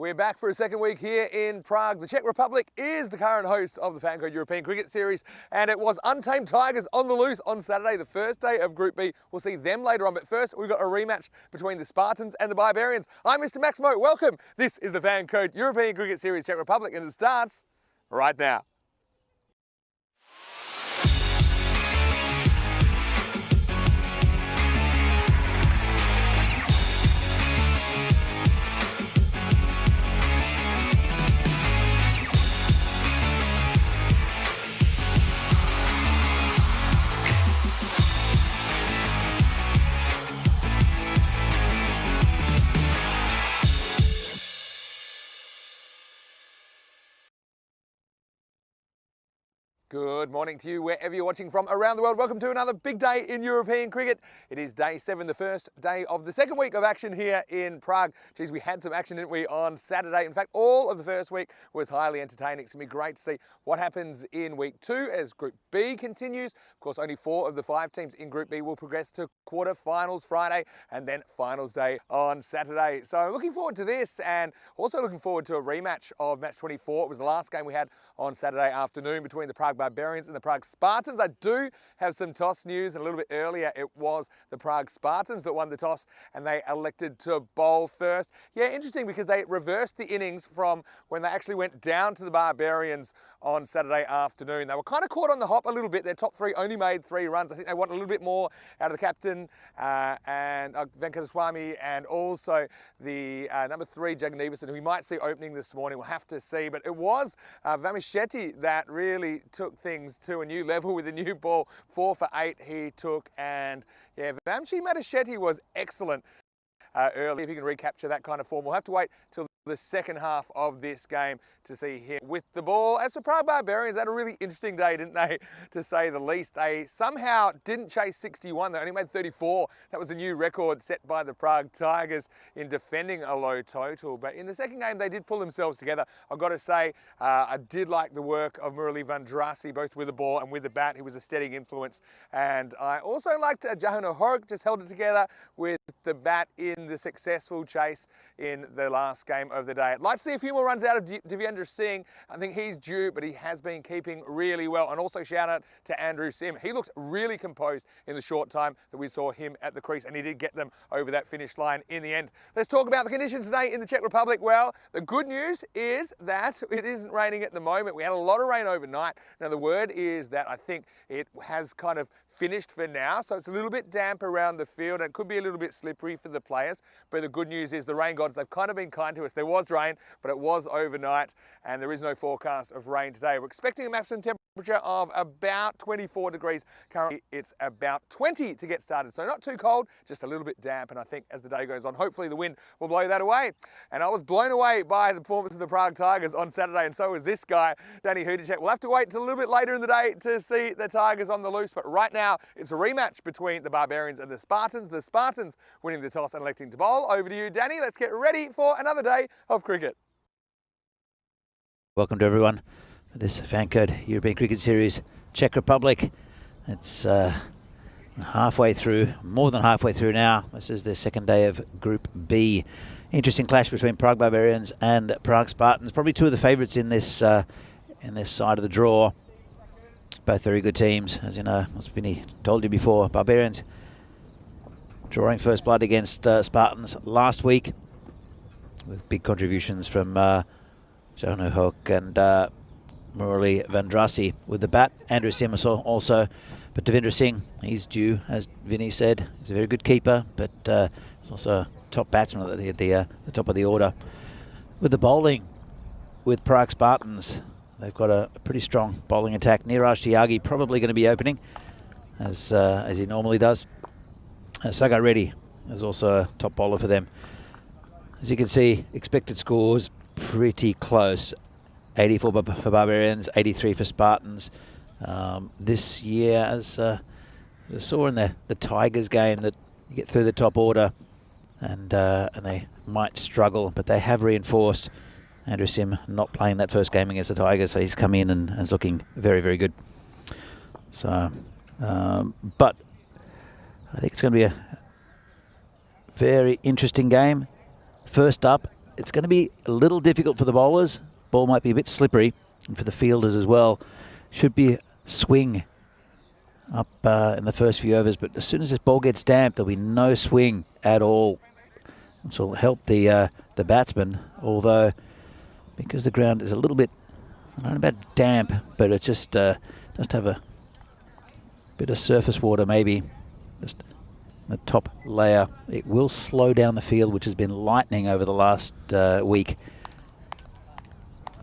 We're back for a second week here in Prague. The Czech Republic is the current host of the FanCode European Cricket Series, and it was Untamed Tigers on the loose on Saturday, the first day of Group B. We'll see them later on, but first we've got a rematch between the Spartans and the Barbarians. I'm Mr. Maximo. Welcome. This is the FanCode European Cricket Series Czech Republic, and it starts right now. Good morning to you wherever you're watching from around the world. Welcome to another big day in European cricket. It is day 7, the first day of the second week of action here in Prague. Geez, we had some action, didn't we, on Saturday? In fact, all of the first week was highly entertaining. It's going to be great to see what happens in week 2 as Group B continues. Of course, only 4 of the 5 teams in Group B will progress to quarter-finals Friday and then finals day on Saturday. So looking forward to this, and also looking forward to a rematch of match 24. It was the last game we had on Saturday afternoon between the Prague Barbarians and the Prague Spartans. I do have some toss news, and a little bit earlier it was the Prague Spartans that won the toss and they elected to bowl first. Yeah, interesting, because they reversed the innings from when they actually went down to the Barbarians on Saturday afternoon. They were kind of caught on the hop a little bit. Their top 3 only made 3 runs. I think they want a little bit more out of the captain and Venkateswamy, and also the number 3, Jagannathan, who we might see opening this morning. We'll have to see. But it was Vamisheti that really took things to a new level with a new ball. 4 for 8 he took, and yeah, Vamisheti was excellent early. If he can recapture that kind of form, we'll have to wait till the second half of this game to see him with the ball. As for Prague Barbarians, they had a really interesting day, didn't they, to say the least. They somehow didn't chase 61. They only made 34. That was a new record set by the Prague Tigers in defending a low total. But in the second game, they did pull themselves together. I've got to say, I did like the work of Murali Vandrasi, both with the ball and with the bat. He was a steadying influence. And I also liked Jahano Horek, just held it together with the bat in the successful chase in the last game of the day. I'd like to see a few more runs out of Devendra Singh. I think he's due, but he has been keeping really well. And also shout out to Andrew Sim. He looked really composed in the short time that we saw him at the crease, and he did get them over that finish line in the end. Let's talk about the conditions today in the Czech Republic. Well, the good news is that it isn't raining at the moment. We had a lot of rain overnight. Now, the word is that I think it has kind of finished for now, so it's a little bit damp around the field. It could be a little bit slippery for the players, but the good news is the rain gods, they've kind of been kind to us. There was rain, but it was overnight, and there is no forecast of rain today. We're expecting a maximum temperature of about 24 degrees. Currently, it's about 20 to get started, so not too cold, just a little bit damp, and I think as the day goes on, hopefully the wind will blow that away. And I was blown away by the performance of the Prague Tigers on Saturday, and so was this guy, Danny Hudicek. We'll have to wait till a little bit later in the day to see the Tigers on the loose, but right now, it's a rematch between the Barbarians and the Spartans. The Spartans winning the toss and electing to bowl. Over to you, Danny. Let's get ready for another day of cricket. Welcome to everyone for this FanCode European Cricket Series, Czech Republic. It's halfway through, more than halfway through now. This is the second day of Group B. Interesting clash between Prague Barbarians and Prague Spartans. Probably 2 of the favourites in this side of the draw. Both very good teams, as you know, as Vinny told you before. Barbarians drawing first blood against Spartans last week, with big contributions from Jahano Horek and Murali Vandrasi with the bat. Andrew Sim also, but Devendra Singh, he's due, as Vinny said. He's a very good keeper, but he's also a top batsman at the top of the order. With the bowling, with Prague Spartans, they've got a pretty strong bowling attack. Niraj Tyagi probably going to be opening, as he normally does. Sagar Reddy is also a top bowler for them. As you can see, expected scores pretty close. 84 for Barbarians, 83 for Spartans. This year, as we saw in the Tigers game, that you get through the top order and they might struggle, but they have reinforced. Andrew Sim not playing that first game against the Tigers, so he's come in and is looking very, very good. So, but I think it's going to be a very interesting game. First up, it's going to be a little difficult for the bowlers. Ball might be a bit slippery, and for the fielders as well. Should be a swing up in the first few overs, but as soon as this ball gets damped, there'll be no swing at all. Which will help the batsman, although because the ground is a little bit, I don't know about damp, but it's just have a bit of surface water maybe, just the top layer. It will slow down the field, which has been lightning over the last week.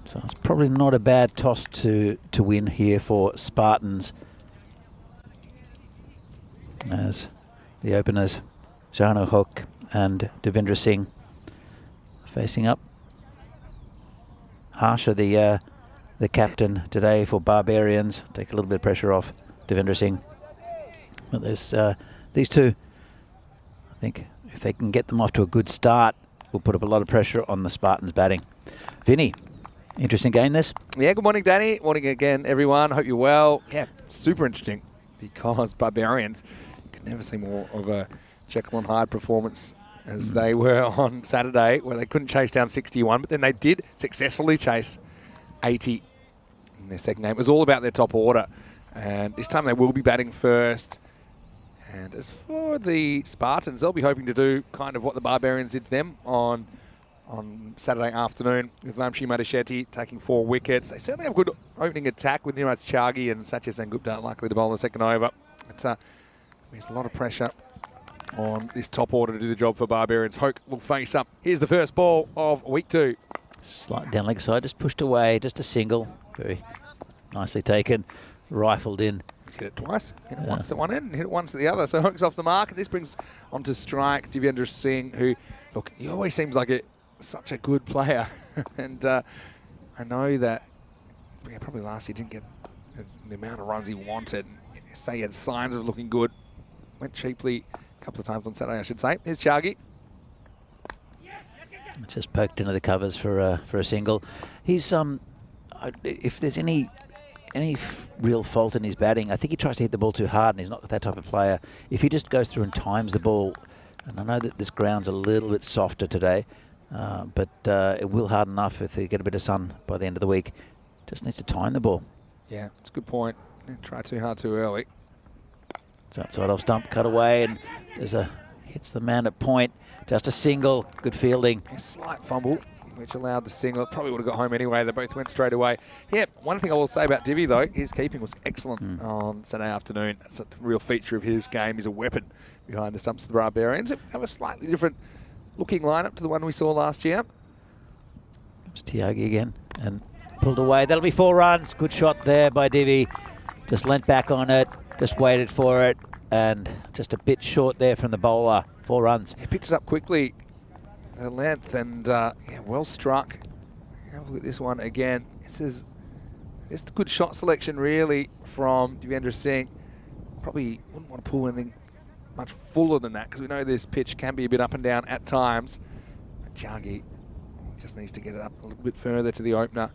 So it's probably not a bad toss to win here for Spartans, as the openers Janu Hook and Devendra Singh facing up. Harsha, the captain today for Barbarians, take a little bit of pressure off Devendra Singh. But there's these two. I think if they can get them off to a good start, will put up a lot of pressure on the Spartans batting. Vinny, interesting game this. Yeah, good morning, Danny. Morning again, everyone. Hope you're well. Yeah, super interesting because Barbarians could never see more of a Jekyll and Hyde performance as they were on Saturday, where they couldn't chase down 61, but then they did successfully chase 80 in their second game. It was all about their top order, and this time they will be batting first. And as for the Spartans, they'll be hoping to do kind of what the Barbarians did to them on Saturday afternoon, with Vamshi Madhushetty taking 4 wickets. They certainly have a good opening attack with Niraj Chagi and Satya Sengupta likely to bowl in the second over. There's a lot of pressure on this top order to do the job for Barbarians. Hoke will face up. Here's the first ball of week 2. Slight down leg side, just pushed away, just a single. Very nicely taken, rifled in. He's hit it twice. Hit it once at one end and hit it once at the other. So Hoke's off the mark. And this brings onto strike Devendra Singh, who, look, he always seems like such a good player. And I know that probably last year didn't get the amount of runs he wanted. Say he had signs of looking good. Went cheaply a couple of times on Saturday, I should say. Here's Chagi. It's just poked into the covers for a single. He's if there's any real fault in his batting, I think he tries to hit the ball too hard, and he's not that type of player. If he just goes through and times the ball, and I know that this ground's a little bit softer today, but it will harden enough if they get a bit of sun by the end of the week. Just needs to time the ball. Yeah, it's a good point. Didn't try too hard too early. It's outside off stump, cut away, and hits the man at point. Just a single, good fielding. A slight fumble, which allowed the single. It probably would have got home anyway. They both went straight away. Yeah, one thing I will say about Divi, though, his keeping was excellent on Saturday afternoon. That's a real feature of his game. He's a weapon behind the stumps of the Barbarians. Have a slightly different looking lineup to the one we saw last year. It's Tiagi again, and pulled away. That'll be 4 runs. Good shot there by Divi. Just leant back on it, just waited for it, and just a bit short there from the bowler. 4 runs. He picked it up quickly, the length, and yeah, well struck. Have a look at this one again. This is just a good shot selection, really, from Devendra Singh. Probably wouldn't want to pull anything much fuller than that, because we know this pitch can be a bit up and down at times. But Chagi just needs to get it up a little bit further to the opener.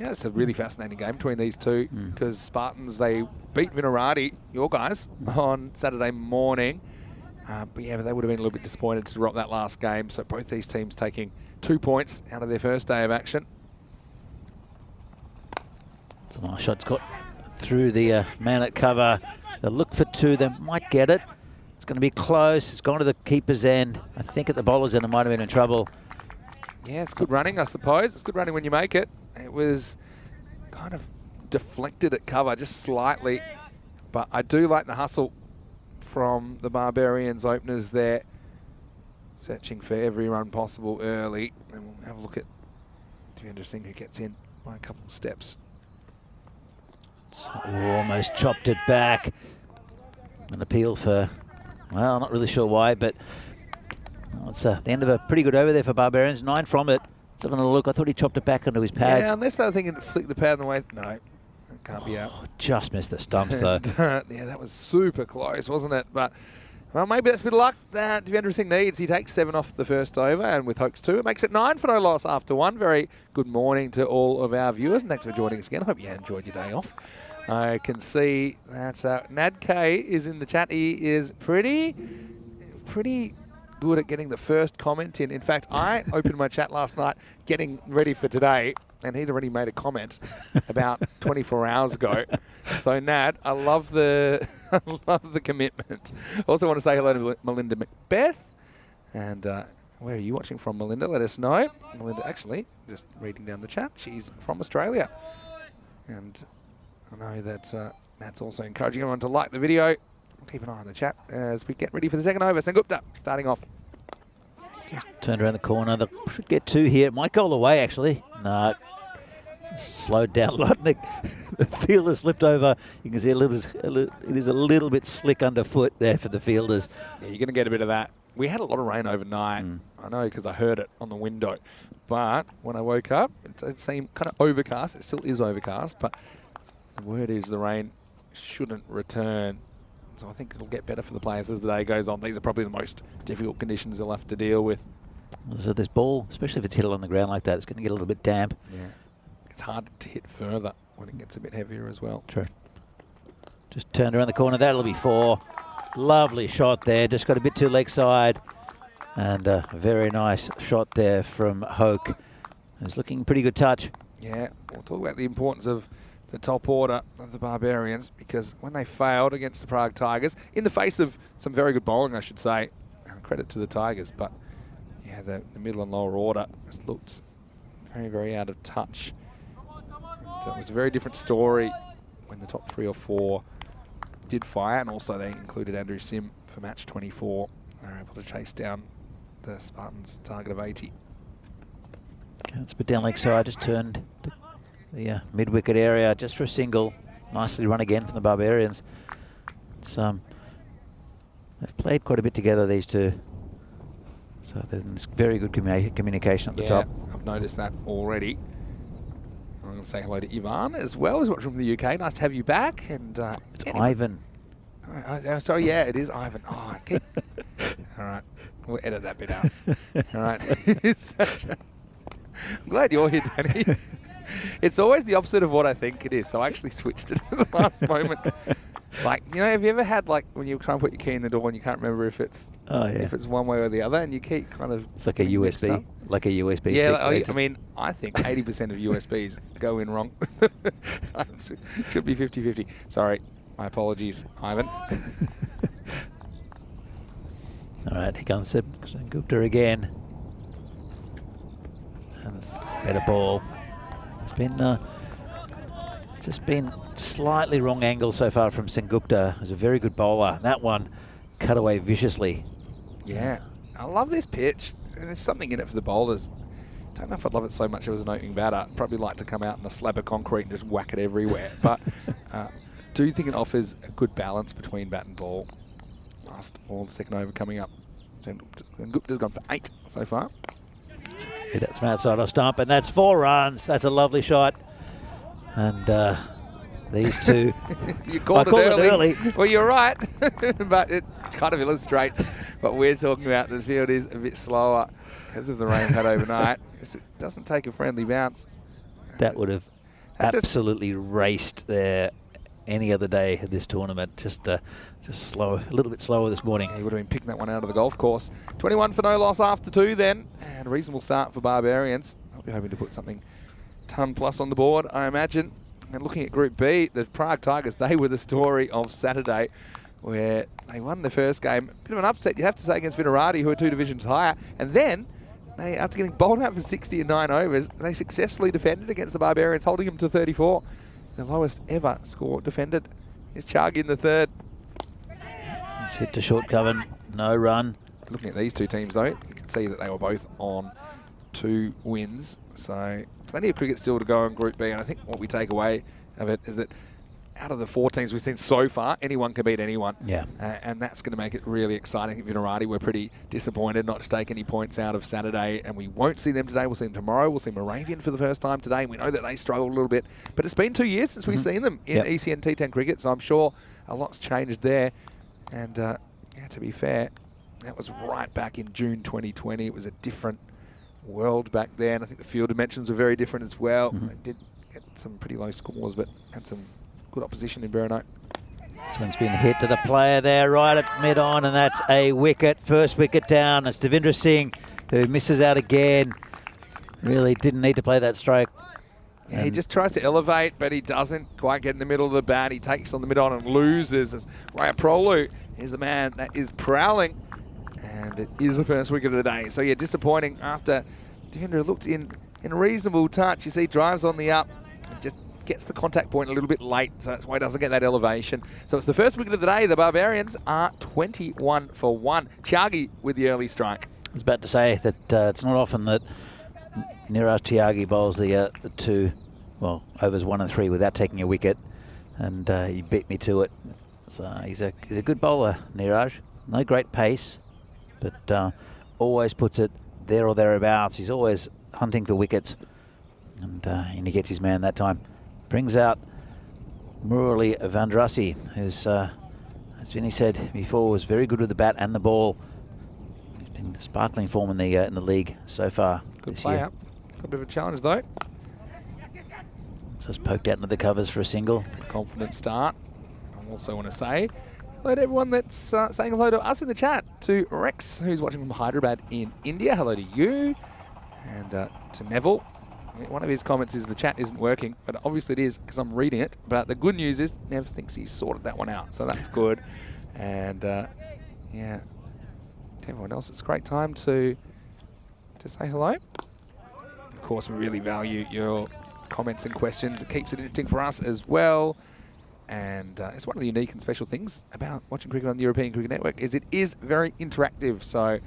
Yeah, it's a really fascinating game between these two, because Spartans, they beat Vinarati, your guys, on Saturday morning. But yeah, they would have been a little bit disappointed to drop that last game. So both these teams taking 2 points out of their first day of action. It's a nice shot. It's got through the man at cover. They'll look for 2. They might get it. It's going to be close. It's gone to the keeper's end. I think at the bowler's end it might have been in trouble. Yeah, it's good running, I suppose. It's good running when you make it. It was kind of deflected at cover just slightly. But I do like the hustle from the Barbarians openers there, searching for every run possible early. And we'll have a look at Devendra Singh, who gets in by a couple of steps. Almost chopped it back. An appeal for, well, not really sure why, but it's the end of a pretty good over there for Barbarians. 9 from it. Let's have another look. I thought he chopped it back onto his pads. Yeah, unless they were thinking to flick the pad away. No, it can't be out. Just missed the stumps, though. Yeah, that was super close, wasn't it? But, well, maybe that's a bit of luck that Devendra Singh needs. He takes 7 off the first over, and with Hoke's 2, it makes it 9 for no loss after 1. Very good morning to all of our viewers, and thanks for joining us again. I hope you enjoyed your day off. I can see that Nad K is in the chat. He is pretty good at getting the first comment in. In fact, I opened my chat last night getting ready for today, and he'd already made a comment about 24 hours ago. So, Nat, I love the commitment. Also want to say hello to Melinda Macbeth. And where are you watching from, Melinda? Let us know. Melinda, actually, just reading down the chat, she's from Australia. And I know that Matt's also encouraging everyone to like the video. Keep an eye on the chat as we get ready for the second over. Sengupta starting off. Just turned around the corner. They should get 2 here. It might go all the way, actually. No. Slowed down a lot. The fielder slipped over. You can see it is a little bit slick underfoot there for the fielders. Yeah, you're going to get a bit of that. We had a lot of rain overnight. I know because I heard it on the window. But when I woke up, it seemed kind of overcast. It still is overcast, but the word is the rain shouldn't return. So I think it'll get better for the players as the day goes on. These are probably the most difficult conditions they'll have to deal with. So this ball, especially if it's hit on the ground like that, it's going to get a little bit damp. Yeah. It's hard to hit further when it gets a bit heavier as well. True. Just turned around the corner. That'll be 4. Lovely shot there. Just got a bit too leg side. And a very nice shot there from Hoke. It's looking pretty good touch. Yeah, we'll talk about the importance of the top order of the Barbarians, because when they failed against the Prague Tigers, in the face of some very good bowling, I should say, credit to the Tigers, but yeah, the middle and lower order just looked very, very out of touch. And it was a very different story when the top 3 or 4 did fire, and also they included Andrew Sim for match 24. They were able to chase down the Spartans' target of 80. Okay, it's a bit down leg side, just turned to the mid-wicket area just for a single. Nicely run again from the Barbarians. It's, they've played quite a bit together, these two. So there's very good communication at the top. I've noticed that already. I'm going to say hello to Ivan as well, who's watching from the UK. Nice to have you back. And it's Ivan. Sorry, yeah, it is Ivan. Oh, I keep... All right, we'll edit that bit out. All right. I'm glad you're here, Danny. It's always the opposite of what I think it is, so I actually switched it at the last moment. Like, you know, have you ever had, like, when you try and put your key in the door and you can't remember if it's if it's one way or the other, and you keep kind of... It's like a USB, like a USB stick. Yeah, I mean, I think 80% of USBs go in wrong. Should be 50-50. Sorry, my apologies, Ivan. All right, here comes Sengupta again. And it's a better ball. It's just been slightly wrong angle so far from Sengupta. He's a very good bowler. That one cut away viciously. Yeah, I love this pitch. And there's something in it for the bowlers. Don't know if I'd love it so much if it was an opening batter. I'd probably like to come out in a slab of concrete and just whack it everywhere. But do think it offers a good balance between bat and ball. Last ball, the second over coming up. Sengupta's gone for 8 so far. Hit it from outside off stump, and that's 4 runs. That's a lovely shot. And these two... You called it early. Well, you're right. But it kind of illustrates what we're talking about. The field is a bit slower because of the rain had overnight. It doesn't take a friendly bounce. That would have absolutely raced there any other day of this tournament. Just slow, a little bit slower this morning. Yeah, he would have been picking that one out of the golf course. 21 for no loss after 2 then. And a reasonable start for Barbarians. I'll be hoping to put something ton plus on the board, I imagine. And looking at Group B, the Prague Tigers, they were the story of Saturday, where they won the first game. Bit of an upset, you have to say, against Vinarati, who are 2 divisions higher. And then, they, after getting bowled out for 60 in 9 overs, they successfully defended against the Barbarians, holding them to 34. The lowest ever score defended. Here's Chagi in the 3rd. It's hit to short cover, no run. Looking at these two teams, though, you can see that they were both on 2 wins. So plenty of cricket still to go in Group B. And I think what we take away of it is that out of the 4 teams we've seen so far, anyone can beat anyone. Yeah. And that's going to make it really exciting. Vinarati were pretty disappointed not to take any points out of Saturday, and we won't see them today. We'll see them tomorrow. We'll see Moravian for the first time today, and we know that they struggled a little bit. But it's been 2 years since we've seen them in ECN T10 cricket, so I'm sure a lot's changed there. And yeah, to be fair, that was right back in June 2020. It was a different world back then. I think the field dimensions were very different as well. They did get some pretty low scores, but had some good opposition in Burno. This one's been hit to the player there right at mid-on, and that's a wicket. First wicket down. It's Devendra Singh who misses out again. Really didn't need to play that stroke. Yeah, he just tries to elevate, but he doesn't quite get in the middle of the bat. He takes on the mid-on and loses. As Rayaprolu is the man that is prowling, and it is the first wicket of the day. So yeah, disappointing after Devendra looked in reasonable touch. You see, drives on the up, and just gets the contact point a little bit late, so that's why he doesn't get that elevation. So it's the first wicket of the day. The Barbarians are 21 for 1. Tyagi with the early strike. I was about to say that it's not often that Niraj Tyagi bowls the two, well, overs 1 and 3 without taking a wicket, and he beat me to it. So he's a good bowler, Niraj. No great pace, but always puts it there or thereabouts. He's always hunting for wickets, and he gets his man that time. Brings out Murali Vandrasi, who's, as Vinny said before, was very good with the bat and the ball. He's been sparkling form in the league so far. Good play up. Got a bit of a challenge though. Just poked out into the covers for a single. Confident start. I also want to say hello to everyone that's saying hello to us in the chat. To Rex, who's watching from Hyderabad in India. Hello to you. And to Neville. One of his comments is the chat isn't working, but obviously it is because I'm reading it. But the good news is Nev thinks he's sorted that one out, so that's good. And yeah, to everyone else, it's a great time to say hello. Of course, we really value your comments and questions. It keeps it interesting for us as well. And it's one of the unique and special things about watching cricket on the European Cricket Network is it is very interactive. So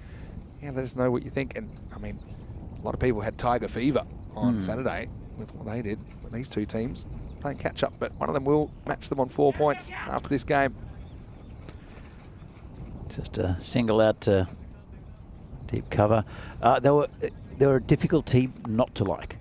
yeah, let us know what you think. And I mean, a lot of people had Tiger fever on Saturday with what they did with these two teams playing catch up, but one of them will match them on 4 points after this game. Just a single out to deep cover. They were a difficult team not to like,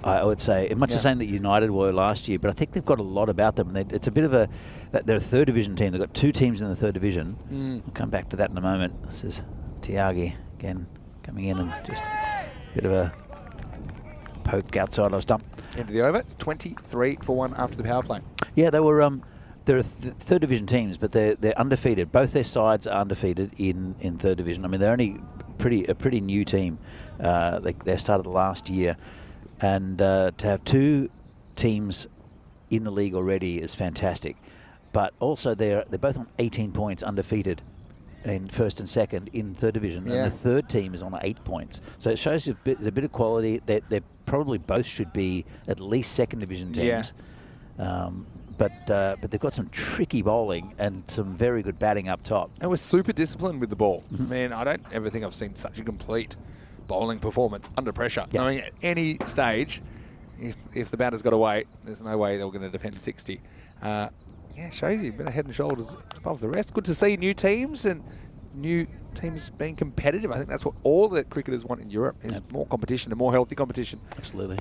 I would say. Much the same that United were last year, but I think they've got a lot about them. It's a bit of they're a third division team. They've got 2 teams in the third division. We'll come back to that in a moment. This is Tyagi again coming in and just a bit of a poke outside of stump. End of the over. It's 23 for 1 after the power play. Yeah, they were. They're third division teams, but they're undefeated. Both their sides are undefeated in third division. I mean, they're only a pretty new team. They started last year, and to have 2 teams in the league already is fantastic. But also they're both on 18 points, undefeated in first and second in third division, and the third team is on 8 points. So it shows there's a bit of quality. They probably both should be at least second division teams. But they've got some tricky bowling and some very good batting up top. And we're super disciplined with the ball. I mean, I don't ever think I've seen such a complete bowling performance under pressure. I mean, at any stage, if the batter's got away, there's no way they're going to defend 60. Yeah, shows you a bit of head and shoulders above the rest. Good to see new teams and new teams being competitive. I think that's what all the cricketers want in Europe is more competition and more healthy competition. Absolutely.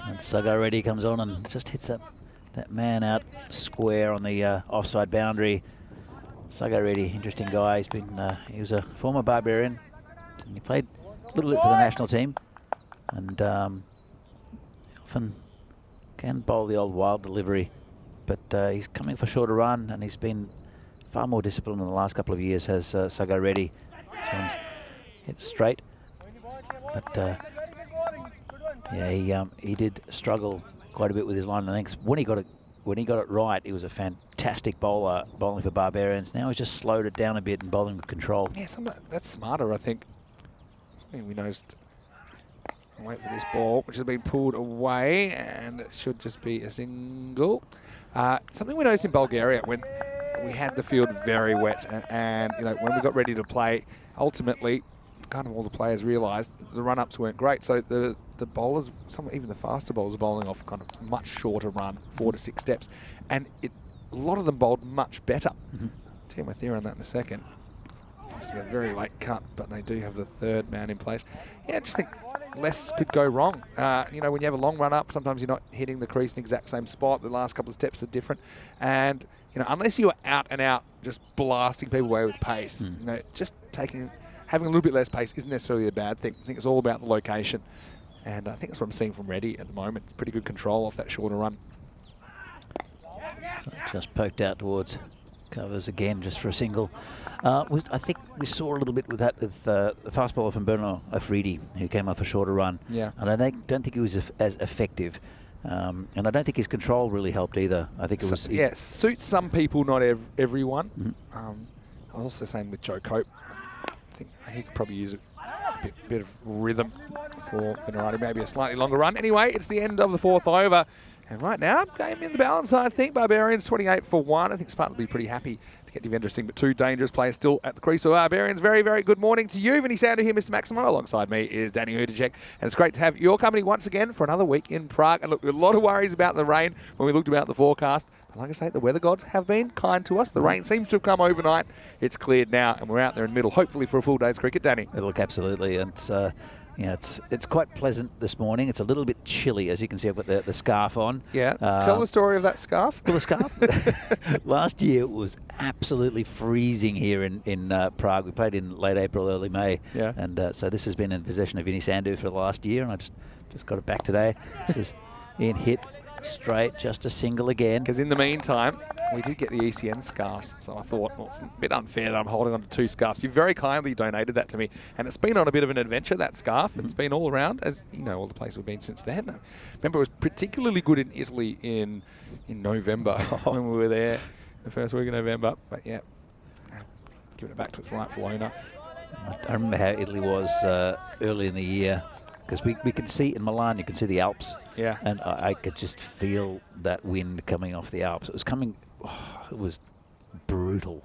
And Sagar Reddy comes on and just hits that man out square on the offside boundary. Sagar Reddy, interesting guy. He was a former Barbarian. And he played a little bit for the national team, and often can bowl the old wild delivery. But he's coming for shorter run, and he's been far more disciplined in the last couple of years, has Sagar Reddy. This one's hit straight. But yeah, he did struggle quite a bit with his line of lengths. When he got it right, he was a fantastic bowler bowling for Barbarians. Now he's just slowed it down a bit and bowling with control. Yeah, that's smarter, I think. I mean, we noticed. Wait for this ball, which has been pulled away, and it should just be a single. Something we noticed in Bulgaria when we had the field very wet, and you know, when we got ready to play, ultimately, kind of all the players realised the run-ups weren't great. So the bowlers, even the faster bowlers, bowling off kind of much shorter run, 4 to 6 steps, and a lot of them bowled much better. Tell you my theory on that in a second. It's a very late cut, but they do have the third man in place. Yeah, I just think less could go wrong. You know, when you have a long run up, sometimes you're not hitting the crease in the exact same spot. The last couple of steps are different. And, you know, unless you are out and out just blasting people away with pace, you know, just having a little bit less pace isn't necessarily a bad thing. I think it's all about the location. And I think that's what I'm seeing from Reddy at the moment. Pretty good control off that shorter run. So just poked out towards covers again, just for a single. I think we saw a little bit with that with the fast bowler from Bernard Afridi, who came off a shorter run. Yeah. And I don't think he was as effective. And I don't think his control really helped either. I think it was... Yeah, suits some people, not everyone. Mm-hmm. I was also saying with Joe Cope, I think he could probably use a bit of rhythm for Venerati, maybe a slightly longer run. Anyway, it's the end of the 4th over. And right now, game in the balance, I think. Barbarians 28 for 1. I think Spartans will be pretty happy to get Devendra Singh, but 2 dangerous players still at the crease for Barbarians. Very, very good morning to you. Vinny Sander here, Mr. Maximo. Alongside me is Danny Hudacek. And it's great to have your company once again for another week in Prague. And look, a lot of worries about the rain when we looked about the forecast. But like I say, the weather gods have been kind to us. The rain seems to have come overnight. It's cleared now, and we're out there in the middle, hopefully for a full day's cricket, Danny. Look, absolutely. And yeah, it's quite pleasant this morning. It's a little bit chilly, as you can see. I've got the scarf on. Yeah. Tell the story of that scarf. Well, the scarf. Last year it was absolutely freezing here in Prague. We played in late April, early May. Yeah. And so this has been in possession of Vinny Sandu for the last year, and I just got it back today. This is in hit straight, just a single again. Because in the meantime, we did get the ECN scarves, so I thought, well, it's a bit unfair that I'm holding on to 2 scarves. You very kindly donated that to me, and it's been on a bit of an adventure, that scarf. It's been all around, as you know, all the places we've been since then. I remember it was particularly good in Italy in November when we were there, the first week of November. But yeah, giving it back to its rightful owner. I remember how Italy was early in the year, because we could see in Milan, you could see the Alps. Yeah. And I could just feel that wind coming off the Alps. It was coming, it was brutal.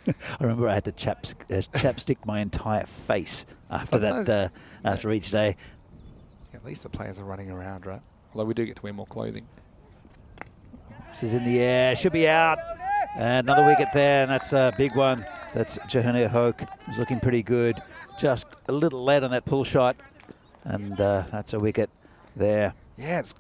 I remember I had to chapstick my entire face after that, after each day. At least the players are running around, right? Although we do get to wear more clothing. This is in the air, should be out. And another wicket there, and that's a big one. That's Johanna Hoke, who's looking pretty good. Just a little late on that pull shot. And that's a wicket there. Yeah, it's,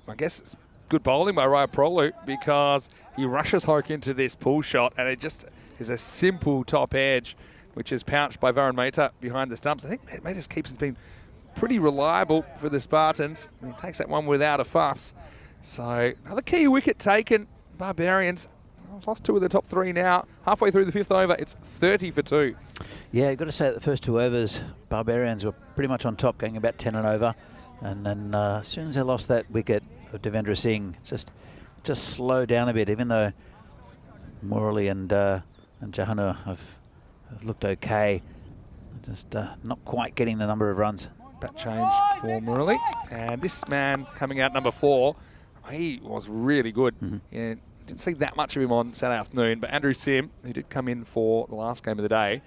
I guess it's good bowling by Raya Prolu, because he rushes Hoke into this pull shot, and it just is a simple top edge, which is pounched by Varun Mehta behind the stumps. I think Mehta's keeps been pretty reliable for the Spartans. He takes that one without a fuss. So another key wicket taken. Barbarians lost 2 of the top 3 now. Halfway through the 5th over, it's 30 for 2. Yeah, you've got to say that the first 2 overs, Barbarians were pretty much on top, going about 10 and over. And then as soon as they lost that wicket of Devendra Singh, just slowed down a bit, even though Murali and Johanna have looked okay. Just not quite getting the number of runs. Bat change for Murali. And this man coming out number 4, he was really good. And didn't see that much of him on Saturday afternoon, but Andrew Sim, who did come in for the last game of the day,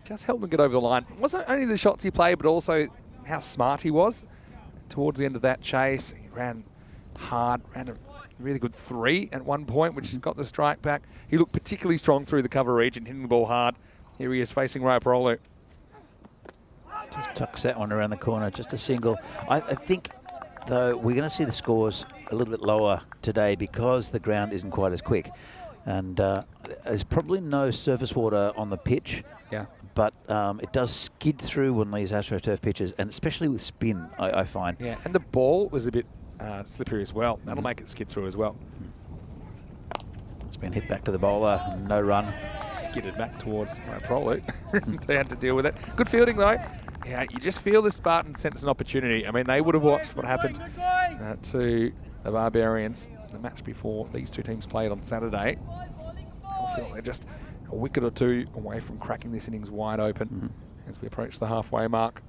just helped him get over the line. It wasn't only the shots he played, but also how smart he was. Towards the end of that chase, he ran hard, ran a really good 3 at one point, which got the strike back. He looked particularly strong through the cover region, hitting the ball hard. Here he is facing Raya Prolu. Just tucks that one around the corner, just a single. I think, though, we're going to see the scores a little bit lower today because the ground isn't quite as quick. And there's probably no surface water on the pitch. Yeah. But it does skid through one of these AstroTurf pitches, and especially with spin, I find. Yeah, and the ball was a bit slippery as well. That'll make it skid through as well. It's been hit back to the bowler, no run. Skidded back towards Prolu. They had to deal with it. Good fielding though. Yeah, you just feel the Spartans sense an opportunity. I mean, they would have watched what happened to the Barbarians, the match before these 2 teams played on Saturday. I feel they're just a wicket or 2 away from cracking this innings wide open as we approach the halfway mark.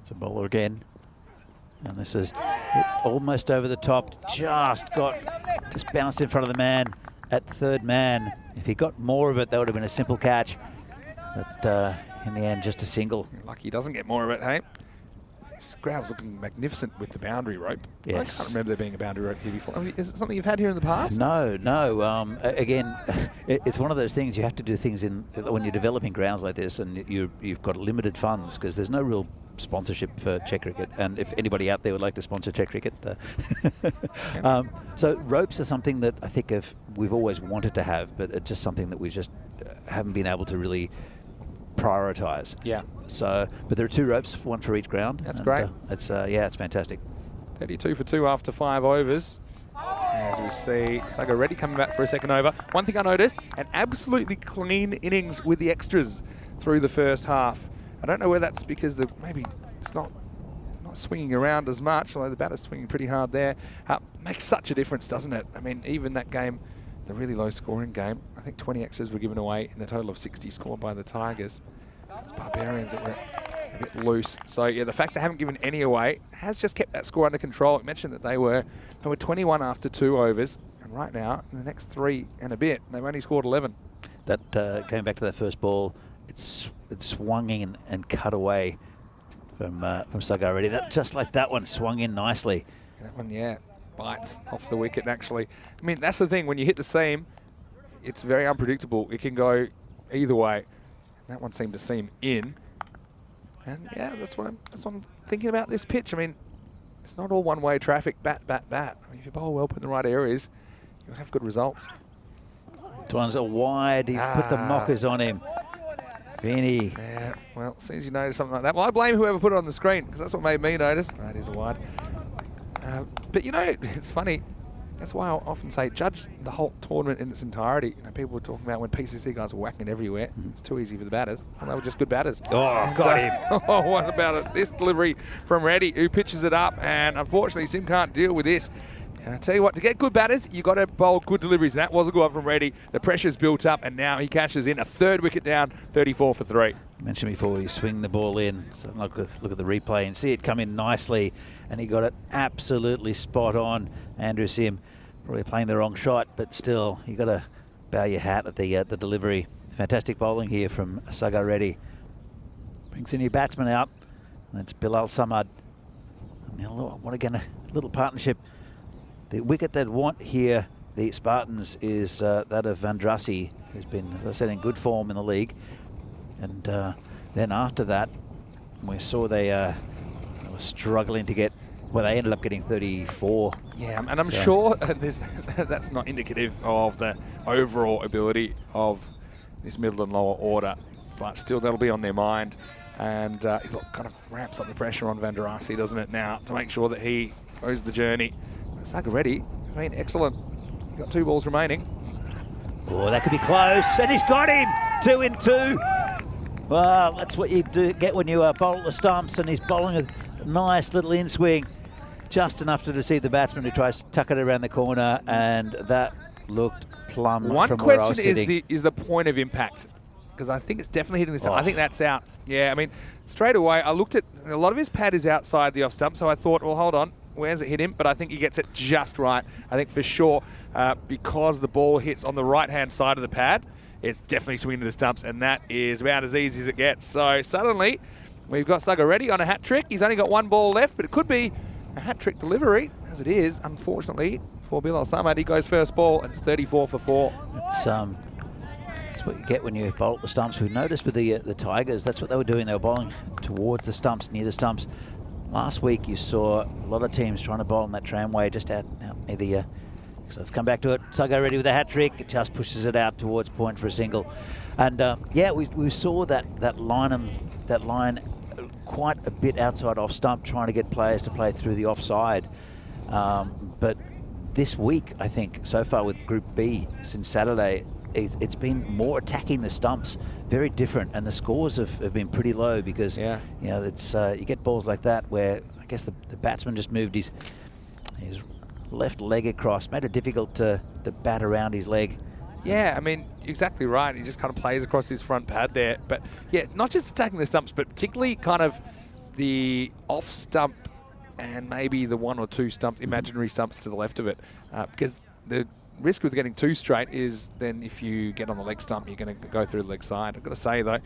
It's a bowler again. And this is almost over the top. Just bounced in front of the man at 3rd man. If he got more of it, that would have been a simple catch. But in the end, just a single. Lucky he doesn't get more of it, hey? This ground's looking magnificent with the boundary rope. Yes. I can't remember there being a boundary rope here before. I mean, is it something you've had here in the past? No. Again, it's one of those things you have to do things when you're developing grounds like this, and you've got limited funds because there's no real sponsorship for Czech cricket. And if anybody out there would like to sponsor Czech cricket, so ropes are something that I think we've always wanted to have, but it's just something that we just haven't been able to really prioritize. Yeah. So, but there are 2 ropes, 1 for each ground. That's great. It's fantastic. 32 for 2 after 5 overs. As we see Saga Reddy coming back for a second over. One thing I noticed, an absolutely clean innings with the extras through the first half. I don't know whether that's because maybe it's not swinging around as much, although the batter's swinging pretty hard there. Makes such a difference, doesn't it? I mean, even that game, the really low scoring game, I think 20 extras were given away in the total of 60 scored by the Tigers. It's Barbarians that were a bit loose. So yeah, the fact they haven't given any away has just kept that score under control. I mentioned that they were 21 after 2 overs, and right now, in the next 3 and a bit, they've only scored 11. That going back to that first ball, it's swung in and cut away from Saga already. That just like that one swung in nicely. That one, yeah, bites off the wicket. Actually, I mean that's the thing. When you hit the seam, it's very unpredictable. It can go either way. That one seemed to seam in, and yeah, that's what I'm thinking about this pitch. I mean, it's not all one-way traffic. Bat, bat, bat. I mean, if you bowl well, put in the right areas, you'll have good results. This one's a wide. He put the mockers on him. Vinny. Yeah, well, as soon as you notice something like that, well, I blame whoever put it on the screen because that's what made me notice. That is a wide. But you know, it's funny. That's why I often say judge the whole tournament in its entirety. You know, people were talking about when PCC guys were whacking it everywhere. It's too easy for the batters. Well, they were just good batters. Oh, got him. Oh, what about it? This delivery from Reddy, who pitches it up, and unfortunately Sim can't deal with this. And I tell you what, to get good batters, you got to bowl good deliveries. And that was a good one from Reddy. The pressure's built up, and now he cashes in a 3rd wicket down, 34 for 3. I mentioned before, you swing the ball in. So look at the replay and see it come in nicely, and he got it absolutely spot on. Andrew Sim probably playing the wrong shot, but still, you got to bow your hat at the delivery. Fantastic bowling here from Saga Reddy. Brings a new batsman out. That's Bilal Samad. Now, what again? A little partnership. The wicket they'd want here, the Spartans, is that of Vandrasi, who's been, as I said, in good form in the league. And then after that, we saw they were struggling to get, well, they ended up getting 34. Yeah, and I'm sure that's not indicative of the overall ability of this middle and lower order, but still that'll be on their mind. And it kind of ramps up the pressure on Vandrasi, doesn't it, now, to make sure that he goes the journey. Saga Reddy has been excellent. He's got 2 balls remaining. Oh, that could be close, and he's got him! 2 in 2. Well, that's what you get when you bowl at the stumps, and he's bowling a nice little in-swing. Just enough to deceive the batsman who tries to tuck it around the corner, and that looked plumb from where I was sitting. One question is the point of impact, because I think it's definitely hitting this. I think that's out. Yeah, I mean, straight away, I looked at, a lot of his pad is outside the off stump, so I thought, well, hold on, where's it hit him? But I think he gets it just right. I think for sure, because the ball hits on the right-hand side of the pad, it's definitely swinging to the stumps, and that is about as easy as it gets. So suddenly, we've got Saga Reddy on a hat trick. He's only got 1 ball left, but it could be a hat-trick delivery, as it is, unfortunately, for Bilal Samad. He goes first ball, and it's 34 for 4. That's what you get when you bowl at the stumps. We've noticed with the Tigers, that's what they were doing. They were bowling towards the stumps, near the stumps. Last week, you saw a lot of teams trying to bowl in that tramway just out near the... so let's come back to it. Saga Reddy with a hat-trick. It just pushes it out towards point for a single. And, yeah, we saw that line quite a bit outside off stump, trying to get players to play through the offside. But this week, I think, so far with Group B, since Saturday, it's been more attacking the stumps, very different, and the scores have been pretty low because you know, it's you get balls like that where I guess the batsman just moved his left leg across, made it difficult to bat around his leg. Yeah, I mean, exactly right. He just kind of plays across his front pad there. But yeah, not just attacking the stumps, but particularly kind of the off stump and maybe the 1 or 2 stump, imaginary stumps to the left of it. Because the risk with getting 2 straight is then if you get on the leg stump, you're going to go through the leg side. I've got to say, though,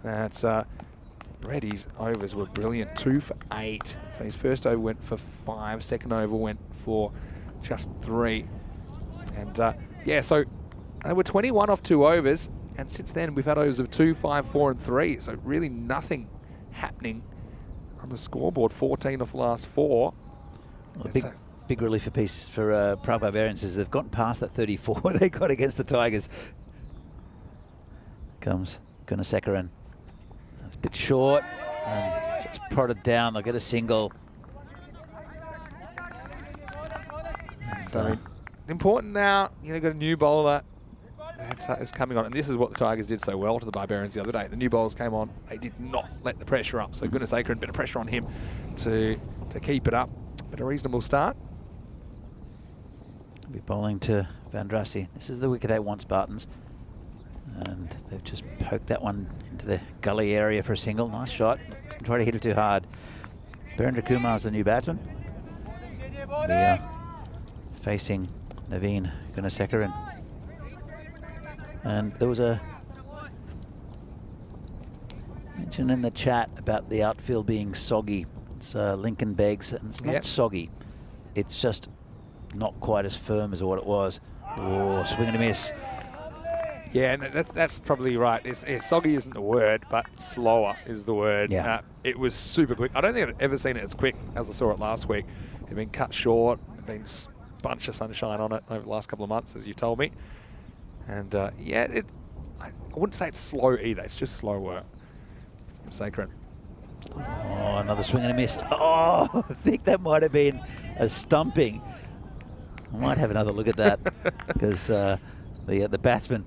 that Reddy's overs were brilliant. 2 for 8. So his first over went for 5. Second over went for just 3. And yeah, so they were 21 off 2 overs. And since then, we've had overs of 2, 5, 4, and 3. So really nothing happening on the scoreboard. 14 off the last 4. Well, big relief for Prague Barbarians is they've gotten past that 34 they got against the Tigers. Comes Gunasekaran. It's a bit short and just prodded down. They'll get a single. So important now. You know, you've got a new bowler that is coming on, and this is what the Tigers did so well to the Barbarians the other day. The new bowlers came on, they did not let the pressure up. So goodness sake, a bit of pressure on him to keep it up. But a reasonable start. Be bowling to Vandrasi. This is the wicket they want, Spartans. And they've just poked that one into the gully area for a single. Nice shot. Didn't try to hit it too hard. Birendra Kumar's the new batsman. We are facing Naveen Gunasekaran. And there was a mention in the chat about the outfield being soggy. It's Lincoln Beggs, and it's not soggy. It's just not quite as firm as what it was. Oh, swing and a miss. Yeah, and that's probably right. Soggy isn't the word, but slower is the word. Yeah. It was super quick. I don't think I've ever seen it as quick as I saw it last week. It had been cut short, there'd been a bunch of sunshine on it over the last couple of months, as you told me. And yeah, I wouldn't say it's slow either. It's just slow work. Sacred. Oh, another swing and a miss. Oh, I think that might have been a stumping. I might have another look at that because the batsman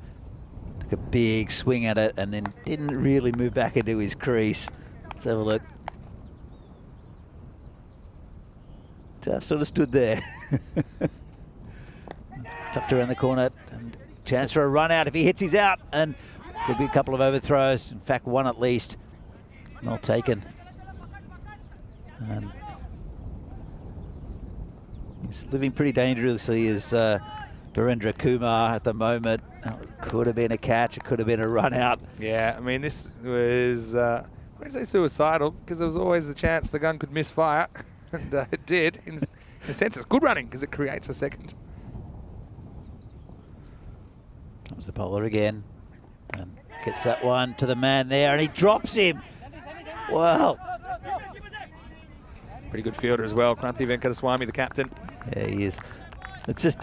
took a big swing at it and then didn't really move back into his crease. Let's have a look. Just sort of stood there. It's tucked around the corner and chance for a run out if he hits, he's out, and could be a couple of overthrows. In fact, one at least. Well taken. And he's living pretty dangerously as Birendra Kumar at the moment. Could have been a catch, it could have been a run out. Yeah, I mean, this was, I wouldn't say suicidal, because there was always the chance the gun could misfire, and it did. In a sense, it's good running, because it creates a second. Comes the bowler again, and gets that one to the man there, and he drops him. Wow. Pretty good fielder as well, Kranthi Venkateswamy, the captain. Yeah, he is. It's just,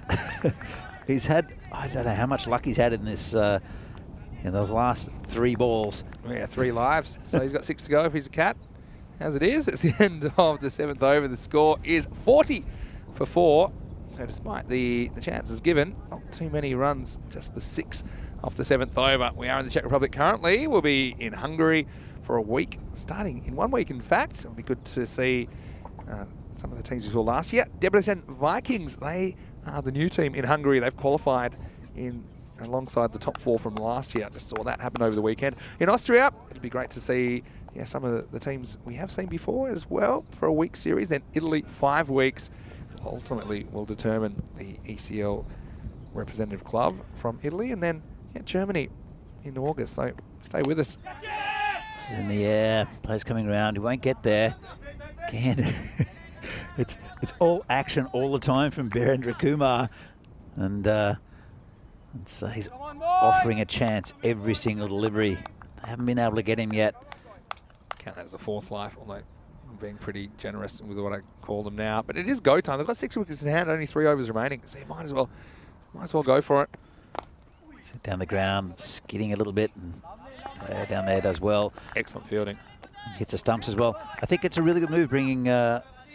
he's had, I don't know how much luck he's had in this, in those last 3 balls. Yeah, 3 lives. So he's got 6 to go if he's a cat. As it is, it's the end of the 7th over. The score is 40 for 4. So despite the chances given, not too many runs, just the 6 off the 7th over. We are in the Czech Republic currently. We'll be in Hungary for a week, starting in 1 week, in fact. It'll be good to see some of the teams we saw last year. Debrecen Vikings, they are the new team in Hungary. They've qualified in alongside the top 4 from last year. I just saw that happen over the weekend. In Austria, it'd be great to see some of the teams we have seen before as well for a week series. Then Italy, 5 weeks. Ultimately will determine the ECL representative club from Italy. And then Germany in August. So stay with us. This is in the air, players coming around, he won't get there. Again, it's all action all the time from Birendra Kumar, and so he's offering a chance every single delivery. They haven't been able to get him yet. Count that as a 4th life, although I'm being pretty generous with what I call them now. But it is go time. They've got 6 wickets in hand, only 3 overs remaining, so you might as well go for it. So down the ground, skidding a little bit, and down there does well. Excellent fielding. Hits the stumps as well. I think it's a really good move bringing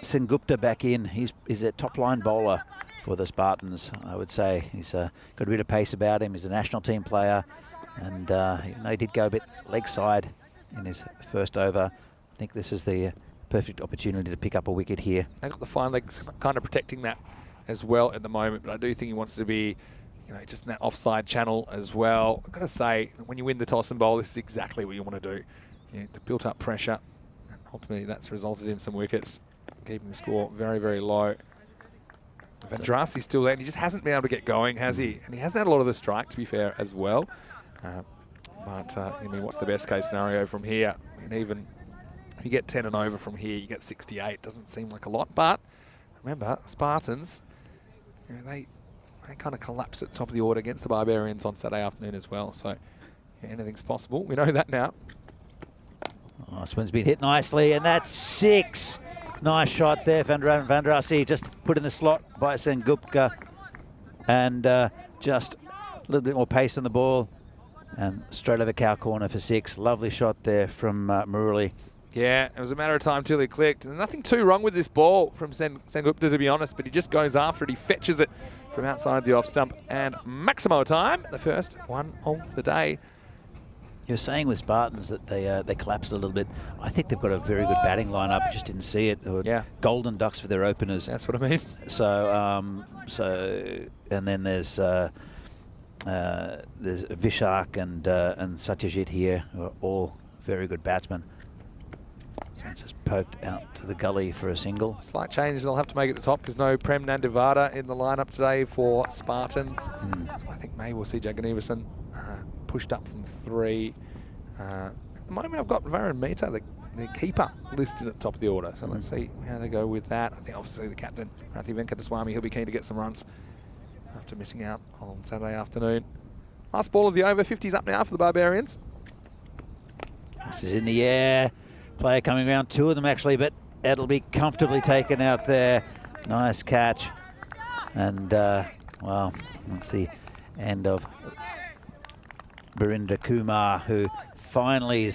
Sengupta back in. He's a top-line bowler for the Spartans, I would say. He's got a bit of pace about him. He's a national team player. And even though he did go a bit leg side in his first over, I think this is the perfect opportunity to pick up a wicket here. They've got the fine legs kind of protecting that as well at the moment, but I do think he wants to be just in that offside channel as well. I've got to say, when you win the toss and bowl, this is exactly what you want to do. To build up pressure, and ultimately that's resulted in some wickets, keeping the score very, very low. Vandrasi's still there, and he just hasn't been able to get going, has he? And he hasn't had a lot of the strike, to be fair, as well. But I mean, what's the best case scenario from here? And even if you get 10 and over from here, you get 68. Doesn't seem like a lot, but remember, Spartans, they kind of collapse at the top of the order against the Barbarians on Saturday afternoon as well. So anything's possible. We know that now. Oh, this one's been hit nicely, and that's 6. Nice shot there, Vandrasi, just put in the slot by Sengupta, and just a little bit more pace on the ball, and straight over cow corner for 6. Lovely shot there from Murali. Yeah, it was a matter of time till he clicked. There's nothing too wrong with this ball from Sengupta, to be honest, but he just goes after it. He fetches it from outside the off stump. And Maximo time, the first one of the day. You're saying with Spartans that they collapsed a little bit. I think they've got a very good batting lineup. You just didn't see it. Yeah. Golden ducks for their openers. That's what I mean. So and then there's Vishak and Satyajit here, who are all very good batsmen. So it's just poked out to the gully for a single. Slight changes they'll have to make at the top because no Prem Nandivada in the lineup today for Spartans. So I think maybe we'll see Jagannathan pushed up from 3. At the moment I've got Varun Mehta, the keeper, listed at the top of the order. So let's see how they go with that. I think obviously the captain, Rathi Venkateswamy, he'll be keen to get some runs after missing out on Saturday afternoon. Last ball of the over, 50's up now for the Barbarians. This is in the air. Player coming around, 2 of them actually, but it'll be comfortably taken out there. Nice catch. And, well, that's the end of Barinder Kumar, who finally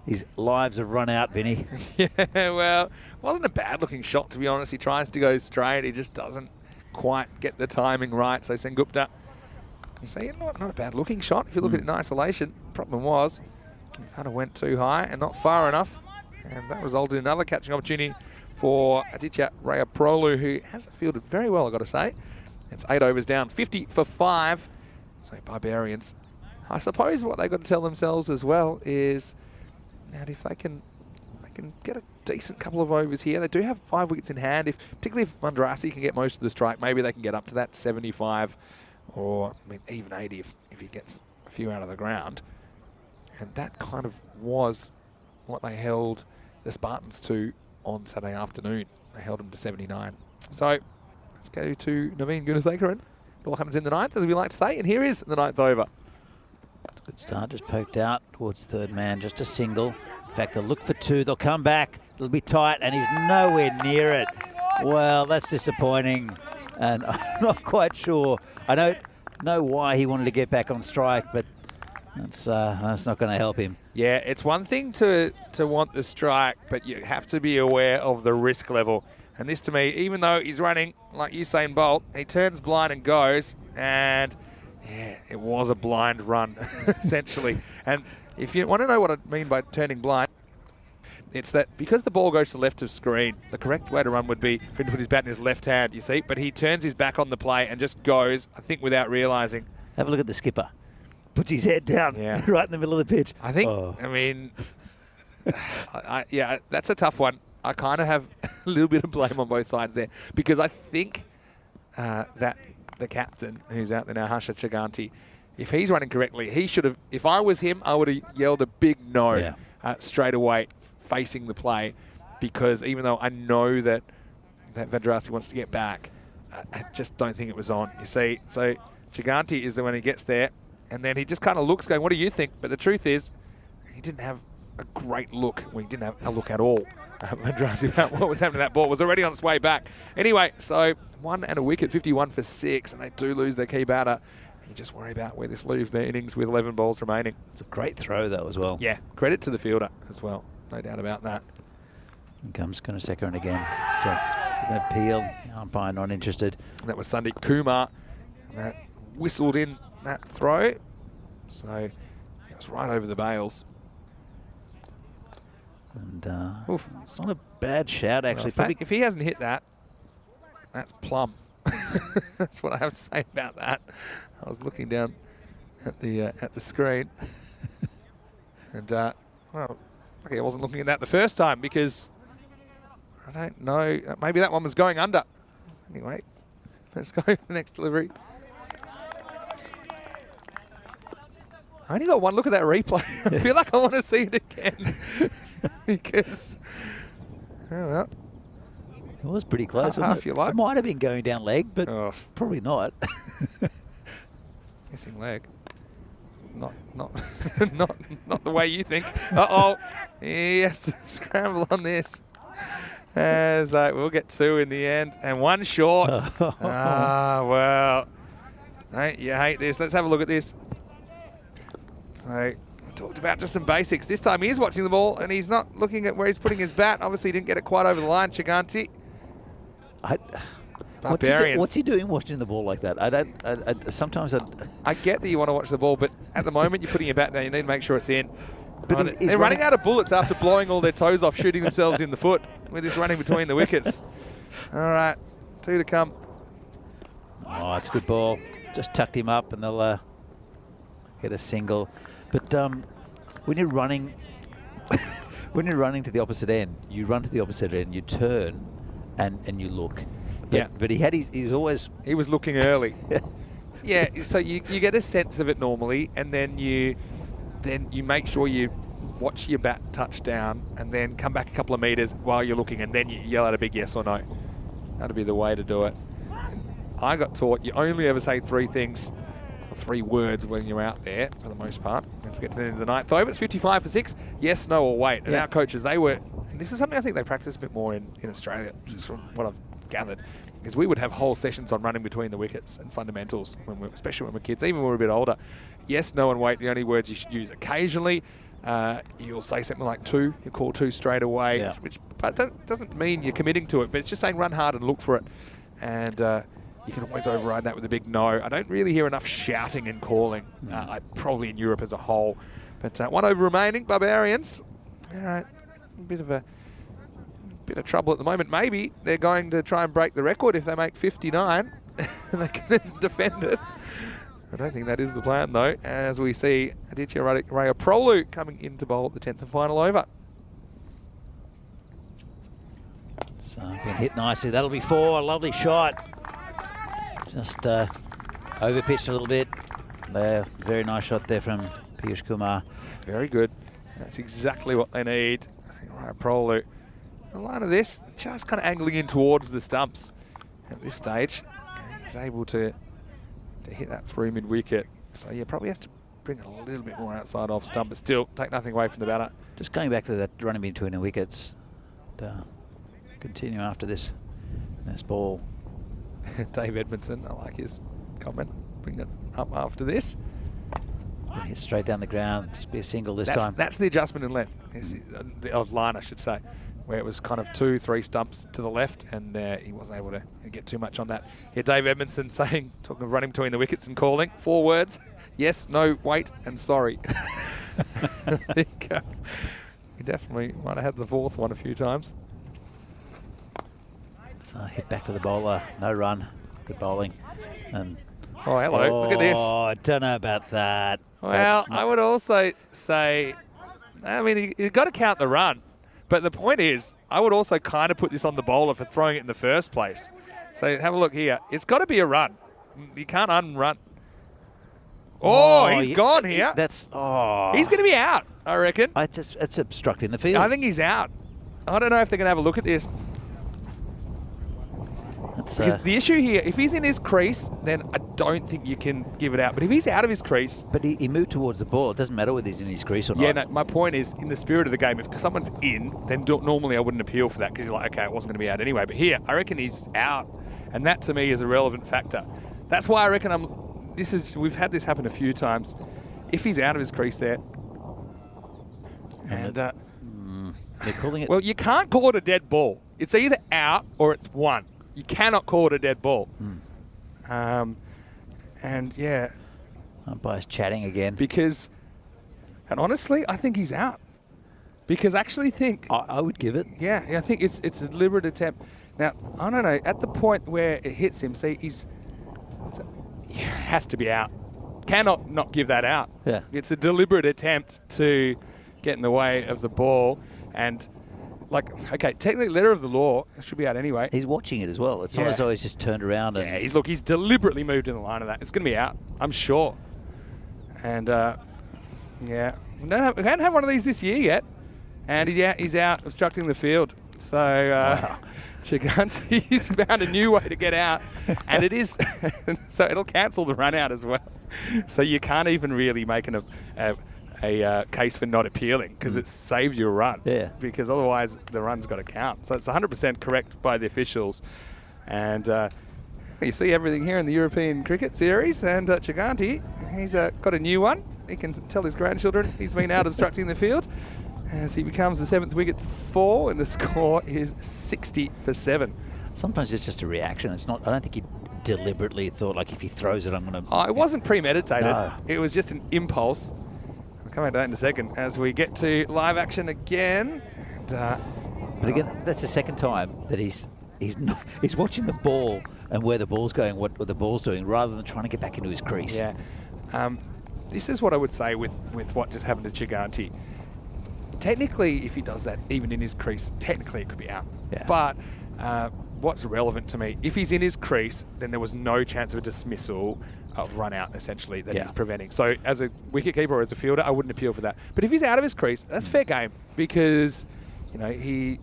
his lives have run out, Vinny. Yeah, well, it wasn't a bad-looking shot, to be honest. He tries to go straight. He just doesn't quite get the timing right. So Sengupta, you say, not a bad-looking shot if you look at it in isolation. Problem was, he kind of went too high and not far enough. And that resulted in another catching opportunity for Aditya Rayaprolu, who hasn't fielded very well, I've got to say. It's 8 overs down, 50 for 5. So Barbarians, I suppose what they've got to tell themselves as well is that if they can get a decent couple of overs here, they do have 5 wickets in hand. Particularly if Mandrasi can get most of the strike, maybe they can get up to that 75 or even 80 if he gets a few out of the ground. And that kind of was what they held the Spartans to on Saturday afternoon. They held them to 79. So let's go to Naveen Gunasekaran. It all happens in the 9th, as we like to say, and here is the 9th over. Good start, just poked out towards third man, just a single. In fact, they'll look for 2, they'll come back, it'll be tight, and he's nowhere near it. Well, that's disappointing, and I'm not quite sure. I don't know why he wanted to get back on strike, but that's not going to help him. Yeah, it's one thing to want the strike, but you have to be aware of the risk level. And this, to me, even though he's running like Usain Bolt, he turns blind and goes, and yeah, it was a blind run, essentially. And if you want to know what I mean by turning blind, it's that because the ball goes to the left of screen, the correct way to run would be for him to put his bat in his left hand, you see, but he turns his back on the play and just goes, I think, without realising. Have a look at the skipper. Puts his head down right in the middle of the pitch. I think, I mean, yeah, that's a tough one. I kind of have a little bit of blame on both sides there because I think that the captain, who's out there now, Harsha Chaganty, if he's running correctly, he should have, if I was him, I would have yelled a big no straight away facing the play, because even though I know that Vandrasi wants to get back, I just don't think it was on, you see. So Chaganty is the one who gets there, and then he just kind of looks going, what do you think? But the truth is, he didn't have a great look. Well, he didn't have a look at all. Vandrasi about what was happening to that ball. Was already on its way back. Anyway, so 1 and a wicket, 51 for 6, and they do lose their key batter. You just worry about where this leaves their innings with 11 balls remaining. It's a great throw, though, as well. Yeah, credit to the fielder as well. No doubt about that. Here comes Gunasekaran again. Just an appeal. Umpire not interested. And that was Sandeep Kumar. That whistled in that throw. So it was right over the bails. And it's not a bad shout, actually. Well, if he hasn't hit that, that's plum. That's what I have to say about that. I was looking down at the screen, and well, okay, I wasn't looking at that the first time because I don't know. Maybe that one was going under. Anyway, let's go to the next delivery. I only got one look at that replay. I feel like I want to see it again because, oh well. It was pretty close. Half you like. It might have been going down leg, but probably not. Missing leg. Not the way you think. Uh-oh. Yes, scramble on this. As we'll get 2 in the end. And 1 short. Well. Don't you hate this? Let's have a look at this. So, we talked about just some basics. This time he is watching the ball and he's not looking at where he's putting his bat. Obviously he didn't get it quite over the line, Chaganty. Barbarians. What's he doing watching the ball like that? Sometimes I get that you want to watch the ball, but at the moment you're putting your bat down. You need to make sure it's in. But They're running out of bullets after blowing all their toes off, shooting themselves in the foot with this running between the wickets. All right, 2 to come. Oh, it's a good ball. Just tucked him up, and they'll get a single. But when you're running, when you're running to the opposite end, you run to the opposite end, you turn, and you look. But he was looking early. Yeah, so you get a sense of it normally, and then you make sure you watch your bat touch down, and then come back a couple of meters while you're looking, and then you yell out a big yes or no. That'd be the way to do it. I got taught you only ever say 3 things, or 3 words when you're out there, for the most part. As we get to the end of the ninth over, it's 55 for 6. Yes, no, or wait. And our coaches, and this is something I think they practice a bit more in Australia, just from what I've gathered, is we would have whole sessions on running between the wickets and fundamentals, especially when we're kids, even when we're a bit older. Yes, no, and wait, the only words you should use. Occasionally, you'll say something like 2, you call 2 straight away, which doesn't mean you're committing to it, but it's just saying run hard and look for it. And you can always override that with a big no. I don't really hear enough shouting and calling, probably in Europe as a whole. But 1 over remaining, Barbarians. All right, a bit of trouble at the moment. Maybe they're going to try and break the record if they make 59 and they can then defend it. I don't think that is the plan, though, as we see Aditya Rayaprolu coming in to bowl at the 10th and final over. It's been hit nicely. That'll be 4. A lovely shot. Just overpitched a little bit. Very nice shot there from Piyush Kumar. Very good. That's exactly what they need. I think Rayaprolu, the line of this, just kind of angling in towards the stumps at this stage. He's able to hit that through mid-wicket. So, yeah, probably has to bring it a little bit more outside off stump, but still take nothing away from the batter. Just going back to that running between the wickets. Continue after this ball. Dave Edmondson, I like his comment. Bring it up after this. Hit straight down the ground. Just be a single this time. That's the adjustment in length. Of line, I should say, where it was kind of 2-3 stumps to the left, and he wasn't able to get too much on that. Here, Dave Edmondson saying, talking of running between the wickets and calling, 4 words: yes, no, wait, and sorry. I think he definitely might have had the 4th one a few times. So hit back to the bowler, no run, good bowling. And oh, hello, look at this. Oh, I don't know about that. Well, I would also say, I mean, you've got to count the run. But the point is, I would also kind of put this on the bowler for throwing it in the first place. So have a look here. It's got to be a run. You can't unrun. Oh, he's gone here. He's going to be out, I reckon. It's obstructing the field. I think he's out. I don't know if they're going to have a look at this. Because the issue here, if he's in his crease, then I don't think you can give it out. But if he's out of his crease... But he moved towards the ball. It doesn't matter whether he's in his crease or not. Yeah, no, my point is, in the spirit of the game, if someone's in, then normally I wouldn't appeal for that because you're like, okay, it wasn't going to be out anyway. But here, I reckon he's out. And that, to me, is a relevant factor. That's why I reckon we've had this happen a few times. If he's out of his crease there... And... they're calling it... Well, you can't call it a dead ball. It's either out or it's 1. You cannot call it a dead ball. And yeah. Umpire's chatting again. And honestly, I think he's out. Because I actually think... I would give it. Yeah, I think it's a deliberate attempt. Now, I don't know, at the point where it hits him, see, he has to be out. Cannot not give that out. Yeah. It's a deliberate attempt to get in the way of the ball. And... Like, okay, technically, letter of the law should be out anyway. He's watching it as well. It's not as though he's just turned around. And he's deliberately moved in the line of that. It's going to be out, I'm sure. And, yeah, we haven't had one of these this year yet. And he's out obstructing the field. So, Chiganti's found a new way to get out. And it is, so it'll cancel the run out as well. So you can't even really make a case for not appealing because it saved you a run. Yeah. Because otherwise the run's got to count. So it's 100% correct by the officials. And you see everything here in the European Cricket Series. And Chiganti, he's got a new one. He can tell his grandchildren he's been out obstructing the field as he becomes the 7th wicket to fall, and the score is 60 for 7. sometimes it's just a reaction. It's not. I don't think he deliberately thought, like, if he throws it, I'm going to... Oh, it wasn't premeditated. No. It was just an impulse. I'll come back to that in a second as we get to live action again. And, but again, that's the second time that he's watching the ball and where the ball's going, what the ball's doing, rather than trying to get back into his crease. Yeah. This is what I would say with what just happened to Chiganti. Technically, if he does that even in his crease, technically it could be out. Yeah. But what's relevant to me, if he's in his crease, then there was no chance of a dismissal of run out, essentially, that he's preventing. So as a wicketkeeper or as a fielder, I wouldn't appeal for that. But if he's out of his crease, that's fair game, because he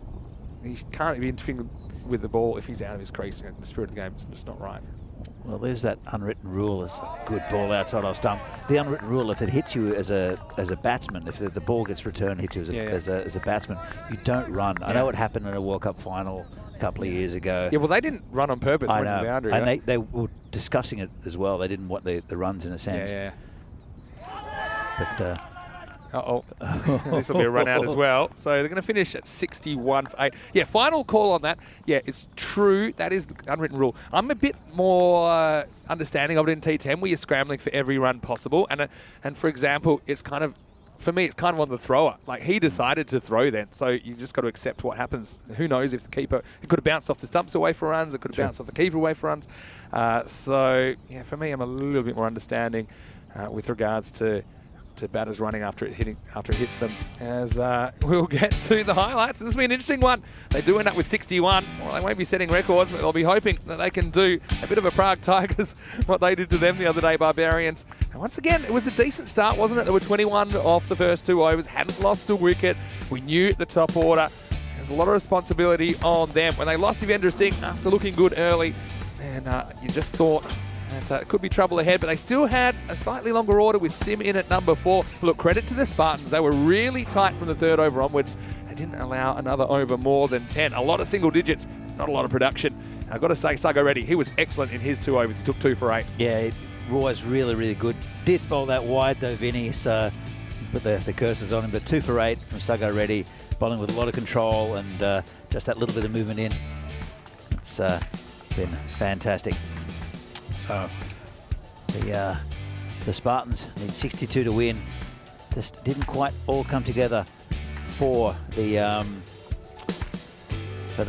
can't be interfering with the ball if he's out of his crease. The spirit of the game is just not right. Well, there's that unwritten rule: is good ball outside off stump. The unwritten rule: if it hits you as a batsman, if the ball gets returned, hits you as a batsman, you don't run. I know it happened in a World Cup final a couple of years ago. Yeah, well, they didn't run on purpose. I know, the boundary, and right? they were discussing it as well. They didn't want the runs, in a sense. Yeah. But. This will be a run out as well. So they're going to finish at 61 for 8. Yeah, final call on that. Yeah, it's true. That is the unwritten rule. I'm a bit more understanding of it in T10, where you're scrambling for every run possible. And for example, it's kind of, for me, it's kind of on the thrower. Like, he decided to throw then, so you just got to accept what happens. Who knows if the keeper, it could have bounced off the stumps away for runs, it could have bounced off the keeper away for runs. So, yeah, for me, I'm a little bit more understanding with regards to batters running after it hits them. As we'll get to the highlights. This will be an interesting one. They do end up with 61. Well, they won't be setting records, but they'll be hoping that they can do a bit of a Prague Tigers, what they did to them the other day, Barbarians. And once again, it was a decent start, wasn't it? There were 21 off the first 2 overs, hadn't lost a wicket. We knew at the top order, there's a lot of responsibility on them. When they lost Devendra Singh after looking good early, and you just thought, it could be trouble ahead, but they still had a slightly longer order with Sim in at number 4. Look, credit to the Spartans. They were really tight from the 3rd over onwards. They didn't allow another over more than 10. A lot of single digits, not a lot of production. I've got to say, Sago Reddy, he was excellent in his 2 overs. He took 2 for 8. Yeah, it was really, really good. Did bowl that wide though, Vinny, so put the curses on him, but 2 for 8 from Sago Reddy, bowling with a lot of control and just that little bit of movement in. It's been fantastic. So the Spartans need 62 to win. Just didn't quite all come together for the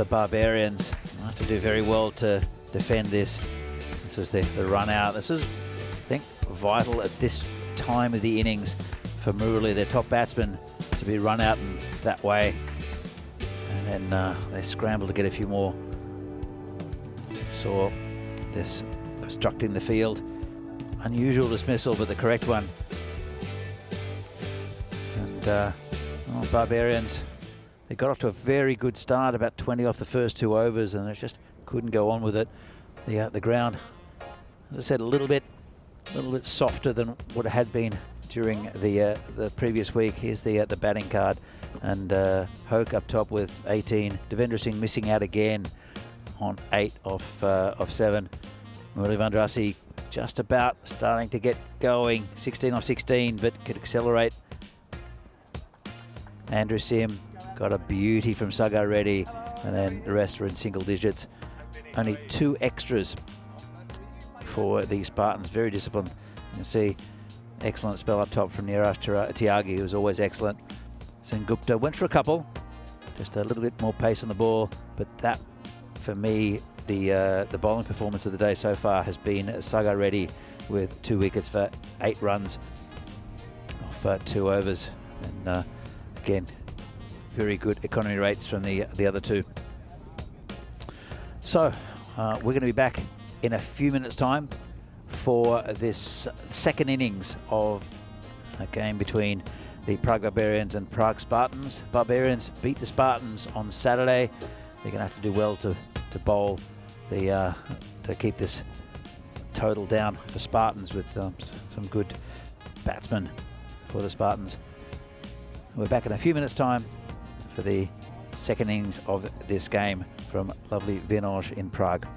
Barbarians. They'll have to do very well to defend this. This was the run out. This is, I think, vital at this time of the innings for Murali, their top batsman, to be run out in that way. And then they scrambled to get a few more. Saw this obstructing the field. Unusual dismissal, but the correct one. And Barbarians, they got off to a very good start, about 20 off the first 2 overs, and they just couldn't go on with it. The ground, as I said, a little bit softer than what it had been during the previous week. Here's the batting card, and Hoke up top with 18. Devendra Singh missing out again on 8 off 7. Murali Vandrasi just about starting to get going, 16 off 16, but could accelerate. Andrew Sim got a beauty from Sago Reddy, and then the rest are in single digits. Only 2 extras for the Spartans, very disciplined. You can see excellent spell up top from Niraj Tyagi, who was always excellent. Sengupta went for a couple, just a little bit more pace on the ball, but that, for me, the bowling performance of the day so far has been Sago Reddy with 2 wickets for 8 runs off 2 overs. And again, very good economy rates from the other 2. So we're going to be back in a few minutes' time for this second innings of a game between the Prague Barbarians and Prague Spartans. Barbarians beat the Spartans on Saturday. They're going to have to do well to bowl to keep this total down for Spartans with some good batsmen for the Spartans. We're back in a few minutes' time for the second innings of this game from lovely Vinoj in Prague.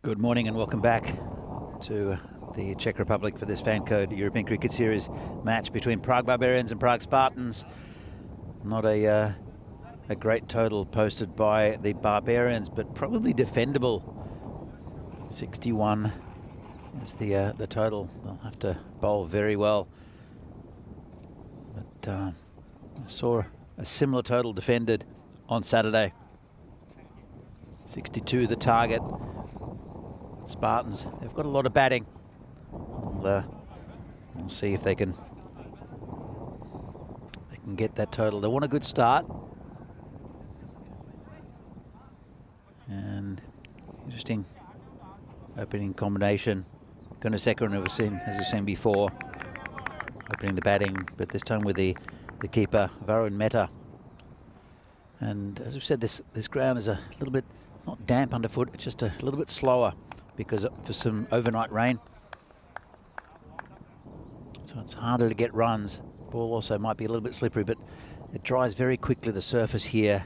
Good morning and welcome back to the Czech Republic for this FanCode European Cricket Series match between Prague Barbarians and Prague Spartans. Not a great total posted by the Barbarians, but probably defendable. 61 is the total. They'll have to bowl very well. But I saw a similar total defended on Saturday. 62 the target. Spartans, they've got a lot of batting. We'll see if they can get that total. They want a good start. And interesting opening combination. Gunasekaran, as we've seen before, opening the batting, but this time with the keeper, Varun Mehta. And as we've said, this ground is a little bit, not damp underfoot, it's just a little bit slower because for some overnight rain. So it's harder to get runs. Ball also might be a little bit slippery, but it dries very quickly, the surface here,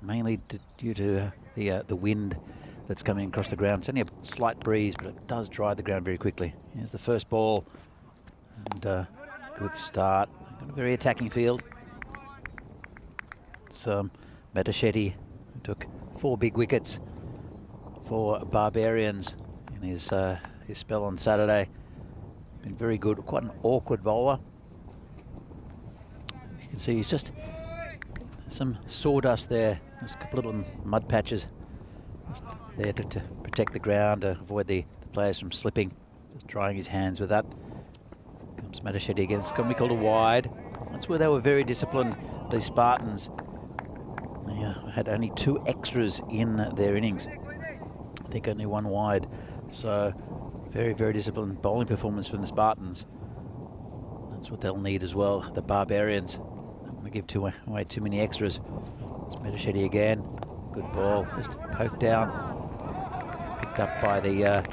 mainly due to the wind that's coming across the ground. It's only a slight breeze, but it does dry the ground very quickly. Here's the first ball, and good start. Got a very attacking field. It's Metasheti, who took 4 big wickets for Barbarians in his spell on Saturday. Been very good, quite an awkward bowler. You can see he's just some sawdust there. There's a couple of little mud patches just there to protect the ground, to avoid the players from slipping. Just drying his hands with that. Comes Metasheti again. It's going to be called a wide. That's where they were very disciplined, the Spartans. They had only 2 extras in their innings. I think only 1 wide. So very, very disciplined bowling performance from the Spartans. That's what they'll need as well, the Barbarians. Don't want to give away too many extras. It's Metasheti again. Good ball, just poked down. Picked up by the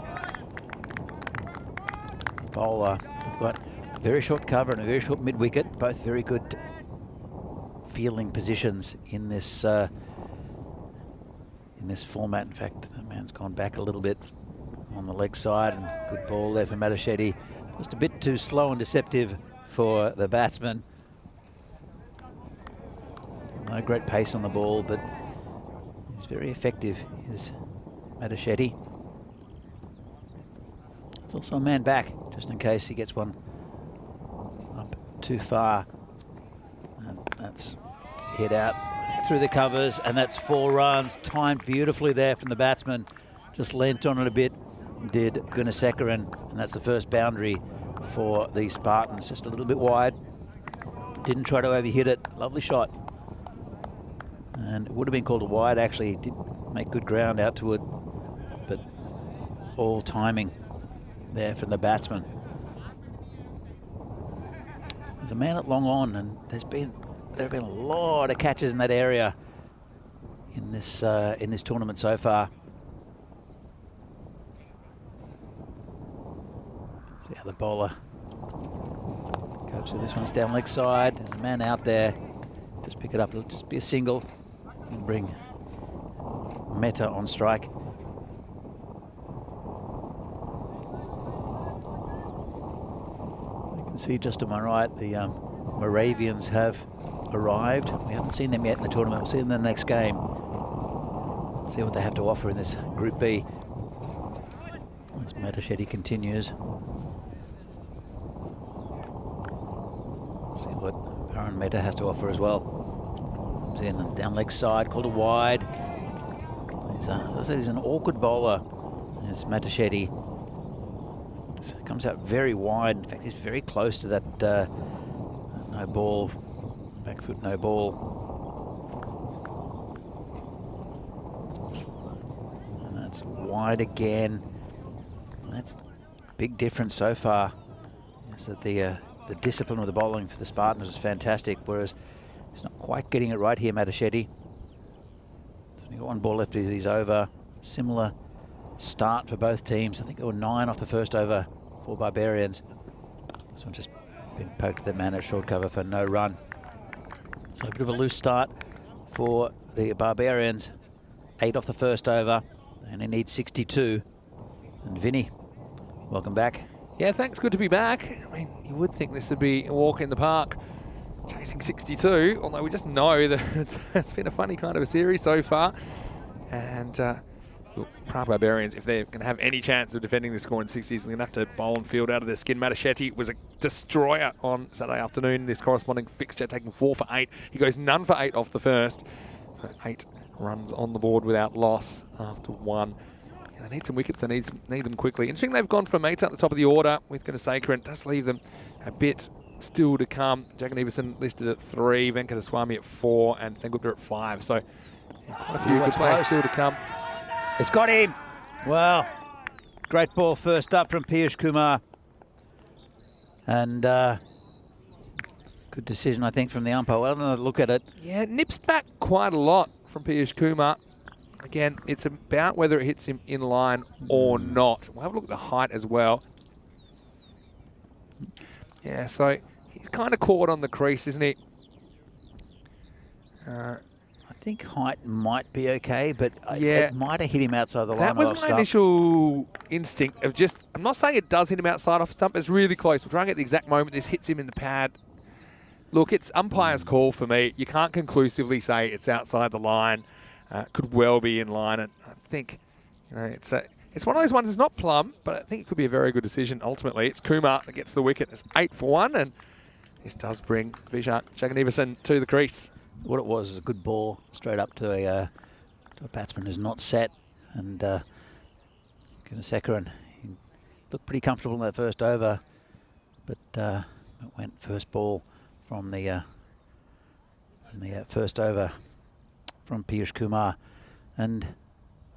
bowler. They've got very short cover and a very short mid-wicket. Both very good fielding positions in this format. In fact, the man's gone back a little bit on the leg side, and good ball there for Metasheti. Just a bit too slow and deceptive for the batsman. No great pace on the ball, but he's very effective, is Metasheti. There's also a man back, just in case he gets one up too far. And that's hit out through the covers, and that's 4 runs. Timed beautifully there from the batsman. Just leant on it a bit, did Gunasekaran, and that's the first boundary for the Spartans. Just a little bit wide. Didn't try to overhit it. Lovely shot. And it would have been called a wide, actually. He did make good ground out to it, but all timing there from the batsman. There's a man at long on, and there have been a lot of catches in that area in this tournament so far. See how the bowler copes with this. One's down leg side. There's a man out there. Just pick it up. It'll just be a single. And bring Mehta on strike. You can see just to my right, the Moravians have arrived. We haven't seen them yet in the tournament. We'll see them in the next game. See what they have to offer in this Group B. As Metasheti continues. See what Varun Mehta has to offer as well. Comes in and down leg side, called a wide. He's an awkward bowler. It's Metasheti. Comes out very wide. In fact, he's very close to that no ball, back foot no ball. And that's wide again. And that's a big difference so far. Is that the discipline of the bowling for the Spartans is fantastic, whereas he's not quite getting it right here, Metasheti. He's only got 1 ball left, he's over. Similar start for both teams. I think there were 9 off the first over for Barbarians. This one just been poked at the man at short cover for no run. So a bit of a loose start for the Barbarians. 8 off the first over, and they need 62. And Vinny, welcome back. Yeah, thanks. Good to be back. I mean, you would think this would be a walk in the park, chasing 62, although we just know that it's been a funny kind of a series so far. And look, Prague Barbarians, if they're going to have any chance of defending the score in 60s, they're going to have to bowl and field out of their skin. Mataschetti was a destroyer on Saturday afternoon. This corresponding fixture, taking 4 for 8. He goes none for 8 off the first. So 8 runs on the board without loss after 1. And they need some wickets. They need them quickly. Interesting, they've gone for Mate at the top of the order with Gunasekaran. It does leave them a bit still to come. Jagan Everson listed at 3, Venkataswamy at 4, and Sengupta at 5. So yeah, quite a few good players still to come. It's got him. Well, great ball first up from Piyush Kumar. And good decision, I think, from the umpire. Well, another look at it. Yeah, it nips back quite a lot from Piyush Kumar. Again, it's about whether it hits him in line or not. We'll have a look at the height as well. Yeah, so he's kind of caught on the crease, isn't he? I think height might be okay, but yeah, it might have hit him outside the line. That was my initial instinct of just, I'm not saying it does hit him outside off stump, it's really close. We'll try and get the exact moment this hits him in the pad. Look, it's umpire's call for me. You can't conclusively say it's outside the line. Could well be in line, and I think it's one of those ones that's not plumb, but I think it could be a very good decision ultimately. It's Kumar that gets the wicket. It's 8 for 1, and this does bring Vijay Jaganivasan to the crease. What it was is a good ball straight up to a batsman who's not set, and Gunasekaran, he looked pretty comfortable in that first over, but it went first ball from the first over from Piyush Kumar. And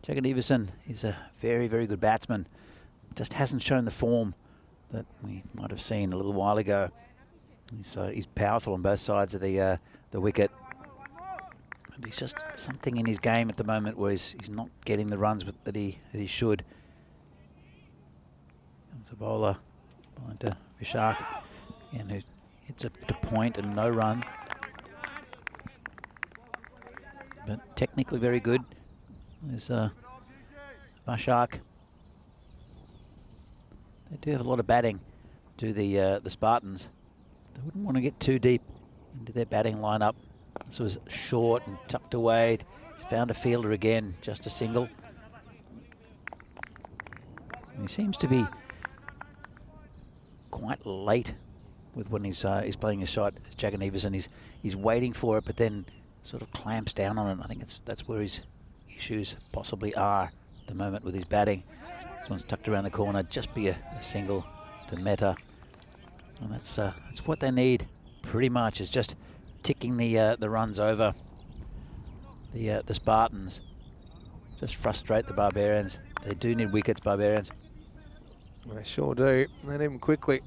Jaganivasan is a very, very good batsman. Just hasn't shown the form that we might have seen a little while ago. He's powerful on both sides of the wicket. And he's just something in his game at the moment where he's not getting the runs that he should. Comes a bowler bowling to Vishak, and who hits a point and no run. But technically very good. There's Vashak. They do have a lot of batting to the Spartans. They wouldn't want to get too deep into their batting lineup. This was short and tucked away. He's found a fielder again, just a single. And he seems to be quite late with when he's playing his shot. As Jaganivasan, he's waiting for it, but then sort of clamps down on it. I think that's where his issues possibly are at the moment with his batting. This one's tucked around the corner, just be a single to Mehta. And that's what they need pretty much, is just ticking the runs over the Spartans. Just frustrate the Barbarians. They do need wickets, Barbarians. They sure do. They need them quickly.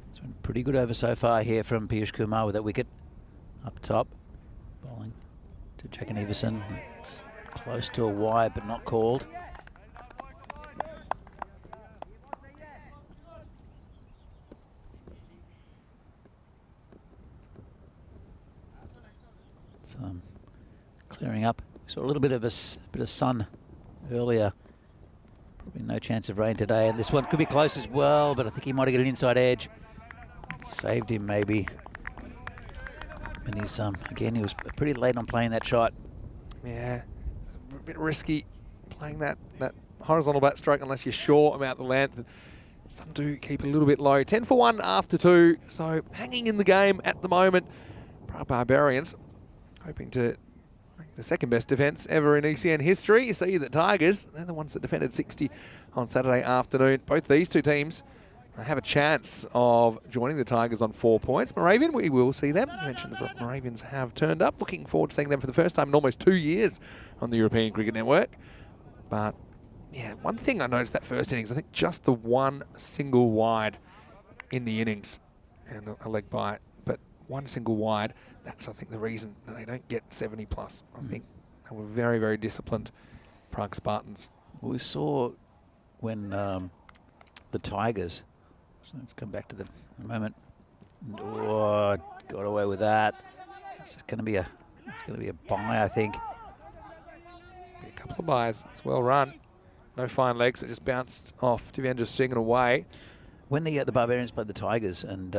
It's been pretty good over so far here from Piyush Kumar with that wicket up top. Bowling to Jaganivasan. It's close to a wide, but not called. It's clearing up. We saw a little bit of sun earlier. Probably no chance of rain today, and this one could be close as well, but I think he might get an inside edge. Saved him maybe. And he's again, he was pretty late on playing that shot. Yeah, a bit risky playing that horizontal bat stroke unless you're sure about the length. Some do keep a little bit low. 10 for 1 after 2, so hanging in the game at the moment. Prague Barbarians hoping to make the second best defence ever in ECN history. You see the Tigers, they're the ones that defended 60 on Saturday afternoon. Both these two teams have a chance of joining the Tigers on 4 points. Moravian, we will see them. You mentioned the Moravians have turned up. Looking forward to seeing them for the first time in almost 2 years on the European Cricket Network. But yeah, one thing I noticed that first innings, I think just the one single wide in the innings and a leg bite, but one single wide, that's I think the reason that they don't get 70 plus. I think they were very, very disciplined Prague Spartans. Well, we saw when the Tigers, so let's come back to them in a moment. Oh, got away with that. It's going to be a bye, I think. A couple of byes. It's well run. No fine legs. It just bounced off. Devendra's singing away. When the Barbarians played the Tigers and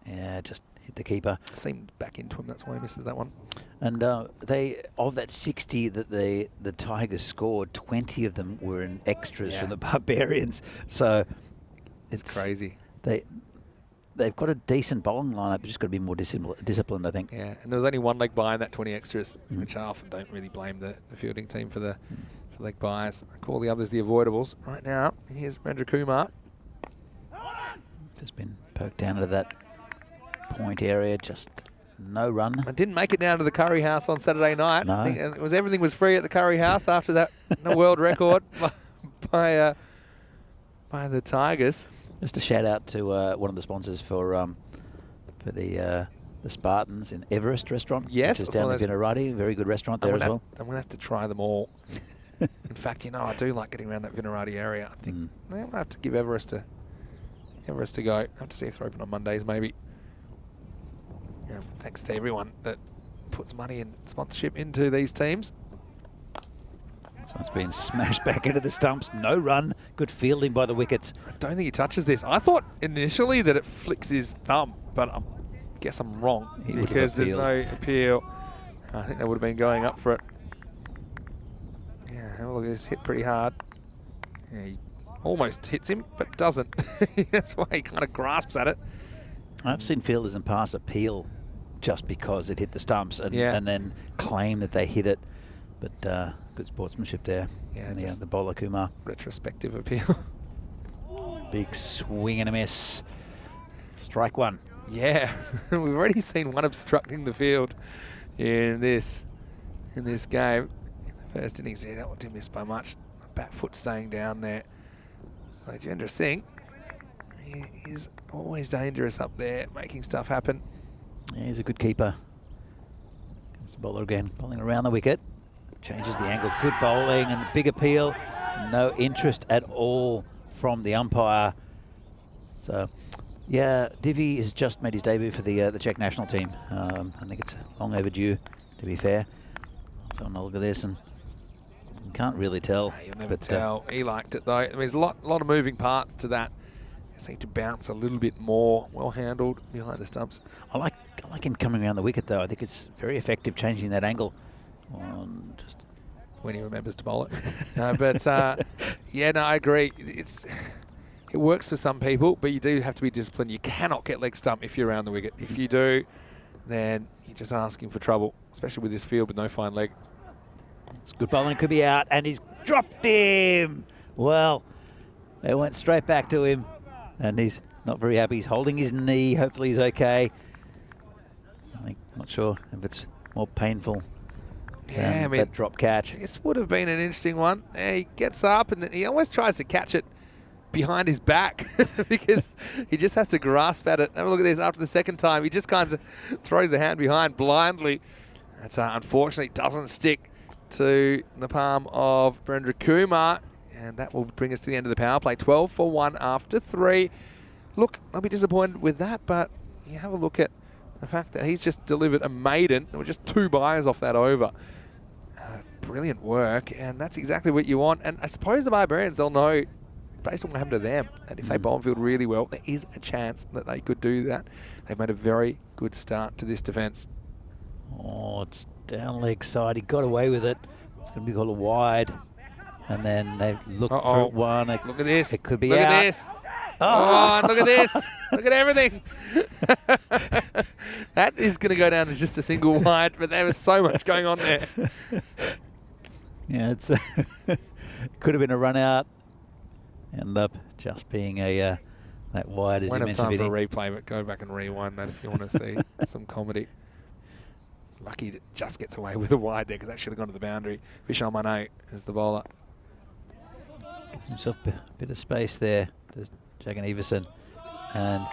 yeah, just hit the keeper. Seemed back into him. That's why he misses that one. And they, of that 60 that the Tigers scored, 20 of them were in extras from the Barbarians. So it's crazy. They've got a decent bowling lineup, just got to be more disciplined, I think. Yeah, and there was only one leg bye in that 20 extras, which I often don't really blame the fielding team for the leg byes. I call the others the avoidables. Right now, here's Rendra Kumar. Just been poked down into that point area, just no run. I didn't make it down to the Curry House on Saturday night. No. I think everything was free at the Curry House after that world record by the Tigers. Just a shout out to one of the sponsors for the Spartans in Everest restaurant. Yes, which is down in Vinarati. Very good restaurant there as well. I'm going to have to try them all. In fact, I do like getting around that Vinarati area. I think I might have to give Everest a go. I have to see if they're open on Mondays, maybe. Yeah, thanks to everyone that puts money and sponsorship into these teams. This one's been smashed back into the stumps. No run. Good fielding by the wickets. I don't think he touches this. I thought initially that it flicks his thumb, but I guess I'm wrong because there's no appeal. I think they would have been going up for it. Yeah, have a look at this. Hit pretty hard. Yeah, he almost hits him, but doesn't. That's why he kind of grasps at it. I've seen fielders in the past appeal just because it hit the stumps and then claim that they hit it. But good sportsmanship there. Yeah, the bowler Kumar. Retrospective appeal. Big swing and a miss. Strike one. Yeah, we've already seen one obstructing the field in this game. First innings, that one didn't miss by much. Back foot staying down there. So Jendra Singh, he is always dangerous up there, making stuff happen. Yeah, he's a good keeper. Comes the bowler again, bowling around the wicket. Changes the angle. Good bowling and big appeal. No interest at all from the umpire. So, yeah, Divi has just made his debut for the Czech national team. I think it's long overdue, to be fair. So I'll look at this and you can't really tell. No, you'll never tell. He liked it though. I mean, there's a lot of moving parts to that. It seemed to bounce a little bit more, well handled behind the stumps. I like him coming around the wicket though. I think it's very effective changing that angle. Just when he remembers to bowl it. Yeah, no, I agree. It works for some people, but you do have to be disciplined. You cannot get leg stump if you're around the wicket. If you do, then you're just asking for trouble, especially with this field with no fine leg. It's good bowling, could be out, and he's dropped him. Well, they went straight back to him, and he's not very happy. He's holding his knee. Hopefully he's okay. Not sure if it's more painful. Yeah, I mean, that drop catch. This would have been an interesting one. He gets up and he always tries to catch it behind his back because he just has to grasp at it. Have a look at this. After the second time, he just kind of throws a hand behind blindly. That unfortunately doesn't stick to the palm of Rendra Kumar, and that will bring us to the end of the power play. 12 for 1 after 3. Look, I'll be disappointed with that, but you have a look at the fact that he's just delivered a maiden. There were just 2 byes off that over. Brilliant work, and that's exactly what you want. And I suppose the Barbarians, they'll know, based on what happened to them, and if they bowl and field really well, there is a chance that they could do that. They've made a very good start to this defence. Oh, it's down leg side. He got away with it. It's going to be called a wide. And then they look for one. Look at this. It could be look out. At this. Oh, look at this. Look at everything. That is going to go down as just a single wide, but there was so much going on there. Yeah, it's could have been a run out. Ended up just being a that wide as you mentioned. Won't have time for a replay, but go back and rewind that if you want to see some comedy. Lucky it just gets away with a wide there because that should have gone to the boundary. Vishal Mane is the bowler. Gives himself a bit of space there to Jagan Everson. And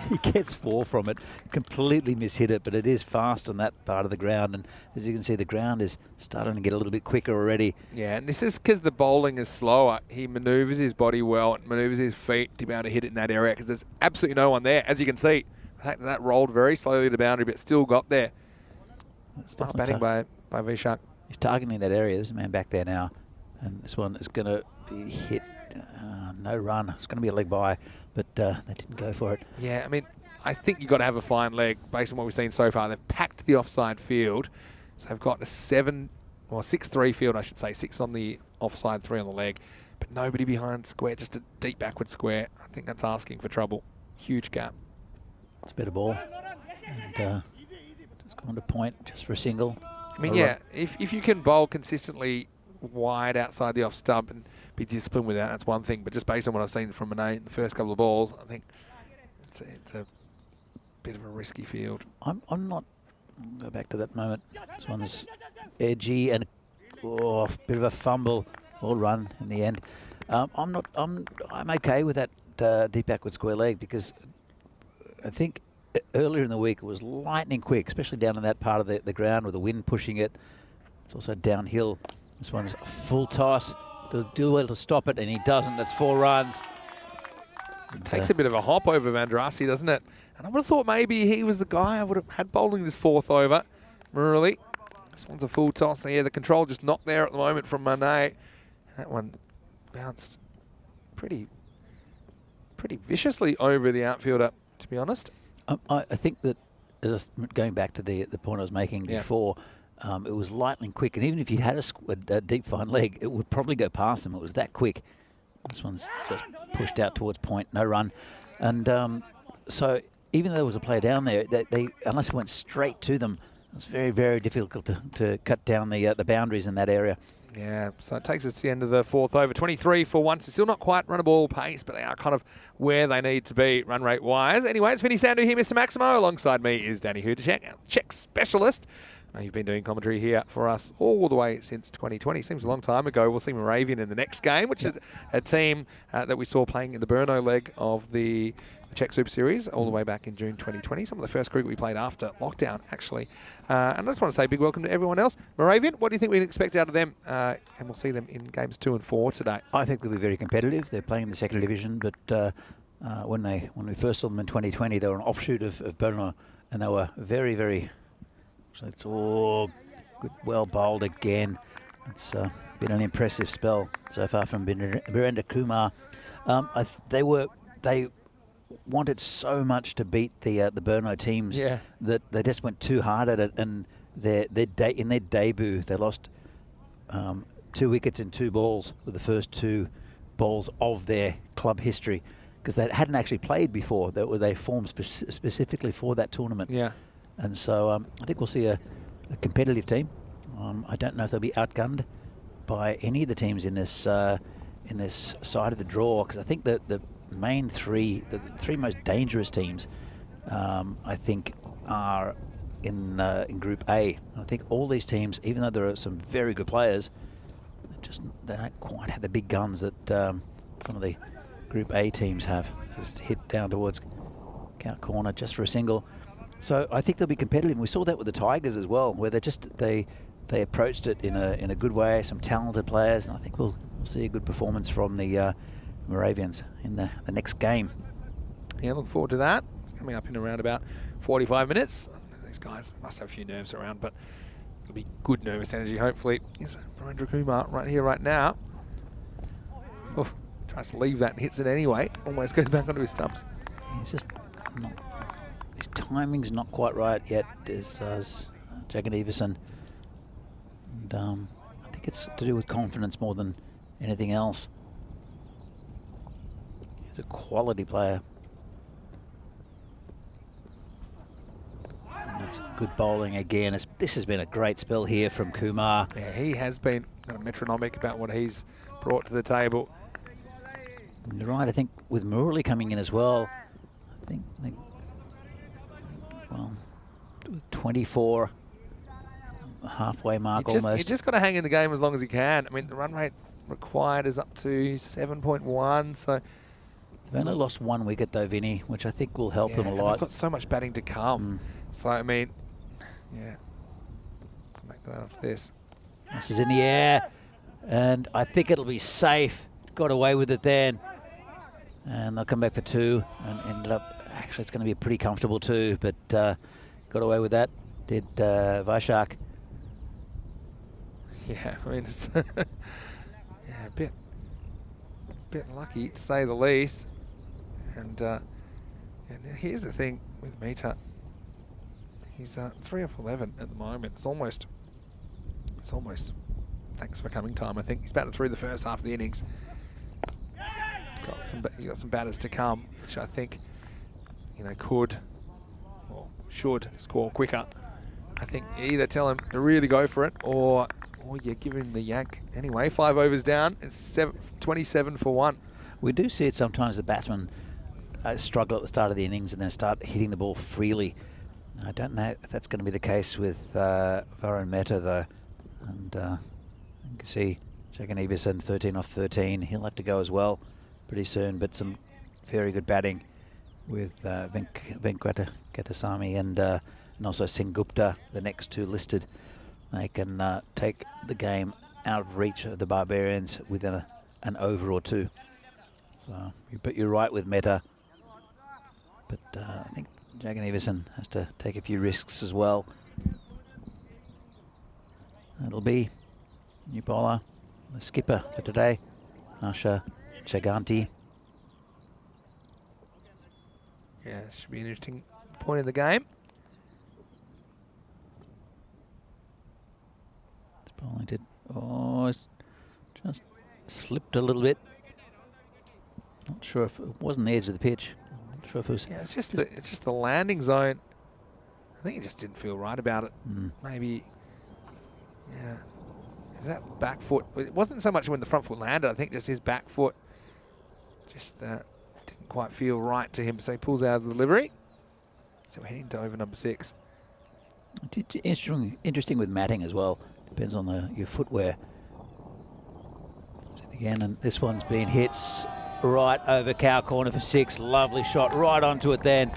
he gets 4 from it. Completely mishit it, but it is fast on that part of the ground. And as you can see, the ground is starting to get a little bit quicker already. Yeah, and this is because the bowling is slower. He manoeuvres his body well, and manoeuvres his feet to be able to hit it in that area because there's absolutely no one there. As you can see, that rolled very slowly to the boundary, but still got there. Smart batting by Vishak. He's targeting that area. There's a man back there now. And this one is going to be hit. No run. It's going to be a leg by, but they didn't go for it. Yeah, I mean, I think you've got to have a fine leg based on what we've seen so far. They've packed the offside field. So they've got a 6-3 field, I should say. 6 on the offside, 3 on the leg. But nobody behind square, just a deep backward square. I think that's asking for trouble. Huge gap. It's a better ball. And just gone to point just for a single. I mean, yeah, if you can bowl consistently wide outside the off stump and be disciplined with that, that's one thing. But just based on what I've seen from Monet in the first couple of balls, I think it's a bit of a risky field. I'm not. I'll go back to that moment. This one's edgy and a bit of a fumble. All run in the end. I'm okay with that deep backward square leg because I think earlier in the week it was lightning quick, especially down in that part of the ground with the wind pushing it. It's also downhill. This one's a full toss. He'll do well to stop it, and he doesn't. That's 4 runs. It takes a bit of a hop over Vandrasi, doesn't it? And I would have thought maybe he was the guy I would have had bowling this 4th over. Murali. This one's a full toss. So yeah, the control just not there at the moment from Monet. That one bounced pretty viciously over the outfielder, to be honest. I think that, going back to the point I was making before, it was lightning quick, and even if you had a deep fine leg, it would probably go past them. It was that quick. This one's just pushed out towards point, no run. And so even though there was a player down there, they unless it went straight to them, it was very, very difficult to cut down the boundaries in that area. Yeah, so it takes us to the end of the 4th over. 23 for once. It's still not quite runnable pace, but they are kind of where they need to be run rate-wise. Anyway, it's Vinny Sandhu here, Mr. Maximo. Alongside me is Danny Hudacek, our Czech specialist. I know you've been doing commentary here for us all the way since 2020. Seems a long time ago. We'll see Moravian in the next game, which is a team that we saw playing in the Brno leg of the Czech Super Series all the way back in June 2020. Some of the first cricket we played after lockdown, actually. And I just want to say a big welcome to everyone else. Moravian, what do you think we can expect out of them? And we'll see them in games 2 and 4 today. I think they'll be very competitive. They're playing in the second division, but when we first saw them in 2020, they were an offshoot of Brno, and they were very, very... So it's all good, well bowled again. It's been an impressive spell so far from Birendra Kumar. They wanted so much to beat the Brno teams that they just went too hard at it. And in their debut, they lost 2 wickets in 2 balls with the first 2 balls of their club history, because they hadn't actually played before. They formed specifically for that tournament. Yeah. And so I think we'll see a competitive team. I don't know if they'll be outgunned by any of the teams in this side of the draw, because I think that the main the 3 most dangerous teams, I think, are in Group A. I think all these teams, even though there are some very good players, they don't quite have the big guns that some of the Group A teams have. Just hit down towards count corner just for a single. So I think they'll be competitive. We saw that with the Tigers as well, where they approached it in a good way. Some talented players, and I think we'll see a good performance from the Moravians in the next game. Yeah, look forward to that. It's coming up in around about 45 minutes. These guys must have a few nerves around, but it'll be good nervous energy, hopefully. Here's Birendra Kumar right here, right now. Oh, tries to leave that and hits it anyway. Almost goes back onto his stumps. He's just not... His timing's not quite right yet, as Jagan Everson. And I think it's to do with confidence more than anything else. He's a quality player. And that's good bowling again. This has been a great spell here from Kumar. Yeah, he has been kind of metronomic about what he's brought to the table. And you're right, I think with Murali coming in as well, I think well, 24, halfway mark almost. You just got to hang in the game as long as you can. I mean, the run rate required is up to 7.1, so... They've only lost 1 wicket though, Vinny, which I think will help them a lot. They've got so much batting to come. So, I mean, yeah. Come back to that after this. This is in the air, and I think it'll be safe. Got away with it then. And they'll come back for 2, and ended up... Actually, it's going to be a pretty comfortable 2, but got away with that. Did Vaishak. Yeah, I mean, it's yeah, a bit lucky to say the least. And here's the thing with Mita. He's 3 off 11 at the moment. It's almost thanks for coming time. I think he's batted through the first half of the innings. He's got some batters to come, which I think, you know, could or should score quicker. I think you either tell him to really go for it, or you give him the yank. Anyway, 5 overs down. It's 27 for 1. We do see it sometimes. The batsmen struggle at the start of the innings and then start hitting the ball freely. I don't know if that's going to be the case with Varun Mehta, though. And you can see Jagan Iversen, 13 off 13. He'll have to go as well pretty soon, but some very good batting with Venkateswamy and also Singh Gupta, the next two listed. They can take the game out of reach of the Barbarians within an over or two. So, but you're right with Mehta. But I think Jagan Iversen has to take a few risks as well. It'll be new bowler, the skipper for today, Asha Chaganti. Yeah, this should be an interesting point in the game. This bowling did, it's just slipped a little bit. Not sure if it wasn't the edge of the pitch. Not sure if it was. Yeah, it's just the landing zone. I think he just didn't feel right about it. Maybe. Yeah. It was that back foot. It wasn't so much when the front foot landed. I think just his back foot just didn't quite feel right to him. So he pulls out of the delivery. So we're heading to over number 6. Interesting with matting as well. Depends on your footwear. Again, and this one's been hit right over cow corner for 6. Lovely shot right onto it then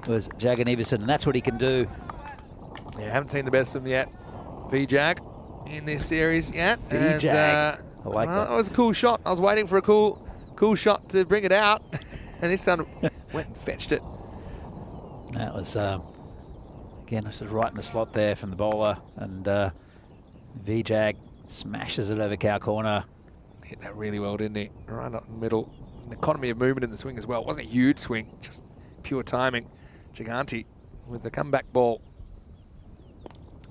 was Jagan Iversen, and that's what he can do. Yeah, haven't seen the best of him yet. V-Jag in this series yet. V-Jag. I like that. That was a cool shot. I was waiting for a cool shot to bring it out. And this one went and fetched it. That was, again, this was right in the slot there from the bowler. And V-Jag smashes it over cow corner. Hit that really well, didn't he? Right up in the middle. There's an economy of movement in the swing as well. It wasn't a huge swing, just pure timing. Giganti with the comeback ball.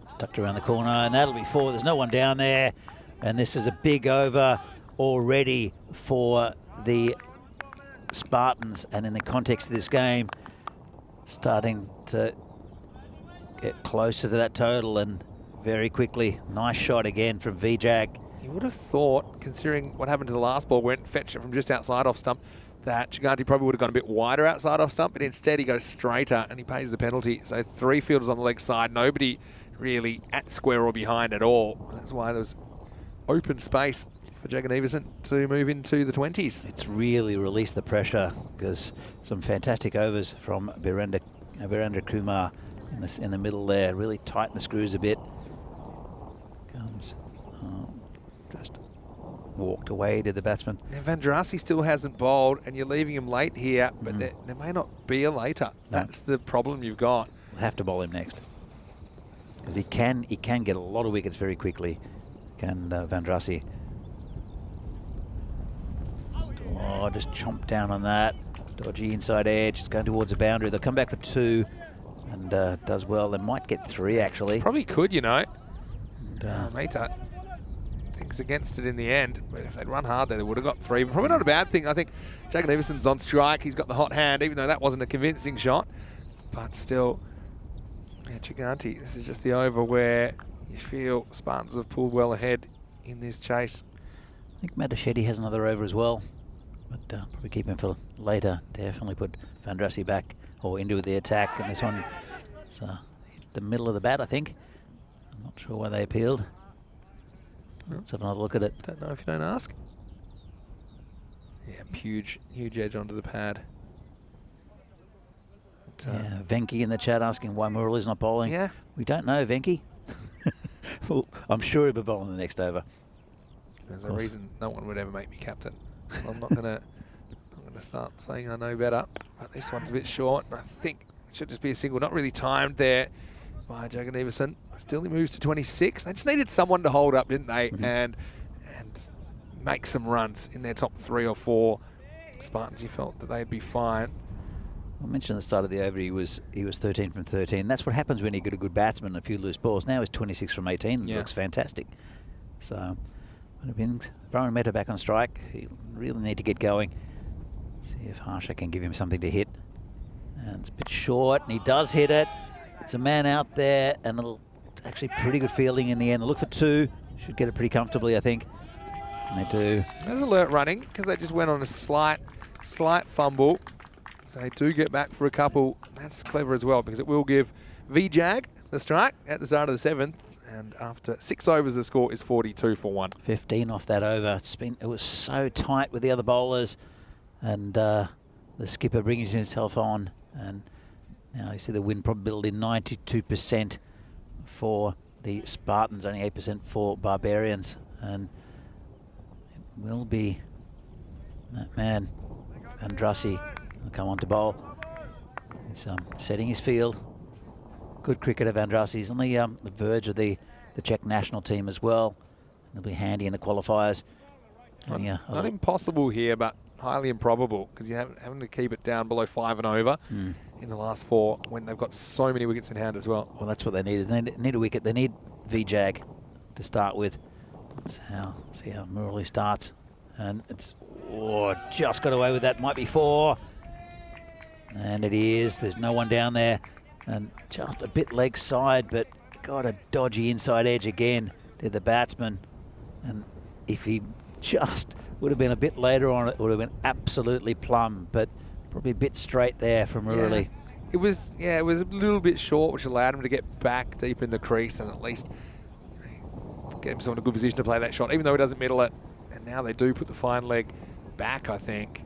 It's tucked around the corner, and that'll be 4. There's no one down there. And this is a big over already for the Spartans. And in the context of this game, starting to get closer to that total, and very quickly. Nice shot again from V-Jag. You would have thought, considering what happened to the last ball, went and fetched it from just outside off stump, that Giganti probably would have gone a bit wider outside off stump, but instead he goes straighter and he pays the penalty. So 3 fielders on the leg side, nobody really at square or behind at all. That's why there was open space for Jagan Iversen to move into the 20s. It's really released the pressure, because some fantastic overs from Birendra Kumar in the middle there. Really tighten the screws a bit. Comes just walked away to the batsman. Now Vandrasi still hasn't bowled, and you're leaving him late here, but there may not be a later. No. That's the problem you've got. We'll have to bowl him next, because he can get a lot of wickets very quickly. Can Vandrasi? Oh, just chomp down on that. Dodgy inside edge. It's going towards the boundary. They'll come back for 2, and does well. They might get 3 actually. Probably could, you know. Mehta thinks against it in the end, but if they'd run hard there, they would have got 3. But probably not a bad thing. I think Jagan Iversen's on strike. He's got the hot hand, even though that wasn't a convincing shot. But still, yeah, Giganti, this is just the over where you feel Spartans have pulled well ahead in this chase. I think Madashedi has another over as well, but probably keep him for later. Definitely put Vandrasi back or into the attack, and this one hit the middle of the bat, I think. I'm not sure why they appealed. Let's have another look at it. Don't know if you don't ask. Yeah, huge edge onto the pad. But, yeah, Venki in the chat asking why Murali's not bowling. Yeah. We don't know, Venki. Well, I'm sure he'll be bowling the next over. There's a reason no one would ever make me captain. I'm not gonna start saying I know better. But this one's a bit short, and I think it should just be a single. Not really timed there. by Jagan Everson. Still he moves to 26. They just needed someone to hold up, didn't they? And make some runs in their top 3 or 4. Spartans, you felt that they'd be fine. I mentioned at the start of the over he was 13 from 13. That's what happens when you get a good batsman and a few loose balls. Now he's 26 from 18. Yeah. Looks fantastic. So would have been Varun Mehta back on strike. He really need to get going. See if Harsha can give him something to hit. And it's a bit short, and he does hit it. There's a man out there, and it'll actually pretty good fielding in the end. They'll look for 2. Should get it pretty comfortably, I think. And they do. There's alert running because they just went on a slight fumble. So they do get back for a couple. That's clever as well because it will give Vijag the strike at the start of the 7th. And after 6 overs, the score is 42 for 1. 15 off that over. It was so tight with the other bowlers. And the skipper brings himself on. And now you see the win probability 92% for the Spartans, only 8% for Barbarians. And it will be that man, Andrassi, will come on to bowl. He's setting his field. Good cricketer, Andrassi. He's on the verge of the Czech national team as well. He'll be handy in the qualifiers. Not impossible here, but highly improbable because you're having to keep it down below 5 and over in the last 4 when they've got so many wickets in hand as well. Well, that's what they need. Is they need a wicket. They need Vijag to start with. See how Murali starts, and it's just got away with that. Might be 4, and it is. There's no one down there, and just a bit leg side, but got a dodgy inside edge again to the batsman. And if he just would have been a bit later on, it would have been absolutely plumb, but probably a bit straight there from Murali. It was a little bit short, which allowed him to get back deep in the crease and at least get himself in a good position to play that shot, even though he doesn't middle it. And now they do put the fine leg back, I think.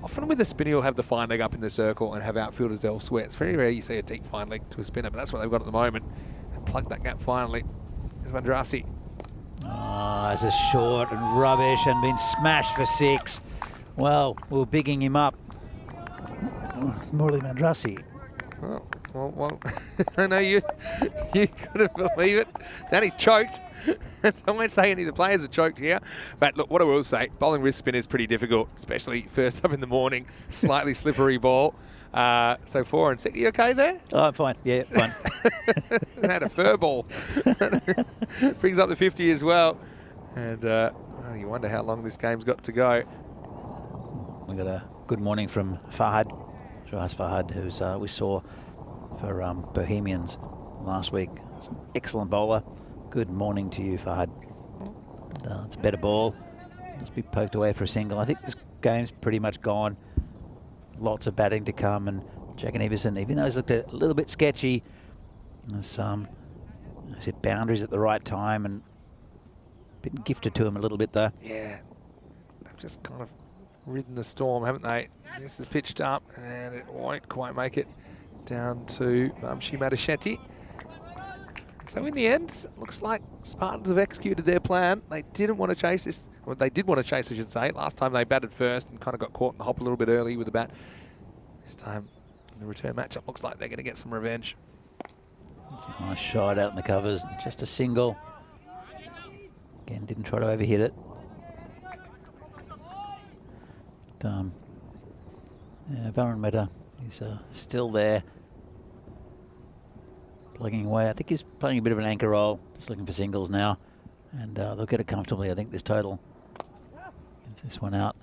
Often with a spinner, you'll have the fine leg up in the circle and have outfielders elsewhere. It's very rare you see a deep fine leg to a spinner, but that's what they've got at the moment. And plug that gap finally. There's Andrassi. Oh, it's a short and rubbish and been smashed for 6. Well, we were bigging him up. Murali Andrassi. Well, I know you couldn't believe it. Danny's choked. I won't say any of the players are choked here. But look, what I will say, bowling wrist spin is pretty difficult, especially first up in the morning, slightly slippery ball. So 4 and 6, you okay there? Oh, I'm fine. Yeah, fine. Had a fur ball. Brings up the 50 as well. And you wonder how long this game's got to go. We got a good morning from Fahad. Shahaz Fahad, who's we saw for Bohemians last week. It's an excellent bowler. Good morning to you, Fahad. It's a better ball. Just be poked away for a single. I think this game's pretty much gone. Lots of batting to come, and Jagan Everson, even though he's looked a little bit sketchy, there's hit boundaries at the right time and been gifted to him a little bit though. Yeah, they've just kind of ridden the storm, haven't they? This is pitched up, and it won't quite make it down to Shimada Shetty. So in the end, it looks like Spartans have executed their plan. They didn't want to chase this. Well, they did want to chase, I should say. Last time they batted first and kind of got caught in the hop a little bit early with the bat. This time, in the return matchup, looks like they're going to get some revenge. That's a nice shot out in the covers. Just a single. Again, didn't try to overhit it. Varun Mehta, he's still there. Plugging away. I think he's playing a bit of an anchor role. Just looking for singles now. And they'll get it comfortably. I think this total. Gets this one out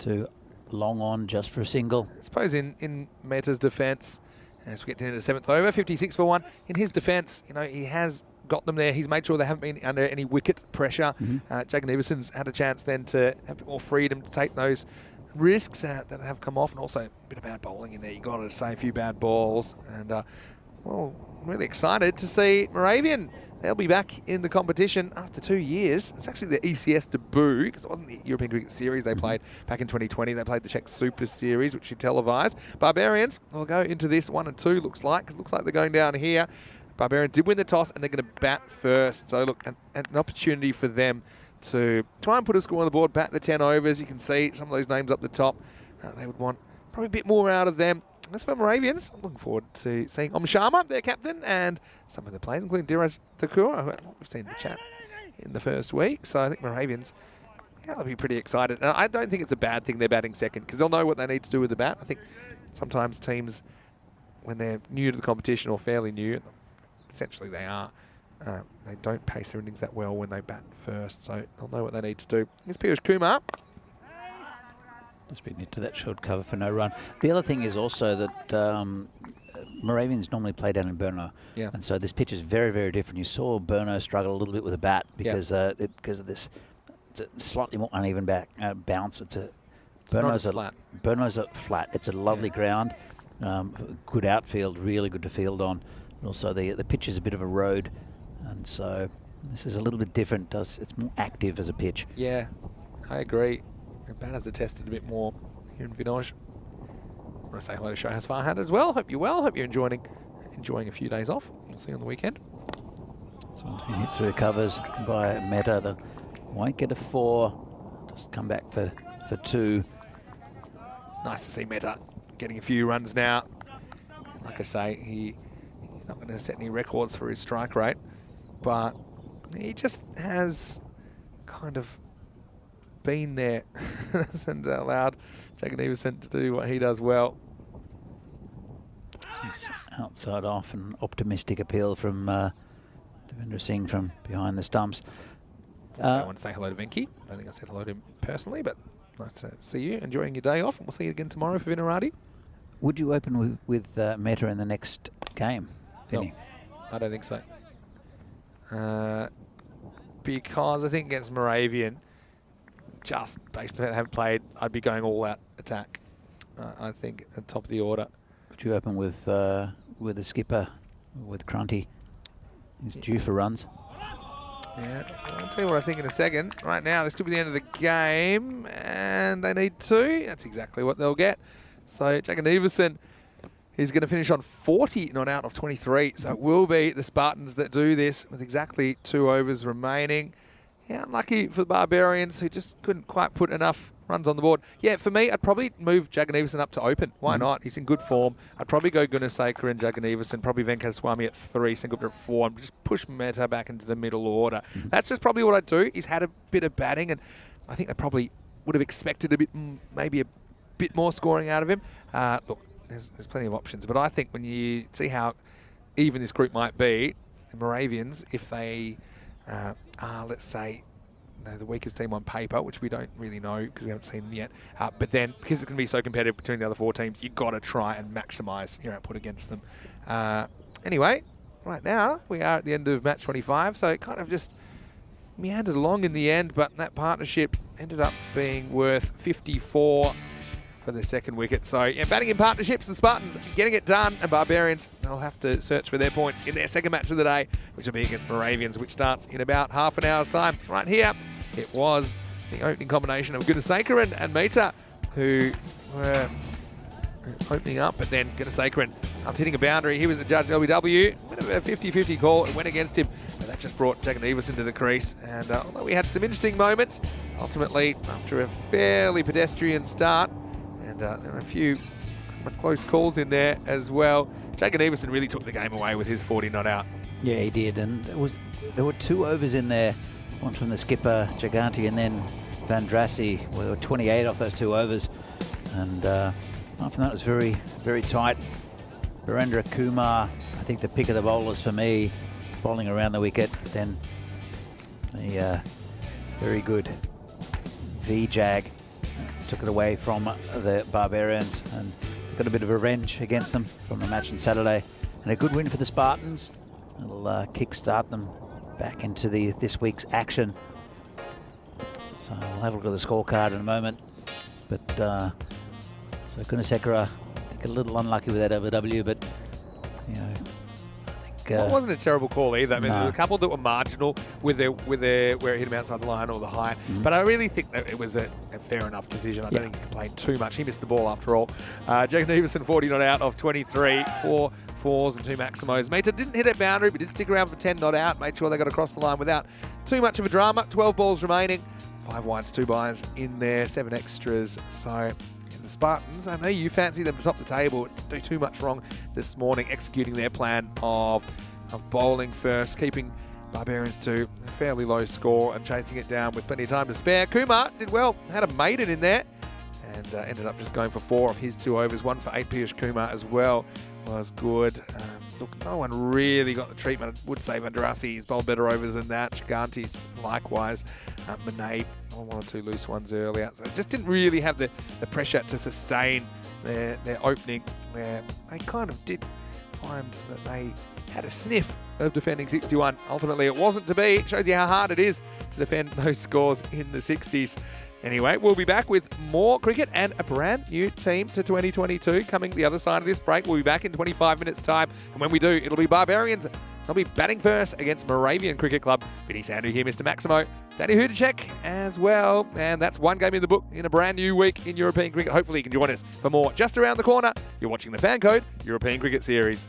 to long on just for a single. I suppose in Mehta's defence, as we get to the 7th over, 56 for 1. In his defence, he has got them there. He's made sure they haven't been under any wicket pressure. Jagan Everson's had a chance then to have a bit more freedom to take those risks that have come off, and also a bit of bad bowling in there. You got to say a few bad balls. And, well, I'm really excited to see Moravian. They'll be back in the competition after 2 years. It's actually the ECS debut, because it wasn't the European Cricket Series they played back in 2020. They played the Czech Super Series, which you televised. Barbarians will go into this 1 and 2, looks like, because it looks like they're going down here. Barbarians did win the toss, and they're going to bat first. So, look, an opportunity for them to try and put a score on the board, bat the 10 overs. You can see some of those names up the top. They would want probably a bit more out of them. as for Moravians, I'm looking forward to seeing Sharma, their captain, and some of the players, including Diraj Thakur, who we've seen in the chat in the first week. So I think Moravians, yeah, they'll be pretty excited. And I don't think it's a bad thing they're batting second, because they'll know what they need to do with the bat. I think sometimes teams, when they're new to the competition or fairly new, essentially they are, they don't pace their innings that well when they bat first. So they'll know what they need to do. Here's Piyush Kumar. Just being into that short cover for no run. The other thing is also that Moravians normally play down in Brno, and so this pitch is very, very different. You saw Brno struggle a little bit with the bat because because of this slightly more uneven bounce. Brno's a flat. It's a lovely ground, good outfield, really good to field on. And also the pitch is a bit of a road, and so this is a little bit different. It's more active as a pitch. Yeah, I agree. The batters are tested a bit more here in Vinoj. I want to say hello to Shohaz Farhad as well. Hope you're well. Hope you're enjoying a few days off. We'll see you on the weekend. This one's been hit through the covers by Mehta. They won't get a 4. Just come back for 2. Nice to see Mehta getting a few runs now. Like I say, he's not going to set any records for his strike rate, but he just has kind of been there and allowed Jagan Everson to do what he does well. It's outside off, an optimistic appeal from Devendra Singh from behind the stumps. Also, I want to say hello to Venki. I don't think I said hello to him personally, but nice to see you, enjoying your day off. And we'll see you again tomorrow for Vinarati. Would you open with Mehta in the next game, Vinny? No, I don't think so. Because I think against Moravian, just based on how they haven't played, I'd be going all out attack. I think at the top of the order. Would you open with the skipper, with Crunty? He's due for runs. Yeah, I'll tell you what I think in a second. Right now, this could be the end of the game, and they need 2. That's exactly what they'll get. So Jagan Everson is going to finish on 40 not out of 23. So it will be the Spartans that do this with exactly 2 overs remaining. Yeah, unlucky for the Barbarians, who just couldn't quite put enough runs on the board. Yeah, for me, I'd probably move Jagan Everson up to open. Why not? He's in good form. I'd probably go Gunasekara and Jagan Everson, probably Venkateswamy at 3, Sengupta at 4, and just push Mehta back into the middle order. That's just probably what I'd do. He's had a bit of batting, and I think they probably would have expected a bit, maybe a bit more scoring out of him. Look, there's plenty of options, but I think when you see how even this group might be, the Moravians, if they are, let's say, the weakest team on paper, which we don't really know because we haven't seen them yet. But then, because it's going to be so competitive between the other 4 teams, you've got to try and maximise your output against them. Anyway, right now, we are at the end of match 25, so it kind of just meandered along in the end, but that partnership ended up being worth 54 for the second wicket. So, yeah, batting in partnerships, the Spartans getting it done, and Barbarians, they'll have to search for their points in their second match of the day, which will be against Moravians, which starts in about half an hour's time. Right here, it was the opening combination of Gunasekara and Mehta, who were opening up, but then Gunasekara after hitting a boundary, he was the judge LBW. Bit of a 50-50 call, it went against him, but that just brought Jagan Everson to the crease. And although we had some interesting moments, ultimately, after a fairly pedestrian start, and there were a few close calls in there as well, Jagan Everson really took the game away with his 40 not out. Yeah, he did, and there were 2 overs in there, one from the skipper Giganti and then Van Drassi. Well, there were 28 off those 2 overs, and after that it was very, very tight. Virendra Kumar, I think the pick of the bowlers for me, bowling around the wicket. Then the very good V-Jag took it away from the Barbarians and got a bit of revenge against them from the match on Saturday. And a good win for the Spartans. It'll kick-start them back into this week's action. So we'll have a look at the scorecard in a moment. But so Gunasekara, I think a little unlucky with that OW, but you know, I think well, it wasn't a terrible call either. I mean, there were a couple that were marginal with their where it hit him outside the line or the height. But I really think that it was a fair enough decision. I don't think he complained too much. He missed the ball after all. Jagan Everson 40 not out of 23, 4 4s and 2 maximos. Mehta didn't hit a boundary, but did stick around for 10 not out. Made sure they got across the line without too much of a drama. 12 balls remaining, 5 wides, 2 byes in there, 7 extras. So the Spartans. I know you fancy them to top the table. Didn't do too much wrong this morning, executing their plan of bowling first, keeping Barbarians to a fairly low score and chasing it down with plenty of time to spare. Kumar did well, had a maiden in there, and ended up just going for 4 of his 2 overs. 1 for 8. Piyush Kumar as well was good. Look, no one really got the treatment. I would say Vandarasi, he's bowled better overs than that. Gigantis likewise. Monet, 1 or 2 loose ones earlier. So just didn't really have the pressure to sustain their opening, where they kind of did find that they had a sniff of defending 61. Ultimately, it wasn't to be. It shows you how hard it is to defend those scores in the 60s. Anyway, we'll be back with more cricket and a brand new team to 2022 coming the other side of this break. We'll be back in 25 minutes' time. And when we do, it'll be Barbarians. They'll be batting first against Moravian Cricket Club. Vinny Sandhu here, Mr. Maximo. Danny Hudacek as well. And that's 1 game in the book in a brand new week in European cricket. Hopefully you can join us for more just around the corner. You're watching the FanCode European Cricket Series.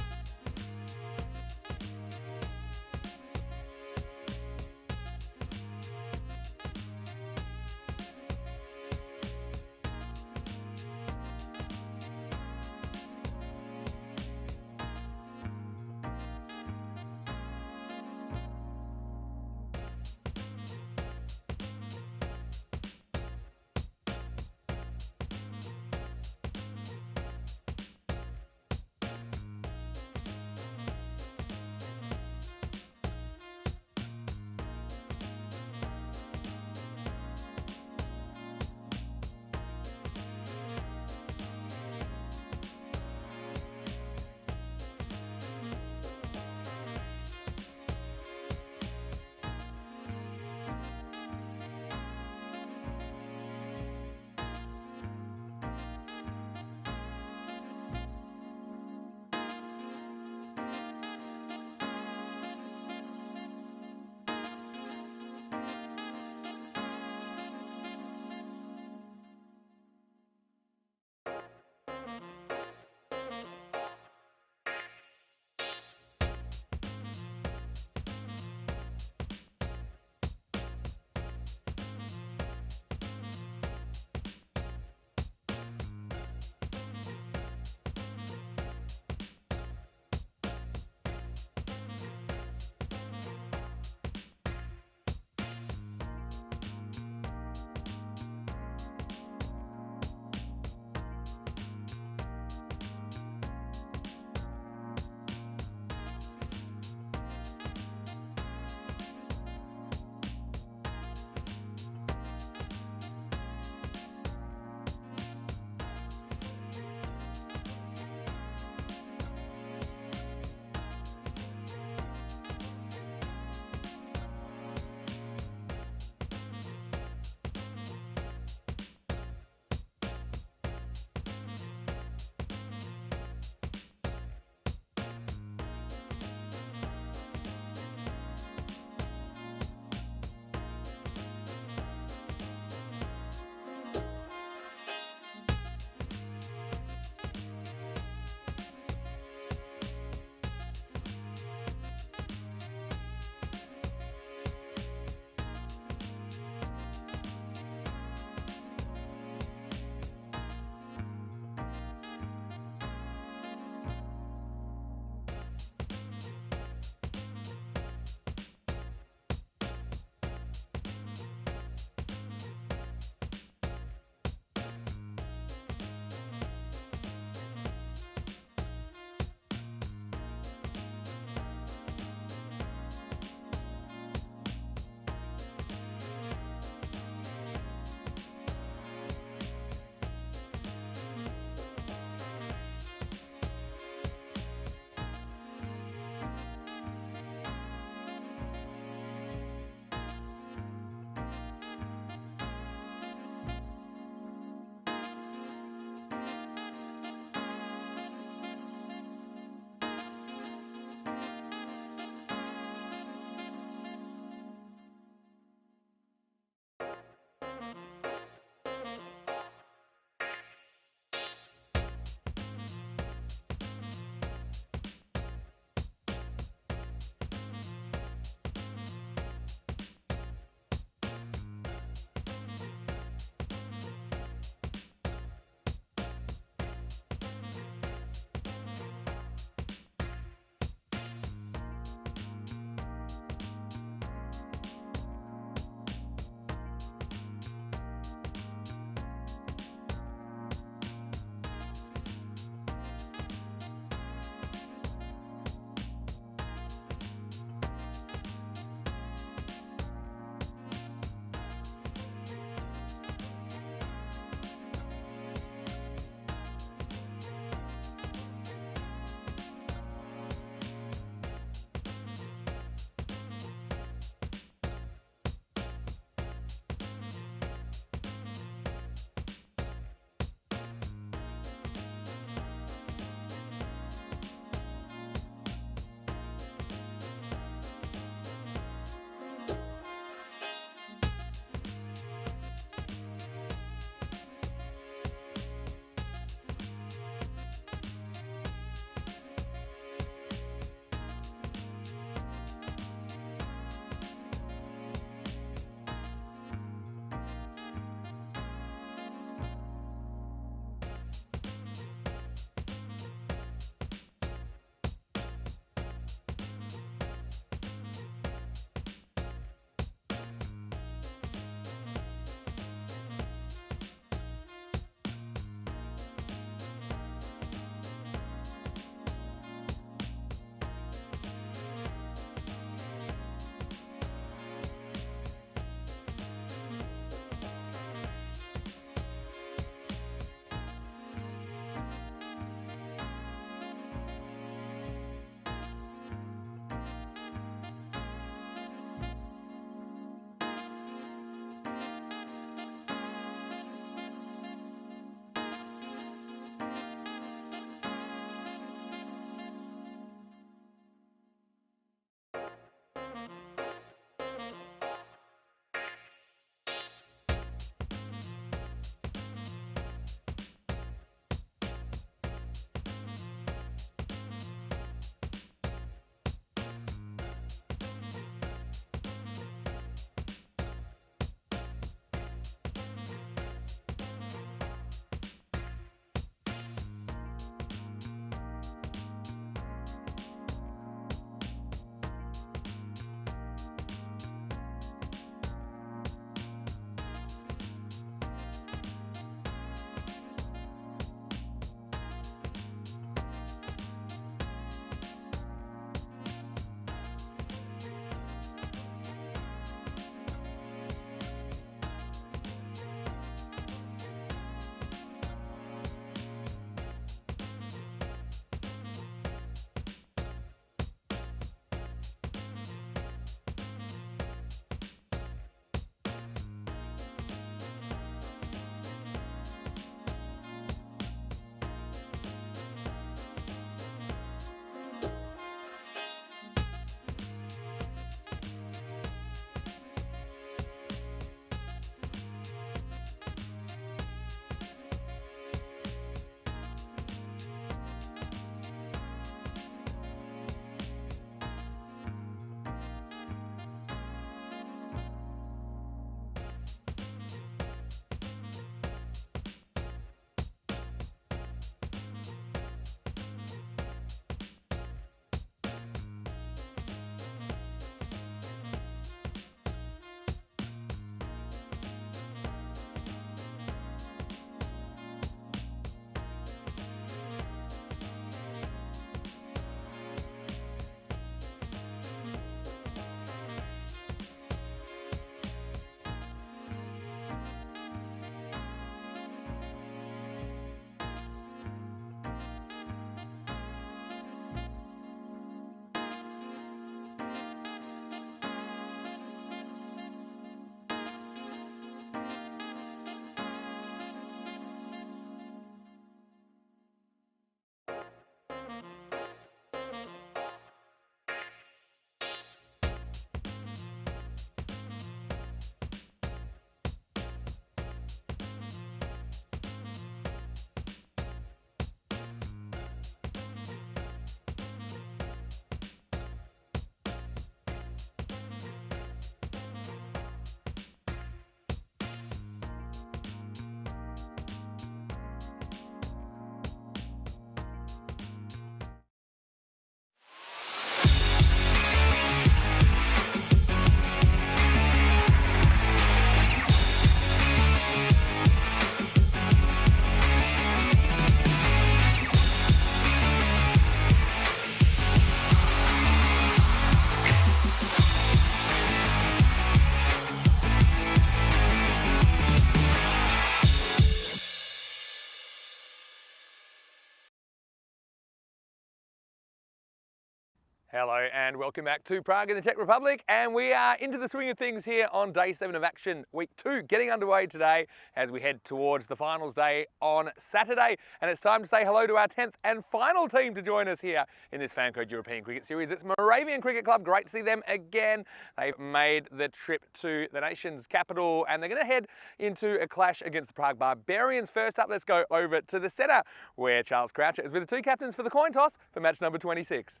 Hello and welcome back to Prague in the Czech Republic, and we are into the swing of things here on day 7 of action, week 2, getting underway today as we head towards the finals day on Saturday. And it's time to say hello to our 10th and final team to join us here in this FanCode European Cricket Series. It's Moravian Cricket Club. Great to see them again. They've made the trip to the nation's capital and they're going to head into a clash against the Prague Barbarians. First up, let's go over to the centre where Charles Croucher is with the two captains for the coin toss for match number 26.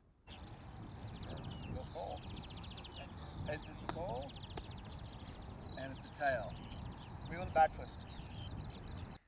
Heads is the ball, and it's a tail. We want a bat twist.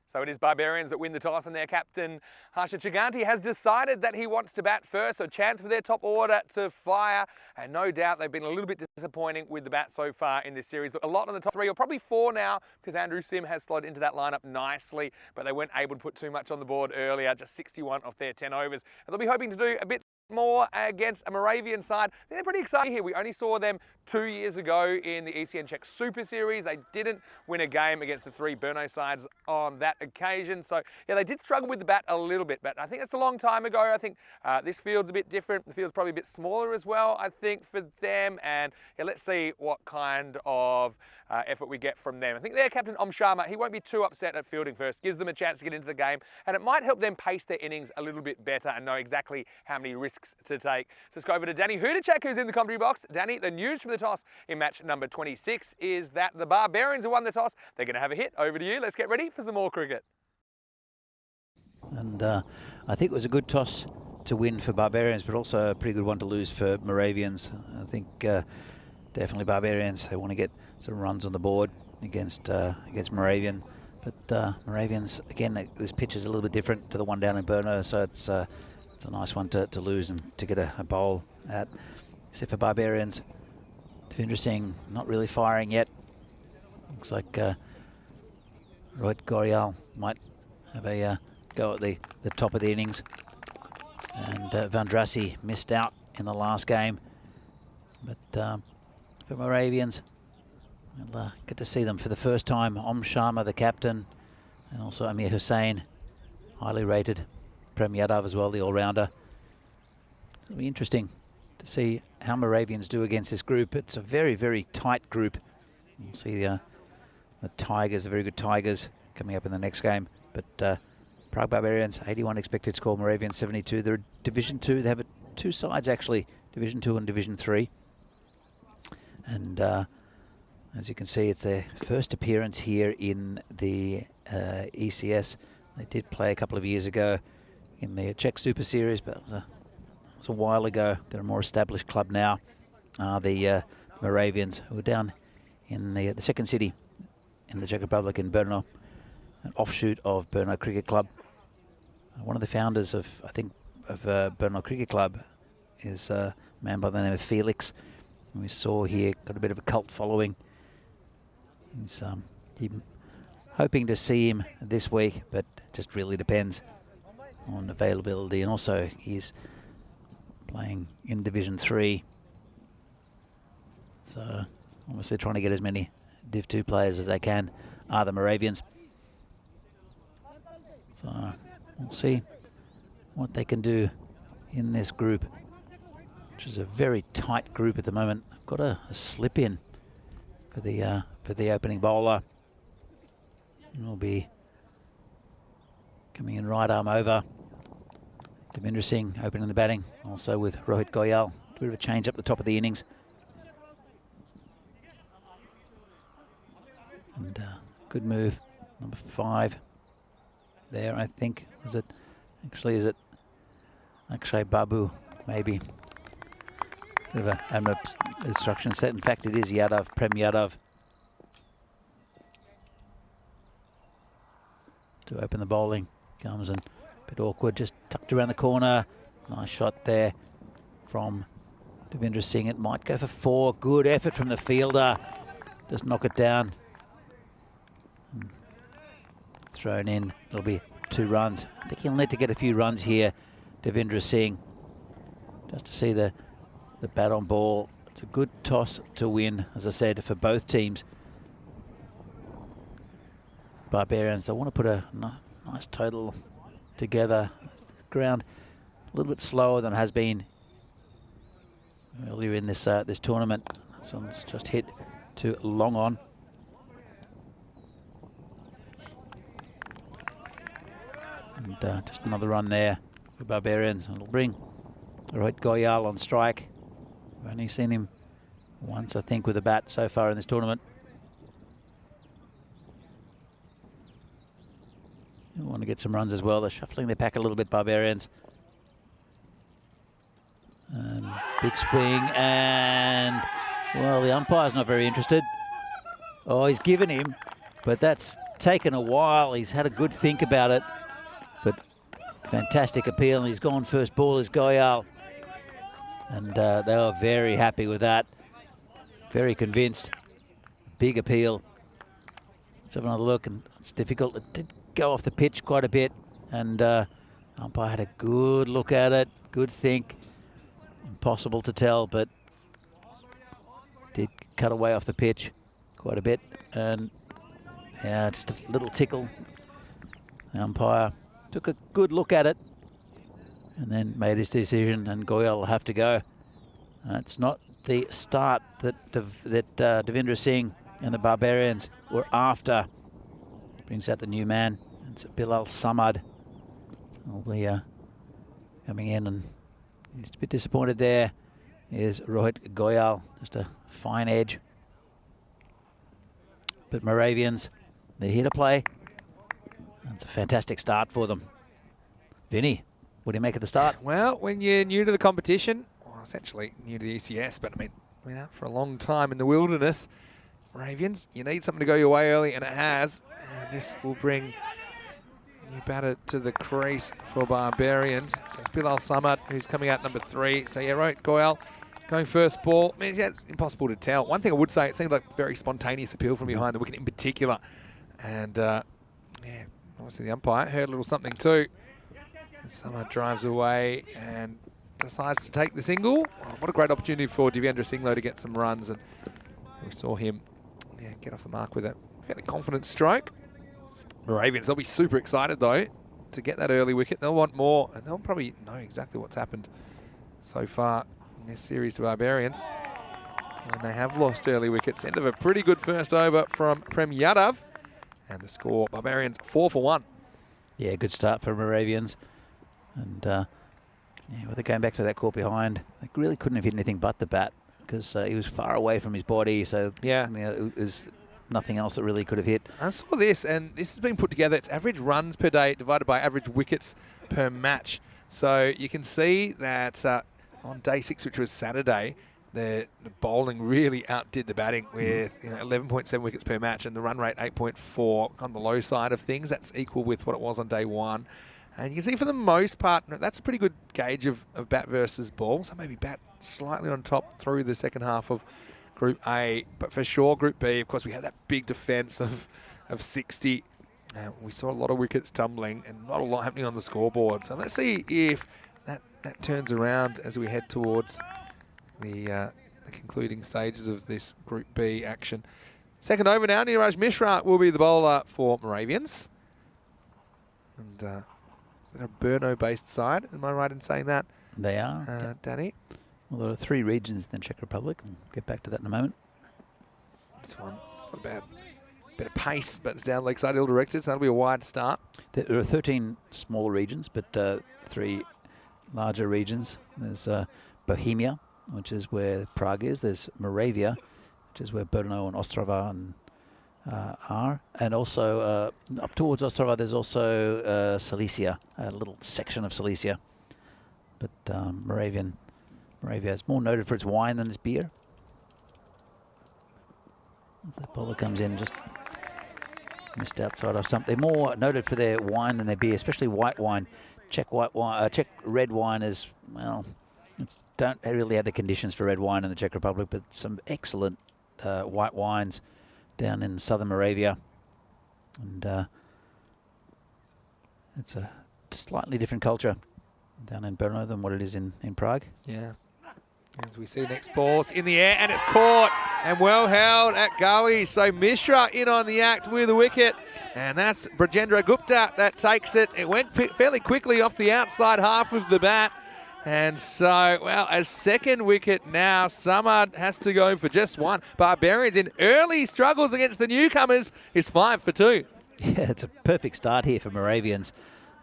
So it is Barbarians that win the toss, and their captain, Harsha Chiganti, has decided that he wants to bat first, so a chance for their top order to fire. And no doubt they've been a little bit disappointing with the bat so far in this series. A lot on the top 3, or probably 4 now, because Andrew Sim has slotted into that lineup nicely, but they weren't able to put too much on the board earlier, just 61 off their 10 overs. And they'll be hoping to do a bit more against a Moravian side. They're pretty exciting here. We only saw them 2 years ago in the ECN Czech Super Series. They didn't win a game against the 3 Brno sides on that occasion. So yeah, they did struggle with the bat a little bit, but I think that's a long time ago. I think this field's a bit different. The field's probably a bit smaller as well, I think, for them. And yeah, let's see what kind of effort we get from them. I think their captain, Om Sharma, he won't be too upset at fielding first. Gives them a chance to get into the game, and it might help them pace their innings a little bit better and know exactly how many risks to take. So let's go over to Danny Hudacek, who's in the commentary box. Danny, the news from the toss in match number 26 is that the Barbarians have won the toss. They're going to have a hit. Over to you. Let's get ready for some more cricket. And I think it was a good toss to win for Barbarians, but also a pretty good one to lose for Moravians. I think definitely Barbarians, they want to get some runs on the board against Moravian. But Moravians, again, this pitch is a little bit different to the one down in Brno, so it's a nice one to lose and to get a bowl at. Except for Barbarians, Devendra Singh not really firing yet. Looks like Rohit Gorial might have a go at the top of the innings. And Vandrasi missed out in the last game. But for Moravians, we'll get to see them for the first time. Om Sharma, the captain, and also Amir Hussain, highly rated. Prem Yadav as well, the all-rounder. It'll be interesting to see how Moravians do against this group. It's a very, very tight group. You'll see the Tigers, the very good Tigers, coming up in the next game. But Prague Barbarians, 81 expected score, Moravians 72. They're Division 2. They have 2 sides actually, Division 2 and Division 3. And as you can see, it's their first appearance here in the ECS. They did play a couple of years ago in the Czech Super Series, but it was a while ago. They're a more established club now. The Moravians, who are down in the second city in the Czech Republic, in Brno, an offshoot of Brno Cricket Club. One of the founders of, I think, of Brno Cricket Club is a man by the name of Felix. We saw here, got a bit of a cult following. He's hoping to see him this week, but just really depends on availability. And also, he's playing in Division 3. So, obviously trying to get as many Div 2 players as they can are the Moravians. So, we'll see what they can do in this group, which is a very tight group at the moment. I've got a slip in for the opening bowler. And will be coming in right arm over. Devendra Singh opening the batting, also with Rohit Goyal. A bit of a change up the top of the innings. And good move, number 5 there, I think. Is it Akshay Babu, maybe? Bit of an instruction set. In fact, it is Yadav, Prem Yadav, to open the bowling. Comes in a bit awkward, just tucked around the corner. Nice shot there from Devendra Singh. It might go for 4. Good effort from the fielder. Just knock it down. And thrown in. It'll be 2 runs. I think he'll need to get a few runs here, Devendra Singh, just to see the bat on ball. It's a good toss to win, as I said, for both teams. Barbarians, they want to put a nice total together. The ground a little bit slower than it has been earlier in this this tournament. This one's just hit too long on. And just another run there for Barbarians. It'll bring Rohit Goyal on strike. I've only seen him once, I think, with a bat so far in this tournament. They want to get some runs as well. They're shuffling their pack a little bit, Barbarians. And big swing, and, well, the umpire's not very interested. Oh, he's given him, but that's taken a while. He's had a good think about it, but fantastic appeal, and he's gone first ball is Goyal. And they were very happy with that. Very convinced. Big appeal. Let's have another look, and it's difficult. It did go off the pitch quite a bit, and umpire had a good look at it, good think. Impossible to tell, but did cut away off the pitch quite a bit, and yeah, just a little tickle. The umpire took a good look at it and then made his decision, and Goyal will have to go. It's not the start that Devendra Singh and the Barbarians were after. Brings out the new man. It's Bilal Samad. Will be coming in, and he's a bit disappointed there. Here's Rohit Goyal, just a fine edge. But Moravians, they're here to play. It's a fantastic start for them. Vinny, what do you make of the start? Well, when you're new to the competition, well, essentially new to the ECS, but I mean, been out for a long time in the wilderness. Moravians, you need something to go your way early, and it has. And this will bring new batter to the crease for Barbarians. So it's Bilal Samad, who's coming out number 3. So yeah, right, Goyal going first ball. I mean, yeah, it's impossible to tell. One thing I would say, it seemed like very spontaneous appeal from behind the wicket in particular. And yeah, obviously the umpire heard a little something too. And Samad drives away and decides to take the single. Oh, what a great opportunity for Devendra Singh though to get some runs, and we saw him get off the mark with a fairly confident stroke. Moravians, they'll be super excited though to get that early wicket. They'll want more, and they'll probably know exactly what's happened so far in this series to Barbarians. And they have lost early wickets. End of a pretty good first over from Prem Yadav. And the score, Barbarians 4 for 1. Yeah, good start for Moravians. And yeah, with it going back to that caught behind, they really couldn't have hit anything but the bat, because he was far away from his body. So yeah, I mean, it was nothing else that really could have hit. I saw this, and this has been put together. It's average runs per day divided by average wickets per match. So you can see that on day 6, which was Saturday, the bowling really outdid the batting with 11.7 wickets per match, and the run rate 8.4 on the low side of things. That's equal with what it was on day 1. And you can see for the most part, that's a pretty good gauge of bat versus ball. So maybe bat slightly on top through the second half of Group A. But for sure, Group B, of course, we had that big defence of 60. We saw a lot of wickets tumbling and not a lot happening on the scoreboard. So let's see if that turns around as we head towards the concluding stages of this Group B action. Second over now, Niraj Mishra will be the bowler for Moravians. And they're a Brno-based side, am I right in saying that? They are. Danny? Well, there are 3 regions in the Czech Republic. I'll get back to that in a moment. This one, not a bit of pace, but it's down leg side, ill-directed, so that'll be a wide start. There are 13 smaller regions, but 3 larger regions. There's Bohemia, which is where Prague is. There's Moravia, which is where Brno and Ostrava and are. And also up towards Ostrava, there's also Silesia, a little section of Silesia. But Moravia is more noted for its wine than its beer. As the bowler comes in, just missed outside of something. They're more noted for their wine than their beer, especially white wine. Czech white wine, Czech red wine is, well, don't really have the conditions for red wine in the Czech Republic, but some excellent white wines down in southern Moravia. And it's a slightly different culture down in Brno than what it is in Prague. Yeah. As we see next ball's in the air, and it's caught and well held at gully. So Mishra in on the act with a wicket, and that's Brajendra Gupta that takes it. It went fairly quickly off the outside half of the bat, And so, well, a second wicket now. Summer has to go for just one. Barbarians in early struggles against the newcomers is 5 for 2. Yeah, it's a perfect start here for Moravians.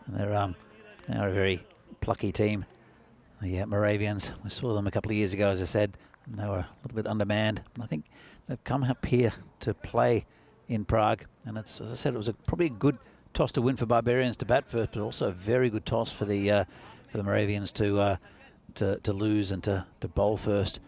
And they're a very plucky team. The Moravians, we saw them a couple of years ago, as I said, and they were a little bit undermanned. And I think they've come up here to play in Prague. And it's, as I said, it was probably a good toss to win for Barbarians to bat first, but also a very good toss for the Moravians to lose and to bowl first.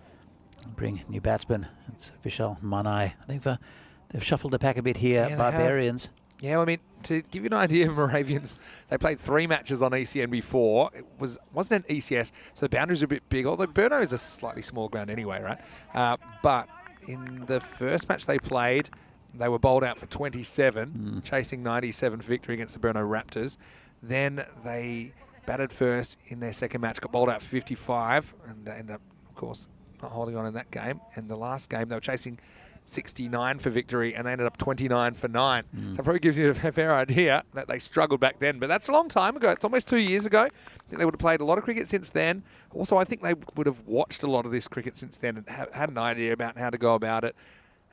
And bring new batsman. It's Vishal Manai. They've shuffled the pack a bit here. Yeah, Barbarians. Yeah, well, I mean, to give you an idea of Moravians, they played 3 matches on ECN before. It wasn't an ECS, so the boundaries are a bit big, although Burno is a slightly small ground anyway, right? But in the first match they played, they were bowled out for 27, chasing 97 for victory against the Burno Raptors. Then they batted first in their second match, got bowled out for 55, and ended up, of course, not holding on in that game. And the last game, they were chasing 69 for victory, and they ended up 29 for 9. So it probably gives you a fair idea that they struggled back then. But that's a long time ago. It's almost 2 years ago. I think they would have played a lot of cricket since then. Also, I think they would have watched a lot of this cricket since then and had an idea about how to go about it.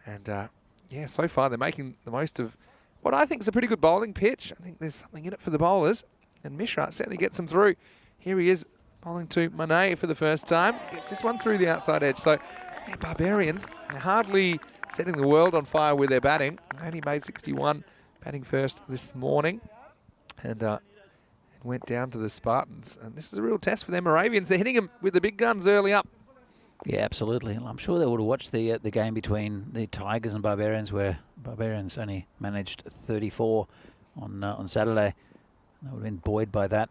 And yeah, so far they're making the most of what I think is a pretty good bowling pitch. I think there's something in it for the bowlers, and Mishra certainly gets them through. Here he is bowling to Monet for the first time. Gets this one through the outside edge. So yeah, Barbarians are hardly setting the world on fire with their batting. Only made 61 batting first this morning, and went down to the Spartans. And this is a real test for them Moravians. They're hitting them with the big guns early up. Yeah, absolutely. I'm sure they would have watched the game between the Tigers and Barbarians, where Barbarians only managed 34 on Saturday. They would have been buoyed by that.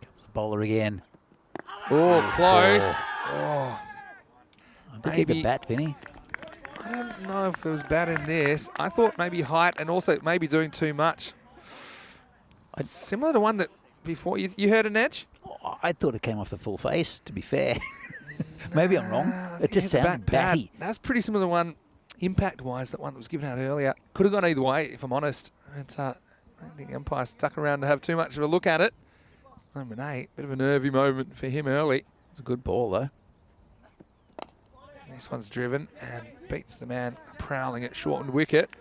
Comes the bowler again. Oh, close. Oh. I think the bat, Vinny. I don't know if it was bad in this. I thought maybe height and also maybe doing too much. Similar to one that before. You heard an edge? I thought it came off the full face, to be fair. Maybe I'm wrong. It just sounded batty. That's pretty similar to one, impact-wise, that one that was given out earlier. Could have gone either way, if I'm honest. It's, I don't think the umpire stuck around to have too much of a look at it. Number 8, bit of a nervy moment for him early. It's a good ball, though. This one's driven and beats the man prowling at shortened wicket.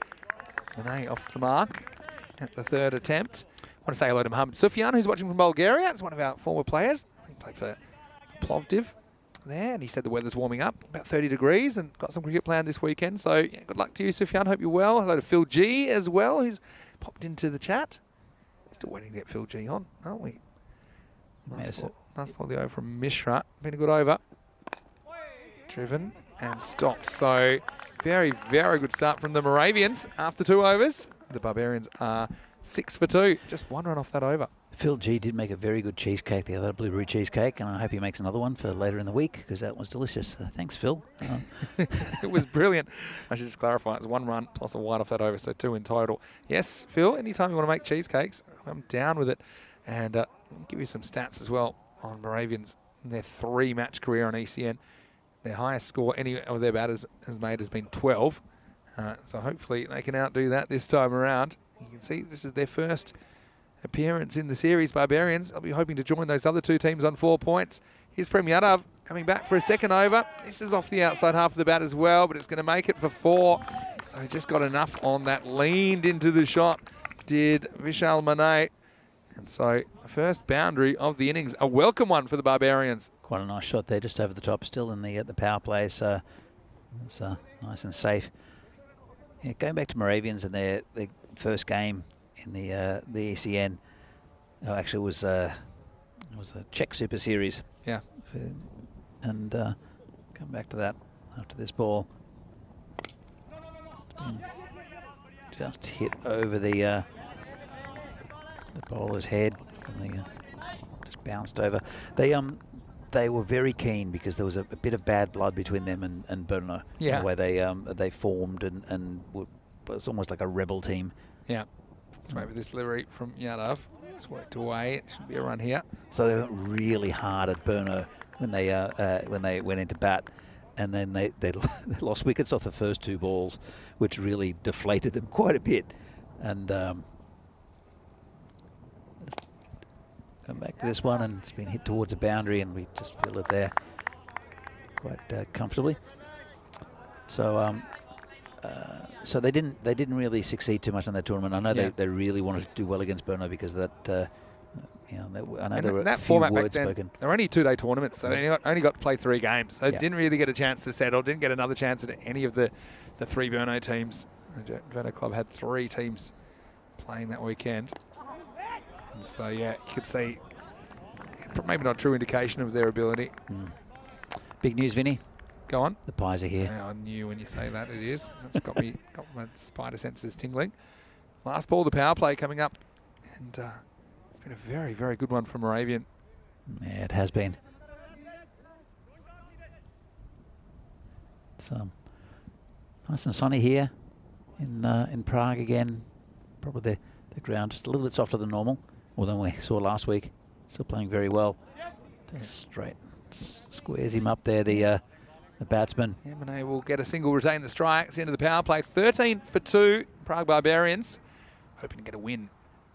Monet off the mark at the 3rd attempt. I want to say hello to Mohamed Sufyan, who's watching from Bulgaria. It's one of our former players. He played for Plovdiv there, and he said the weather's warming up, about 30 degrees, and got some cricket planned this weekend. So yeah, good luck to you, Sufyan. Hope you're well. Hello to Phil G as well, who's popped into the chat. Still waiting to get Phil G on, aren't we? Nice ball the over from Mishra. Been a good over. Driven and stopped. So very, very good start from the Moravians after 2 overs. The Barbarians are 6 for 2. Just 1 run off that over. Phil G did make a very good cheesecake the other, blueberry cheesecake, and I hope he makes another one for later in the week, because that was delicious. Thanks, Phil. It was brilliant. I should just clarify, it's 1 run plus a wide off that over, so 2 in total. Yes, Phil, anytime you want to make cheesecakes, I'm down with it. And I'll give you some stats as well on Moravians in their 3-match career on ECN. Their highest score any of their batters has made has been 12. So hopefully they can outdo that this time around. You can see this is their first appearance in the series, Barbarians. I'll be hoping to join those other 2 teams on 4 points. Here's Prem Yadav coming back for a second over. This is off the outside half of the bat as well, but it's going to make it for 4. So he just got enough on that. Leaned into the shot, did Vishal Manay. And so the first boundary of the innings, a welcome one for the Barbarians. Quite a nice shot there, just over the top, still in the power play, so it's nice and safe. Yeah, going back to Moravians and their first game in the ECN. Oh, actually, it was the Czech Super Series. Yeah. And come back to that after this ball. Just hit over the bowler's head. Just bounced over. They were very keen because there was a bit of bad blood between them and Brno. Yeah. The way they formed and it was almost like a rebel team. Yeah. Maybe this delivery from Yadav. It's worked away. It should be a run here. So they went really hard at Brno when they went into bat, and then they lost wickets off the first 2 balls, which really deflated them quite a bit. And come back to this one, and it's been hit towards a boundary, and we just feel it there quite comfortably. So so they didn't really succeed too much in that tournament. I know they really wanted to do well against Brno because of that. I know there were that a few format back words then, spoken. they were only 2-day tournaments, so they only got to play 3 games. They Yeah. didn't really get a chance to settle, didn't get another chance at any of the 3 Brno teams. The Brno club had 3 teams playing that weekend. And so, yeah, you could see maybe not a true indication of their ability. Big news, Vinny. Go on. The Pies are here. Yeah, I knew when you say that it is. That's got my spider senses tingling. Last ball, the power play coming up. And it's been a very, very good one from Moravian. Yeah, it has been. It's nice and sunny here in Prague again. Probably the ground just a little bit softer than normal, more than we saw last week. Still playing very well. Just straight squares him up there, the batsman. Yeah, Monet will get a single, retain the strikes into the power play. 13 for 2, Prague Barbarians. Hoping to get a win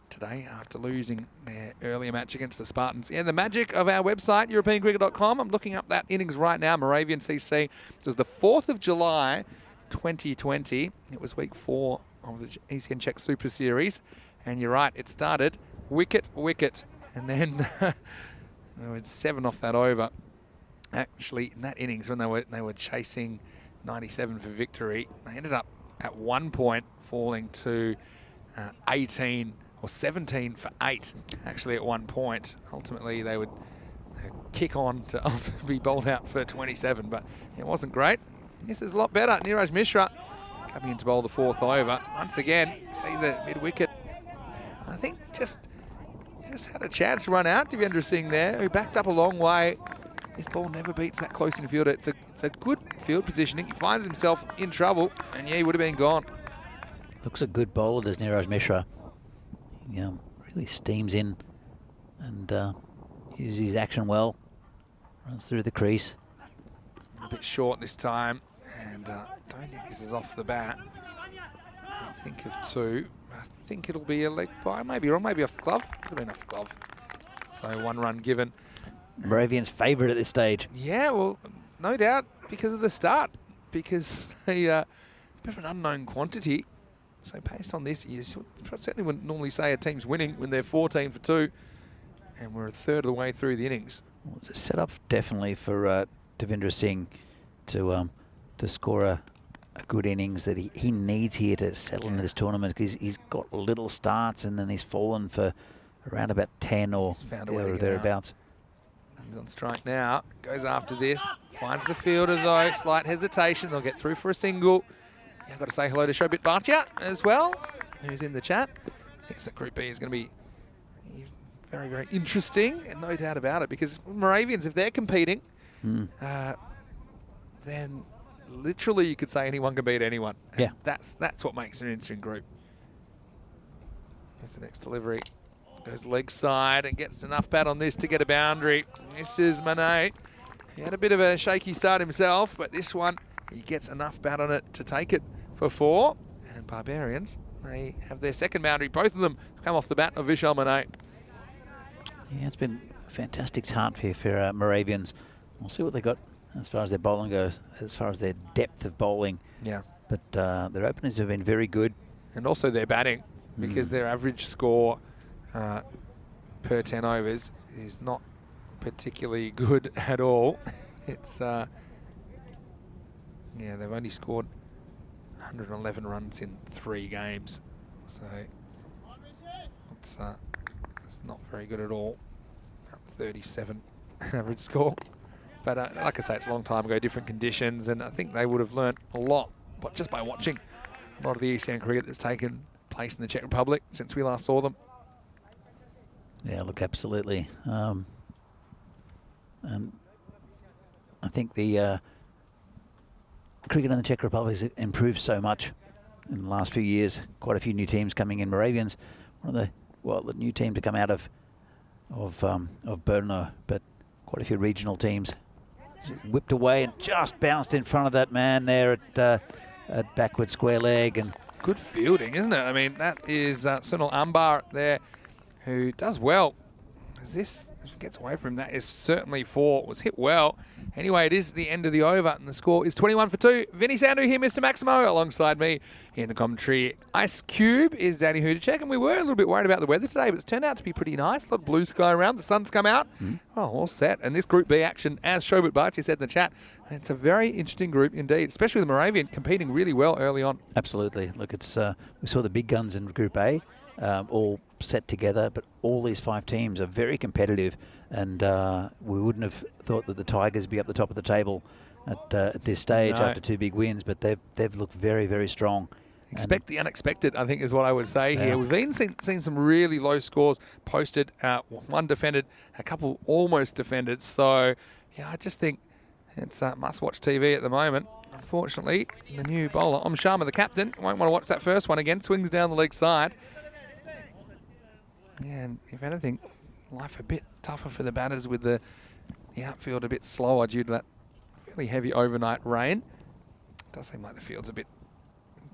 today after losing their earlier match against the Spartans. Yeah, the magic of our website, EuropeanCricket.com. I'm looking up that innings right now, Moravian CC. It was the 4th of July, 2020. It was week 4 of the ECN Czech Super Series. And you're right, it started wicket, and then there was 7 off that over. Actually, in that innings, when they were chasing 97 for victory, they ended up at one point falling to 18 or 17 for 8. Actually, at one point, ultimately they would kick on to ultimately be bowled out for 27, but it wasn't great. This is a lot better. Niraj Mishra coming in to bowl the 4th over. Once again, see the mid wicket. I think just had a chance to run out. Devendra Singh there, who backed up a long way. This ball never beats that close in fielder. It's a good field positioning. He finds himself in trouble, and yeah, he would have been gone. Looks a good bowler, does Niraj Mishra. Really steams in and uses his action well. Runs through the crease. A bit short this time, and don't think this is off the bat. I think of 2. I think it'll be a leg by, maybe wrong, maybe off the glove. Could have been off the glove. So 1 run given. Moravian's favourite at this stage. Yeah, well, no doubt because of the start, because they a bit of an unknown quantity. So based on this, you certainly wouldn't normally say a team's winning when they're 14 for 2, and we're a third of the way through the innings. Well, it's a setup definitely for Devendra Singh to score a good innings that he needs here to settle into this tournament, because he's got little starts and then he's fallen for around about 10 or thereabouts. He's on strike now, goes after this, finds the fielder though, slight hesitation, they'll get through for a single. Yeah, I've got to say hello to Shobit Bhatia as well, who's in the chat. I think that Group B is going to be very, very interesting, and no doubt about it, because Moravians, if they're competing, then literally you could say anyone can beat anyone. And yeah. That's what makes an interesting group. Here's the next delivery. Goes leg side and gets enough bat on this to get a boundary. This is Monet. He had a bit of a shaky start himself, but this one, he gets enough bat on it to take it for 4. And Barbarians, they have their second boundary. Both of them come off the bat of Vishal Monet. Yeah, it's been a fantastic start here for Moravians. We'll see what they got as far as their bowling goes, as far as their depth of bowling. Yeah. But their openers have been very good. And also their batting, because their average score per 10 overs is not particularly good at all. It's yeah, they've only scored 111 runs in 3 games, so it's not very good at all. About 37 average score, but like I say, it's a long time ago, different conditions, and I think they would have learnt a lot, but just by watching a lot of the ECN cricket that's taken place in the Czech Republic since we last saw them. Yeah, look, absolutely. And I think the cricket in the Czech Republic has improved so much in the last few years. Quite a few new teams coming in. Moravians, one of the new team to come out of Brno, but quite a few regional teams. It's whipped away and just bounced in front of that man there at backward square leg. And good fielding, isn't it? I mean, that is Sunil Ambar there, who does well. As this gets away from that, is certainly 4. Was hit well. Anyway, it is the end of the over, and the score is 21 for 2. Vinny Sandu here, Mr. Maximo, alongside me in the commentary. Ice Cube is Danny Hudacek, and we were a little bit worried about the weather today, but it's turned out to be pretty nice. A lot of blue sky around. The sun's come out. Oh, all set. And this Group B action, as Shobit Barchi said in the chat, it's a very interesting group indeed, especially the Moravian competing really well early on. Absolutely. Look, it's we saw the big guns in Group A all set together, but all these 5 teams are very competitive, and we wouldn't have thought that the Tigers would be up the top of the table at this stage after 2 big wins, but they've looked very, very strong. Expect the unexpected, I think, is what I would say here. We've even seen some really low scores posted. 1 defended, a couple almost defended. So, yeah, I just think it's must-watch TV at the moment. Unfortunately, the new bowler, Sharma, the captain, won't want to watch that first one again. Swings down the leg side. Yeah, and if anything, life a bit tougher for the batters with the outfield a bit slower due to that fairly heavy overnight rain. It does seem like the field's a bit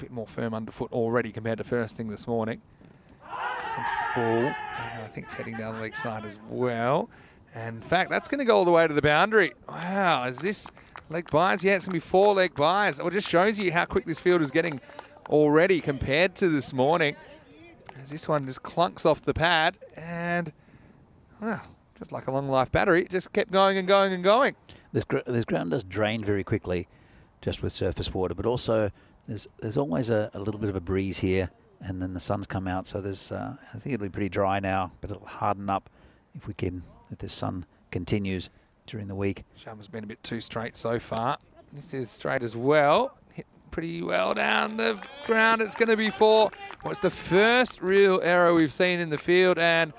more firm underfoot already compared to first thing this morning. It's full, and I think it's heading down the leg side as well. And in fact, that's going to go all the way to the boundary. Wow, is this leg byes? Yeah, it's going to be 4 leg byes. It just shows you how quick this field is getting already compared to this morning. As this one just clunks off the pad, and well, just like a long life battery, it just kept going and going and going. This ground does drain very quickly, just with surface water, but also there's always a little bit of a breeze here, and then the sun's come out, so there's I think it'll be pretty dry now, but it'll harden up if the sun continues during the week. Sharma's been a bit too straight so far. This is straight as well. Hit pretty well down the ground. It's going to be 4. Well, it's the first real error we've seen in the field, and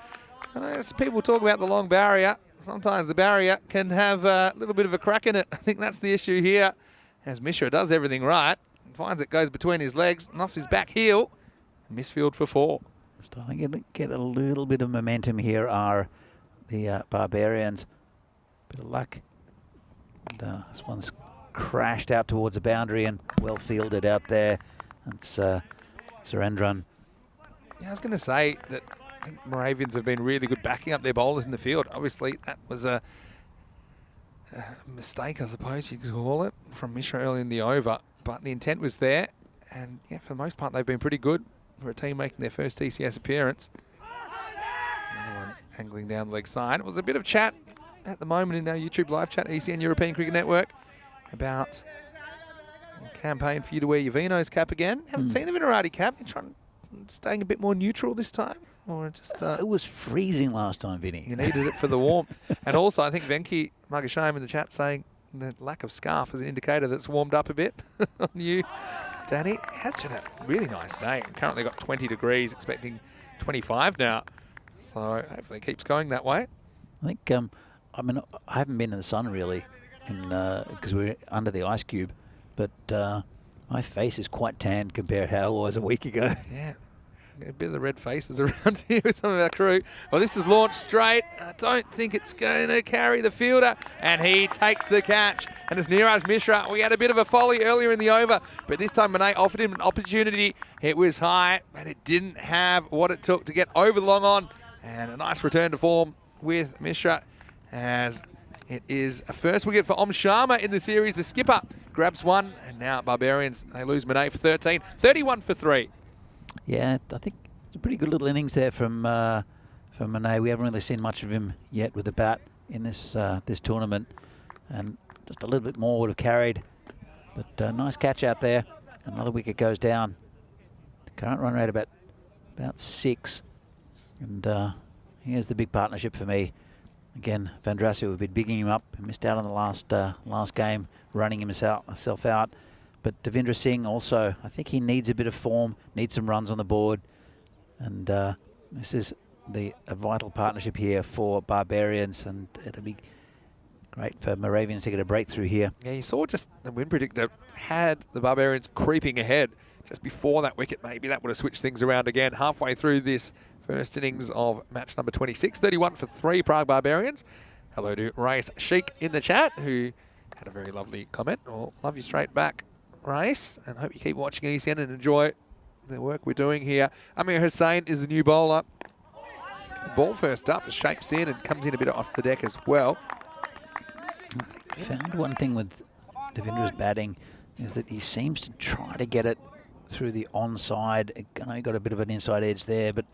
as people talk about the long barrier, sometimes the barrier can have a little bit of a crack in it. I think that's the issue here, as Mishra does everything right. Finds it goes between his legs and off his back heel. Misfield for 4. Starting to get a little bit of momentum here are the Barbarians. Bit of luck. And, this one's crashed out towards the boundary and well fielded out there. That's Surendran. Yeah, I was going to say that I think Moravians have been really good backing up their bowlers in the field. Obviously, that was a mistake, I suppose you could call it, from Mishra early in the over. But the intent was there, and yeah, for the most part, they've been pretty good for a team making their first TCS appearance. Another one angling down the leg side. It was a bit of chat at the moment in our YouTube live chat, ECN European Cricket Network, about a campaign for you to wear your Vino's cap again. Haven't seen the Minerati cap. You're staying a bit more neutral this time? Or just it was freezing last time, Vinny. You needed it for the warmth. And also, I think Venki Magashayam in the chat saying the lack of scarf is an indicator that's warmed up a bit on you, Danny. It's been a really nice day. Currently got 20 degrees, expecting 25 now. So hopefully it keeps going that way. I think, I mean, I haven't been in the sun really because we're under the ice cube, but my face is quite tanned compared to how it was a week ago. Yeah. A bit of the red faces around here with some of our crew. Well, this is launched straight. I don't think it's going to carry the fielder. And he takes the catch. And it's Niraj Mishra. We had a bit of a folly earlier in the over, but this time Monet offered him an opportunity. It was high, but it didn't have what it took to get over the long on. And a nice return to form with Mishra, as it is a first wicket for Sharma in the series. The skipper grabs 1, and now Barbarians, they lose Monet for 13. 31 for 3. Yeah, I think it's a pretty good little innings there from Monet. We haven't really seen much of him yet with the bat in this this tournament, and just a little bit more would have carried. But nice catch out there. Another wicket goes down. The current run rate about 6, and here's the big partnership for me. Again, Vandrassi, we've been bigging him up. He missed out on the last game, running himself out. But Devendra Singh also, I think he needs a bit of form, needs some runs on the board. And this is a vital partnership here for Barbarians, and it'll be great for Moravians to get a breakthrough here. Yeah, you saw just the win predictor had the Barbarians creeping ahead just before that wicket. Maybe that would have switched things around again halfway through this first innings of match number 26. 31 for 3, Prague Barbarians. Hello to Race Sheik in the chat, who had a very lovely comment. Well, love you straight back, Race, and hope you keep watching ECN and enjoy the work we're doing here. Amir Hussain is the new bowler. ball first up, shapes in and comes in a bit off the deck as well. I found one thing with Devindra's batting is that he seems to try to get it through the onside. I know he got a bit of an inside edge there, but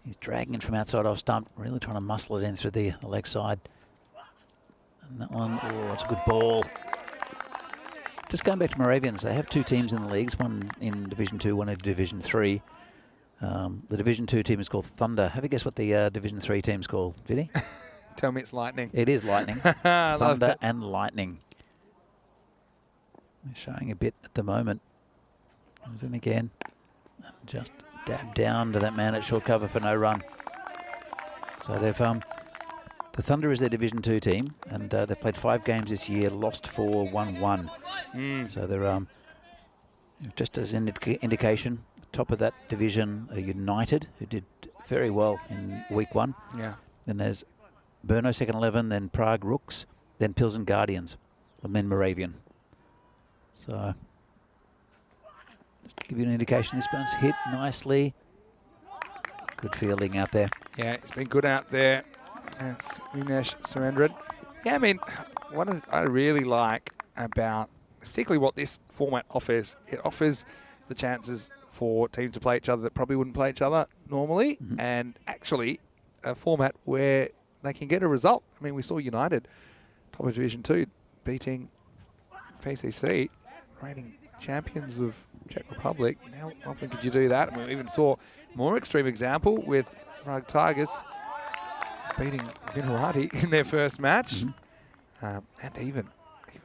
he's dragging it from outside off stump, really trying to muscle it in through the leg side. And that one, oh, it's a good ball. Just going back to Moravians, they have two teams in the leagues, one in Division 2, one in Division 3. The Division 2 team is called Thunder. Have you guessed what the Division 3 team's called, Vinny? Tell me it's Lightning. It is Lightning. Thunder and Lightning. They're showing a bit at the moment. Comes in again. And just dab down to that man at short cover for no run. So they've the Thunder is their Division 2 team, and they've played 5 games this year, lost 4, won 1. So they're just as an indication, top of that division are United, who did very well in week 1. Yeah. Then there's Brno second 11, then Prague Rooks, then Pilsen Guardians, and then Moravian. So just to give you an indication, this one's hit nicely. Good fielding out there. Yeah, it's been good out there. That's Rematch surrendered. Yeah, I mean, what I really like about particularly what this format offers, it offers the chances for teams to play each other that probably wouldn't play each other normally, and actually a format where they can get a result. I mean, we saw United, top of Division 2, beating PCC, reigning champions of Czech Republic. How often could you do that? And we even saw a more extreme example with Prague Tigers beating Vinharati in their first match, and even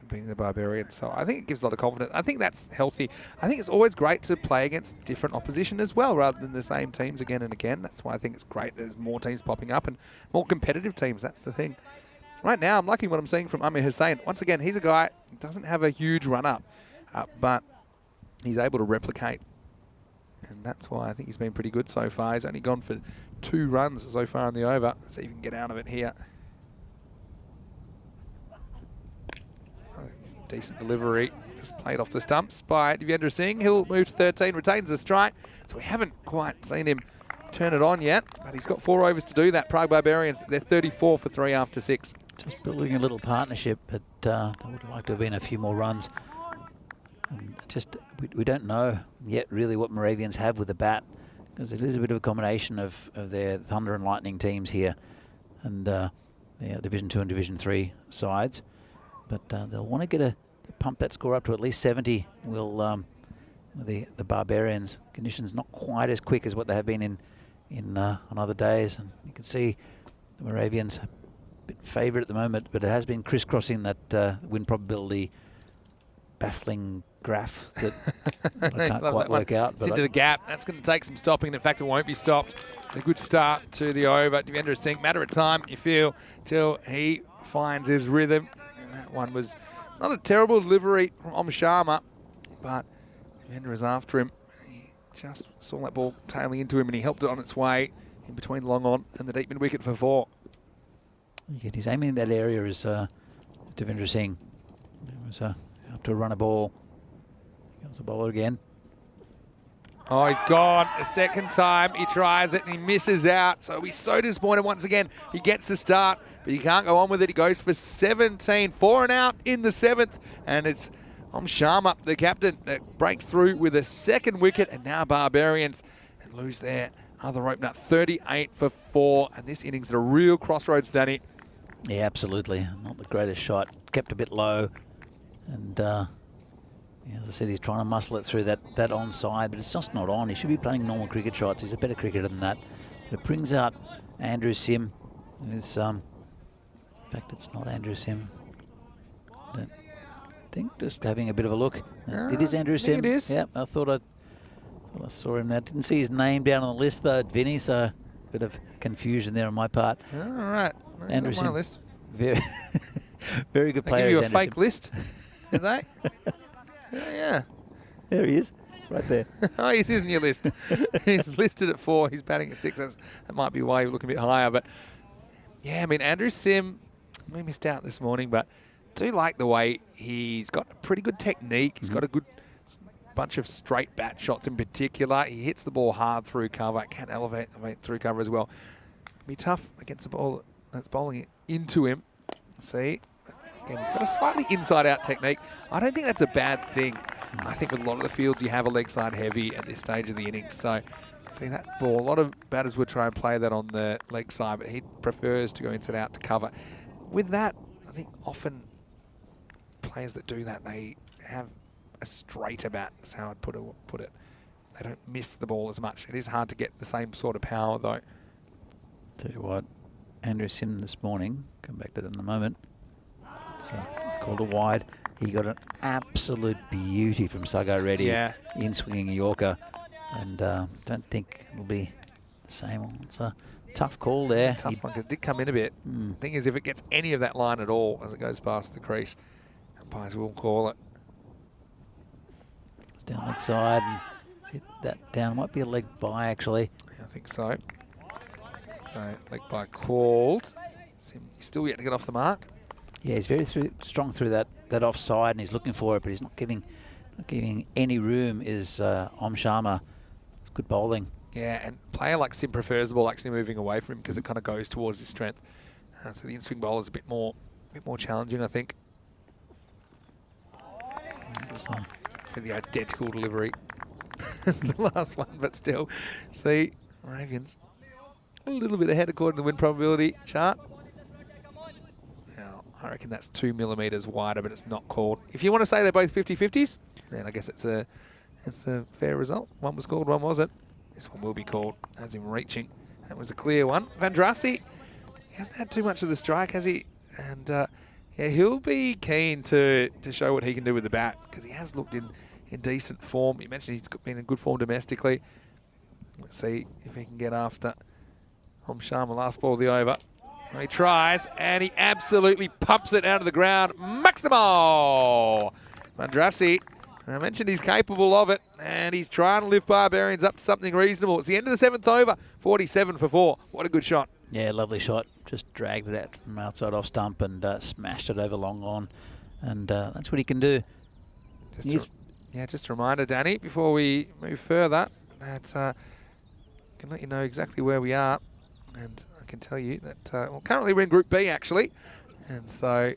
beating the Barbarians. So I think it gives a lot of confidence. I think that's healthy. I think it's always great to play against different opposition as well, rather than the same teams again and again. That's why I think it's great there's more teams popping up and more competitive teams. That's the thing. Right now, I'm liking what I'm seeing from Amir Hussain. Once again, he's a guy who doesn't have a huge run-up, but he's able to replicate. And that's why I think he's been pretty good so far. He's only gone for 2 runs so far in the over. Let's see if he can get out of it here. Decent delivery. Just played off the stumps by Devendra Singh. He'll move to 13, retains the strike. So we haven't quite seen him turn it on yet, but he's got 4 overs to do that. Prague Barbarians, they're 34 for 3 after 6. Just building a little partnership, but there would like to have been a few more runs. And just we don't know yet really what Moravians have with the bat, because it is a bit of a combination of their Thunder and Lightning teams here, and their Division 2 and Division 3 sides. But they'll want to get pump that score up to at least 70. Will the Barbarians, conditions not quite as quick as what they have been on other days, and you can see the Moravians a bit favourite at the moment, but it has been crisscrossing that win probability baffling graph that I can't quite work out. It's into the gap. That's going to take some stopping. In fact, it won't be stopped. A good start to the over. Devendra Singh, matter of time, you feel, till he finds his rhythm. And that one was not a terrible delivery from Om Sharma, but Devendra is after him. He just saw that ball tailing into him, and he helped it on its way in between long on and the deep mid wicket for 4. Yeah, he's aiming in that area as Devendra Singh. It was up to run a ball. Comes the bowler again. Oh, he's gone a second time. He tries it and he misses out. So he's so disappointed once again. He gets the start, but he can't go on with it. He goes for 17, 4 and out in the 7th. And it's Om Sharma, the captain, that breaks through with a second wicket. And now Barbarians lose their other opener, 38 for 4. And this innings is a real crossroads, Danny. Yeah, absolutely. Not the greatest shot. Kept a bit low. And yeah, as I said, he's trying to muscle it through that onside, but it's just not on. He should be playing normal cricket shots. He's a better cricketer than that. But it brings out Andrew Sim. Who's, in fact, it's not Andrew Sim. I think just having a bit of a look. It is Andrew Sim. It is. Yeah, I thought I saw him there. Didn't see his name down on the list though, Vinny. So a bit of confusion there on my part. All right, Andrew Sim. List. Very, very good player. They give you a fake list, did they? Yeah. There he is, right there. Oh, he is in your list. He's listed at 4. He's batting at 6. That might be why you're looking a bit higher. But yeah, I mean, Andrew Sim, we missed out this morning, but do like the way he's got a pretty good technique. He's got a good bunch of straight bat shots in particular. He hits the ball hard through cover, can elevate through cover as well. Be tough against the ball that's bowling it into him. See, again, he's got a slightly inside-out technique. I don't think that's a bad thing. I think with a lot of the fields, you have a leg side heavy at this stage of the innings. So, see that ball, a lot of batters would try and play that on the leg side, but he prefers to go inside out to cover. With that, I think often players that do that, they have a straighter bat, is how I'd put it. They don't miss the ball as much. It is hard to get the same sort of power, though. Tell you what, Andrew Sim this morning, come back to that in a moment, called a wide. He got an absolute beauty from Sago Reddy in swinging a Yorker, and don't think it'll be the same. It's a tough call there. Tough one, 'cause it did come in a bit. Thing is, if it gets any of that line at all as it goes past the crease, umpires will call it. It's down leg side, and hit that down. Might be a leg by, actually. Yeah, I think so. So, leg by called. Sim still yet to get off the mark. Yeah, he's very strong through that offside, and he's looking for it, but he's not giving any room. Is Om Sharma? It's good bowling. Yeah, and player like Sim prefers the ball actually moving away from him because it kind of goes towards his strength. So the in-swing bowl is a bit more challenging, I think. For the identical delivery as the last one, but still. See, Moravians a little bit ahead according to the win probability chart. Now, I reckon that's 2 millimetres wider, but it's not called. If you want to say they're both 50-50s, then I guess it's a fair result. One was called, one wasn't. This one will be called as him reaching. That was a clear one. Vandrasi, he hasn't had too much of the strike, has he? And yeah, he'll be keen to show what he can do with the bat because he has looked in decent form. You mentioned he's been in good form domestically. Let's see if he can get after Om Sharma, last ball of the over. He tries, and he absolutely pumps it out of the ground. Maximo! Vandrasi, I mentioned he's capable of it, and he's trying to lift Barbarians up to something reasonable. It's the end of the 7th over, 47 for 4. What a good shot. Yeah, lovely shot. Just dragged it out from outside off stump and smashed it over long on. And that's what he can do. Just a reminder, Danny, before we move further, that I can let you know exactly where we are. And I can tell you that, well, currently we're in Group B, actually. And so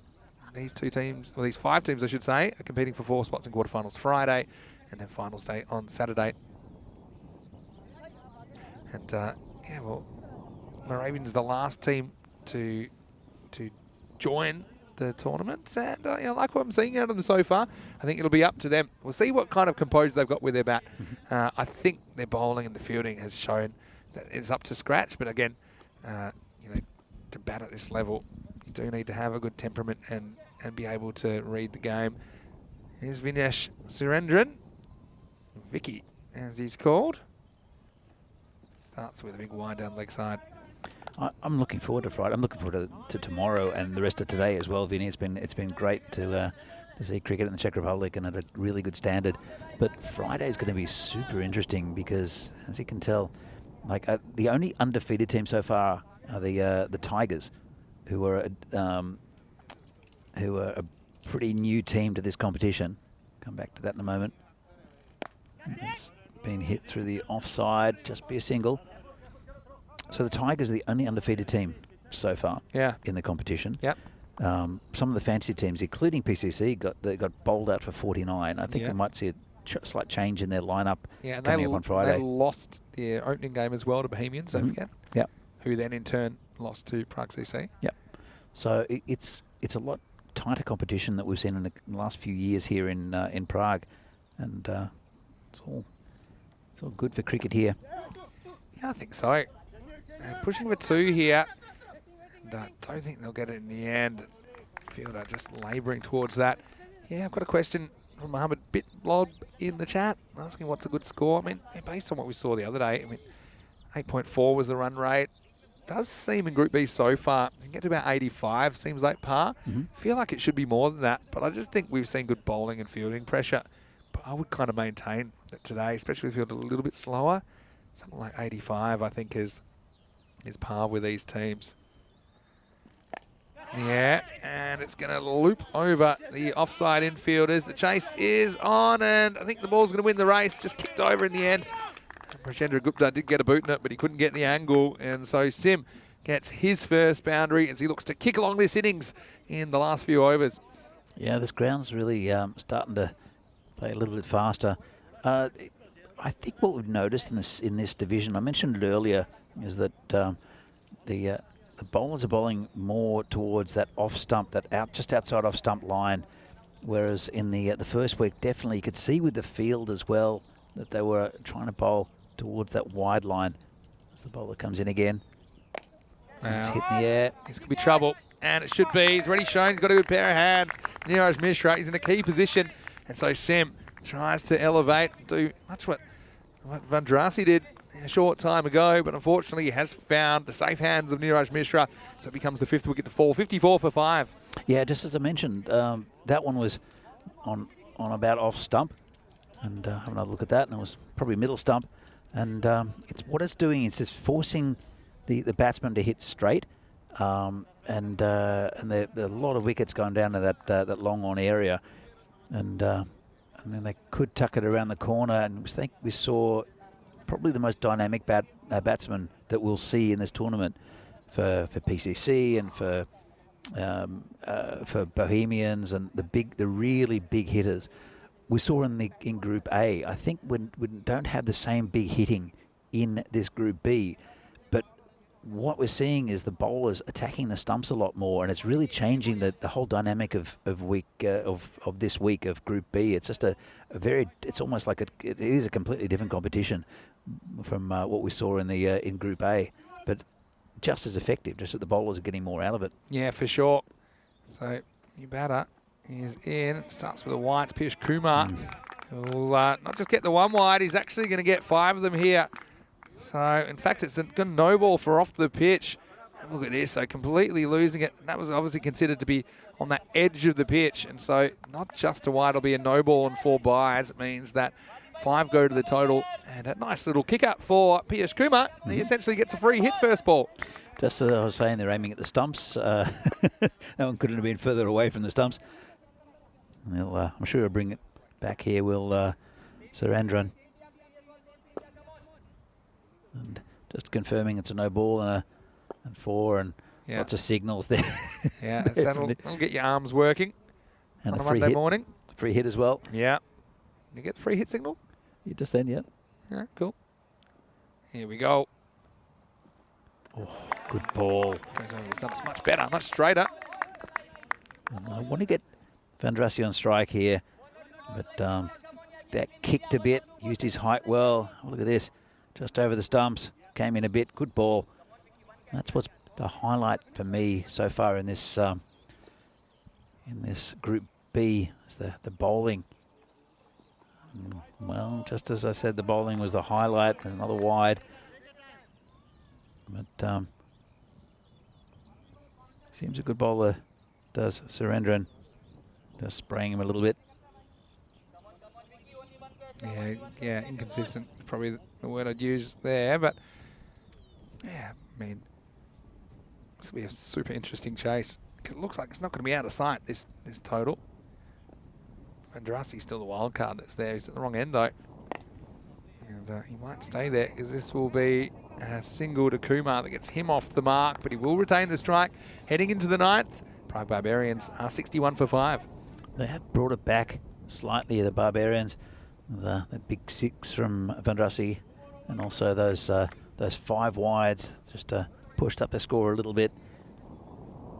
these 2 teams, well, these 5 teams, I should say, are competing for 4 spots in quarterfinals Friday and then finals day on Saturday. And, yeah, well, Moravians is the last team to join the tournament, and you know, like what I'm seeing out of them so far, I think it'll be up to them. We'll see what kind of composure they've got with their bat. I think their bowling and the fielding has shown that it's up to scratch, but again, you know, to bat at this level, you do need to have a good temperament and be able to read the game. Here's Vinesh Surendran, Vicky, as he's called. Starts with a big wind down leg side. I'm looking forward to Friday. I'm looking forward to tomorrow and the rest of today as well, Vinny. It's been great to see cricket in the Czech Republic and at a really good standard. But Friday is going to be super interesting because, as you can tell, like the only undefeated team so far are the Tigers, who are a pretty new team to this competition. Come back to that in a moment. It's been hit through the offside, just be a single. So the Tigers are the only undefeated team so far in the competition. Yep. Some of the fancy teams, including PCC, got bowled out for 49. I think we might see a slight change in their lineup coming up on Friday. They lost their opening game as well to Bohemians, don't forget. Yep. Who then in turn lost to Prague CC. Yep. So it's a lot tighter competition that we've seen in the last few years here in Prague, and it's all good for cricket here. Yeah, I think so. Pushing for 2 here. And I don't think they'll get it in the end. Fielder just labouring towards that. Yeah, I've got a question from Mohammed Bitlob in the chat, asking what's a good score. I mean, based on what we saw the other day, I mean, 8.4 was the run rate. Does seem in Group B so far, you can get to about 85, seems like par. Feel like it should be more than that, but I just think we've seen good bowling and fielding pressure. But I would kind of maintain that today, especially if you're a little bit slower, something like 85, I think is par with these teams. Yeah, and it's going to loop over the offside infielders. The chase is on, and I think the ball's going to win the race. Just kicked over in the end. Prashendra Gupta did get a boot in it, but he couldn't get the angle, and so Sim gets his first boundary as he looks to kick along this innings in the last few overs. Yeah, this ground's really starting to play a little bit faster. I think what we've noticed in this division, I mentioned it earlier, is that the bowlers are bowling more towards that off stump, just outside off stump line, whereas in the first week, definitely you could see with the field as well that they were trying to bowl towards that wide line. As the bowler comes in again, it's hit in the air. This could be trouble, and it should be. He's already shown he's got a good pair of hands. Neeraj Mishra, he's in a key position, and so Sim tries to elevate, do much what Vandrasi did a short time ago, but unfortunately he has found the safe hands of Neeraj Mishra, so it becomes the 5th wicket to fall, 54 for 5. Yeah, just as I mentioned, that one was on about off stump, and have another look at that, and it was probably middle stump, and what it's doing is just forcing the batsman to hit straight, and there are a lot of wickets going down to that long on area, and then they could tuck it around the corner, and I think we saw probably the most dynamic batsman that we'll see in this tournament for PCC and for Bohemians and the really big hitters. We saw in Group A. I think we don't have the same big hitting in this Group B, but what we're seeing is the bowlers attacking the stumps a lot more, and it's really changing the whole dynamic of this week of Group B. It's just it's almost like it is a completely different competition from what we saw in Group A, but just as effective, just that the bowlers are getting more out of it. Yeah, for sure. So new batter is in. Starts with a white. Piyush Kumar will not just get the one wide, he's actually going to get 5 of them here. So, in fact, it's a good no ball for off the pitch. And look at this, so completely losing it. That was obviously considered to be on the edge of the pitch. And so, not just a wide, it'll be a no ball and 4 byes. It means that 5 go to the total. And a nice little kick up for Piyush Kumar. He essentially gets a free hit first ball. Just as I was saying, they're aiming at the stumps. That one couldn't have been further away from the stumps. I'm sure he'll bring it back here, will Surendran. And just confirming it's a no ball and 4 and lots of signals there. Yeah, that'll get your arms working and on a free Monday hit, morning. Free hit as well. Yeah. You get the free hit signal? You just then, yeah. Yeah, cool. Here we go. Oh, good ball. Goes over the stumps much better, much straighter. And I want to get Vandrasi on strike here, but that kicked a bit, used his height well. Oh, look at this. Just over the stumps, came in a bit, good ball. That's what's the highlight for me so far in this Group B, is the bowling. Well, just as I said, the bowling was the highlight, another wide. But seems a good bowler, does Surendran. Just spraying him a little bit. Yeah, inconsistent, probably the word I'd use there, but yeah, I mean, this will be a super interesting chase. It looks like it's not going to be out of sight, this total. Vandrasi's still the wild card that's there. He's at the wrong end though, and he might stay there because this will be a single to Kumar that gets him off the mark, but he will retain the strike heading into the 9th. Prague Barbarians are 61 for 5. They have brought it back slightly, the Barbarians. The big 6 from Vandrasi, and also those 5 wides just pushed up the score a little bit.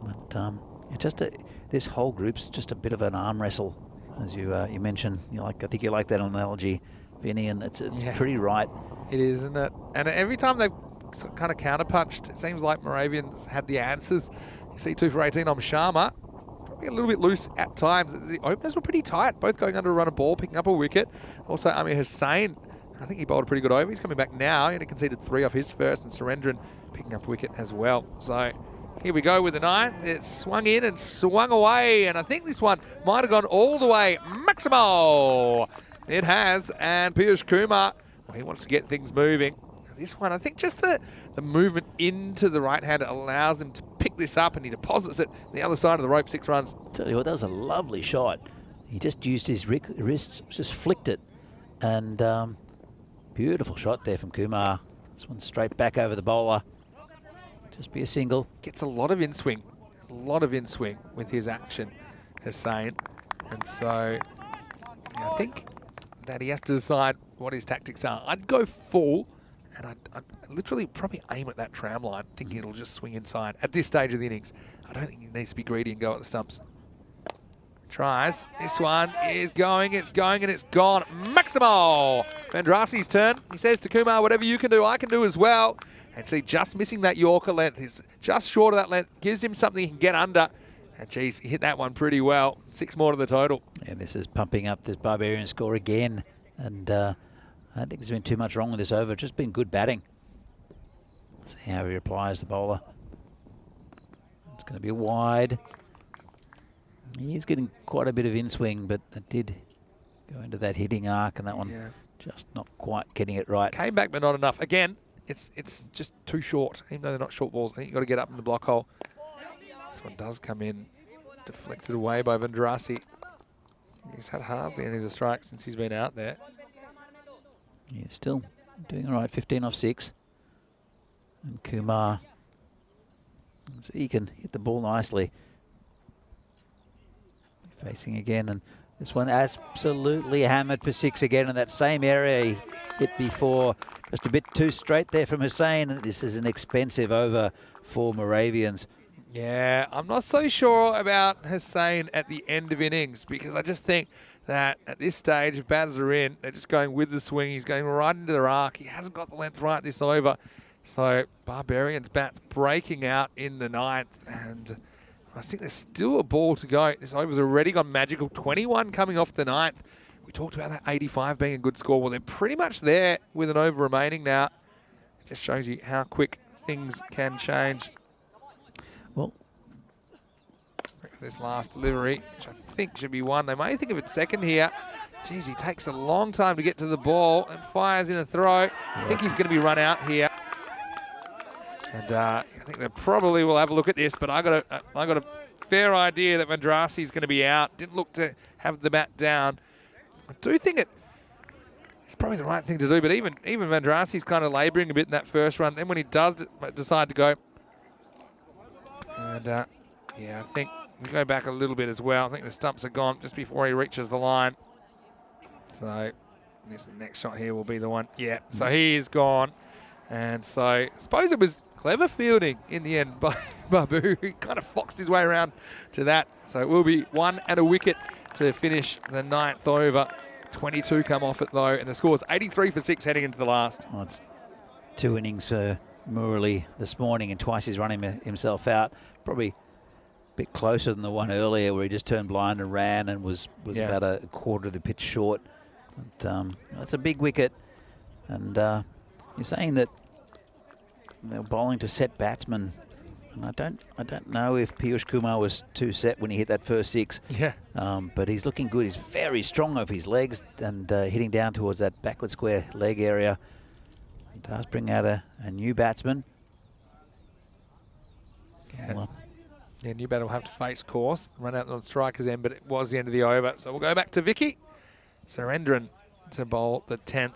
But it's just this whole group's just a bit of an arm wrestle, as you mentioned. I think you like that analogy, Vinny, and it's pretty right. It is, isn't it? And every time they've kind of counterpunched, it seems like Moravian had the answers. You see 2 for 18 on Sharma. Probably a little bit loose at times. The openers were pretty tight, both going under a run of ball, picking up a wicket. Also, Amir Hussain, I think he bowled a pretty good over. He's coming back now. He only conceded 3 off his first, and Surendran picking up a wicket as well. So here we go with the 9th. It swung in and swung away, and I think this one might have gone all the way. Maximo! It has, and Piyush Kumar, well, he wants to get things moving. This one, I think just the movement into the right hand allows him to pick this up, and he deposits it on the other side of the rope, 6 runs. Tell you what, that was a lovely shot. He just used his wrists, just flicked it, and beautiful shot there from Kumar. This one straight back over the bowler. just be a single. Gets a lot of in-swing. A lot of in-swing with his action, Hussein. And so I think that he has to decide what his tactics are. I'd go full, and I'd literally probably aim at that tram line, thinking it'll just swing inside at this stage of the innings. I don't think he needs to be greedy and go at the stumps. Tries. This one is going, and it's gone. Maximo! Vandrasi's turn. He says to Kumar, whatever you can do, I can do as well. And see, just missing that Yorker length. He's just short of that length. Gives him something he can get under. And geez, he hit that one pretty well. 6 more to the total. And this is pumping up this Barbarian score again. And I don't think there's been too much wrong with this over. It's just been good batting. See how he replies, the bowler. It's going to be wide. He's getting quite a bit of in-swing, but it did go into that hitting arc, and that one just not quite getting it right. Came back, but not enough. Again, it's just too short, even though they're not short balls. I think you've got to get up in the block hole. This one does come in, deflected away by Vandrasi. He's had hardly any of the strikes since he's been out there. Yeah, still doing all right, 15 off 6. And Kumar, so he can hit the ball nicely. Facing again, and this one absolutely hammered for 6 again in that same area he hit before. Just a bit too straight there from Hussein. This is an expensive over for Moravians. Yeah, I'm not so sure about Hussein at the end of innings, because I just think that at this stage, if batters are in, they're just going with the swing. He's going right into the arc. He hasn't got the length right this over. So Barbarians bats breaking out in the 9th, and I think there's still a ball to go. This over's already gone magical. 21 coming off the 9th. We talked about that 85 being a good score. Well, they're pretty much there with an over remaining now. It just shows you how quick things can change. Well, this last delivery, which I think should be one. They may think of it second here. Geez, he takes a long time to get to the ball and fires in a throw. I think he's going to be run out here. And I think they probably will have a look at this, but I got a fair idea that Vandrasi's going to be out. Didn't look to have the bat down. I do think it's probably the right thing to do, but even Vandrasi's kind of labouring a bit in that first run. Then when he does decide to go, and yeah, I think we go back a little bit as well. I think the stumps are gone just before he reaches the line. So this next shot here will be the one. Yeah, so he is gone. And so I suppose it was clever fielding in the end by Babu. He kind of foxed his way around to that. So it will be 1 and a wicket to finish the 9th over. 22 come off it though, and the score's 83 for 6 heading into the last. Well, it's 2 innings for Murali this morning, and twice he's running himself out. Probably a bit closer than the one earlier where he just turned blind and ran and was about a quarter of the pitch short. But that's a big wicket, and you're saying that they're bowling to set batsmen, and I don't know if Piyush Kumar was too set when he hit that first 6. Yeah. But he's looking good. He's very strong over his legs and hitting down towards that backward square leg area. It does bring out a new batsman. Yeah. Well, Yeah, new batter will have to face course, run out on striker's end, but it was the end of the over. So we'll go back to Vicky Surendran to bowl the 10th.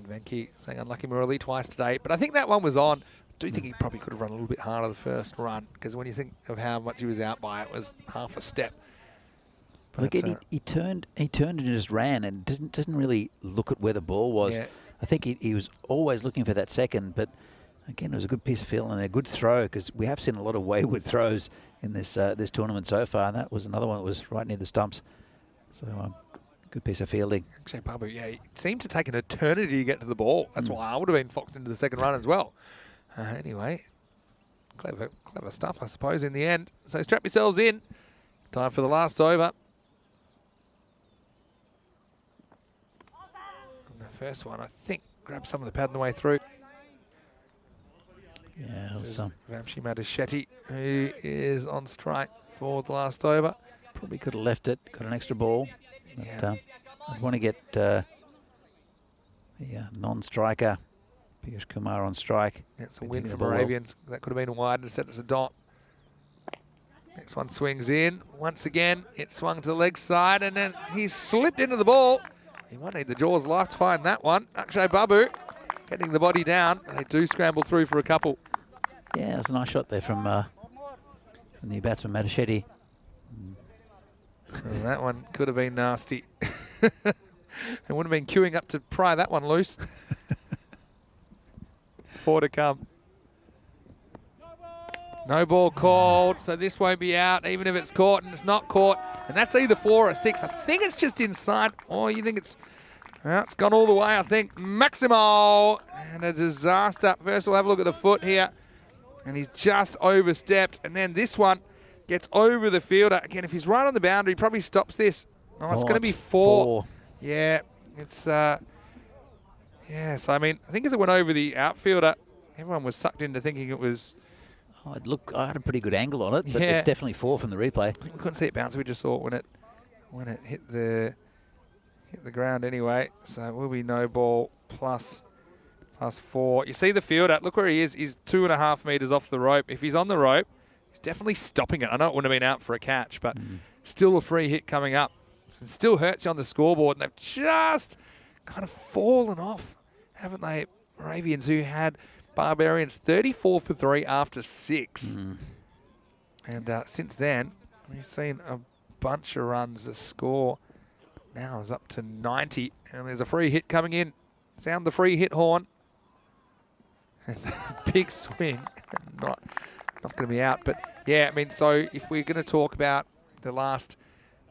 Venki saying unlucky Murali twice today, but I think that one was on. I do think he probably could have run a little bit harder the first run, because when you think of how much he was out by, it was half a step. But again, he turned and just ran and doesn't really look at where the ball was. Yeah. I think he was always looking for that second, but again, it was a good piece of fielding and a good throw, because we have seen a lot of wayward throws in this this tournament so far, and that was another one that was right near the stumps. So good piece of fielding. Actually, Babu, yeah, it seemed to take an eternity to get to the ball. That's why I would have been foxed into the second run as well. Anyway, clever stuff, I suppose, in the end. So strap yourselves in. Time for the last over. And the first one, I think, grabbed some of the pad on the way through. Yeah, Vamshi Madhushetty, who is on strike for the last over. probably could have left it, got an extra ball. But, I'd want to get the non-striker, Piyush Kumar on strike. It's a win for Moravians. That could have been a wide, instead it's a dot. Next one swings in. Once again, it swung to the leg side, and then he slipped into the ball. He might need the jaws life to find that one. Akshay Babu getting the body down. They do scramble through for a couple. Yeah, it was a nice shot there from the batsman Matachetti. Well, that one could have been nasty. It would have been queuing up to pry that one loose. 4 to come. No ball called, so this won't be out, even if it's caught, and it's not caught. And that's either 4 or 6. I think it's just inside. Oh, you think it's... Well, it's gone all the way, I think. Maximo! And a disaster. First, we'll have a look at the foot here. And he's just overstepped. And then this one gets over the fielder. Again, if he's right on the boundary, he probably stops this. Oh, it's going to be 4. Yeah, it's... yeah, so I mean, I think as it went over the outfielder, everyone was sucked into thinking it was... Oh, I had a pretty good angle on it, but it's definitely 4 from the replay. We couldn't see it bounce. We just saw it when it hit the ground anyway. So it will be no ball plus 4. You see the fielder. Look where he is. He's 2.5 meters off the rope. If he's on the rope, he's definitely stopping it. I know it wouldn't have been out for a catch, but still a free hit coming up. It still hurts you on the scoreboard, and they've just kind of fallen off, haven't they? Moravians, who had Barbarians 34 for 3 after 6. And since then, we've seen a bunch of runs. The score now is up to 90. And there's a free hit coming in. Sound the free hit horn. And big swing. Not going to be out. But yeah, I mean, so if we're going to talk about the last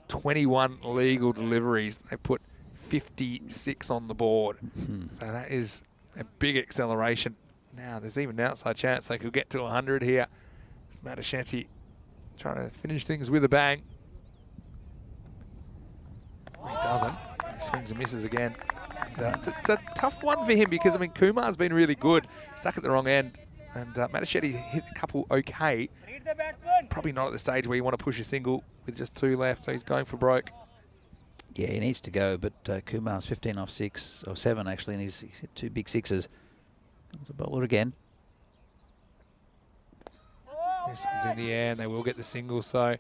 21 legal deliveries, they put 56 on the board. So that is a big acceleration. Now, there's even an outside chance they could get to 100 here. Matachetti trying to finish things with a bang. He doesn't. He swings and misses again. And, it's a tough one for him because, I mean, Kumar's been really good. Stuck at the wrong end. And Matachetti hit a couple okay. Probably not at the stage where you want to push a single with just 2 left, so he's going for broke. Yeah, he needs to go, but Kumar's 15 off 6, or 7 actually, and he's hit 2 big 6s. There's a bowler again. This one's in the air, and they will get the single, so it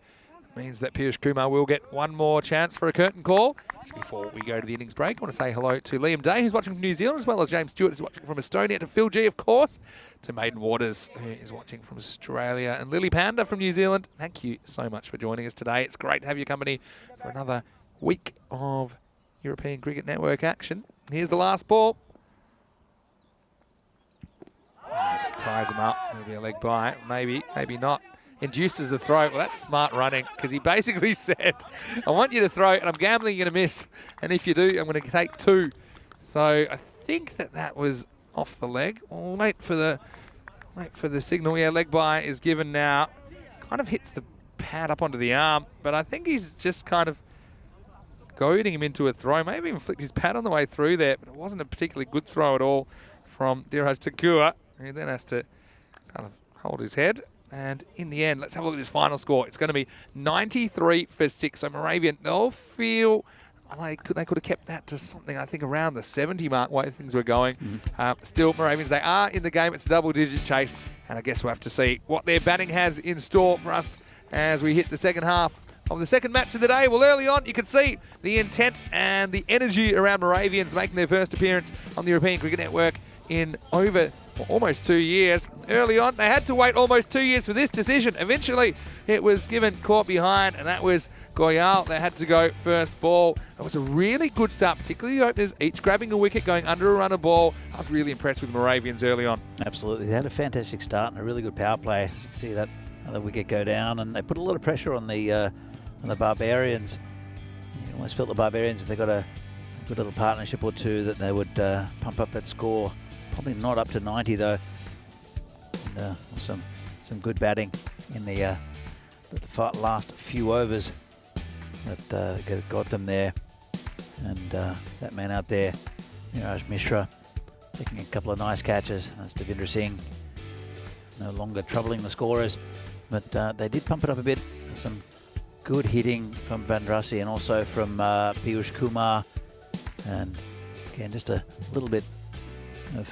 means that Piyush Kumar will get one more chance for a curtain call. Before we go to the innings break, I want to say hello to Liam Day, who's watching from New Zealand, as well as James Stewart, who's watching from Estonia, to Phil G, of course, to Maiden Waters, who is watching from Australia, and Lily Panda from New Zealand. Thank you so much for joining us today. It's great to have your company for another week of European Cricket Network action. Here's the last ball. Just ties him up. Maybe a leg by. Maybe not. Induces the throw. Well, that's smart running, because he basically said, I want you to throw, and I'm gambling you're going to miss. And if you do, I'm going to take 2. So I think that was off the leg. We'll wait for the signal. Yeah, leg by is given now. Kind of hits the pad up onto the arm, but I think he's just kind of goading him into a throw. Maybe even flicked his pad on the way through there, but it wasn't a particularly good throw at all from Dhiraj Thakur. He then has to kind of hold his head. And in the end, let's have a look at this final score. It's going to be 93 for 6. So Moravian, they'll feel like they could have kept that to something, I think, around the 70 mark, way things were going. Still, Moravians, they are in the game. It's a double-digit chase. And I guess we'll have to see what their batting has in store for us as we hit the second half of the second match of the day. Well, early on, you could see the intent and the energy around Moravians making their first appearance on the European Cricket Network in almost 2 years. Early on, they had to wait almost 2 years for this decision. Eventually, it was given caught behind, and that was Goyal. They had to go first ball. It was a really good start, particularly the openers, each grabbing a wicket, going under a run of ball. I was really impressed with Moravians early on. Absolutely. They had a fantastic start and a really good power play. As you can see that other wicket go down, and they put a lot of pressure on the Barbarians. You almost felt the Barbarians, if they got a good little partnership or two, that they would pump up that score. Probably not up to 90 though. And, some good batting in the last few overs that got them there. And that man out there, Niraj Mishra, taking a couple of nice catches. That's Devendra Singh, no longer troubling the scorers. But they did pump it up a bit. Some good hitting from Vandrasi and also from Piyush Kumar. And again, just a little bit of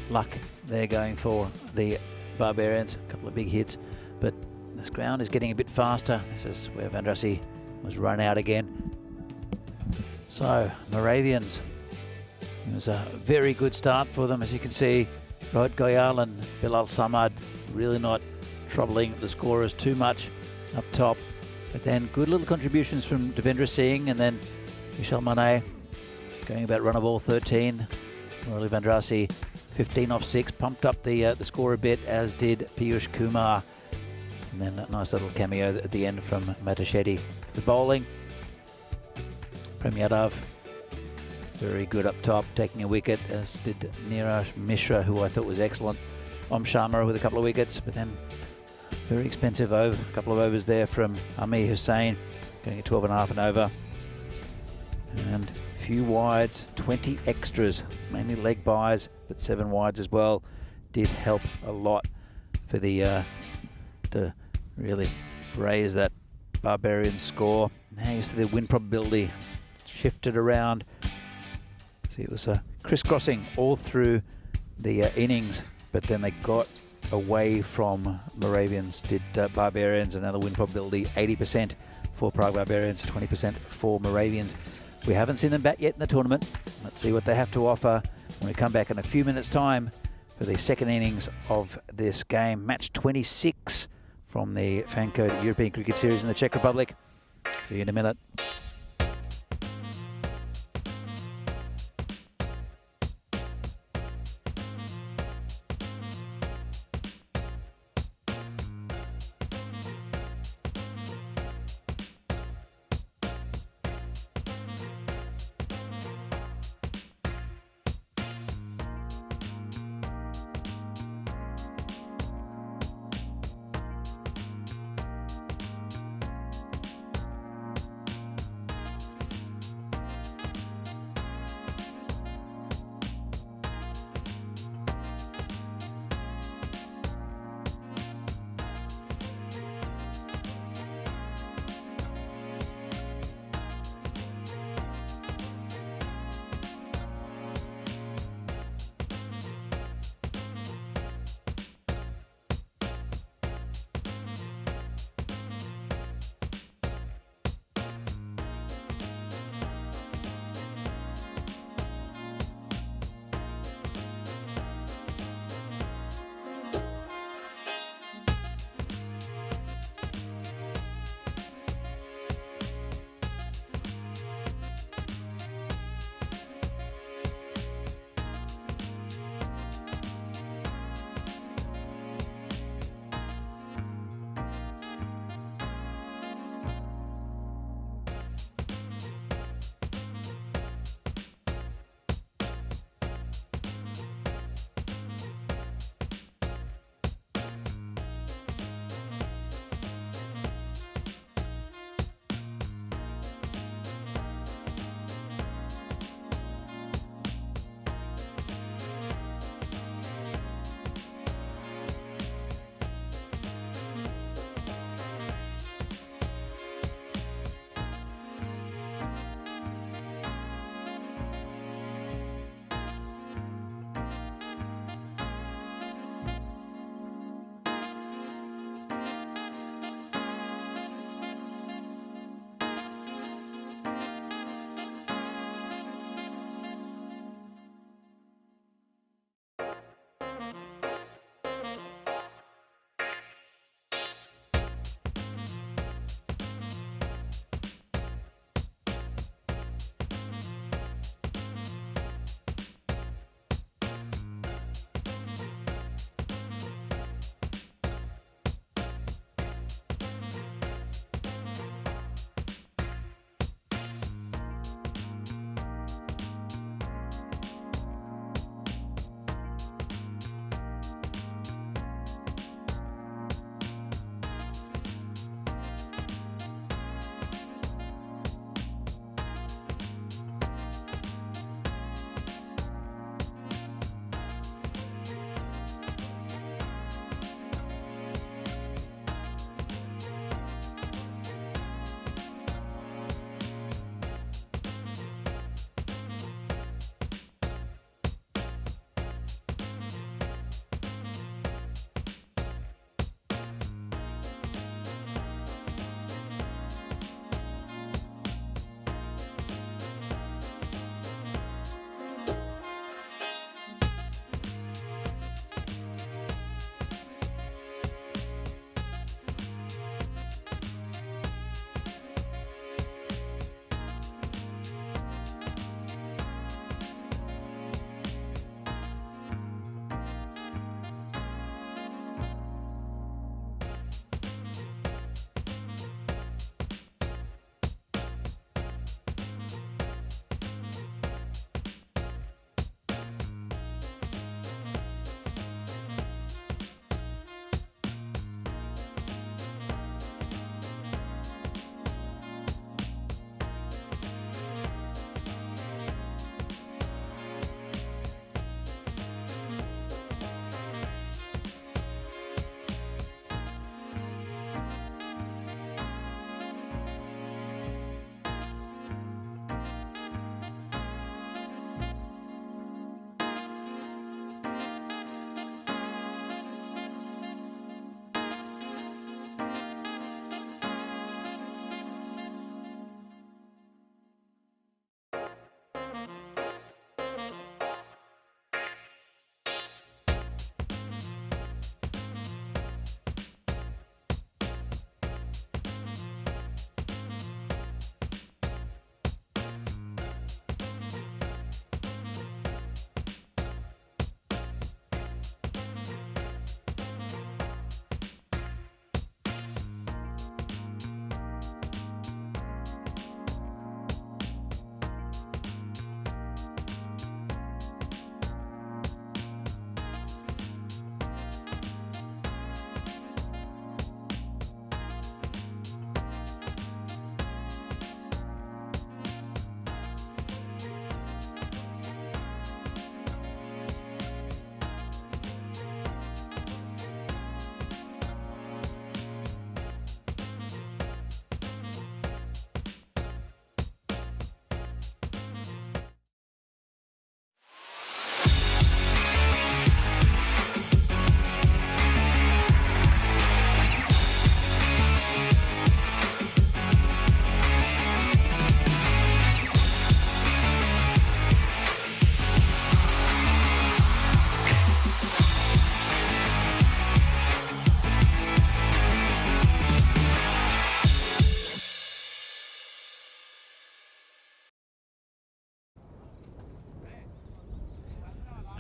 luck there going for the Barbarians. A couple of big hits, but this ground is getting a bit faster. This is where Vandrasi was run out again. So Moravians, it was a very good start for them. As you can see, Right, Goyal and Bilal Samad really not troubling the scorers too much up top. But then good little contributions from Devendra Singh and then Michel Monet going about run of all 13. Murali Vandrasi 15 off 6, pumped up the score a bit, as did Piyush Kumar. And then a nice little cameo at the end from Matashetty. The bowling, Prem Yadav, very good up top, taking a wicket, as did Niraj Mishra, who I thought was excellent. Om Sharma with a couple of wickets, but then very expensive over, a couple of overs there from Ami Hussain, going at 12.5 and over. And a few wides, 20 extras, mainly leg buys, but 7 wides as well, did help a lot for the to really raise that Barbarians score. Now you see the win probability shifted around. See, it was crisscrossing all through the innings, but then they got away from Moravians, did Barbarians. Another win probability 80% for Prague Barbarians, 20% for Moravians. We haven't seen them bat yet in the tournament. Let's see what they have to offer when we come back in a few minutes' time for the second innings of this game. Match 26 from the FanCode European Cricket Series in the Czech Republic. See you in a minute.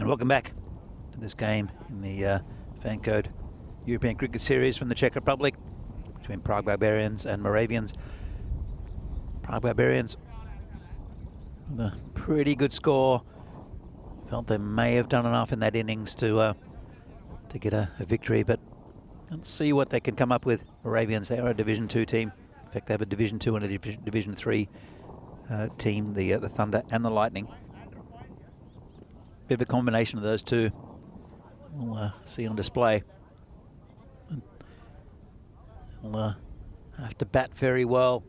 Welcome back to this game in the FanCode European Cricket Series from the Czech Republic between Prague Barbarians and Moravians. Prague Barbarians with a pretty good score. Felt they may have done enough in that innings to get a victory, but let's see what they can come up with. Moravians, they are a Division 2 team. In fact, they have a Division 2 and a Division 3 team, the Thunder and the Lightning. Bit of a combination of those two. We'll see on display. We'll have to bat very well,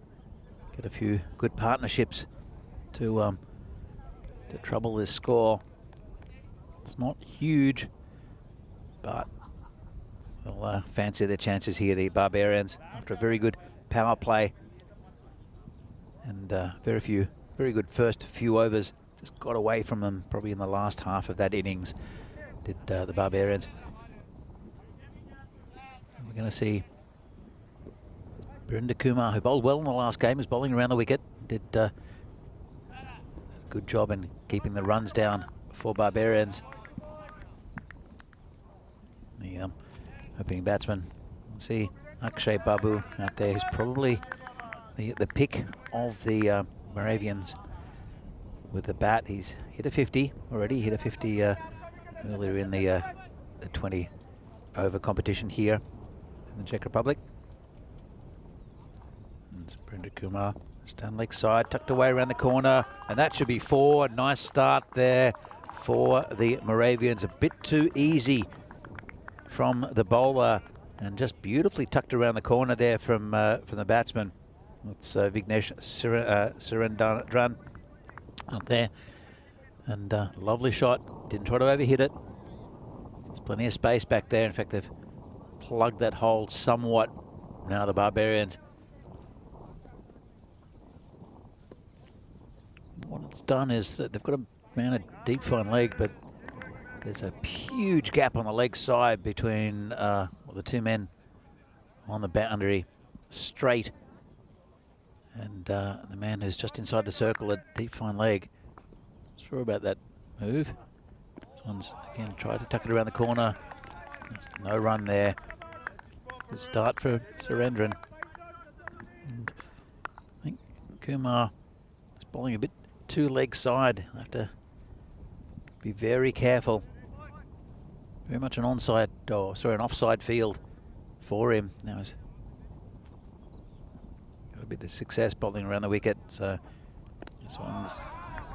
get a few good partnerships to trouble this score. It's not huge, but they'll fancy their chances here, the Barbarians, after a very good power play and very good first few overs. Just got away from them probably in the last half of that innings, did the Barbarians. So we're going to see Virender Kumar, who bowled well in the last game, is bowling around the wicket. Did a good job in keeping the runs down for Barbarians. The opening batsman, we'll see Akshay Babu out there, who's probably the pick of the Moravians. With the bat, he's hit a 50 already. Hit a 50 earlier in the 20 over competition here in the Czech Republic. And Virender Kumar, stand leg side, tucked away around the corner, and that should be 4. Nice start there for the Moravians. A bit too easy from the bowler, and just beautifully tucked around the corner there from the batsman. It's Vignesh Surendran out there, and lovely shot. Didn't try to overhit it. There's plenty of space back there. In fact, they've plugged that hole somewhat now, the Barbarians. What it's done is that they've got a man a deep fine leg, but there's a huge gap on the leg side between the two men on the boundary straight. And the man who's just inside the circle at deep fine leg. Not sure about that move. This one's again tried to tuck it around the corner. Just no run there. Good start for Surendran. And I think Kumar is bowling a bit too leg side. I'll have to be very careful. Very much an an offside field for him. Now he's got a bit of success bowling around the wicket, so this one's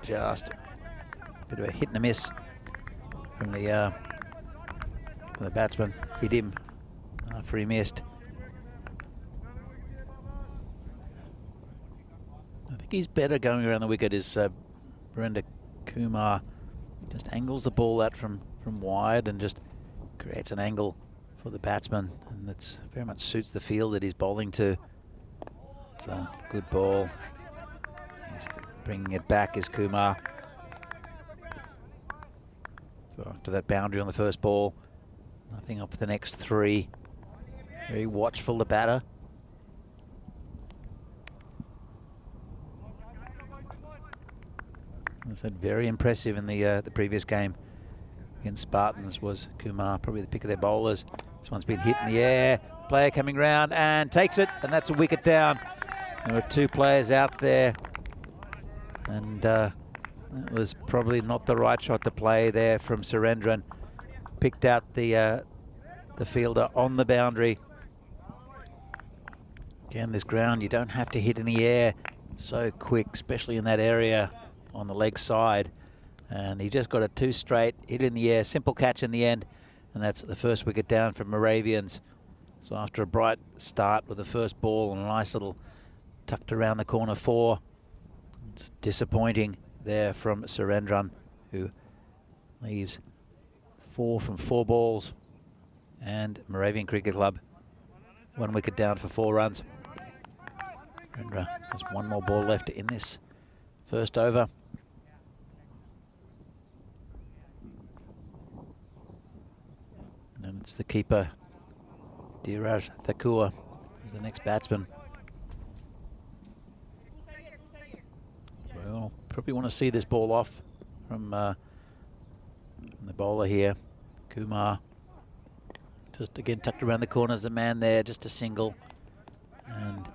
just a bit of a hit and a miss from the batsman. Hit him after he missed. I think he's better going around the wicket is Virender Kumar. He just angles the ball out from wide and just creates an angle for the batsman, and that's very much suits the field that he's bowling to. It's a good ball. He's bringing it back is Kumar. So after that boundary on the first ball, nothing up for the next 3. Very watchful, the batter. I said very impressive in the previous game against Spartans was Kumar, probably the pick of their bowlers. This one's been hit in the air. Player coming round and takes it, and that's a wicket down. There were 2 players out there, and that was probably not the right shot to play there from Surendran. Picked out the fielder on the boundary. Again, this ground you don't have to hit in the air. It's so quick, especially in that area on the leg side. And he just got it 2 straight, hit in the air, simple catch in the end, and that's the first wicket down for Moravians. So after a bright start with the first ball and a nice little tucked around the corner 4, it's disappointing there from Surendran, who leaves 4 from 4 balls, and Moravian Cricket Club 1 wicket down for 4 runs. Surendran has 1 more ball left in this first over. And it's the keeper, Dheeraj Thakur, who's the next batsman. Well, probably want to see this ball off from And the bowler here, Kumar, just again tucked around the corners, the man there, just a single. And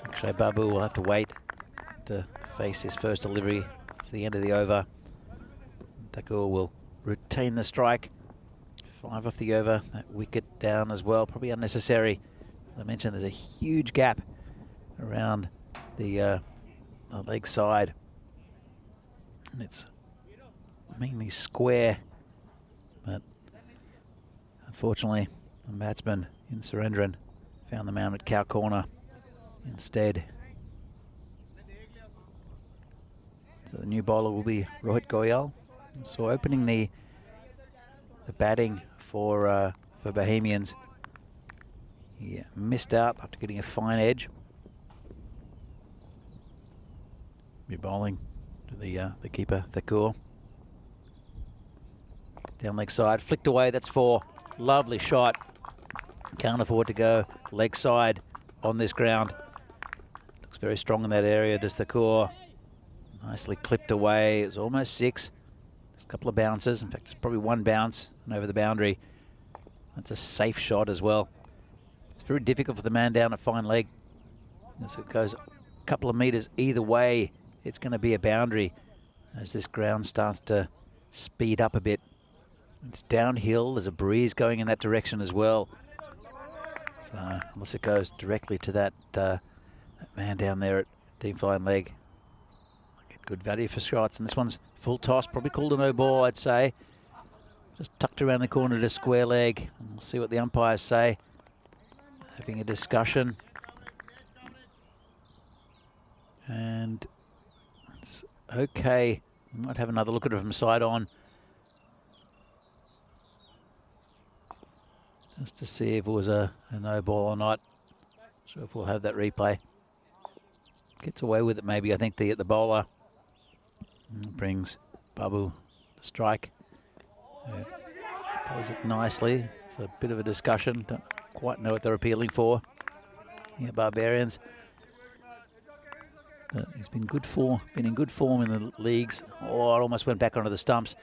Akshay Babu will have to wait to face his first delivery. It's the end of the over. Thakur will retain the strike. 5 off the over, that wicket down as well, probably unnecessary. As I mentioned, there's a huge gap around the leg side. And it's mainly square, but unfortunately the batsman in Surendran found the man at cow corner instead. So the new bowler will be Rohit Goyal. So opening the batting for Bohemians, he missed out after getting a fine edge. Be bowling to the keeper, Thakur. Down leg side, flicked away, that's 4. Lovely shot. Can't afford to go leg side on this ground. Looks very strong in that area, does Thakur. Nicely clipped away, it was almost 6. Just a couple of bounces, in fact it's probably 1 bounce and over the boundary. That's a safe shot as well. It's very difficult for the man down at fine leg. As it goes a couple of metres either way, it's going to be a boundary as this ground starts to speed up a bit. It's downhill, there's a breeze going in that direction as well. So unless it goes directly to that man down there at deep fine leg, get good value for shots. And this one's full toss, probably called a no ball, I'd say. Just tucked around the corner to square leg. And we'll see what the umpires say. Having a discussion. And it's okay. We might have another look at it from side on, just to see if it was a no ball or not. So if we'll have that replay. Gets away with it maybe, I think, the bowler. Brings Babu to strike. Plays it nicely. It's a bit of a discussion. Don't quite know what they're appealing for. Yeah, Barbarians. He's been in good form in the leagues. Oh, it almost went back onto the stumps.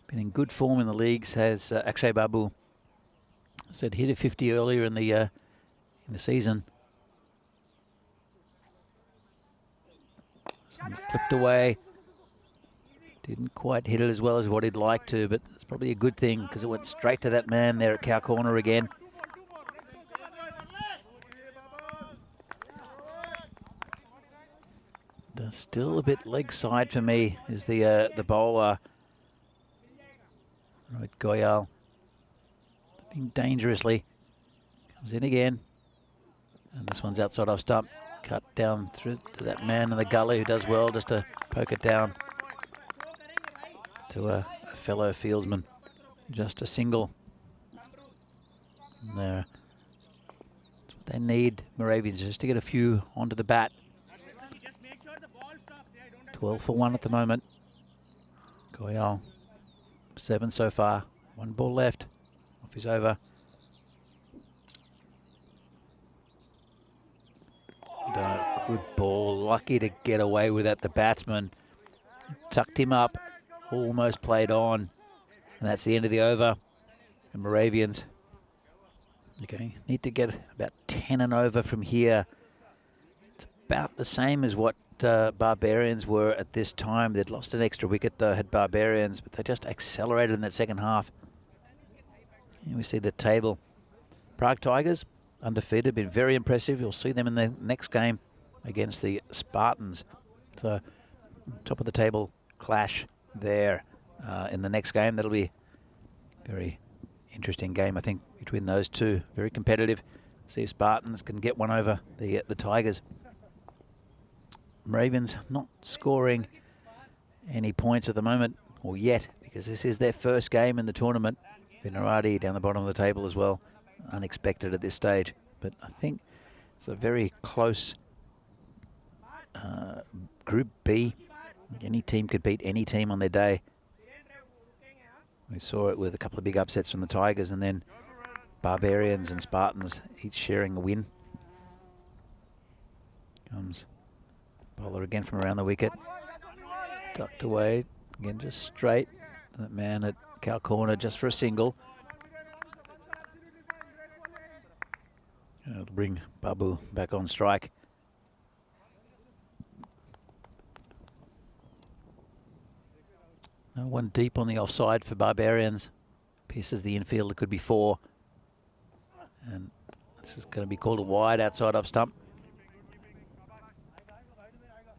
Been in good form in the leagues, has Akshay Babu. Said hit a 50 earlier in the season. This one's clipped away. Didn't quite hit it as well as what he'd like to, but it's probably a good thing because it went straight to that man there at cow corner again. Still a bit leg side for me is the bowler, Rohit Goyal. Being dangerously. Comes in again. And this one's outside off stump. Cut down through to that man in the gully who does well just to poke it down to a fellow fieldsman. Just a single. And there. That's what they need, Moravians, just to get a few onto the bat. 12 for 1 at the moment. Goyal, 7 so far. 1 ball left. Off his over. Good ball. Lucky to get away with that. The batsman tucked him up. Almost played on. And that's the end of the over. And Moravians, okay, need to get about 10 and over from here. It's about the same as what Barbarians were at this time. They'd lost an extra wicket though, had Barbarians, but they just accelerated in that second half. Here we see the table. Prague Tigers, undefeated, been very impressive. You'll see them in the next game against the Spartans. So top of the table clash there in the next game. That'll be a very interesting game, I think, between those two. Very competitive. See if Spartans can get one over the Tigers. Ravens not scoring any points at the moment, or yet, because this is their first game in the tournament. Vinarati down the bottom of the table as well. Unexpected at this stage, but I think it's a very close Group B. Any team could beat any team on their day. We saw it with a couple of big upsets from the Tigers, and then Barbarians and Spartans each sharing a win. Comes bowler again from around the wicket. tucked away. Again, just straight. That man at cow corner just for a single. It'll bring Babu back on strike. One deep on the offside for Barbarians. Pierces the infield. It could be 4. And this is going to be called a wide outside off stump.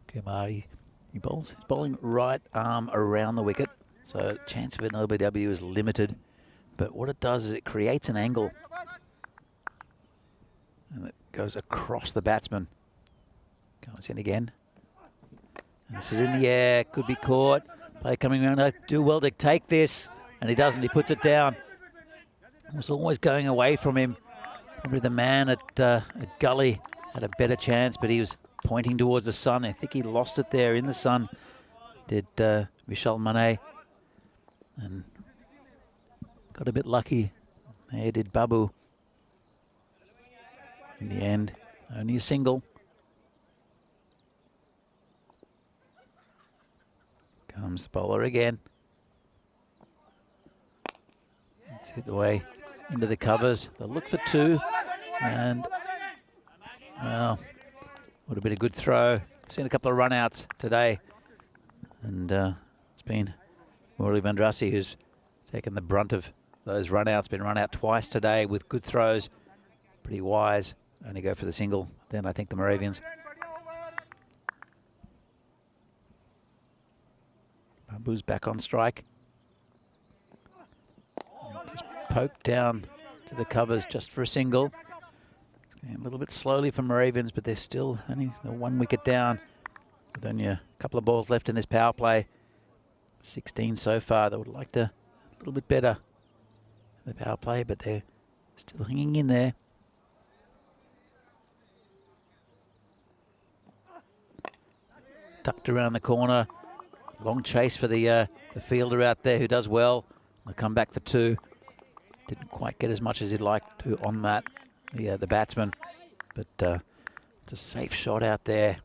Kumari, he's bowling right arm around the wicket. So chance of an LBW is limited. But what it does is it creates an angle. And it goes across the batsman. Comes in again. And this is in the air. Could be caught. Play coming around. I do well to take this. And he doesn't. He puts it down. It was always going away from him. Probably the man at Gully had a better chance, but he was pointing towards the sun. I think he lost it there in the sun. Did Vishal Mane. And got a bit lucky. There did Babu. In the end, only a single. Comes the bowler again. It's hit away into the covers. They'll look for 2. And, well, would have been a good throw. Seen a couple of run-outs today. And it's been Murali Vandrasi who's taken the brunt of those run-outs. Been run out twice today with good throws. Pretty wise. Only go for the single. Then I think the Moravians. Babu's back on strike. Just poked down to the covers just for a single. It's going a little bit slowly for Moravians, but they're still only 1 wicket down. With only a couple of balls left in this power play. 16 so far. They would like to a little bit better in the power play, but they're still hanging in there. Tucked around the corner. Long chase for the fielder out there who does well. They'll come back for 2. Didn't quite get as much as he'd like to on that, the batsman. But it's a safe shot out there.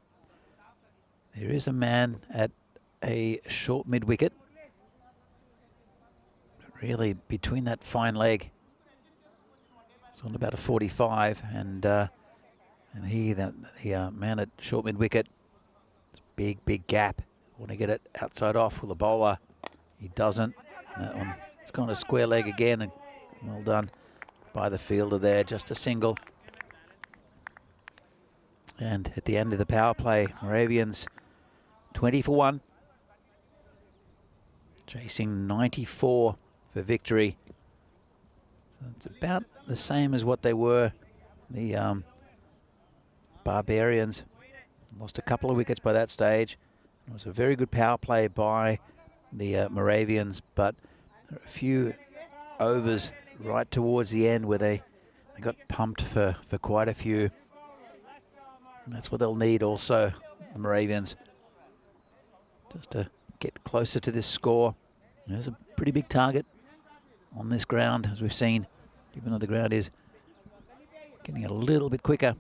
There is a man at a short mid-wicket. Really, between that fine leg. It's on about a 45. And he, the man at short mid-wicket, big gap. Want to get it outside off with a bowler. He doesn't. That one, it's gone a square leg again, and well done by the fielder there. Just a single. And at the end of the power play, Moravians 20 for 1. Chasing 94 for victory. So it's about the same as what they were, the Barbarians. Lost a couple of wickets by that stage. It was a very good power play by the Moravians, but a few overs right towards the end where they got pumped for quite a few. And that's what they'll need also, the Moravians, just to get closer to this score. There's a pretty big target on this ground, as we've seen, even though the ground is getting a little bit quicker.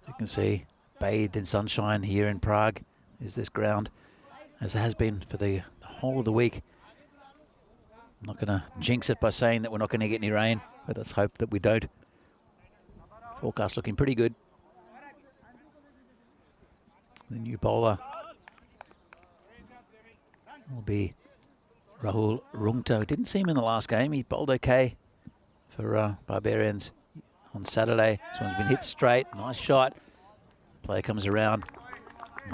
As you can see, bathed in sunshine here in Prague is this ground, as it has been for the whole of the week. I'm not going to jinx it by saying that we're not going to get any rain, but let's hope that we don't. Forecast looking pretty good. The new bowler will be Rahul Rungta. Didn't see him in the last game. He bowled okay for Barbarians on Saturday. This one's been hit straight. Nice shot. Player comes around.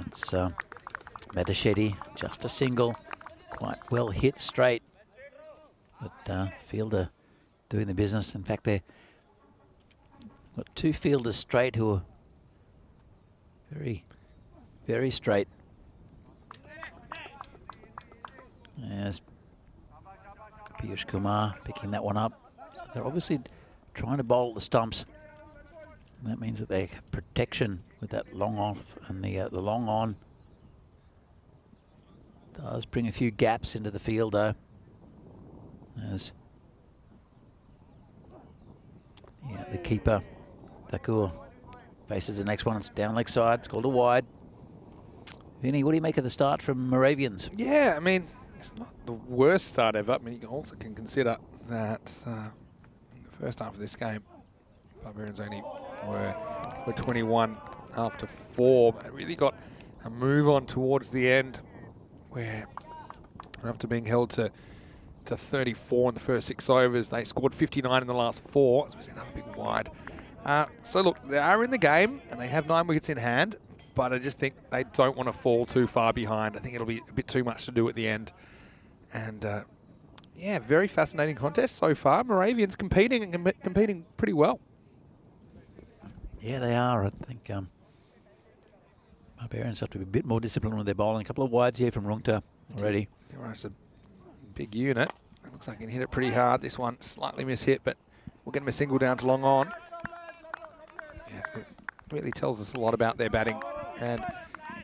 It's Madashetty, just a single. Quite well hit straight. But fielder doing the business. In fact, they've got 2 fielders straight who are very, very straight. There's Piyush Kumar picking that one up. So they're obviously trying to bowl the stumps. And that means that they have protection with that long off, and the long on does bring a few gaps into the field though. As the keeper, Thakur, faces the next one. It's down leg side. It's called a wide. Vinny, what do you make of the start from Moravians? Yeah, I mean, it's not the worst start ever. I mean, you also can consider that in the first half of this game, Barbarians only were 21 after 4. They really got a move on towards the end where after being held to 34 in the first 6 overs, they scored 59 in the last 4. It was another big wide. So look, they are in the game and they have 9 wickets in hand, but I just think they don't want to fall too far behind. I think it'll be a bit too much to do at the end. And yeah, very fascinating contest so far. Moravians competing and competing pretty well. Yeah, they are. I think Barbarians have to be a bit more disciplined with their bowling. A couple of wides here from Rungta already. It's a big unit. It looks like he can hit it pretty hard. This one slightly mishit, but we'll get him a single down to long on. Yeah, so it really tells us a lot about their batting. And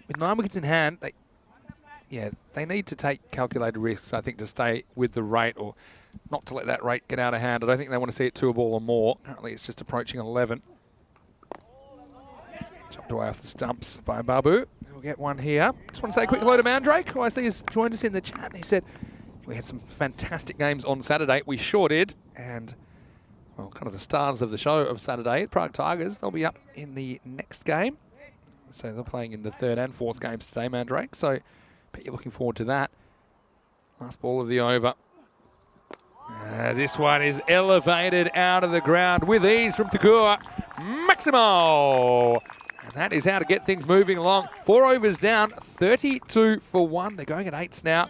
with 9 wickets in hand, they need to take calculated risks, I think, to stay with the rate or not to let that rate get out of hand. I don't think they want to see it to a ball or more. Currently, it's just approaching 11. Chopped away off the stumps by Babu. We'll get one here. Just want to say a quick hello to Mandrake, who I see has joined us in the chat. He said, we had some fantastic games on Saturday. We sure did. And, well, kind of the stars of the show of Saturday, Prague Tigers, they'll be up in the next game. So they're playing in the 3rd and 4th games today, Mandrake. So, bet you're looking forward to that. Last ball of the over. This one is elevated out of the ground with ease from Takur. Maximo! And that is how to get things moving along. 4 overs down, 32 for 1. They're going at 8s now.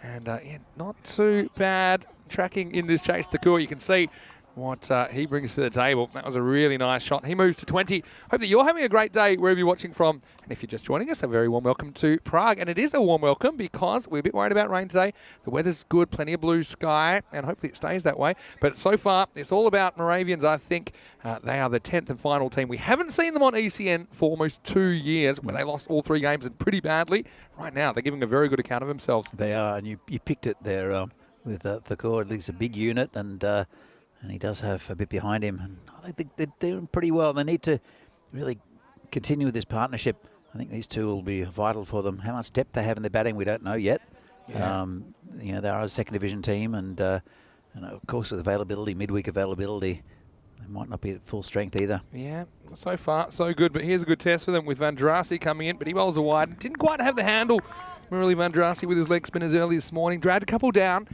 And yeah, not too bad tracking in this chase. Takur, you can see what he brings to the table. That was a really nice shot. He moves to 20. Hope that you're having a great day wherever you're watching from. And if you're just joining us, a very warm welcome to Prague. And it is a warm welcome because we're a bit worried about rain today. The weather's good, plenty of blue sky, and hopefully it stays that way. But so far, it's all about Moravians, I think. They are the 10th and final team. We haven't seen them on ECN for almost 2 years, where they lost all 3 games and pretty badly. Right now, they're giving a very good account of themselves. They are, and you picked it there with Thakor. He's a big unit, and he does have a bit behind him. And I think they're doing pretty well. They need to really continue with this partnership. I think these two will be vital for them. How much depth they have in their batting, we don't know yet. Yeah. You know, they are a second division team, and of course with availability, midweek availability, they might not be at full strength either. Yeah, so far so good. But here's a good test for them with Vandrasi coming in, but he bowls a wide. Didn't quite have the handle. Murali Vandrasi with his leg spinners early this morning. Dragged a couple down.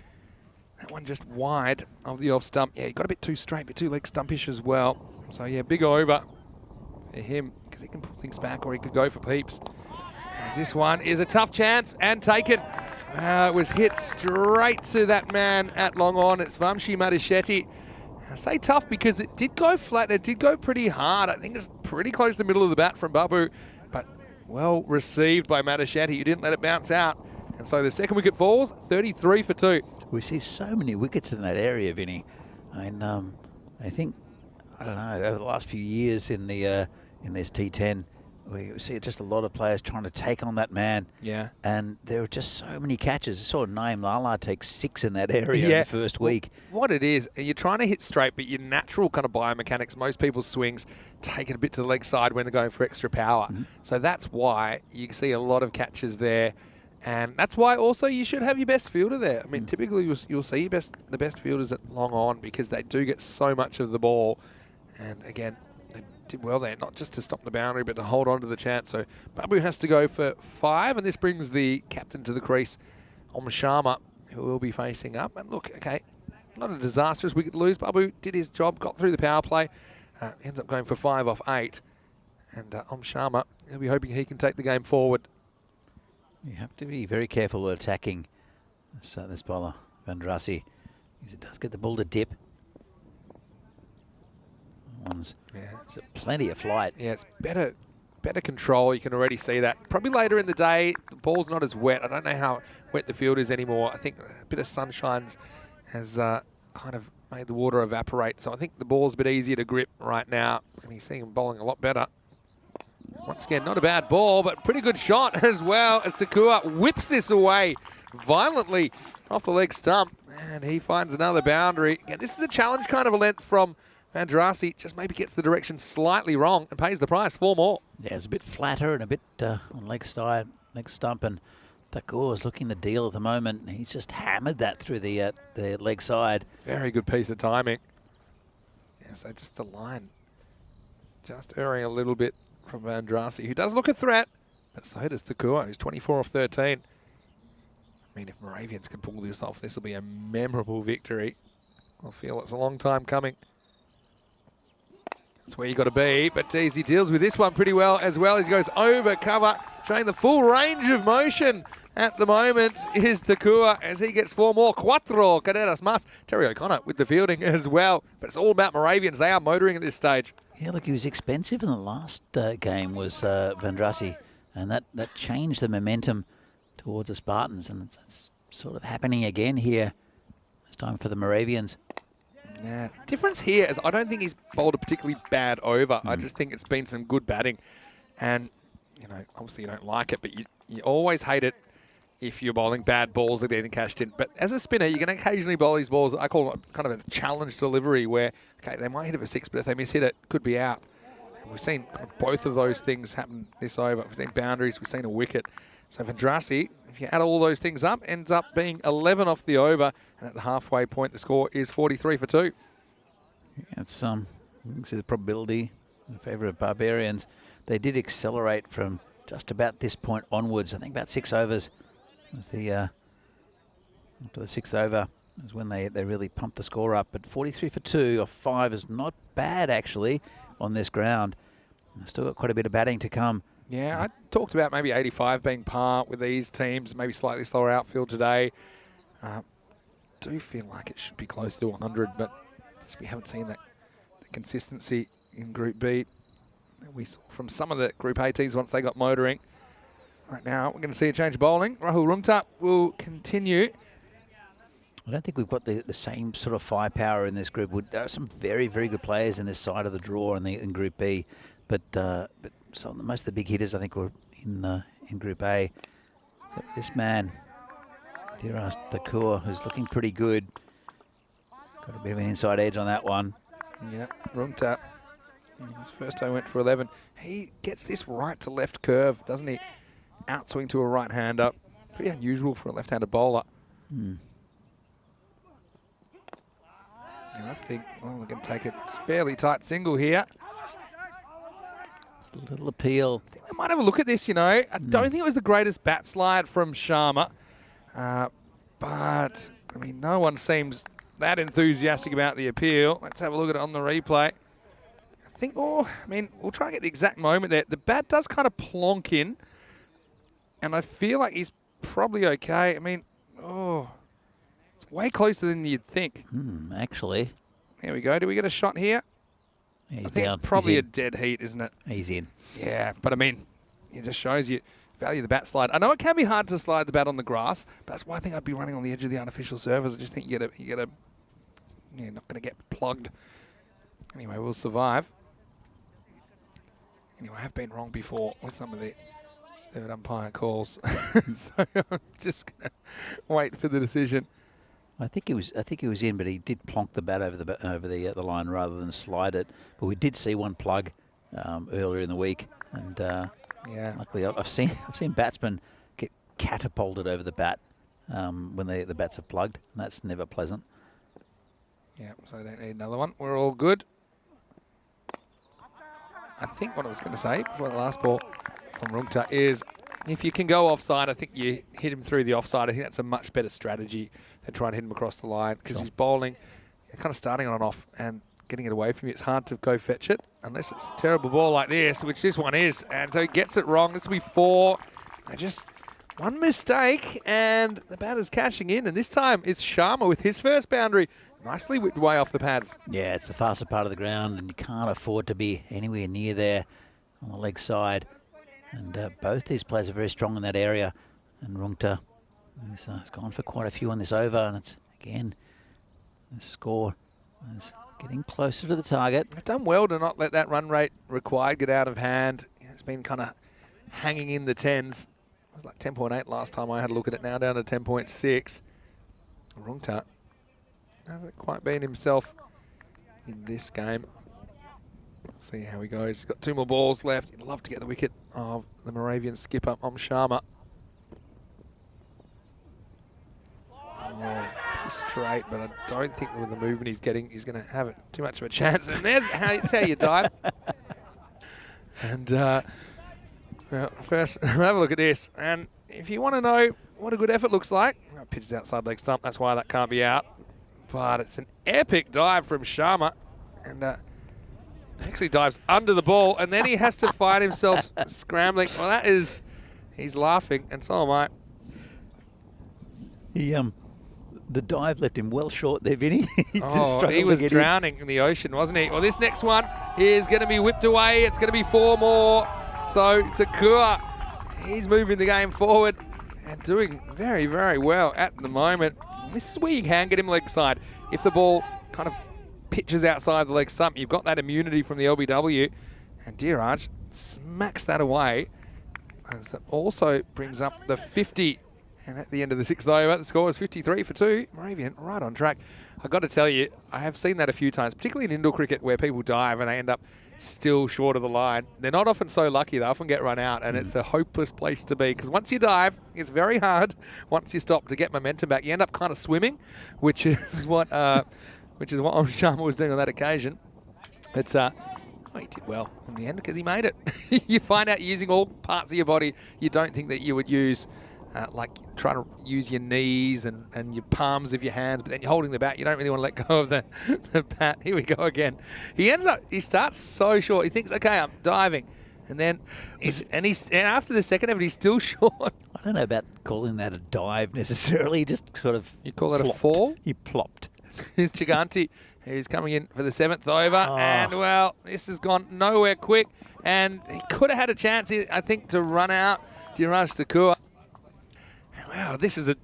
That one just wide of the off stump. Yeah, he got a bit too straight, but too leg stumpish as well. So yeah, big over for him because he can pull things back, or he could go for peeps. And this one is a tough chance and taken. It was hit straight to that man at long on. It's Vamshi Madishetty. I say tough because it did go flat. It did go pretty hard. I think it's pretty close to the middle of the bat from Babu, but well received by Madishetty. You didn't let it bounce out. And so the second wicket falls, 33 for 2. We see so many wickets in that area, Vinny. And I think, I don't know, over the last few years in the in this T10, we see just a lot of players trying to take on that man. Yeah. And there are just so many catches. I saw Naeem Lala take 6 in that area in the first week. What it is, you're trying to hit straight, but your natural kind of biomechanics, most people's swings take it a bit to the leg side when they're going for extra power. Mm-hmm. So that's why you can see a lot of catches there. And that's why also you should have your best fielder there. I mean, typically you'll see the best fielders at long on because they do get so much of the ball. And again, they did well there, not just to stop the boundary, but to hold on to the chance. So Babu has to go for 5, and this brings the captain to the crease, Om Sharma, who will be facing up. And look, okay, not a disastrous wicket to lose. Babu did his job, got through the power play, ends up going for 5 off 8. And Om Sharma, he'll be hoping he can take the game forward. You have to be very careful with attacking this bowler, Vandrasi, because it does get the ball to dip. Plenty of flight. Yeah, it's better control. You can already see that. Probably later in the day, the ball's not as wet. I don't know how wet the field is anymore. I think a bit of sunshine has kind of made the water evaporate. So I think the ball's a bit easier to grip right now. And he's seeing him bowling a lot better. Once again, not a bad ball, but pretty good shot as well as Takur whips this away violently off the leg stump. And he finds another boundary. Again, this is a challenge kind of a length from Vandrasi. Just maybe gets the direction slightly wrong and pays the price. 4 more. Yeah, it's a bit flatter and a bit on leg side. leg stump, and Thakur is looking the deal at the moment. He's just hammered that through the leg side. Very good piece of timing. Yeah, so just the line just erring a little bit from Vandrasi, who does look a threat, but so does Thakur, who's 24 off 13. I mean, if Moravians can pull this off, this will be a memorable victory. I feel it's a long time coming. That's where you got to be, but geez, he deals with this one pretty well as he goes over cover, showing the full range of motion at the moment is Thakur as he gets 4 more. Cuatro carreras más. Terry O'Connor with the fielding as well, but it's all about Moravians. They are motoring at this stage. Yeah, look, he was expensive in the last game was Vandrasi, and that changed the momentum towards the Spartans, and it's sort of happening again here. This time for the Moravians. Yeah, difference here is I don't think he's bowled a particularly bad over. I just think it's been some good batting. And, you know, obviously you don't like it, but you always hate it if you're bowling bad balls that are getting cashed in. But as a spinner, you can occasionally bowl these balls, I call it kind of a challenge delivery where, okay, they might hit it for 6, but if they miss-hit it, could be out. And we've seen both of those things happen this over. We've seen boundaries, we've seen a wicket. So Vandrasi, if you add all those things up, ends up being 11 off the over. And at the halfway point, the score is 43 for 2. Yeah, it's you can see the probability in favour of Barbarians. They did accelerate from just about this point onwards. I think about 6 overs was after the 6th over is when they really pumped the score up. But 43 for 2 off 5 is not bad actually on this ground. They've still got quite a bit of batting to come. Yeah, I talked about maybe 85 being par with these teams, maybe slightly slower outfield today. Do feel like it should be close to 100, but just we haven't seen that the consistency in Group B that we saw from some of the Group A teams once they got motoring. Right now, we're going to see a change of bowling. Rahul Rungta will continue. I don't think we've got the same sort of firepower in this group. There are some very, very good players in this side of the draw in Group B, but most of the big hitters I think were in Group A. So this man, Dhiras Thakur, who's looking pretty good. Got a bit of an inside edge on that one. Yeah, Rungta. His first over went for 11. He gets this right to left curve, doesn't he? Outswing to a right-hander. Pretty unusual for a left-handed bowler. And I think, well, we're going to take a fairly tight single here. It's a little appeal. I think they might have a look at this, you know. I don't think it was the greatest bat slide from Sharma. But, I mean, no one seems that enthusiastic about the appeal. Let's have a look at it on the replay. I think, I mean, we'll try and get the exact moment there. The bat does kind of plonk in. And I feel like he's probably okay. I mean, it's way closer than you'd think. Actually. There we go. Do we get a shot here? Yeah, I think it's probably a dead heat, isn't it? He's in. Yeah, but I mean, it just shows you value the bat slide. I know it can be hard to slide the bat on the grass, but that's why I think I'd be running on the edge of the artificial surface. I just think you're not going to get plugged. Anyway, we'll survive. Anyway, I have been wrong before with some of the third umpire calls, so I'm just going to wait for the decision. I think he was in, but he did plonk the bat over the line rather than slide it. But we did see one plug earlier in the week, and yeah, luckily I've seen batsmen get catapulted over the bat when the bats are plugged, and that's never pleasant. Yeah, so I don't need another one. We're all good. I think what I was going to say before the last ball from Rungta is if you can go offside, I think you hit him through the offside. I think that's a much better strategy than trying to hit him across the line because he's bowling, kind of starting on and off and getting it away from you. It's hard to go fetch it unless it's a terrible ball like this, which this one is. And so he gets it wrong. This will be 4. Just one mistake and the batter's cashing in. And this time it's Sharma with his first boundary. Nicely whipped way off the pads. Yeah, it's the faster part of the ground and you can't afford to be anywhere near there on the leg side. And both these players are very strong in that area. And Rungta has gone for quite a few on this over. And it's, again, the score is getting closer to the target. They've done well to not let that run rate required get out of hand. It's been kind of hanging in the 10s. It was like 10.8 last time I had a look at it. Now down to 10.6. Rungta hasn't quite been himself in this game. See how he goes. He's got 2 more balls left. He'd love to get the wicket of the Moravian skipper, Sharma. straight, but I don't think with the movement he's getting, he's going to have it too much of a chance. And there's how you dive. And well, first, have a look at this. And if you want to know what a good effort looks like, pitches outside leg stump. That's why that can't be out. But it's an epic dive from Sharma. And actually dives under the ball. And then he has to find himself scrambling. Well, that is, he's laughing. And so am I. The dive left him well short there, Vinny. He was drowning in the ocean, wasn't he? Well, this next one is going to be whipped away. It's going to be 4 more. So Takua, he's moving the game forward and doing very, very well at the moment. This is where you can get him leg side. If the ball kind of pitches outside the leg stump, you've got that immunity from the LBW. And Dheeraj smacks that away. And that also brings up the 50. And at the end of the 6th over, the score is 53 for 2. Moravian right on track. I've got to tell you, I have seen that a few times, particularly in indoor cricket where people dive and they end up still short of the line. They're not often so lucky. They often get run out, and it's a hopeless place to be. Because once you dive, it's very hard, once you stop, to get momentum back. You end up kind of swimming, which is what Sharma was doing on that occasion. It's he did well in the end because he made it. You find out using all parts of your body you don't think that you would use. Like trying to use your knees and your palms of your hands, but then you're holding the bat. You don't really want to let go of the bat. Here we go again. He starts so short. He thinks, okay, I'm diving. And then, and after the second effort, he's still short. I don't know about calling that a dive necessarily. He just sort of You call that a fall? He plopped. Here's Chiganti, who's coming in for the 7th over. And, well, this has gone nowhere quick. And he could have had a chance, I think, to run out Dheeraj Takua. Wow, this is a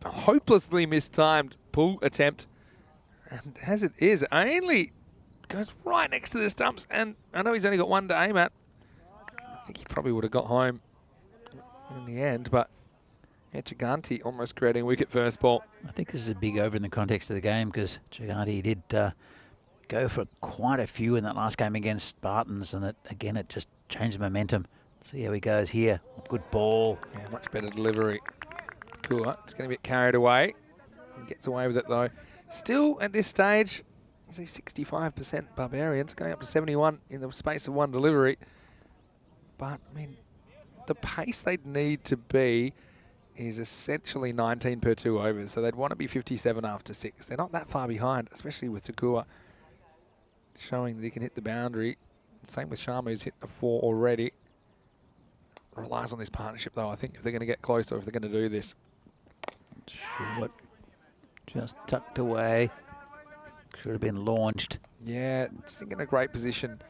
hopelessly mistimed pull attempt. And as it is, only goes right next to the stumps. And I know he's only got one to aim at. I think he probably would have got home in the end. But Chiganti almost creating a wicket first ball. I think this is a big over in the context of the game because Chiganti did go for quite a few in that last game against Spartans. And it just changed the momentum. See how he goes here. Good ball. Yeah, much better delivery. Cooler. It's going to get carried away. He gets away with it though. Still at this stage, I see 65% Barbarians, going up to 71 in the space of one delivery. But I mean, the pace they'd need to be is essentially 19 per 2 overs. So they'd want to be 57 after 6. They're not that far behind, especially with Takua showing that he can hit the boundary. Same with Sharma, who's hit a 4 already. Relies on this partnership though, I think, if they're going to get close or if they're going to do this. Short. Just tucked away. Should have been launched. Yeah, just in a great position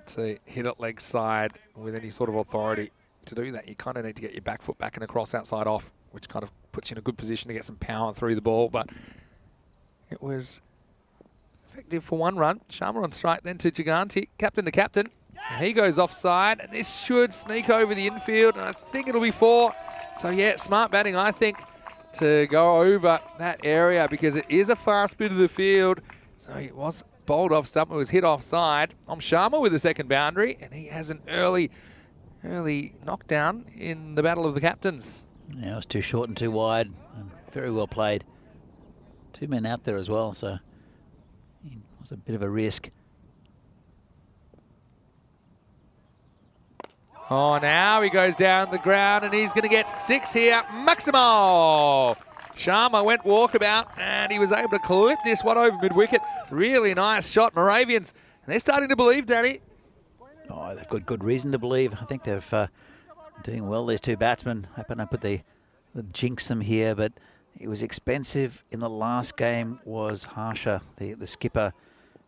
to hit it leg side with any sort of authority. To do that, you kind of need to get your back foot back and across outside off, which kind of puts you in a good position to get some power through the ball. But it was effective for 1 run. Sharma on strike, then to Giganti, captain to captain. And he goes offside, and this should sneak over the infield, and I think it'll be 4. So yeah, smart batting, I think, to go over that area because it is a fast bit of the field. So he was bowled off stump, it was hit offside. Sharma with the second boundary, and he has an early knockdown in the battle of the captains. Yeah, it was too short and too wide, and very well played. 2 men out there as well, so it was a bit of a risk. Oh, now he goes down the ground and he's going to get 6 here. Maximo! Sharma went walkabout and he was able to clip this one over mid-wicket. Really nice shot, Moravians. And they're starting to believe, Danny. Oh, they've got good reason to believe. I think they're doing well, these 2 batsmen. Hoping I put the jinx them here, but it was expensive in the last game was Harsha, the skipper,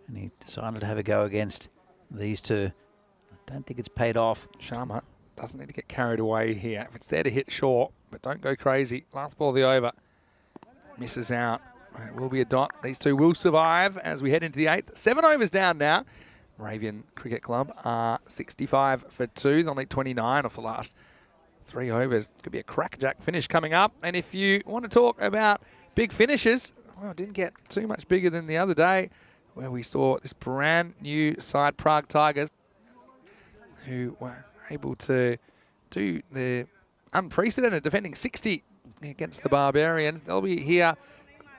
and he decided to have a go against these 2. Don't think it's paid off. Sharma doesn't need to get carried away here. If it's there to hit short, but don't go crazy. Last ball of the over. Misses out. It will be a dot. These 2 will survive as we head into the 8th. 7 overs down now. Moravian Cricket Club are 65 for 2. They'll need 29 off the last 3 overs. Could be a crackjack finish coming up. And if you want to talk about big finishes, well, it didn't get too much bigger than the other day where we saw this brand new side, Prague Tigers, who were able to do the unprecedented defending 60 against the Barbarians. They'll be here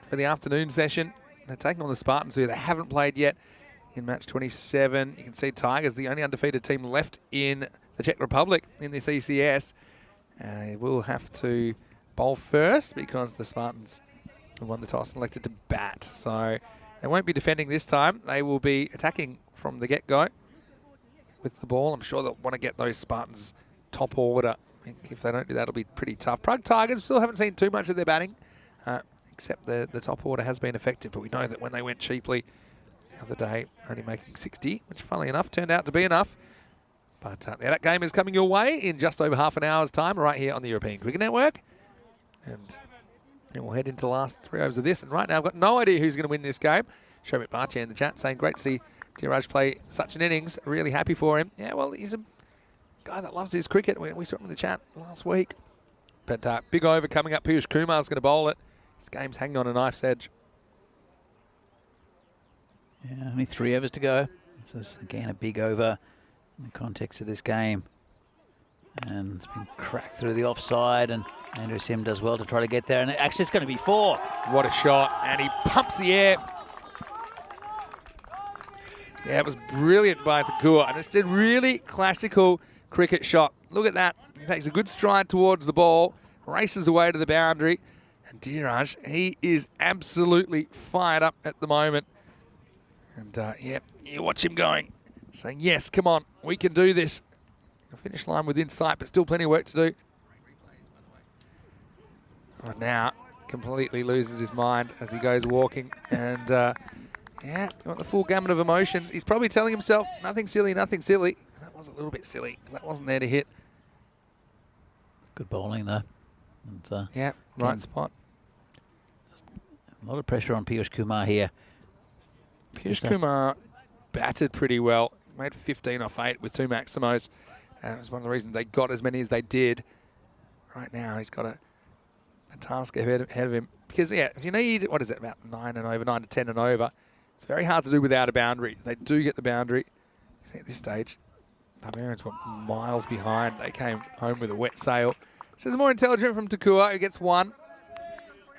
for the afternoon session. They're taking on the Spartans, who they haven't played yet in match 27. You can see Tigers, the only undefeated team left in the Czech Republic in this ECS. Will have to bowl first because the Spartans have won the toss and elected to bat. So they won't be defending this time. They will be attacking from the get-go with the ball. I'm sure they'll want to get those Spartans top order. If they don't do that, it'll be pretty tough. Prague Tigers still haven't seen too much of their batting, except the top order has been effective. But we know that when they went cheaply the other day, only making 60, which funnily enough turned out to be enough. But yeah, that game is coming your way in just over half an hour's time right here on the European Cricket Network. And we'll head into the last 3 overs of this. And right now I've got no idea who's going to win this game. Shomit Bhatia in the chat saying, great to see Dheeraj play such an innings. Really happy for him. Yeah, well, he's a guy that loves his cricket. We saw him in the chat last week. But big over coming up. Piyush Kumar's going to bowl it. This game's hanging on a knife's edge. Yeah, only 3 overs to go. This is, again, a big over in the context of this game. And it's been cracked through the offside, and Andrew Sim does well to try to get there. And actually, it's going to be 4. What a shot. And he pumps the air. Yeah, it was brilliant by Thakur. And it's a really classical cricket shot. Look at that. He takes a good stride towards the ball, races away to the boundary. And Dheeraj, he is absolutely fired up at the moment. And yeah, you watch him going, saying, yes, come on, we can do this. The finish line within sight, but still plenty of work to do. Right now, completely loses his mind as he goes walking. And yeah, got the full gamut of emotions. He's probably telling himself, nothing silly, nothing silly. That was a little bit silly. That wasn't there to hit. Good bowling, though. And, yeah, right spot. A lot of pressure on Piyush Kumar here. Piyush Kumar batted pretty well. Made 15 off 8 with 2 Maximos. It was one of the reasons they got as many as they did. Right now, he's got a task ahead of him. Because, yeah, if you need, what is it, about 9 to 10 and over, it's very hard to do without a boundary. They do get the boundary. At this stage, Barbarians were miles behind. They came home with a wet sail. So it's more intelligent from Thakur, who gets 1.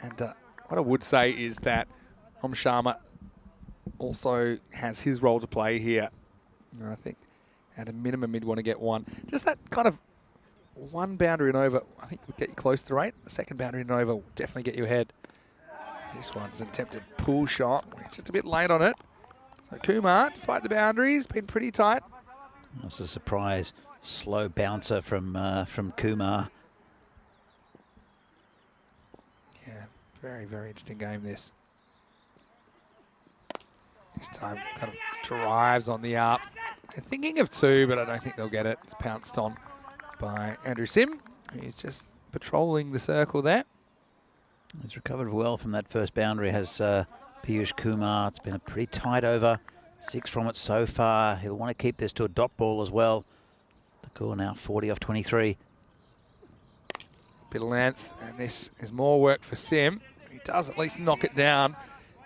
And what I would say is that Om Sharma also has his role to play here. And I think at a minimum he'd want to get 1. Just that kind of 1 boundary and over, I think would get you close to 8. The second boundary and over will definitely get you ahead. This one's an attempted pull shot. We're just a bit late on it. So Kumar, despite the boundaries, been pretty tight. That's a surprise slow bouncer from Kumar. Yeah, very, very interesting game this. This time kind of drives on the up. They're thinking of 2, but I don't think they'll get it. It's pounced on by Andrew Sim. He's just patrolling the circle there. He's recovered well from that first boundary, has Piyush Kumar. It's been a pretty tight over. 6 from it so far. He'll want to keep this to a dot ball as well. Thakur now 40 off 23. Bit of length, and this is more work for Sim. He does at least knock it down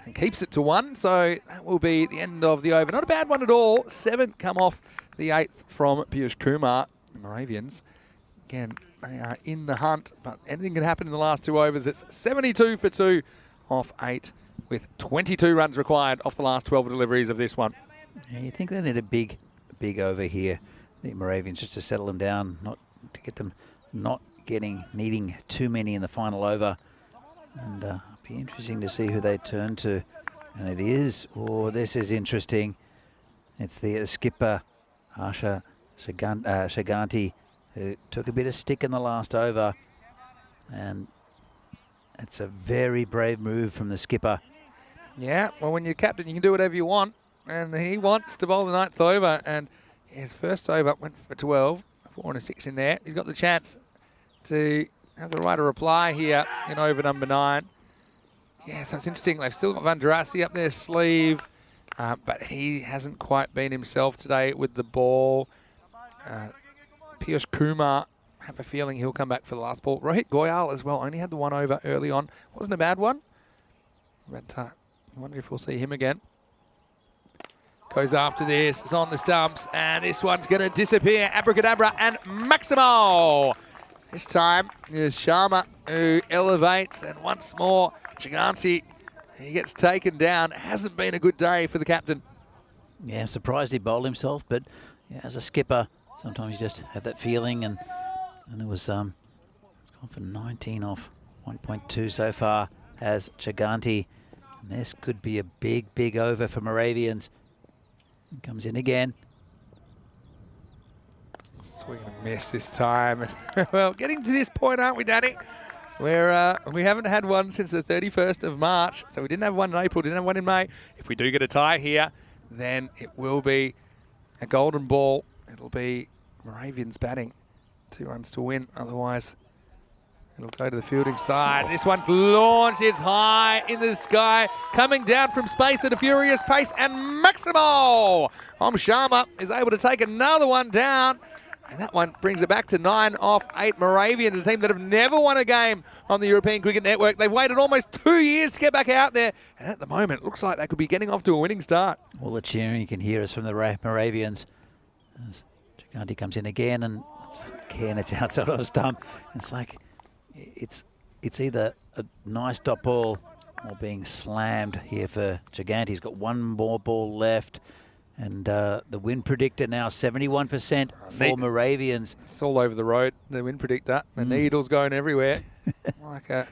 and keeps it to 1, so that will be the end of the over. Not a bad one at all. 7 come off the 8th from Piyush Kumar. The Moravians, again, they are in the hunt, but anything can happen in the last 2 overs. It's 72 for 2 off 8, with 22 runs required off the last 12 deliveries of this one. Yeah, you think they need a big over here, the Moravians, just to settle them down, not to get them not needing too many in the final over. And be interesting to see who they turn to. And it is, this is interesting. It's the skipper, Harsha Shaganti, who took a bit of stick in the last over. And it's a very brave move from the skipper. Yeah, well, when you're captain, you can do whatever you want. And he wants to bowl the 9th over. And his first over went for 12, 4 and a 6 in there. He's got the chance to have the right to reply here in over number 9. Yeah, so it's interesting. They've still got Van Drassi up their sleeve, but he hasn't quite been himself today with the ball. Piyush Kumar, I have a feeling he'll come back for the last ball. Rohit Goyal as well, only had the 1 over early on. Wasn't a bad one, but I wonder if we'll see him again. Goes after this, it's on the stumps, and this one's going to disappear. Abracadabra and Maximo. This time is Sharma who elevates, and once more, Giganti, he gets taken down. Hasn't been a good day for the captain. Yeah, I'm surprised he bowled himself, but yeah, as a skipper, sometimes you just have that feeling, and it was, it's gone for 19 off 1.2 so far, has Giganti. And this could be a big, big over for Moravians. He comes in again. Swing and a miss this time. Well, getting to this point, aren't we, Danny? Where we haven't had one since the 31st of March. So we didn't have one in April, didn't have one in May. If we do get a tie here, then it will be a golden ball. It'll be Moravians batting. 2 runs to win. Otherwise, it'll go to the fielding side. This one's launched. It's high in the sky. Coming down from space at a furious pace. And Maximo Sharma is able to take another one down. And that one brings it back to 9 off 8 Moravians, a team that have never won a game on the European Cricket Network. They've waited almost 2 years to get back out there. And at the moment, it looks like they could be getting off to a winning start. All the cheering you can hear is from the Moravians. As Giganti comes in again, and it's outside of a stump. It's like, it's either a nice dot ball or being slammed here for Giganti. He's got one more ball left. And the wind predictor now 71% for Moravians. It's all over the road, the wind predictor. The needle's going everywhere, like a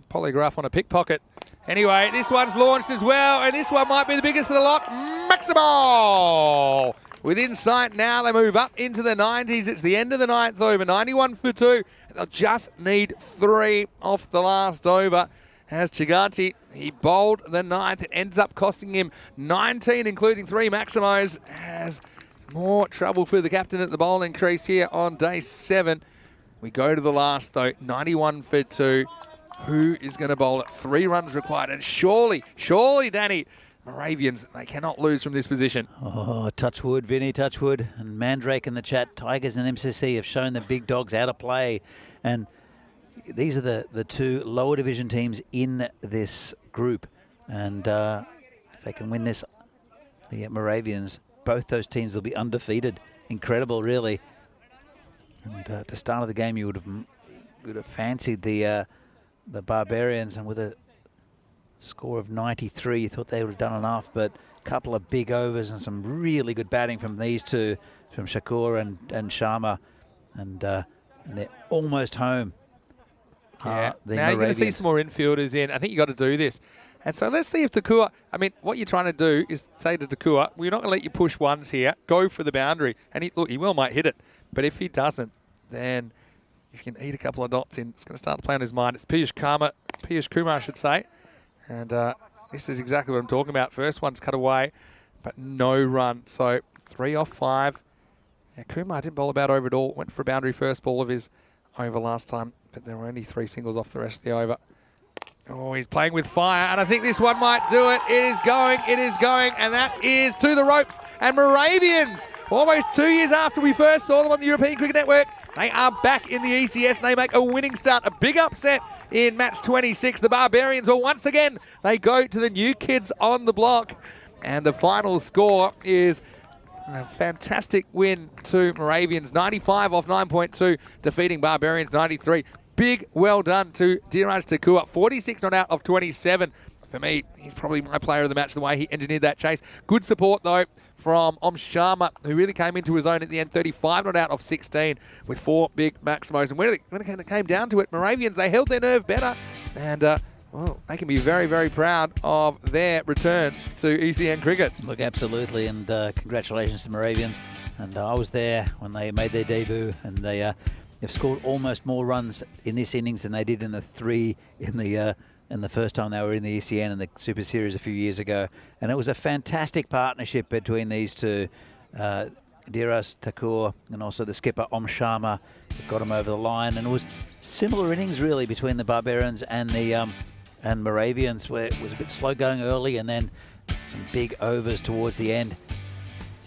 polygraph on a pickpocket. Anyway, this one's launched as well, and this one might be the biggest of the lot. Maximo! Within sight now, they move up into the 90s. It's the end of the 9th over, 91 for 2. They'll just need 3 off the last over. As Giganti, he bowled the 9th. It ends up costing him 19, including 3 Maximos. Has more trouble for the captain at the bowling crease here on day 7. We go to the last, though, 91 for 2. Who is going to bowl at 3 runs required? And surely, Danny, Moravians, they cannot lose from this position. Oh, touch wood, Vinny, touch wood. And Mandrake in the chat, Tigers and MCC have shown the big dogs how to play. And these are the 2 lower division teams in this group. And if they can win this, the Moravians, both those teams will be undefeated. Incredible, really. And at the start of the game, you would have fancied the Barbarians, and with a score of 93, you thought they would have done enough, but a couple of big overs and some really good batting from these 2, from Shakur and Sharma, and they're almost home. Yeah, now you're going to see some more infielders in. I think you've got to do this. And so let's see if Takua, I mean, what you're trying to do is say to Takua, we're not going to let you push ones here. Go for the boundary. And he well might hit it. But if he doesn't, then you can eat a couple of dots in. It's going to start to play on his mind. It's Piyush Kumar, I should say. And this is exactly what I'm talking about. First one's cut away, but no run. So 3 off 5. Yeah, Kumar didn't bowl about over at all. Went for a boundary first ball of his over last time. But there were only 3 singles off the rest of the over. Oh, he's playing with fire, and I think this one might do it. It is going, and that is to the ropes. And Moravians, almost 2 years after we first saw them on the European Cricket Network, they are back in the ECS, and they make a winning start. A big upset in match 26. The Barbarians, well, once again, they go to the new kids on the block. And the final score is a fantastic win to Moravians, 95 off 9.2, defeating Barbarians 93. Big well done to Dheeraj Takua, 46 not out of 27. For me, he's probably my player of the match, the way he engineered that chase. Good support, though, from Sharma, who really came into his own at the end, 35 not out of 16, with 4 big Maximos. And when it came down to it, Moravians, they held their nerve better. And, well, they can be very, very proud of their return to ECN cricket. Look, absolutely, and congratulations to Moravians. And I was there when they made their debut, and they've scored almost more runs in this innings than they did in the 3 in the first time they were in the ECN in the Super Series a few years ago. And it was a fantastic partnership between these 2, Dheeraj Takua and also the skipper Sharma, that got him over the line. And it was similar innings really between the Barbarians and the Moravians, where it was a bit slow going early and then some big overs towards the end.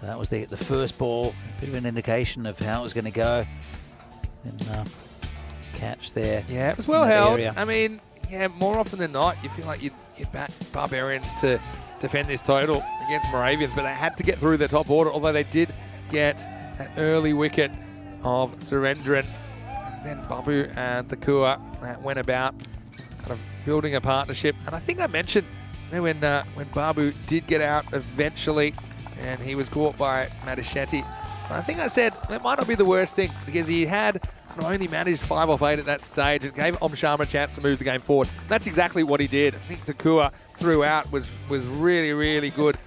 So that was the first ball, a bit of an indication of how it was going to go. And catch there. Yeah, it was well held. Area. I mean, yeah, more often than not, you feel like you'd back Barbarians to defend this total against Moravians, but they had to get through the top order, although they did get an early wicket of Surendran. then Babu and Takua went about kind of building a partnership. And I think I mentioned, you know, when Babu did get out eventually and he was caught by Matichetti, I think I said it might not be the worst thing because he had only managed 5 off 8 at that stage and gave Sharma a chance to move the game forward. That's exactly what he did. I think Takua throughout was really, really good.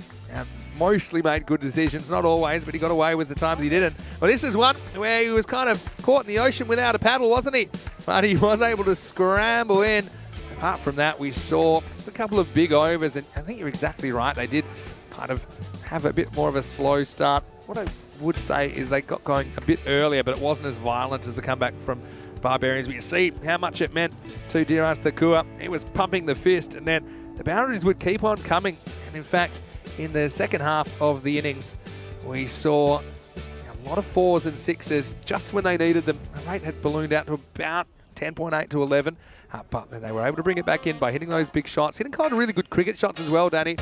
Mostly made good decisions, not always, but he got away with the times he didn't. Well, this is one where he was kind of caught in the ocean without a paddle, wasn't he? But he was able to scramble in. Apart from that, we saw just a couple of big overs, and I think you're exactly right. They did kind of have a bit more of a slow start. What I would say is they got going a bit earlier, but it wasn't as violent as the comeback from Barbarians. But you see how much it meant to Diras Takua. He was pumping the fist, and then the boundaries would keep on coming. And in fact, in the second half of the innings, we saw a lot of 4s and 6s just when they needed them. The rate had ballooned out to about 10.8 to 11, but they were able to bring it back in by hitting those big shots, hitting kind of really good cricket shots as well, Danny.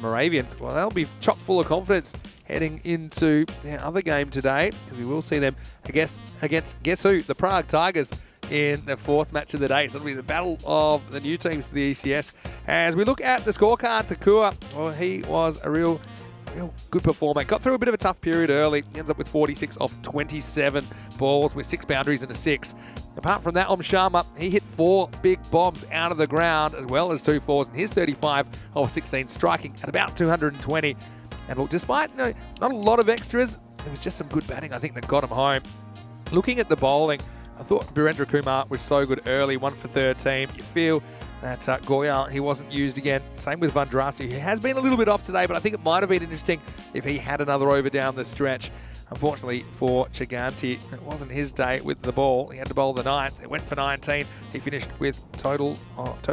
Moravians, well, they'll be chock full of confidence heading into their other game today, because we will see them against guess who? The Prague Tigers in the 4th match of the day. So it'll be the battle of the new teams to the ECS. As we look at the scorecard, Takua, well, he was a real good performer. Got through a bit of a tough period early. He ends up with 46 off 27 balls with 6 boundaries and a 6. Apart from that, Sharma, he hit 4 big bombs out of the ground as well as 2 4s, and his 35 off 16, striking at about 220. And look, despite not a lot of extras, it was just some good batting, I think, that got him home. Looking at the bowling, I thought Birendra Kumar was so good early, 1 for 13. You feel that Goyal, he wasn't used again. Same with Vandrasi. He has been a little bit off today, but I think it might have been interesting if he had another over down the stretch. Unfortunately for Chiganti, it wasn't his day with the ball. He had to bowl the 9th. It went for 19. He finished with total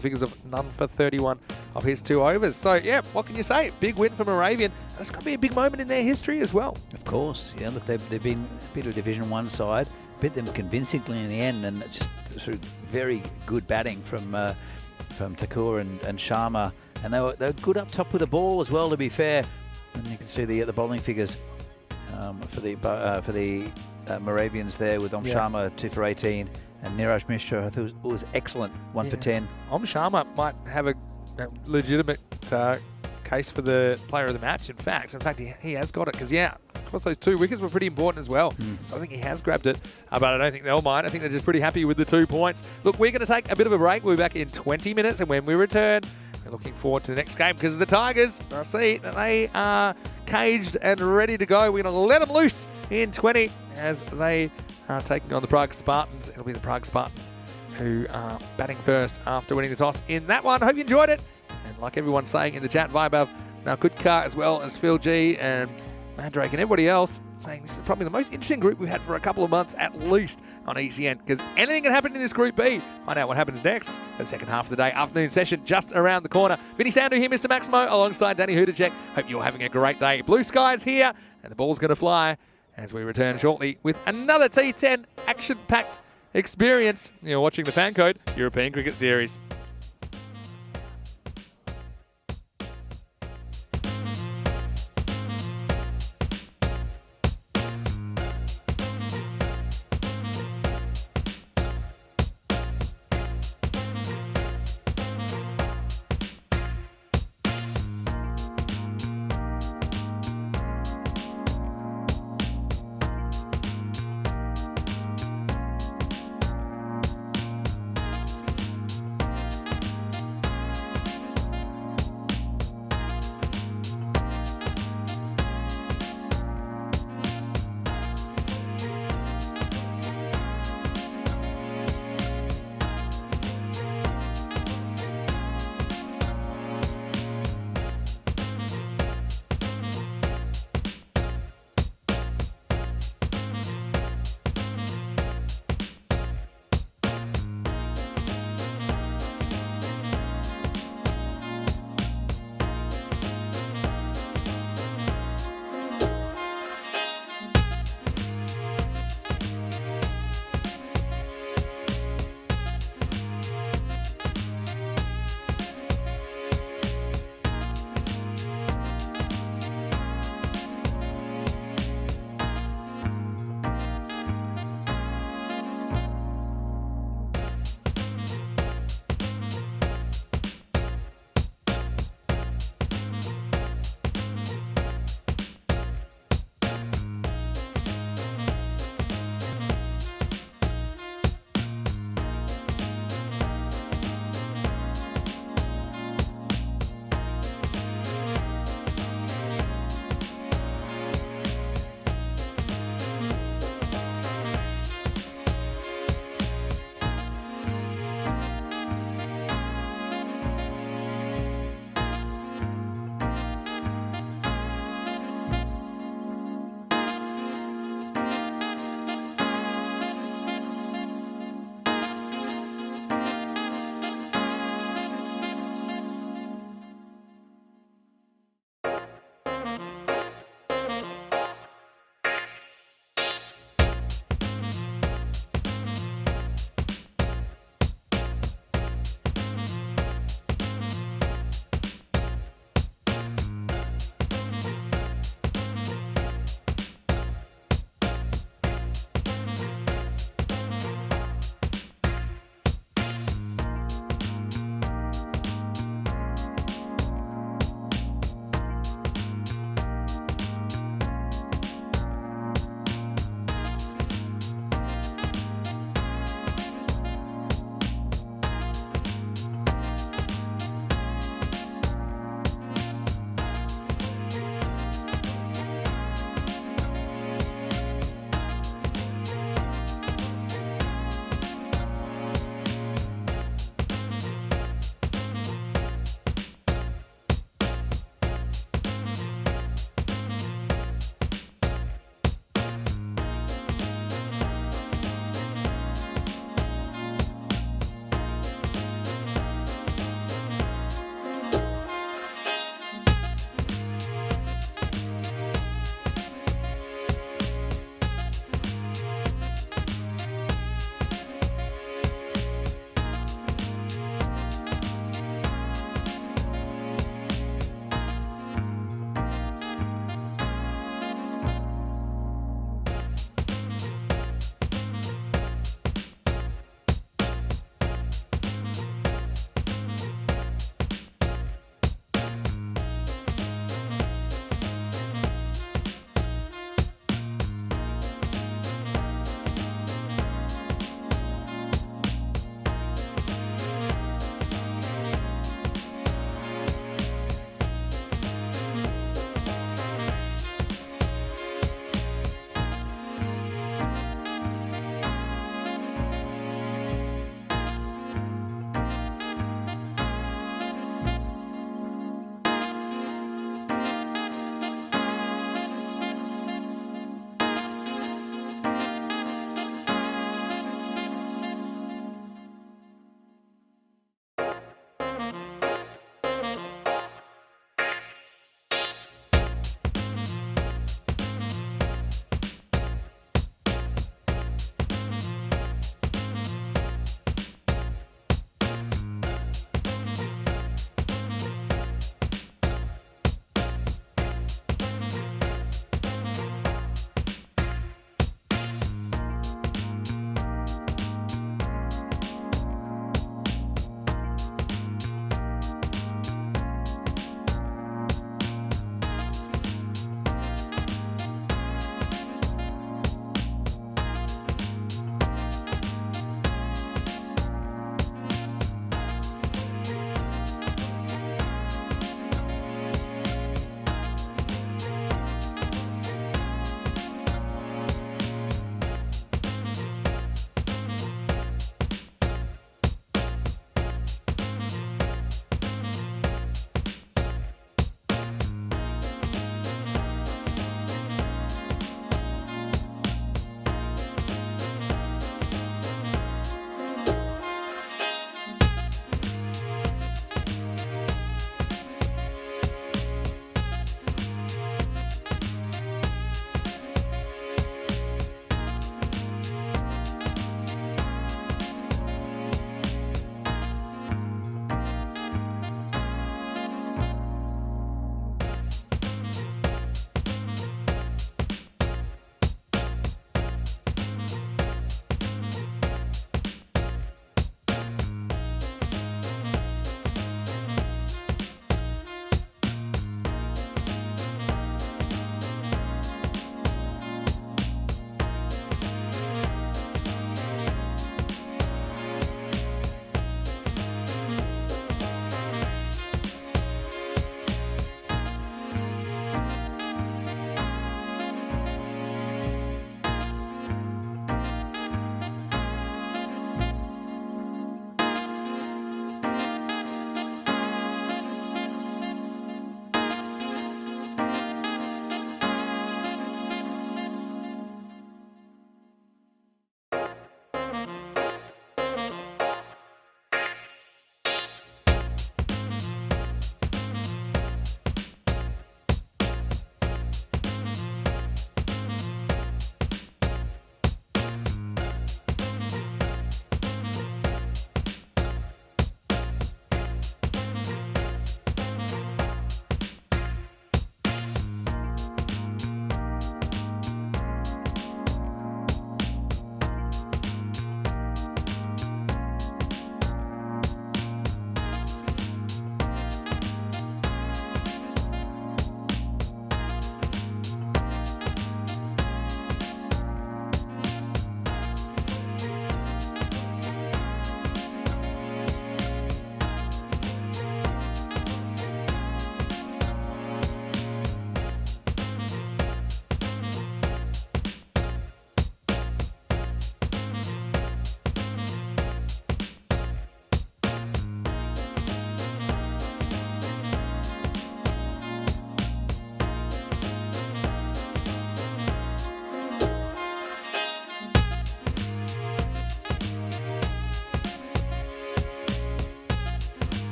figures of none for 31 of his 2 overs. So, yeah, what can you say? Big win for Moravian. It's going to be a big moment in their history as well. Of course. Yeah, look, they've been a bit of Division 1 side. Bit them convincingly in the end, and it's just sort of very good batting from Takua and Sharma. And they were good up top with the ball as well, to be fair. And you can see the bowling figures for the Moravians there with Sharma 2 for 18 and Niraj Mishra, I thought was excellent, 1 for 10. Sharma might have a legitimate case for the player of the match. In fact, he has got it because of course those 2 wickets were pretty important as well. So I think he has grabbed it, but I don't think they'll mind. I think they're just pretty happy with the 2 points. Look, we're going to take a bit of a break. We'll be back in 20 minutes, and when we return, we're looking forward to the next game because the Tigers, I see that they are caged and ready to go. We're going to let them loose in 20 as they are taking on the Prague Spartans. It'll be the Prague Spartans who are batting first after winning the toss in that one. I hope you enjoyed it. And like everyone's saying in the chat, vibe of now Kutka as well as Phil G and Mandrake and everybody else saying this is probably the most interesting group we've had for a couple of months at least on ECN, because anything can happen in this Group B. Find out what happens next for the second half of the day. Afternoon session just around the corner. Vinny Sandu here, Mr. Maximo, alongside Danny Hudacek. Hope you're having a great day. Blue skies here, and the ball's going to fly as we return shortly with another T10 action-packed experience. You're watching the FanCode European Cricket Series.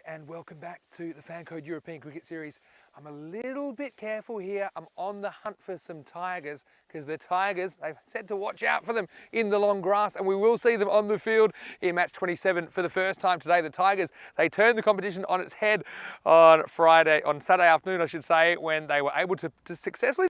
and welcome back to the FanCode European Cricket Series. I'm a little bit careful here. I'm on the hunt for some tigers because the tigers, they've said to watch out for them in the long grass, and we will see them on the field in match 27 for the first time today. The Tigers, they turned the competition on its head on Saturday afternoon, I should say, when they were able to successfully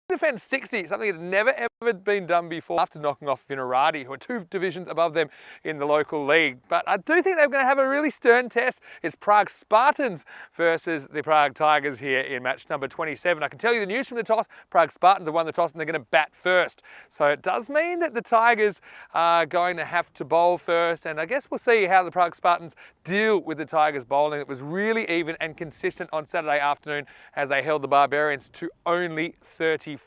defend 60, something that had never ever been done before, after knocking off Vinarati, who are 2 divisions above them in the local league. But I do think they're going to have a really stern test. It's Prague Spartans versus the Prague Tigers here in match number 27. I can tell you the news from the toss. Prague Spartans have won the toss and they're going to bat first. So it does mean that the Tigers are going to have to bowl first, and I guess we'll see how the Prague Spartans deal with the Tigers bowling. It was really even and consistent on Saturday afternoon as they held the Barbarians to only 34.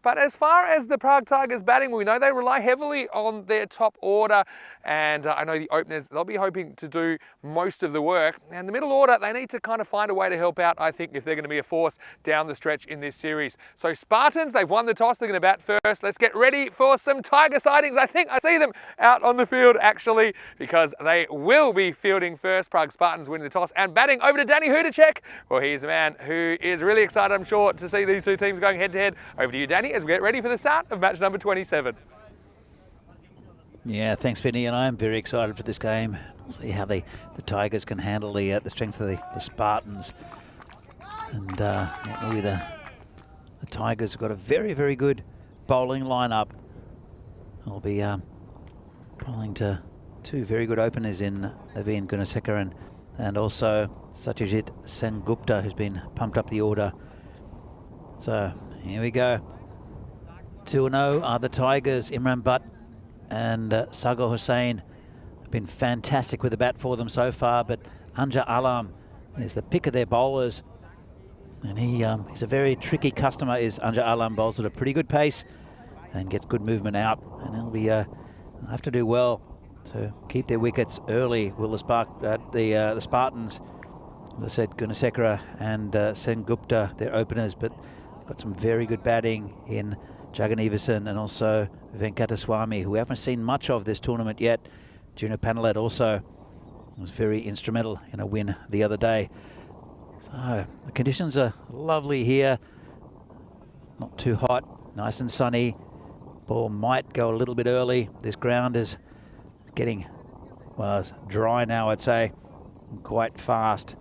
But as far as the Prague Tigers batting, we know they rely heavily on their top order, and I know the openers, they'll be hoping to do most of the work. And the middle order, they need to kind of find a way to help out, I think, if they're going to be a force down the stretch in this series. So Spartans, they've won the toss, they're going to bat first. Let's get ready for some Tiger sightings. I think I see them out on the field, actually, because they will be fielding first. Prague Spartans winning the toss and batting over to Danny Czech. Well, he's a man who is really excited, I'm sure, to see these 2 teams going head-to-head. Over to you, Danny, as we get ready for the start of match number 27. Yeah, thanks, Vinny, and I am very excited for this game. We'll see how the Tigers can handle the strength of the Spartans. And maybe the Tigers have got a very, very good bowling lineup. I'll be bowling to 2 very good openers in Naveen Gunasekar and also Satyajit Sengupta, who's been pumped up the order. So here we go. 2-0 are the Tigers. Imran Butt and Sagar Hussain have been fantastic with the bat for them so far, but Anja Alam is the pick of their bowlers, and he's a very tricky customer. Anja Alam bowls at a pretty good pace and gets good movement out, and they'll have to do well to keep their wickets early. Will the Spartans, as I said, Gunasekara and Sengupta, their openers, but got some very good batting in Jagan Everson and also Venkataswamy, who we haven't seen much of this tournament yet. Junior Panalet also was very instrumental in a win the other day. So the conditions are lovely here. Not too hot, nice and sunny. Ball might go a little bit early. This ground is getting, well, it's dry now, I'd say, quite fast.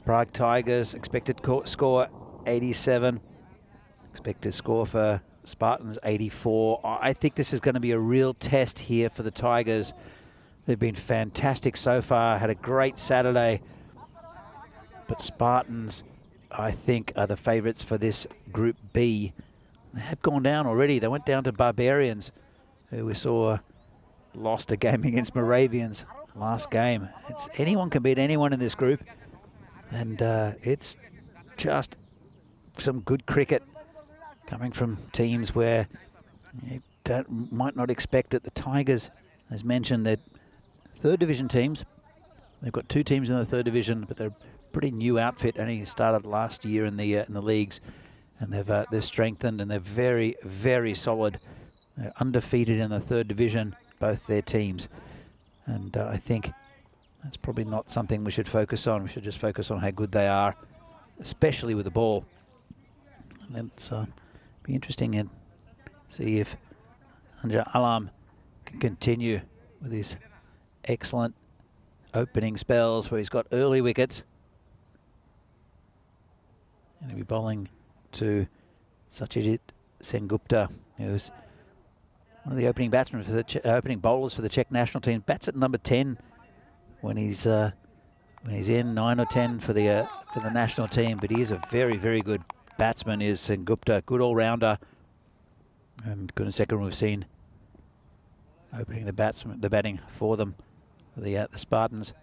Prague Tigers expected score 87. Expected score for Spartans 84. I think this is going to be a real test here for the Tigers. They've been fantastic so far, had a great Saturday. But Spartans, I think, are the favourites for this Group B. They have gone down already. They went down to Barbarians, who we saw lost a game against Moravians last game. Anyone can beat anyone in this group. And it's just some good cricket coming from teams where you might not expect it. The Tigers, as mentioned, they're 3rd division teams. They've got 2 teams in the 3rd division, but they're a pretty new outfit. Only started last year in the leagues, and they've strengthened, and they're very, very solid. They're undefeated in the 3rd division, both their teams, and I think that's probably not something we should focus on. We should just focus on how good they are, especially with the ball. And it's be interesting to see if Anja Alam can continue with his excellent opening spells where he's got early wickets. And he'll be bowling to Satyajit Sengupta, who's one of the opening batsmen for the opening bowlers for the Czech national team. Bats at number 10 when he's in 9 or 10 for the national team. But he is a very, very good batsman. Is Sengupta, good all-rounder. And Gunasekar, we've seen opening the batting for them, for the Spartans.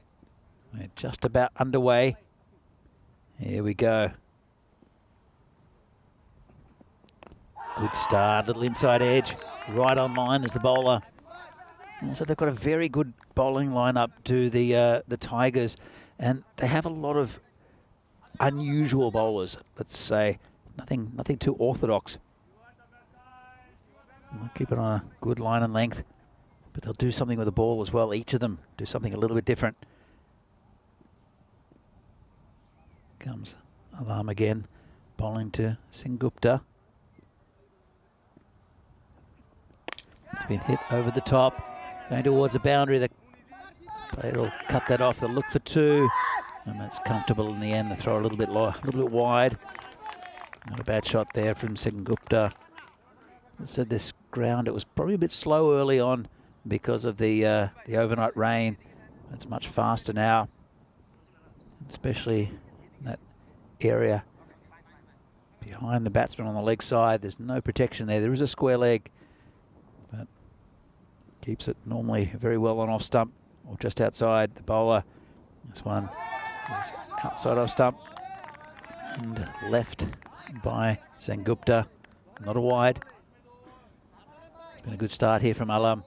We're just about underway. Here we go. Good start, little inside edge, right on line as the bowler. And so they've got a very good bowling lineup to the Tigers, and they have a lot of unusual bowlers. Let's say nothing too orthodox. They'll keep it on a good line and length, but they'll do something with the ball as well. Each of them do something a little bit different. comes Alam again, bowling to Sengupta. It's been hit over the top, going towards the boundary. The player will cut that off. They'll look for 2, and that's comfortable in the end. They throw a little bit low, a little bit wide. Not a bad shot there from Sengupta. I said this ground, it was probably a bit slow early on because of the overnight rain. It's much faster now, especially in that area behind the batsman on the leg side. There's no protection there. There is a square leg, but keeps it normally very well on off stump or just outside the bowler. This one is outside off stump and left by Sengupta. Not a wide. It's been a good start here from Alam.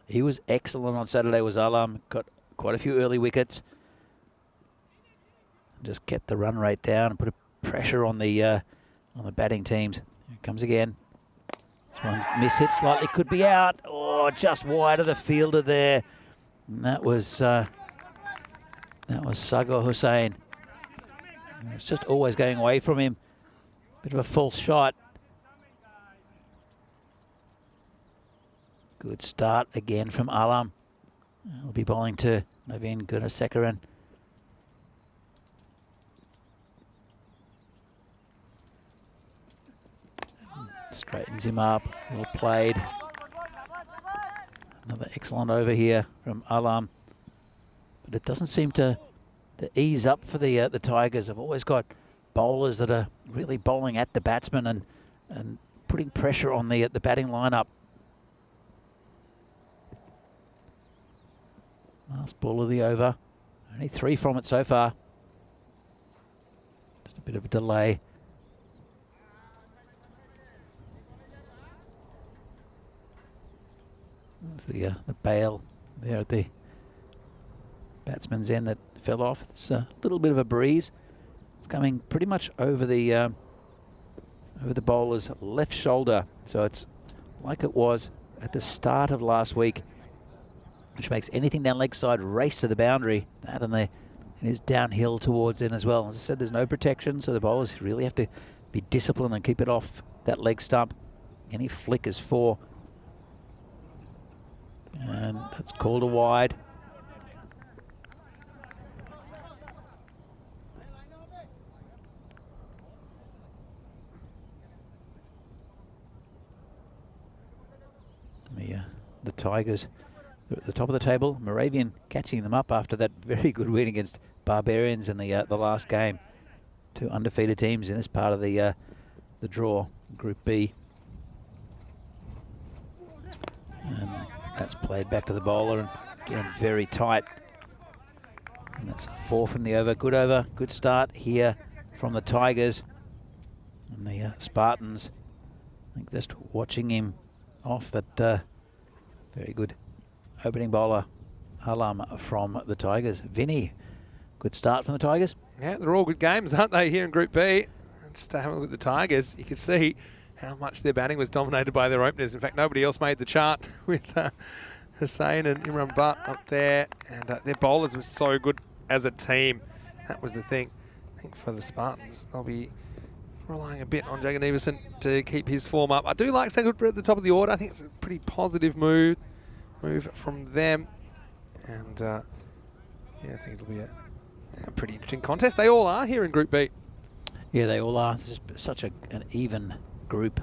He was excellent on Saturday, was Alam. Got quite a few early wickets. Just kept the run rate down and put a pressure on the batting teams. Here it comes again. This one mishit slightly, could be out. Oh, just wide of the fielder there. And that was Sagar Hussain. It's just always going away from him. Bit of a false shot. Good start again from Alam. He'll be bowling to Naveen Gunasekaran. Straightens him up. Well played. Another excellent over here from Alam. But it doesn't seem to ease up for the Tigers. They've always got bowlers that are really bowling at the batsman and putting pressure on the batting lineup. Last ball of the over. Only 3 from it so far. Just a bit of a delay. There's the bail there at the batsman's end that fell off. It's a little bit of a breeze. It's coming pretty much over the bowler's left shoulder. So it's like it was at the start of last week, which makes anything down leg side race to the boundary. That and it is downhill towards in as well. As I said, there's no protection, so the bowlers really have to be disciplined and keep it off that leg stump. Any flick is 4. And that's called a wide. The Tigers are at the top of the table. Moravian catching them up after that very good win against Barbarians in the last game. 2 undefeated teams in this part of the draw, Group B. And that's played back to the bowler, and again very tight. And that's 4 from the over. Good start here from the Tigers. And the Spartans, I think just watching him off that very good opening bowler, Alam from the Tigers. Vinny, good start from the Tigers. Yeah, they're all good games, aren't they, here in Group B? Just having a look at the Tigers, you can see how much their batting was dominated by their openers. In fact, nobody else made the chart with Hussain and Imran Butt up there. And their bowlers were so good as a team. That was the thing. I think for the Spartans, they'll be relying a bit on Jagan Everson to keep his form up. I do like Sengupta at the top of the order. I think it's a pretty positive move from them. And yeah, I think it'll be a pretty interesting contest. They all are here in Group B. Yeah, they all are. This is such an even group.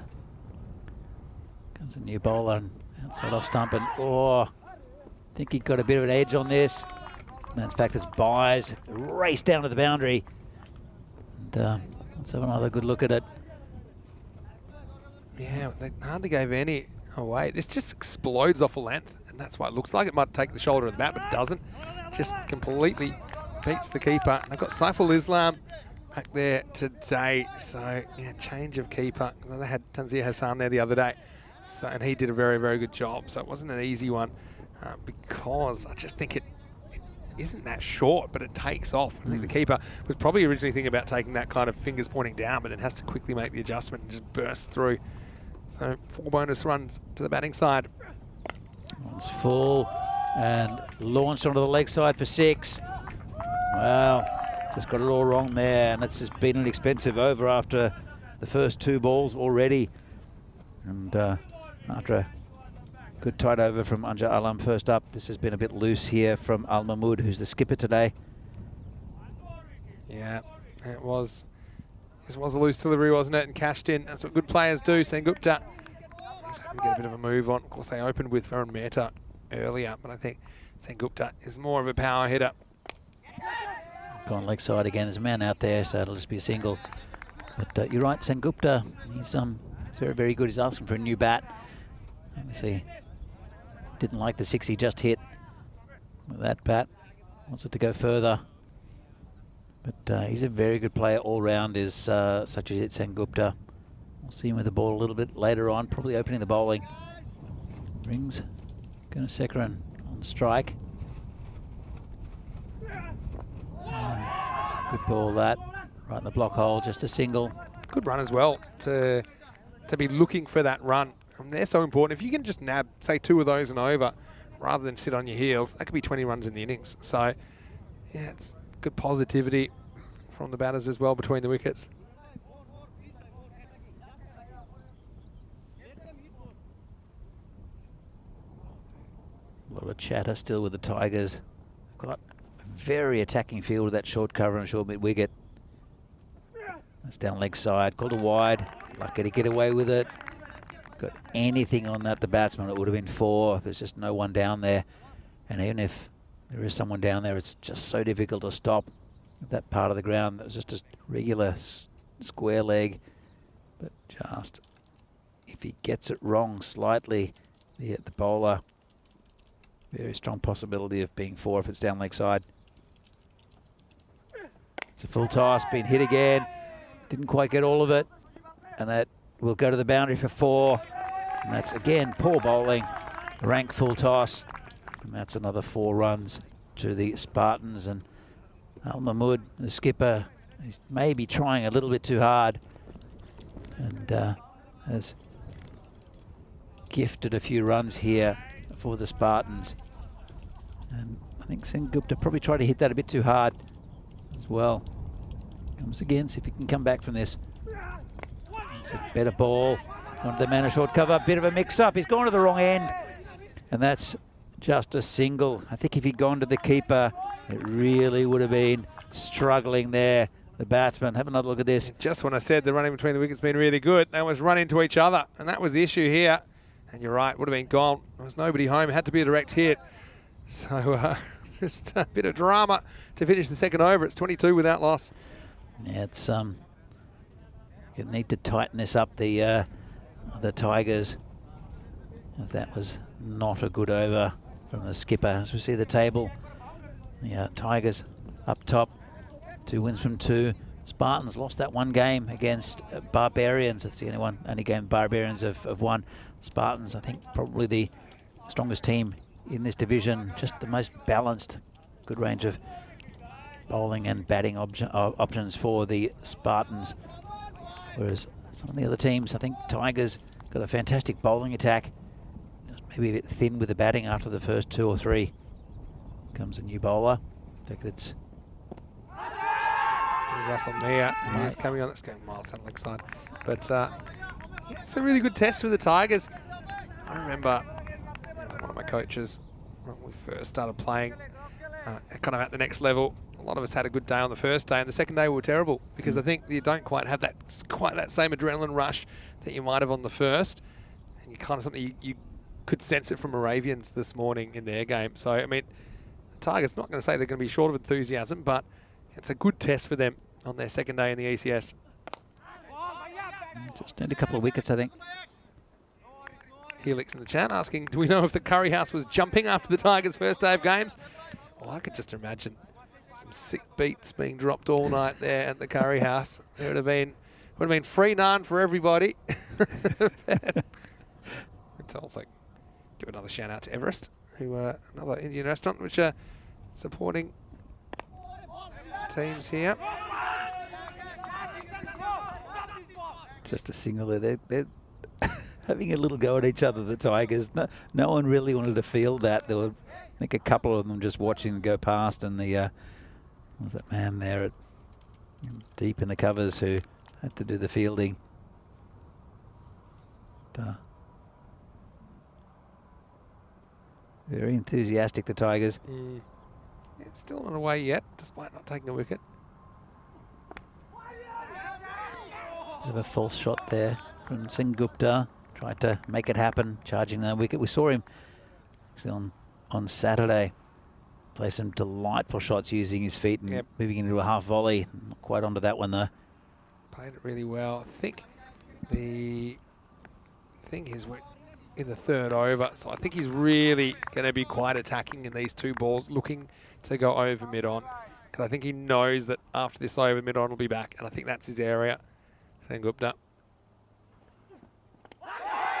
Comes a new bowler and outside off stump, and I think he got a bit of an edge on this. And in fact, it's Byes race down to the boundary. And let's have another good look at it. Yeah, they hardly gave any away. This just explodes off a length, and that's why it looks like it might take the shoulder of the bat, but it doesn't. Just completely beats the keeper. They've got Saiful Islam back there today, so yeah, change of keeper. They had Tanzir Hassan there the other day, so and he did a very, very good job. So it wasn't an easy one because I just think it isn't that short, but it takes off. I think the keeper was probably originally thinking about taking that kind of fingers pointing down, but it has to quickly make the adjustment and just burst through. So 4 bonus runs to the batting side. One's full and launched onto the leg side for 6. Well, just got it all wrong there, and it's just been an expensive over after the first 2 balls already. And after a good tight over from Anja Alam first up, this has been a bit loose here from Al Mahmoud, who's the skipper today. Yeah, it was. This was a loose delivery, wasn't it? And cashed in. That's what good players do. Sengupta he's hoping to get a bit of a move on. Of course, they opened with Varun Mehta earlier, but I think Sengupta is more of a power hitter. Gone leg side again. There's a man out there, so it'll just be a single. But you're right, Sengupta, he's very, very good. He's asking for a new bat. Let me see. Didn't like the 6 he just hit with that bat. Wants it to go further. But he's a very good player all round, is Satyajit Sengupta. We'll see him with the ball a little bit later on, probably opening the bowling. Rings Gunasekaran on strike. Good ball that, right in the block hole, just a single. Good run as well to be looking for that run. And they're so important. If you can just nab, say, 2 of those and over, rather than sit on your heels, that could be 20 runs in the innings. So, yeah, it's good positivity from the batters as well between the wickets. A lot of chatter still with the Tigers. Got a very attacking field with that short cover and short mid wicket. That's down leg side, called a wide. Lucky to get away with it. Got anything on that, the batsman, it would have been 4. There's just no one down there. And even if there is someone down there, it's just so difficult to stop that part of the ground. That was just a regular square leg. But just, if he gets it wrong slightly, the bowler, very strong possibility of being 4 if it's down leg side. It's a full toss, been hit again. Didn't quite get all of it. And that will go to the boundary for 4. And that's, again, poor bowling. Rank full toss. And that's another 4 runs to the Spartans. And Al Mahmoud, the skipper, he's maybe trying a little bit too hard. And has gifted a few runs here for the Spartans. And I think Sengupta probably tried to hit that a bit too hard as well. Comes again, see if he can come back from this. It's a better ball. Onto the man of short cover, bit of a mix-up. He's gone to the wrong end. And that's just a single. I think if he'd gone to the keeper, it really would have been struggling there. The batsman, have another look at this. Just when I said the running between the wickets been really good, they was running into each other. And that was the issue here. And you're right, would have been gone. There was nobody home, it had to be a direct hit. So just a bit of drama to finish the second over. It's 22 without loss. Yeah, it's you need to tighten this up, the Tigers, as that was not a good over from the skipper. As we see the table, the Tigers up top, 2 wins from 2. Spartans lost that 1 game against Barbarians. That's the only game Barbarians have won. Spartans, I think, probably the strongest team in this division, just the most balanced, good range of bowling and batting options for the Spartans. Whereas some of the other teams, I think Tigers got a fantastic bowling attack, just maybe a bit thin with the batting after the first 2 or 3. Comes a new bowler. I think it's Russell Mia, he's coming on. Let's go miles down the leg side. But yeah, it's a really good test for the Tigers. I remember one of my coaches when we first started playing, kind of at the next level. A lot of us had a good day on the first day, and the second day we were terrible because I think you don't quite have that same adrenaline rush that you might have on the first, and you kind of something you could sense it from Moravians this morning in their game. So I mean, the Tigers, not going to say they're going to be short of enthusiasm, but it's a good test for them on their second day in the ECS. just need a couple of wickets, I think. Helix in the chat asking, do we know if the Curry House was jumping after the Tigers' first day of games? Well, I could just imagine some sick beats being dropped all night there at the Curry House. There would have been free naan for everybody. It's also give another shout out to Everest, who another Indian restaurant which are supporting teams here. Just a single there. They're having a little go at each other, the Tigers. No one really wanted to feel that. There were, I think, a couple of them just watching them go past, and the Was that man there deep in the covers who had to do the fielding. Very enthusiastic, the Tigers. Yeah, still not away yet, despite not taking a wicket. Bit of a false shot there from Sengupta. Tried to make it happen, charging the wicket. We saw him actually on Saturday play some delightful shots using his feet and moving into a half volley. Not quite onto that one though. Played it really well. I think the thing is we're in the third over, so I think he's really going to be quite attacking in these two balls, looking to go over mid-on. Because I think he knows that after this over, mid-on will be back, and I think that's his area. Sengupta.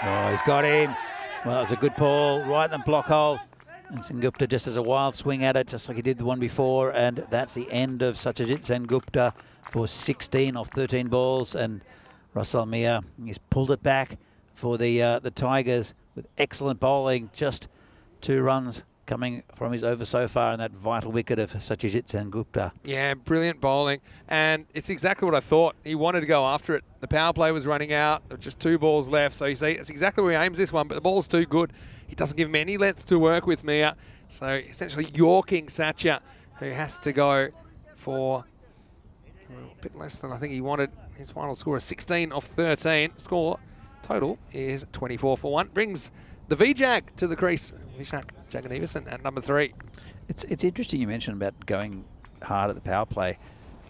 Oh, he's got him. Well, it's a good ball right in the block hole. And Sengupta just has a wild swing at it, just like he did the one before. And that's the end of Satyajit Sengupta for 16 off 13 balls. And Russell Mia, he's pulled it back for the Tigers with excellent bowling. Just 2 runs coming from his over so far in that vital wicket of Satyajit Sengupta. Yeah, brilliant bowling. And it's exactly what I thought. He wanted to go after it. The power play was running out. There were just 2 balls left. So you see, it's exactly where he aims this one, but the ball's too good. He doesn't give him any length to work with, Mia. So essentially yorking Satya, who has to go for a bit less than I think he wanted. His final score is 16 off 13. Score total is 24 for 1. Brings the VJag to the crease. Vishak Jagannathan at number 3. It's interesting you mentioned about going hard at the power play.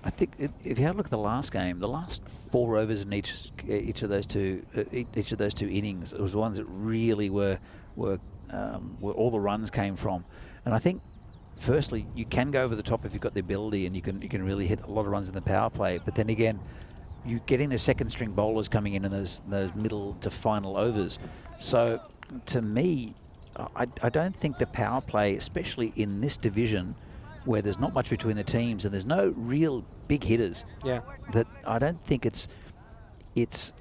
I think if you have a look at the last game, the last 4 overs in each of those two innings, it was the ones that really were where all the runs came from. And I think, firstly, you can go over the top if you've got the ability, and you can really hit a lot of runs in the power play. But then again, you're getting the second string bowlers coming in those middle to final overs. So to me, I don't think the power play, especially in this division, where there's not much between the teams and there's no real big hitters, that I don't think it's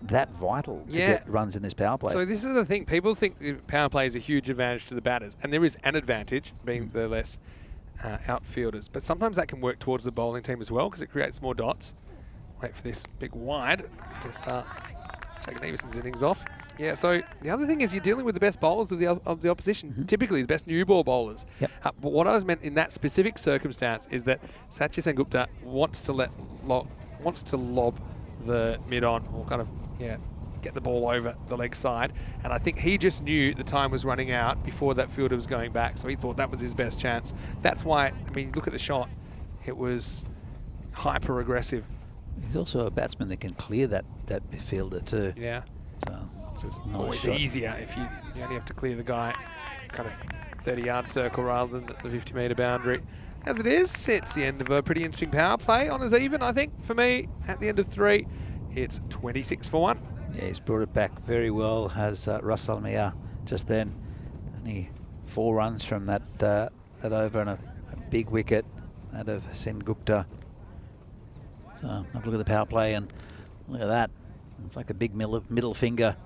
that vital to get runs in this power play. So this is the thing. People think the power play is a huge advantage to the batters, and there is an advantage, being the less outfielders. But sometimes that can work towards the bowling team as well, because it creates more dots. Wait for this big wide to start Jagannathan's innings off. Yeah, so the other thing is you're dealing with the best bowlers of the opposition, typically the best new ball bowlers. But what I was meant in that specific circumstance is that Satya Sengupta wants to lob the mid-on, or kind of, get the ball over the leg side. And I think he just knew the time was running out before that fielder was going back, so he thought that was his best chance. That's why, I mean, look at the shot. It was hyper-aggressive. He's also a batsman that can clear that fielder too. Yeah. So it's always easier if you only have to clear the guy kind of 30-yard circle rather than the 50-metre boundary. As it is, it's the end of a pretty interesting power play. On as even, I think, for me, at the end of 3, it's 26 for 1. Yeah, he's brought it back very well, has Russell Mia just then. Only 4 runs from that over, and a big wicket out of Sengupta. So have a look at the power play, and look at that. It's like a big middle finger.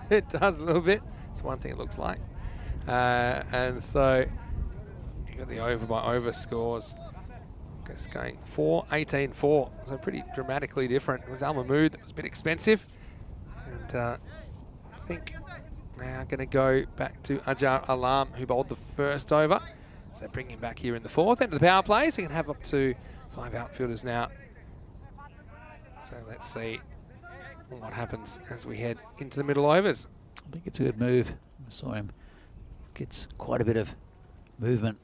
It does a little bit. It's one thing it looks like. And so you got the over by over scores. Just going 4-18-4. So pretty dramatically different. It was Al Mahmood that was a bit expensive. And I think now going to go back to Ajar Alam, who bowled the first over. So bring him back here in the 4th end of the power play. So you can have up to 5 outfielders now. So let's see what happens as we head into the middle overs. I think it's a good move. I saw him gets quite a bit of movement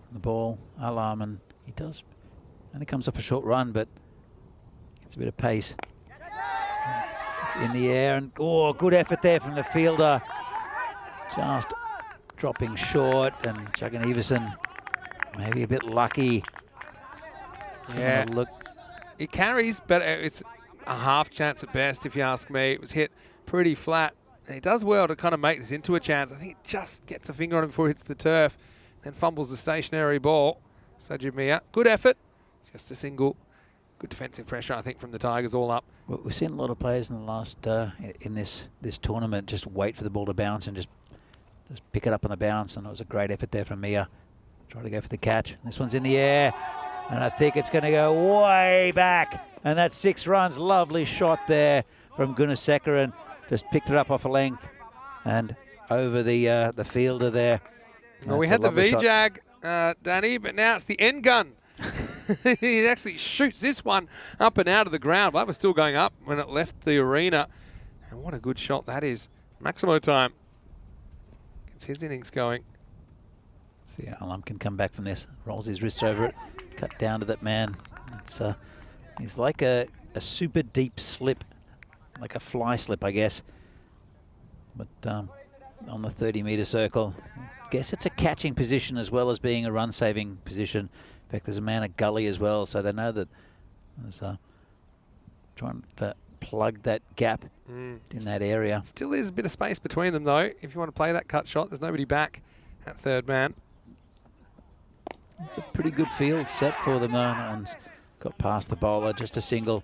on the ball, Alam, and he does. Only comes off a short run, but it's a bit of pace. It's in the air, and good effort there from the fielder. Just dropping short, and Jagannathan maybe a bit lucky. Yeah, look. It carries, but it's a half chance at best, if you ask me. It was hit pretty flat. And he does well to kind of make this into a chance. I think it just gets a finger on him before it hits the turf, then fumbles the stationary ball. Sajid Mia, good effort, just a single. Good defensive pressure, I think, from the Tigers all up. Well, we've seen a lot of players in the last in this tournament just wait for the ball to bounce and just pick it up on the bounce, and it was a great effort there from Mia. Try to go for the catch. This one's in the air. And I think it's going to go way back. And that's 6 runs. Lovely shot there from Gunasekaran. Just picked it up off a length and over the fielder there. Well, we had the V-Jag, Danny, but now it's the end gun. He actually shoots this one up and out of the ground. That was still going up when it left the arena. And what a good shot that is. Maximo time. Gets his innings going. See how Alum can come back from this. Rolls his wrist over it. Cut down to that man. It's he's like a super deep slip. Like a fly slip, I guess. But on the 30-metre circle. I guess it's a catching position as well as being a run-saving position. In fact, there's a man at gully as well, so they know that there's trying to plug that gap in that area. Still is a bit of space between them, though. If you want to play that cut shot, there's nobody back at third man. It's a pretty good field set for them, though. That one's got past the bowler, just a single.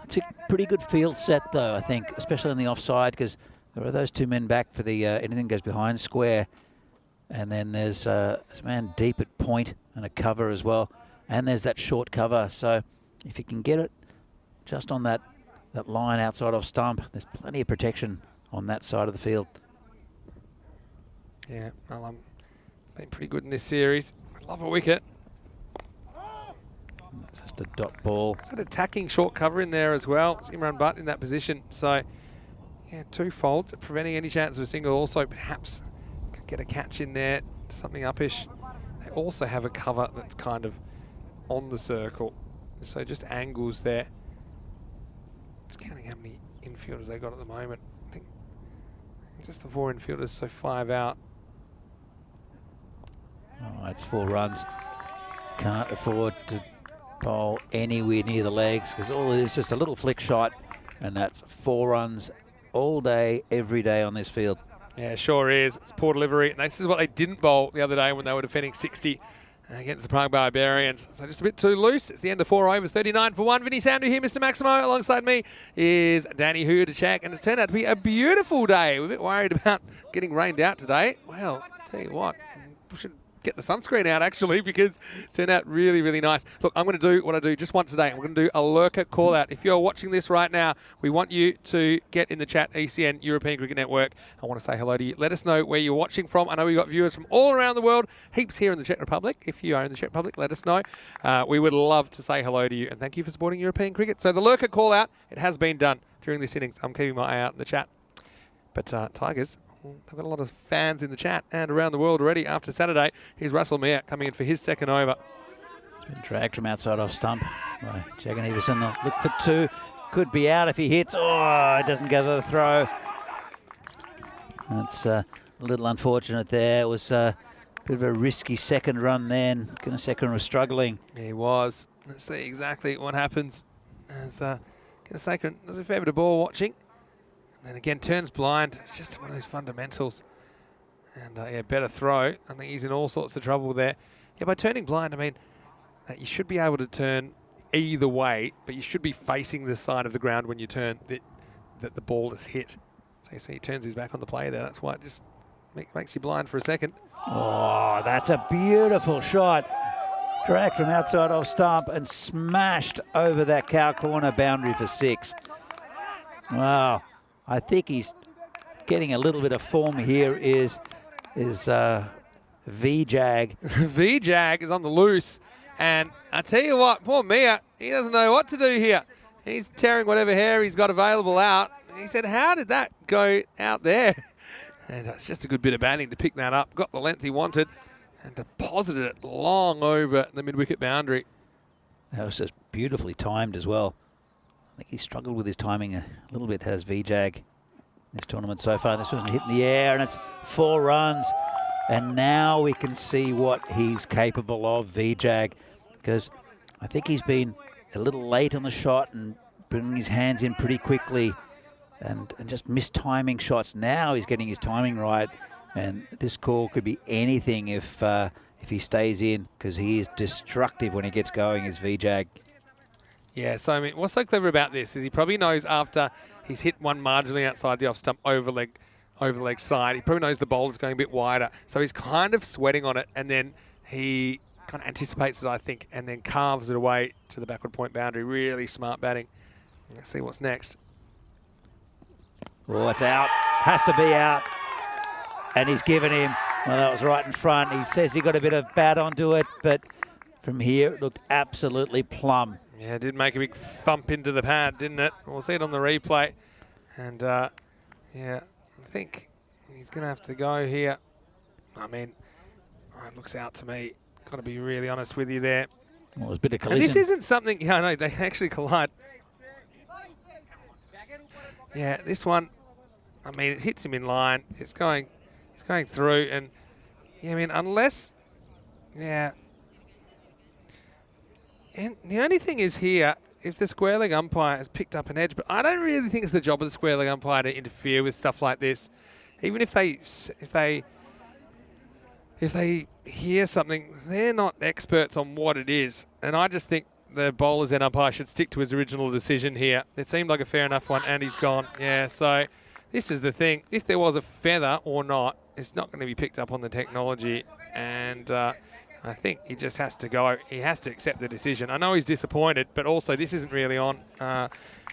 It's a pretty good field set, though, I think, especially on the offside, because there are those 2 men back for the anything goes behind square. And then there's a man deep at point and a cover as well. And there's that short cover. So if you can get it just on that line outside off stump, there's plenty of protection on that side of the field. Yeah, well, been pretty good in this series. I love a wicket. It's just a dot ball. It's an attacking short cover in there as well. Imran Butt in that position. So, yeah, twofold, preventing any chance of a single. Also, perhaps get a catch in there, something uppish. They also have a cover that's kind of on the circle. So just angles there. Just counting how many infielders they got at the moment. I think just the 4 infielders, so 5 out. Oh, it's 4 runs. Can't afford to bowl anywhere near the legs because all it is just a little flick shot, and that's 4 runs all day, every day on this field. Yeah, sure is. It's poor delivery. And this is what they didn't bowl the other day when they were defending 60 against the Prague Barbarians. So just a bit too loose. It's the end of 4 overs, 39 for 1. Vinny Sandu here, Mr. Maximo. Alongside me is Danny Hu to Czech. And it's turned out to be a beautiful day. We're a bit worried about getting rained out today. Well, tell you what, we should get the sunscreen out actually because it's turned out really, really nice. Look, I'm going to do what I do just once today. I'm going to do a lurker call out. If you're watching this right now, we want you to get in the chat, ECN, European Cricket Network. I want to say hello to you. Let us know where you're watching from. I know we've got viewers from all around the world, heaps here in the Czech Republic. If you are in the Czech Republic, let us know. We would love to say hello to you and thank you for supporting European cricket. So the lurker call out, it has been done during this innings. I'm keeping my eye out in the chat. But Tigers, they've got a lot of fans in the chat and around the world already after Saturday. Here's Russell Meir coming in for his second over. It's been dragged from outside off stump by Jagan Everson. Look for 2. Could be out if he hits. Oh, it doesn't gather the throw. That's a little unfortunate there. It was a bit of a risky second run then. Gunasekaran was struggling. He was. Let's see exactly what happens. As Gunasekaran does a fair bit of ball watching. And again, turns blind. It's just one of those fundamentals. And yeah, better throw. I think he's in all sorts of trouble there. Yeah, by turning blind, I mean, you should be able to turn either way, but you should be facing the side of the ground when you turn that the ball is hit. So you see he turns his back on the play there. That's why it just makes you blind for a second. Oh, that's a beautiful shot. Dragged from outside off stump and smashed over that cow corner boundary for 6. Wow. I think he's getting a little bit of form here is V-Jag. V-Jag is on the loose. And I tell you what, poor Mia, he doesn't know what to do here. He's tearing whatever hair he's got available out. And he said, how did that go out there? And it's just a good bit of batting to pick that up. Got the length he wanted and deposited it long over the mid-wicket boundary. That was just beautifully timed as well. I think he struggled with his timing a little bit, has V-Jag this tournament so far. This one's hitting the air and it's 4 runs. And now we can see what he's capable of, V-Jag, because I think he's been a little late on the shot and bringing his hands in pretty quickly and just mistiming shots. Now he's getting his timing right. And this call could be anything if he stays in, because he is destructive when he gets going, is V-Jag. Yeah, so I mean, what's so clever about this is he probably knows after he's hit one marginally outside the off stump over leg side, he probably knows the bowler's going a bit wider. So he's kind of sweating on it, and then he kind of anticipates it, I think, and then carves it away to the backward point boundary. Really smart batting. Let's see what's next. Oh, it's out. Has to be out. And he's given him. Well, that was right in front. He says he got a bit of bat onto it, but from here it looked absolutely plumb. Yeah, it did make a big thump into the pad, didn't it? We'll see it on the replay. And, yeah, I think he's going to have to go here. I mean, it looks out to me. Got to be really honest with you there. Well, there's a bit of collision. And this isn't something, yeah, no, they actually collide. Yeah, this one, I mean, it hits him in line. It's going through, and yeah, I mean, unless, yeah. And the only thing is here, if the square leg umpire has picked up an edge, but I don't really think it's the job of the square leg umpire to interfere with stuff like this. Even if they hear something, they're not experts on what it is. And I just think the bowler's end umpire should stick to his original decision here. It seemed like a fair enough one, and he's gone. Yeah, so this is the thing. If there was a feather or not, it's not going to be picked up on the technology. And I think he just has to go. He has to accept the decision. I know he's disappointed, but also this isn't really on.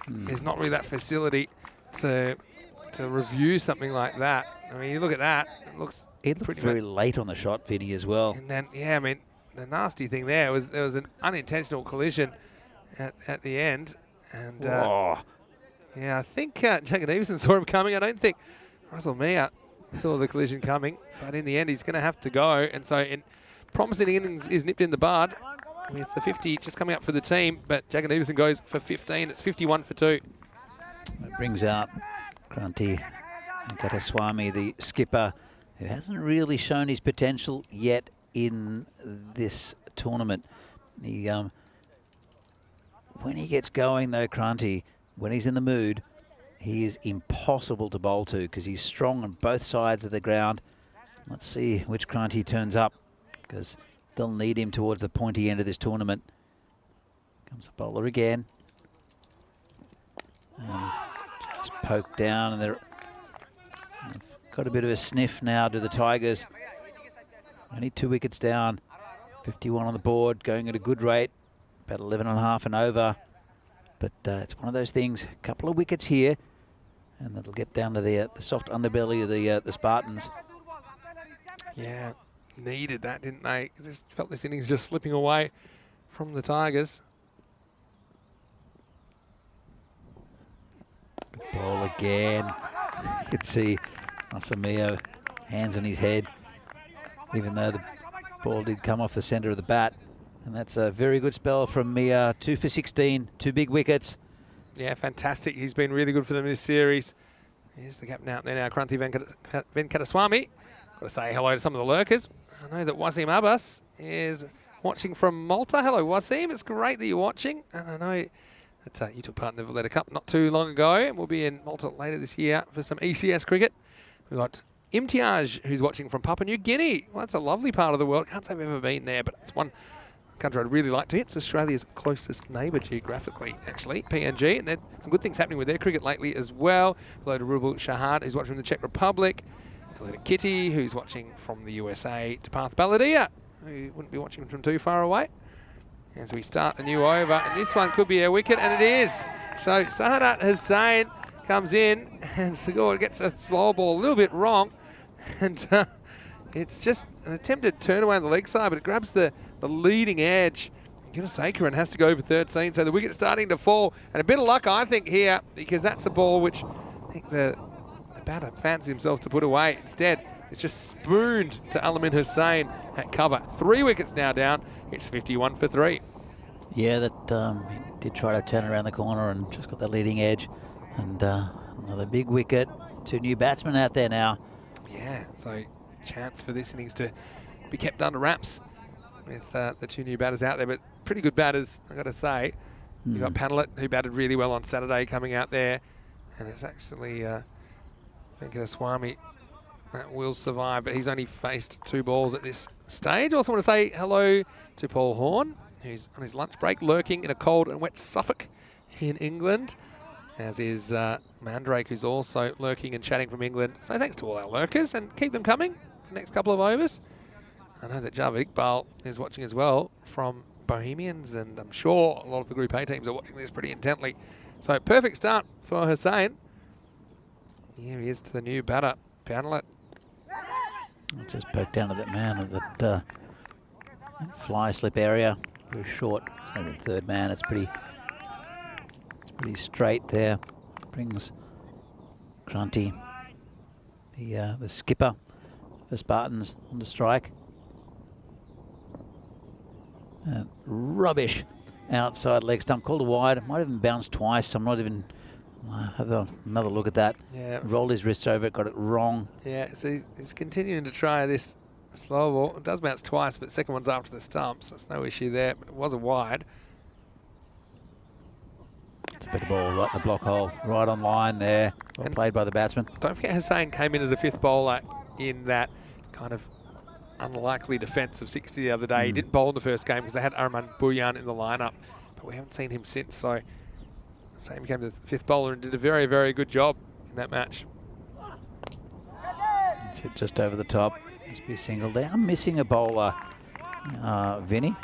There's not really that facility to review something like that. I mean, you look at that. It looks very late on the shot, Vinny, as well. And then, yeah, I mean, the nasty thing there was there was an unintentional collision at the end. And yeah, I think Jack Davison saw him coming. I don't think Russell Meyer saw the collision coming. But in the end, he's going to have to go. And so promising innings is nipped in the bud with the 50 just coming up for the team. But Jack Davison goes for 15. It's 51 for 2. That brings out Kranti Venkateswamy, the skipper, who hasn't really shown his potential yet in this tournament. When he gets going, though, Kranti, when he's in the mood, he is impossible to bowl to because he's strong on both sides of the ground. Let's see which Kranti turns up, because they'll need him towards the pointy end of this tournament. Comes the bowler again. Just poked down, and they've got a bit of a sniff now to the Tigers. Only 2 wickets down, 51 on the board, going at a good rate, about 11.5 and over. But it's one of those things, a couple of wickets here, and that'll get down to the soft underbelly of the Spartans. Yeah, needed that, didn't they? Just felt this innings just slipping away from the Tigers. Good ball again. You could see Asamio, hands on his head, even though the ball did come off the centre of the bat. And that's a very good spell from Mia. 2 for 16, 2 big wickets. Yeah, fantastic. He's been really good for them in this series. Here's the captain out there now, Kranti Venkateswamy. Got to say hello to some of the lurkers. I know that Wasim Abbas is watching from Malta. Hello, Wasim. It's great that you're watching. And I know that you took part in the Valletta Cup not too long ago. And we'll be in Malta later this year for some ECS cricket. We've got Imtiaz, who's watching from Papua New Guinea. Well, that's a lovely part of the world. Can't say I've ever been there, but it's one country I'd really like to hit. It's Australia's closest neighbour geographically, actually, PNG. And there's some good things happening with their cricket lately as well. Hello to Rubal Shahad, who's watching from the Czech Republic. Hello to Kitty, who's watching from the USA. To Parth Baladia, who wouldn't be watching from too far away. As we start a new over, and this one could be a wicket, and it is. So Sahadat Hussain comes in, and Segura gets a slow ball a little bit wrong. And it's just an attempted turn away on the leg side, but it grabs the leading edge. Gunasekharan has to go for 13, so the wicket's starting to fall. And a bit of luck, I think, here, because that's a ball which I think the batter fancies himself to put away. Instead, it's just spooned to Alamin Hussain at cover. 3 wickets now down. It's 51 for 3. Yeah, that he did try to turn around the corner and just got that leading edge. And another big wicket. 2 new batsmen out there now. Yeah, so chance for this innings to be kept under wraps with the 2 new batters out there, but pretty good batters, I've got to say. You've got Panelet, who batted really well on Saturday, coming out there, and it's actually Venkateswamy that will survive, but he's only faced 2 balls at this stage. I also want to say hello to Paul Horn, who's on his lunch break, lurking in a cold and wet Suffolk in England, as is Mandrake, who's also lurking and chatting from England. So thanks to all our lurkers, and keep them coming the next couple of overs. I know that Java Iqbal is watching as well from Bohemians, and I'm sure a lot of the Group A teams are watching this pretty intently. So perfect start for Hussein. Here he is to the new batter, Panlet. Just poked down to that man at that fly slip area. Very short. It's only the third man. It's pretty straight there. Brings Grunty, the skipper for Spartans, on the strike. Rubbish outside leg stump, called a wide. It might have even bounced twice. I'm not even. Have another look at that. Yeah. Rolled his wrist over it, got it wrong. Yeah, so he's continuing to try this slow ball. It does bounce twice, but the second one's after the stumps. So there's no issue there, but it was a wide. It's a bit of ball right in the block hole, right on line there. Well played by the batsman. Don't forget Hussein came in as the 5th bowler in that kind of unlikely defence of 60 the other day. He didn't bowl in the first game because they had Arman Bhuyan in the lineup, but we haven't seen him since. So Hussein became the 5th bowler and did a very, very good job in that match. It's hit just over the top. Must be a single there. I'm missing a bowler, Vinny,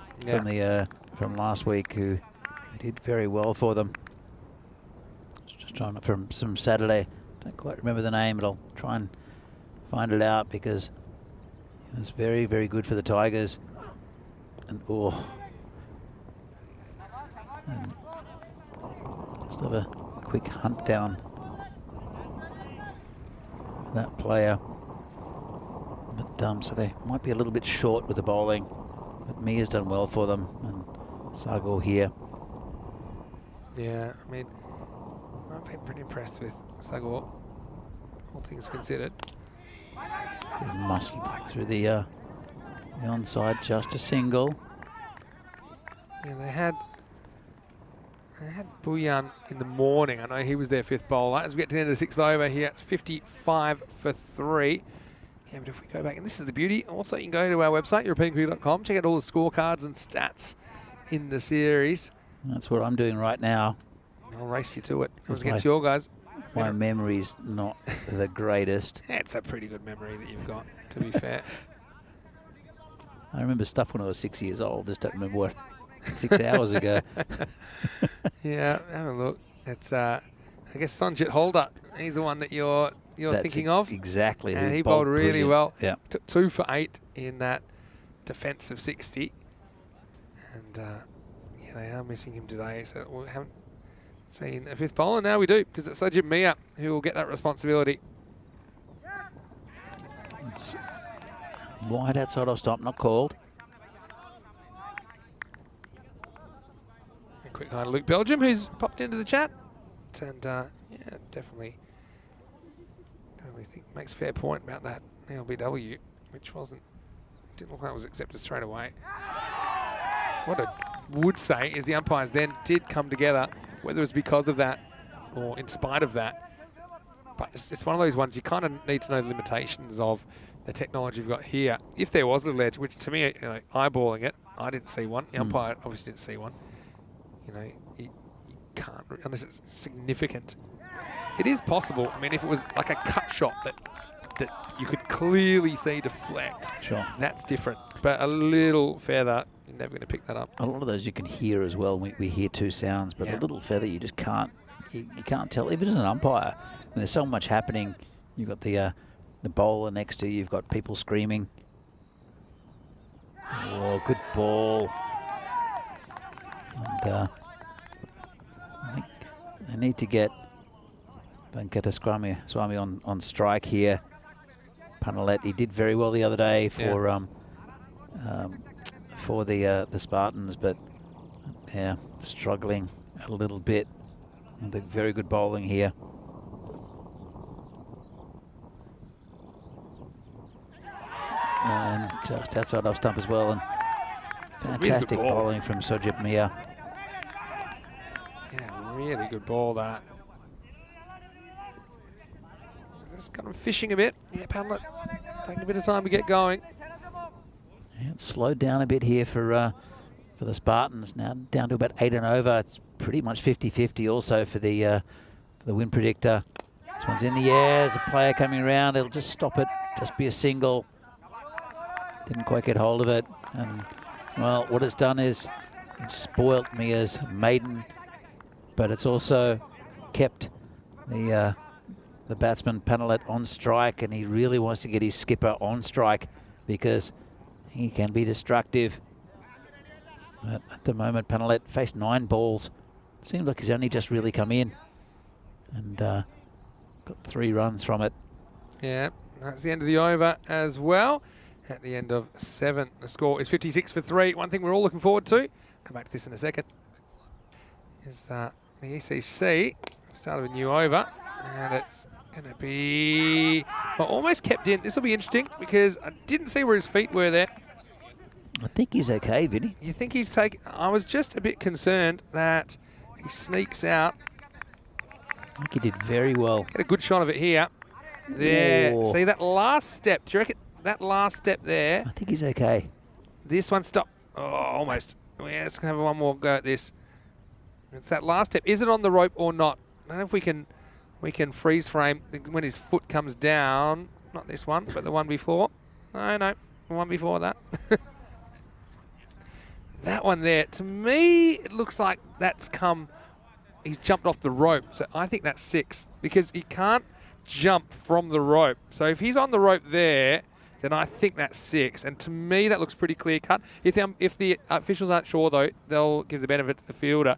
from last week, who did very well for them. Just trying to, from some Saturday. Don't quite remember the name, but I'll try and find it out because it was very, very good for the Tigers. And and just have a quick hunt down for that player. But so they might be a little bit short with the bowling, but Mia's done well for them, and Sago here. Yeah, I mean, I've been pretty impressed with Sago, all things considered. Muscled through the onside, just a single. Yeah, they had Bhuyan in the morning. I know he was their 5th bowler. As we get to the end of the 6th over here, it's 55 for 3. Yeah, but if we go back, and this is the beauty. Also, you can go to our website, europeancricket.com, check out all the scorecards and stats in the series. That's what I'm doing right now. I'll race you to it. It was against your guys. My memory's not the greatest. Yeah, it's a pretty good memory that you've got, to be fair. I remember stuff when I was 6 years old. Just don't remember what 6 hours ago. Yeah, have a look. It's I guess Sanjit Holder. He's the one that you're thinking of. Exactly. And he bowled really well. Yeah. Took 2 for 8 in that defence of 60. And yeah, they are missing him today. So we haven't seen a 5th bowler. Now we do, because it's Sajid Mia who will get that responsibility. It's wide outside off stump, not called. A quick hi to Luke Belgium, who's popped into the chat. And yeah, definitely think makes a fair point about that LBW, which didn't look like it was accepted straight away. What I would say is the umpires then did come together, whether it was because of that or in spite of that. But it's one of those ones you kind of need to know the limitations of the technology you've got here. If there was a little edge, which to me, eyeballing it, I didn't see one. The umpire obviously didn't see one. You can't, unless it's significant. It is possible. I mean, if it was like a cut shot that you could clearly see deflect, sure, that's different. But a little feather, you're never going to pick that up. A lot of those you can hear as well. We hear 2 sounds, but a little feather you just can't. You can't tell. Even as an umpire, when there's so much happening, you've got the bowler next to you. You've got people screaming. Oh, good ball. And I think they need to get Venkata Swami on strike here. Panalet, he did very well the other day for the Spartans, but yeah, struggling a little bit. I think very good bowling here. And just outside off stump as well, and fantastic really bowling from Sojip Mia. Yeah, really good ball that. Just kind of fishing a bit. Yeah, Padlet taking a bit of time to get going. Yeah, it's slowed down a bit here for the Spartans. Now down to about 8 and over. It's pretty much 50-50 also for the win predictor. This one's in the air. There's a player coming around. It'll just stop it. Just be a single. Didn't quite get hold of it. And, well, what it's done is it's spoilt Mia's maiden, but it's also kept the batsman Panalet on strike, and he really wants to get his skipper on strike because he can be destructive. But at the moment, Panalet faced 9 balls. Seems like he's only just really come in and got 3 runs from it. Yeah, that's the end of the over as well. At the end of 7, the score is 56 for 3. One thing we're all looking forward to, come back to this in a second, is the ECC, start of a new over, and it's going to be almost kept in. This will be interesting because I didn't see where his feet were there. I think he's okay, Vinny. You think he's taken? I was just a bit concerned that he sneaks out. I think he did very well. Get a good shot of it here. There. Whoa. See that last step? Do you reckon that last step there? I think he's okay. This one stopped. Oh, almost. Yeah, let's have one more go at this. It's that last step. Is it on the rope or not? I don't know if we can freeze frame when his foot comes down. Not this one, but the one before. No, the one before that. That one there. To me, it looks like that's come. He's jumped off the rope. So I think that's 6 because he can't jump from the rope. So if he's on the rope there, then I think that's 6. And to me, that looks pretty clear cut. If the officials aren't sure, though, they'll give the benefit to the fielder.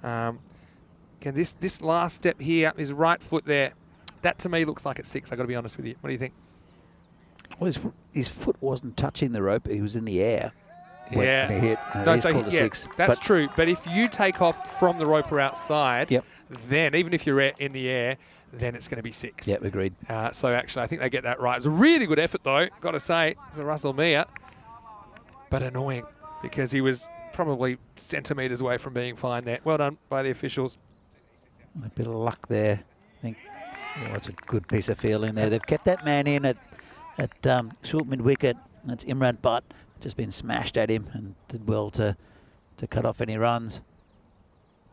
Okay, this last step here, his right foot there, that to me looks like it's 6. I've got to be honest with you. What do you think? Well, his foot wasn't touching the rope. He was in the air. When he hit. That's true. But if you take off from the rope or outside, then even if you're in the air, then it's going to be 6. Yep, agreed. So actually, I think they get that right. It was a really good effort, though, got to say, for Russell Mia. But annoying, because he was probably centimetres away from being fine there. Well done by the officials. A bit of luck there. I think it's a good piece of fielding there. They've kept that man in at short mid-wicket. That's Imran Butt. Just been smashed at him and did well to cut off any runs.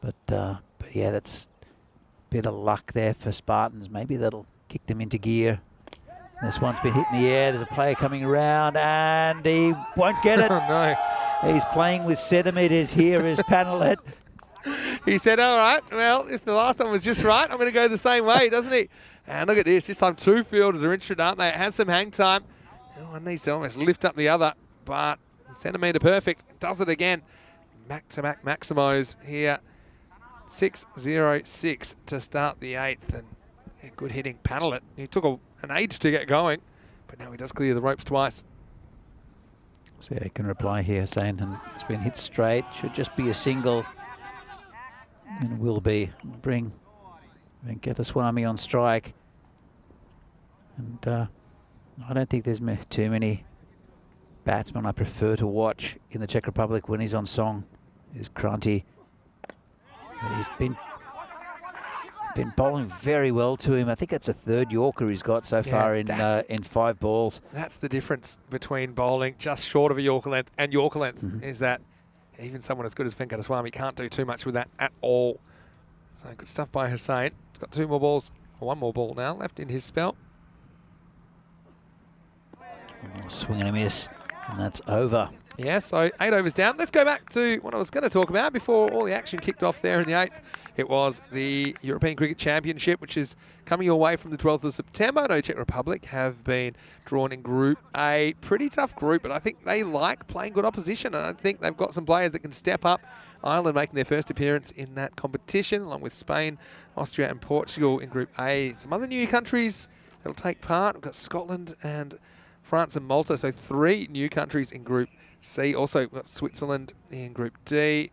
But yeah, that's a bit of luck there for Spartans. Maybe that'll kick them into gear. This one's been hit in the air. There's a player coming around and he won't get it. Oh, no. He's playing with centimetres here as Panalet. He said, all right, well, if the last one was just right, I'm going to go the same way, doesn't he? And look at this. This time 2 fielders are interested, aren't they? It has some hang time. One needs to almost lift up the other. But centimetre perfect, does it again. Back-to-back Maximos here. 6-0-6 to start the 8th. And yeah, good hitting Panalet. He took an age to get going, but now he does clear the ropes twice. So yeah, he can reply here saying it's been hit straight. Should just be a single. And it will be. Bring Venkateswamy on strike. And I don't think there's too many batsman I prefer to watch in the Czech Republic when he's on song is Kranti. He's been bowling very well to him. I think that's a 3rd Yorker he's got so far in 5 balls. That's the difference between bowling just short of a Yorker length and Yorker length, is that even someone as good as Venkateswamy can't do too much with that at all. So good stuff by Hussain. He's got 2 more balls, or 1 more ball now left in his spell. Swing and a miss. And that's over. Yeah, so 8 overs down. Let's go back to what I was going to talk about before all the action kicked off there in the 8th. It was the European Cricket Championship, which is coming your way from the 12th of September. I know Czech Republic have been drawn in Group A. Pretty tough group, but I think they like playing good opposition, and I think they've got some players that can step up. Ireland making their first appearance in that competition, along with Spain, Austria and Portugal in Group A. Some other new countries that'll take part. We've got Scotland and France and Malta, so 3 new countries in Group C. Also, we've got Switzerland in Group D.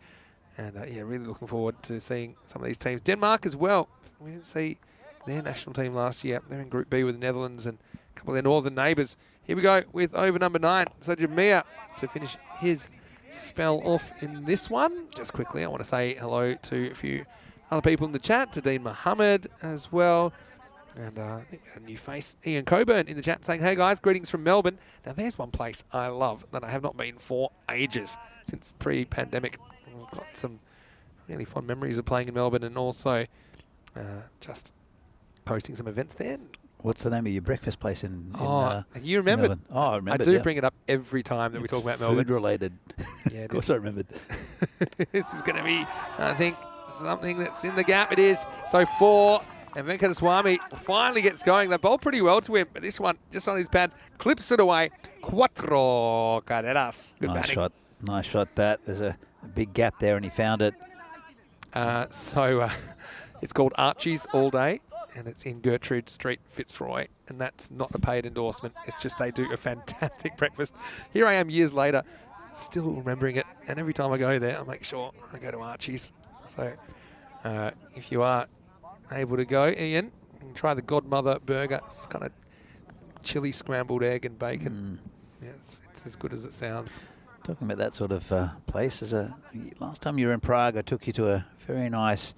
And yeah, really looking forward to seeing some of these teams. Denmark as well. We didn't see their national team last year. They're in Group B with the Netherlands and a couple of their northern neighbours. Here we go with over number 9, Sajid Mia, to finish his spell off in this one. Just quickly, I want to say hello to a few other people in the chat. To Dean Mohammed as well. And I think we had a new face, Ian Coburn, in the chat saying, hey guys, greetings from Melbourne. Now there's one place I love that I have not been for ages, since pre-pandemic. I've got some really fond memories of playing in Melbourne and also just hosting some events there. What's the name of your breakfast place in you remembered? Melbourne? Oh, I remember. I do bring it up every time that we talk about Melbourne. Food related. Yeah, of course I remembered. This is going to be, I think, something that's in the gap. It is. So 4, and Venkateswamy finally gets going. They bowl pretty well to him, but this one, just on his pads, clips it away. 4 carreras. Good Nice batting. shot. Nice shot that. There's a big gap there and he found it. It's called Archie's All Day, and it's in Gertrude Street, Fitzroy, and that's not a paid endorsement. It's just they do a fantastic breakfast. Here I am years later, still remembering it, and every time I go there, I make sure I go to Archie's. So if you are able to go, Ian, you can try the Godmother burger. It's kind of chili scrambled egg and bacon. Yeah, it's as good as it sounds. Talking about that sort of place, last time you were in Prague, I took you to a very nice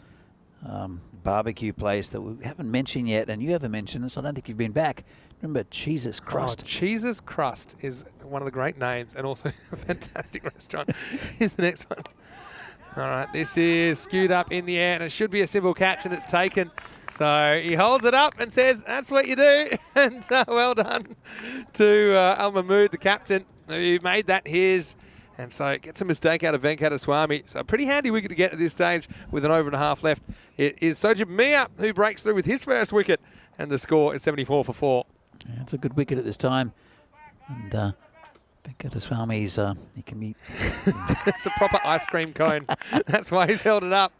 barbecue place that we haven't mentioned yet, and you haven't mentioned it, so I don't think you've been back. Remember Cheese's Crust? Oh, Cheese's Crust is one of the great names, and also a fantastic restaurant. Here's the next one. All right, this is skewed up in the air, and it should be a simple catch, and it's taken. So he holds it up and says, that's what you do. And well done to Al Mahmood, the captain, who made that his. And so it gets a mistake out of Venkateswamy. So a pretty handy wicket to get at this stage with an over and a half left. It is Sojib Mia who breaks through with his first wicket, and the score is 74 for 4. Yeah, it's a good wicket at this time. And Venkateswamy's, he can be... It's a proper ice cream cone. That's why he's held it up.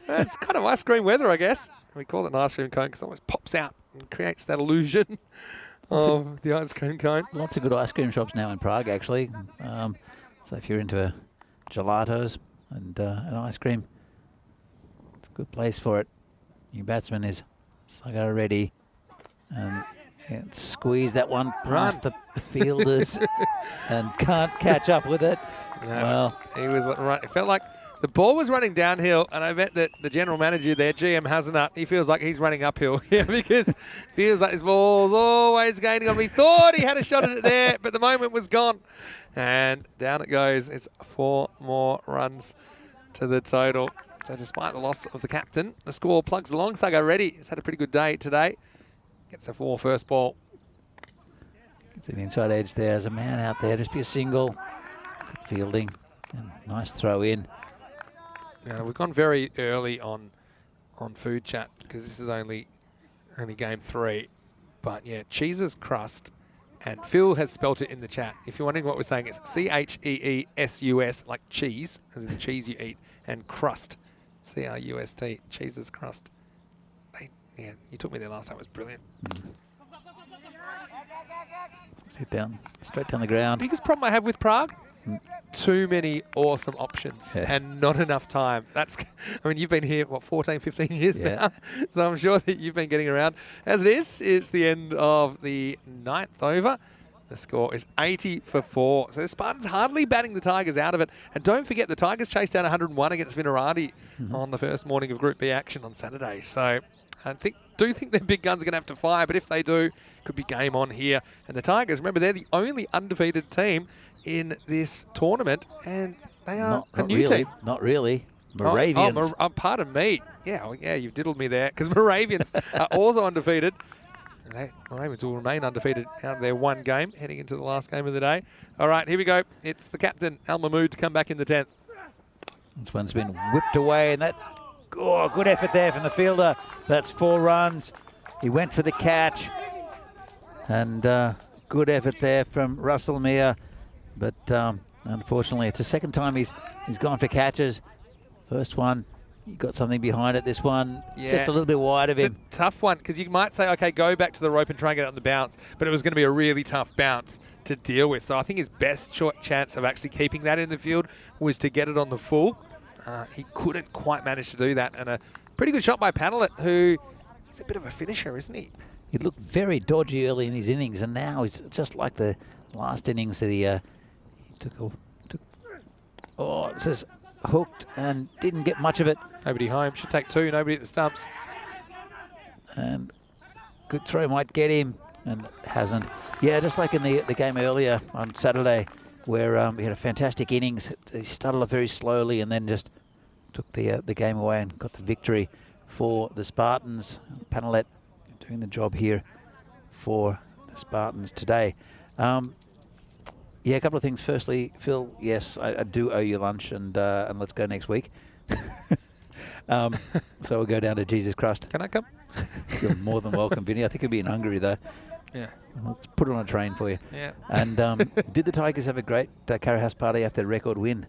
It's kind of ice cream weather, I guess. We call it an ice cream cone because it almost pops out and creates that illusion of the ice cream cone. Lots of good ice cream shops now in Prague, actually. So if you're into gelatos and an ice cream, it's a good place for it. Your batsman is Sagar ready. And squeeze that one past the fielders and can't catch up with it. No, well, he was right. It felt like the ball was running downhill, and I bet that the general manager there, GM Hasenhut, he feels like he's running uphill here because it feels like his ball's always gaining on him. He thought he had a shot at it there, but the moment was gone. And down it goes. It's 4 more runs to the total. So despite the loss of the captain, the score plugs along. Sagar Reddy has had a pretty good day today. Gets a 4 first ball. It's an inside edge there. There's a man out there. Just be a single. Good fielding. And nice throw in. Now, we've gone very early on food chat because this is only game 3. But yeah, Cheese's Crust. And Phil has spelt it in the chat. If you're wondering what we're saying, it's CHEESUS, like cheese, as in the cheese you eat, and crust, CRUST, Cheese's Crust. Yeah, you took me there last time. It was brilliant. Sit down, straight down the ground. Biggest problem I have with Prague? Too many awesome options and not enough time. I mean, you've been here, what, 14, 15 years now? So I'm sure that you've been getting around. As it is, it's the end of the 9th over. The score is 80 for 4. So the Spartans hardly batting the Tigers out of it. And don't forget, the Tigers chased down 101 against Vinarati on the first morning of Group B action on Saturday. So I do think their big guns are going to have to fire, but if they do, could be game on here. And the Tigers, remember, they're the only undefeated team in this tournament, and they are a new team. Not really. Moravians. Pardon me. Yeah, you've diddled me there, because Moravians are also undefeated. Moravians will remain undefeated out of their one game, heading into the last game of the day. All right, here we go. It's the captain, Al Mahmood, to come back in the 10th. This one's been whipped away, and that... Oh, good effort there from the fielder. That's 4 runs. He went for the catch. And good effort there from Russell Mia. But unfortunately, it's the second time he's gone for catches. First one, he got something behind it. This one, just a little bit wide of him. It's a tough one, because you might say, okay, go back to the rope and try and get it on the bounce. But it was going to be a really tough bounce to deal with. So I think his best chance of actually keeping that in the field was to get it on the full. He couldn't quite manage to do that. And a pretty good shot by Panelet, who is a bit of a finisher, isn't he? He looked very dodgy early in his innings, and now he's just like the last innings that he took. Oh, it says hooked and didn't get much of it. Nobody home. Should take 2. Nobody at the stumps. And good throw might get him, and hasn't. Yeah, just like in the game earlier on Saturday, where he had a fantastic innings. He started off very slowly and then just took the game away and got the victory for the Spartans. Panelet doing the job here for the Spartans today. Yeah, a couple of things. Firstly, Phil, yes, I do owe you lunch, and let's go next week. So we'll go down to Jesus Crust. Can I come? You're more than welcome, Vinny. I think you'll be in Hungary, though. Yeah. Let's put it on a train for you. Yeah. And did the Tigers have a great Carry House party after their record win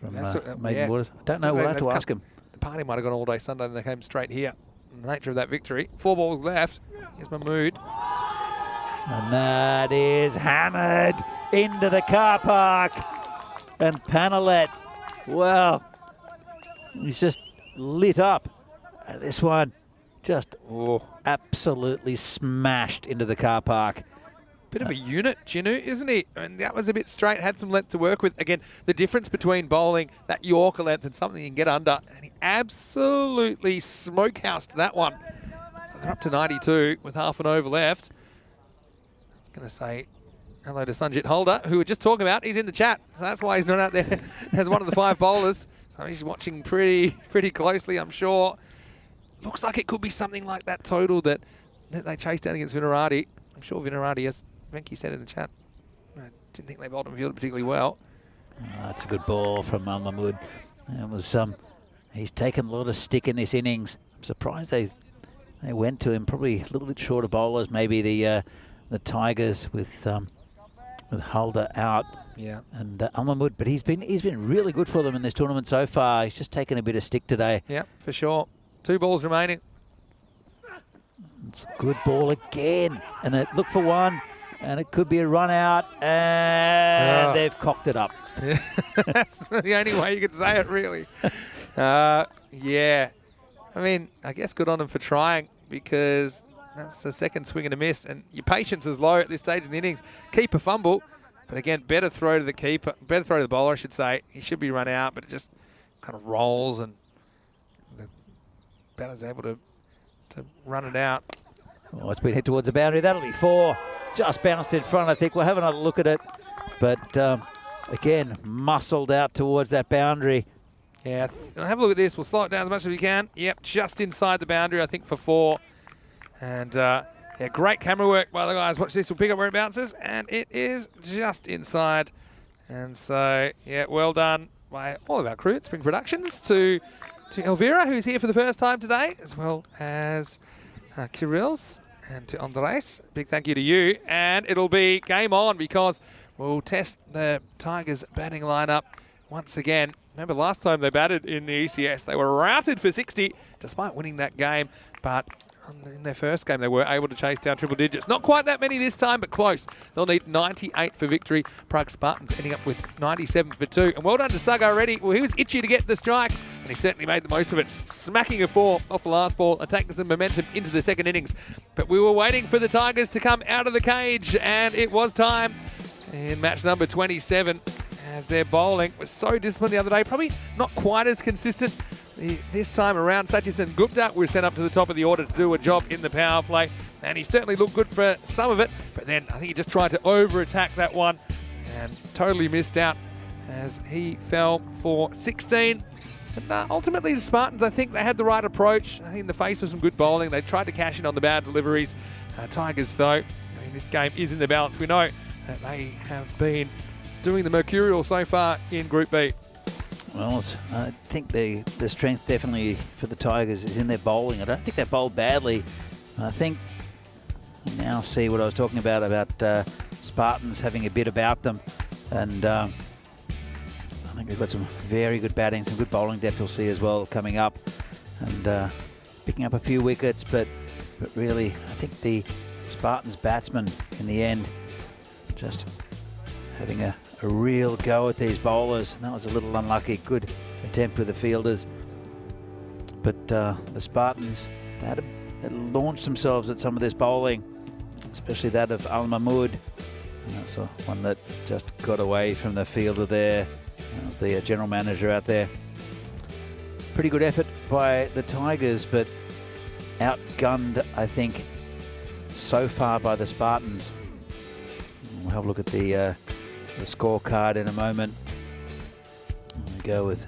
from Maiden Waters? I don't know. We'll have to ask them. The party might have gone all day Sunday, and they came straight here. The nature of that victory. 4 balls left. Here's Mahmood. And that is hammered into the car park. And Panelet, well, he's just lit up. And this one just absolutely smashed into the car park. Bit of a unit, Jinu, isn't he? And that was a bit straight, had some length to work with. Again, the difference between bowling that Yorker length and something you can get under. And he absolutely smokehoused that one. So they're up to 92 with half an over left. I was going to say hello to Sanjit Holder, who we're just talking about. He's in the chat, so that's why he's not out there as one of the 5 bowlers. So he's watching pretty closely, I'm sure. Looks like it could be something like that total that they chased down against Vinarati. I'm sure Vinarati, as Venki said in the chat, I didn't think they bowled and fielded particularly well. That's a good ball from Mahmood. It was he's taken a lot of stick in this innings. I'm surprised they went to him. Probably a little bit shorter bowlers. Maybe the Tigers with Holder out. Yeah. And Mahmood, but he's been really good for them in this tournament so far. He's just taken a bit of stick today. Yeah, for sure. 2 balls remaining. It's a good ball again. And they look for one. And it could be a run out. And they've cocked it up. That's the only way you could say it, really. Yeah. I mean, I guess good on them for trying, because that's the second swing and a miss. And your patience is low at this stage in the innings. Keeper fumble. But again, better throw to the keeper. Better throw to the bowler, I should say. He should be run out, but it just kind of rolls, and the batter's able to run it out. Oh, it's been hit towards the boundary. That'll be 4. Just bounced in front, I think. We'll have another look at it. But again, muscled out towards that boundary. Yeah, have a look at this. We'll slow it down as much as we can. Yep, just inside the boundary, I think, for 4. And yeah, great camera work by the guys. Watch this. We'll pick up where it bounces. And it is just inside. And so, yeah, well done by all of our crew at Spring Productions. To Elvira, who's here for the first time today, as well as Kirill's, and to Andres. Big thank you to you. And it'll be game on, because we'll test the Tigers batting lineup once again. Remember last time they batted in the ECS, they were routed for 60 despite winning that game. But in their first game, they were able to chase down triple digits. Not quite that many this time, but close. They'll need 98 for victory. Prague Spartans ending up with 97 for 2. And well done to Sugg already. Well, he was itchy to get the strike, and he certainly made the most of it. Smacking a 4 off the last ball and taking some momentum into the second innings. But we were waiting for the Tigers to come out of the cage, and it was time in match number 27, as their bowling was so disciplined the other day. Probably not quite as consistent this time around. Sachin Gupta was sent up to the top of the order to do a job in the power play, and he certainly looked good for some of it, but then I think he just tried to over-attack that one and totally missed out as he fell for 16. And ultimately the Spartans, I think they had the right approach. I think in the face of some good bowling, they tried to cash in on the bad deliveries. Tigers, though, I mean, this game is in the balance. We know that they have been doing the mercurial so far in Group B. Well, I think the strength definitely for the Tigers is in their bowling. I don't think they bowled badly. I think you now see what I was talking about Spartans having a bit about them. And I think they've got some very good batting, some good bowling depth you'll see as well coming up. And picking up a few wickets, but really I think the Spartans batsmen in the end just having a real go at these bowlers. And that was a little unlucky. Good attempt with the fielders. But the Spartans, they had launched themselves at some of this bowling, especially that of Al Mahmood. And that's the one that just got away from the fielder there. That was the general manager out there. Pretty good effort by the Tigers, but outgunned, I think, so far by the Spartans. We'll have a look at the scorecard in a moment. We go with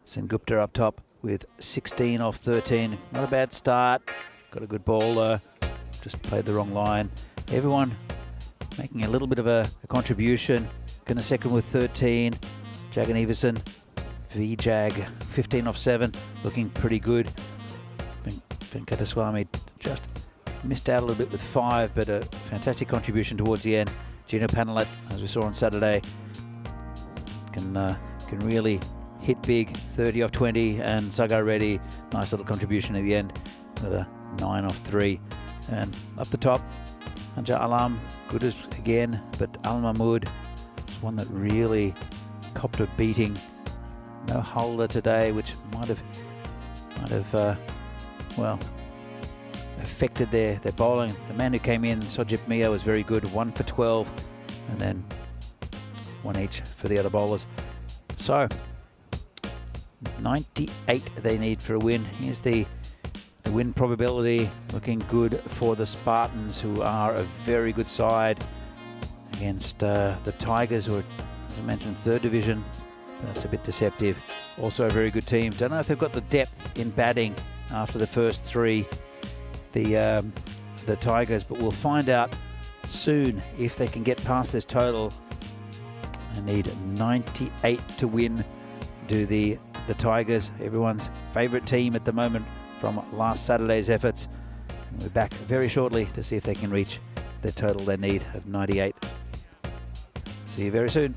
Sengupta up top with 16 off 13. Not a bad start. Got a good bowler. just played the wrong line. Everyone making a little bit of a contribution. Going to second with 13. Jag and Everson. V-Jag 15 off 7, looking pretty good. Venkateswamy just missed out a little bit with 5, but a fantastic contribution towards the end. Gino Panalet, as we saw on Saturday, can really hit big, 30 off 20, and Sagar Reddy, nice little contribution at the end with a 9 off 3. And up the top, Anja Alam, good as again, but Al Mahmood is one that really copped a beating. No holder today, which might have well, affected their bowling. The man who came in, Sojip Mia, was very good, 1 for 12, and then 1 each for the other bowlers. So 98 they need for a win. Here's the win probability, looking good for the Spartans, who are a very good side against the Tigers, who are, as I mentioned, 3rd division. That's a bit deceptive. Also a very good team. Don't know if they've got the depth in batting after the first 3, the Tigers, but we'll find out soon if they can get past this total. They need 98 to win, do the Tigers, everyone's favourite team at the moment from last Saturday's efforts. And we're back very shortly to see if they can reach the total they need of 98. See you very soon.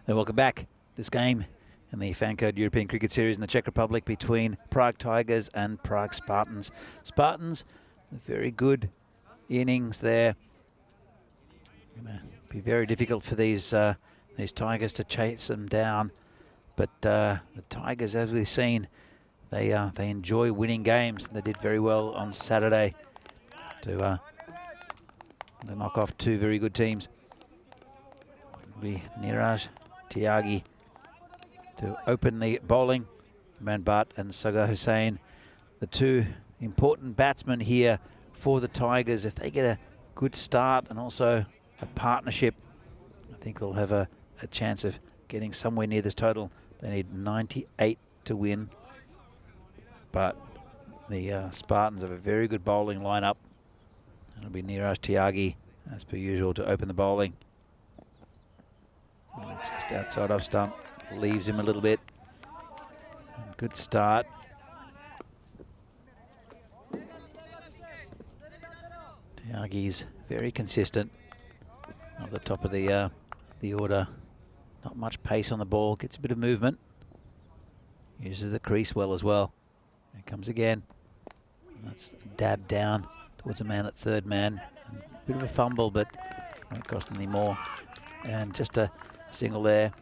And welcome back. This game in the FanCode European Cricket Series in the Czech Republic between Prague Tigers and Prague Spartans. Spartans, very good innings there. Gonna be very difficult for these Tigers to chase them down. But the Tigers, as we've seen, they enjoy winning games. They did very well on Saturday to knock off two very good teams. It'll be Niraj Tyagi to open the bowling. Imran Bhatt and Sagar Hussain, the two important batsmen here for the Tigers. If they get a good start and also a partnership, I think they'll have a chance of getting somewhere near this total. They need 98 to win. But the Spartans have a very good bowling lineup. It'll be Niraj Tyagi, as per usual, to open the bowling. Just outside off stump, leaves him a little bit. Good start. Tyagi's very consistent at the top of the order. Not much pace on the ball, gets a bit of movement. Uses the crease well as well. Here comes again. That's dabbed down towards a man at third man. A bit of a fumble, but won't cost any more. And just a single there.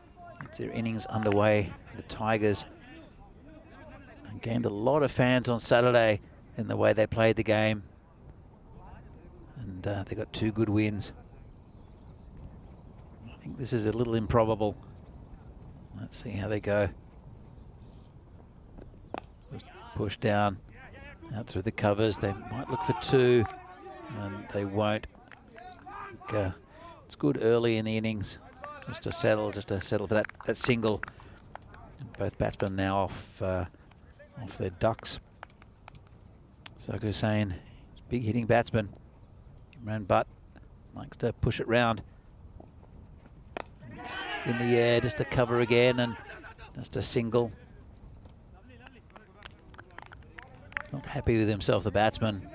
It's their innings underway. The Tigers gained a lot of fans on Saturday in the way they played the game. And they got two good wins. I think this is a little improbable. Let's see how they go. Just push down out through the covers. They might look for two, and they won't. It's good early in the innings, just to settle for that single. Both batsmen now off their ducks. Sagar Hussain, big hitting batsman. Imran Bhatt likes to push it round. It's in the air, just to cover again, and just a single. Not happy with himself, the batsman.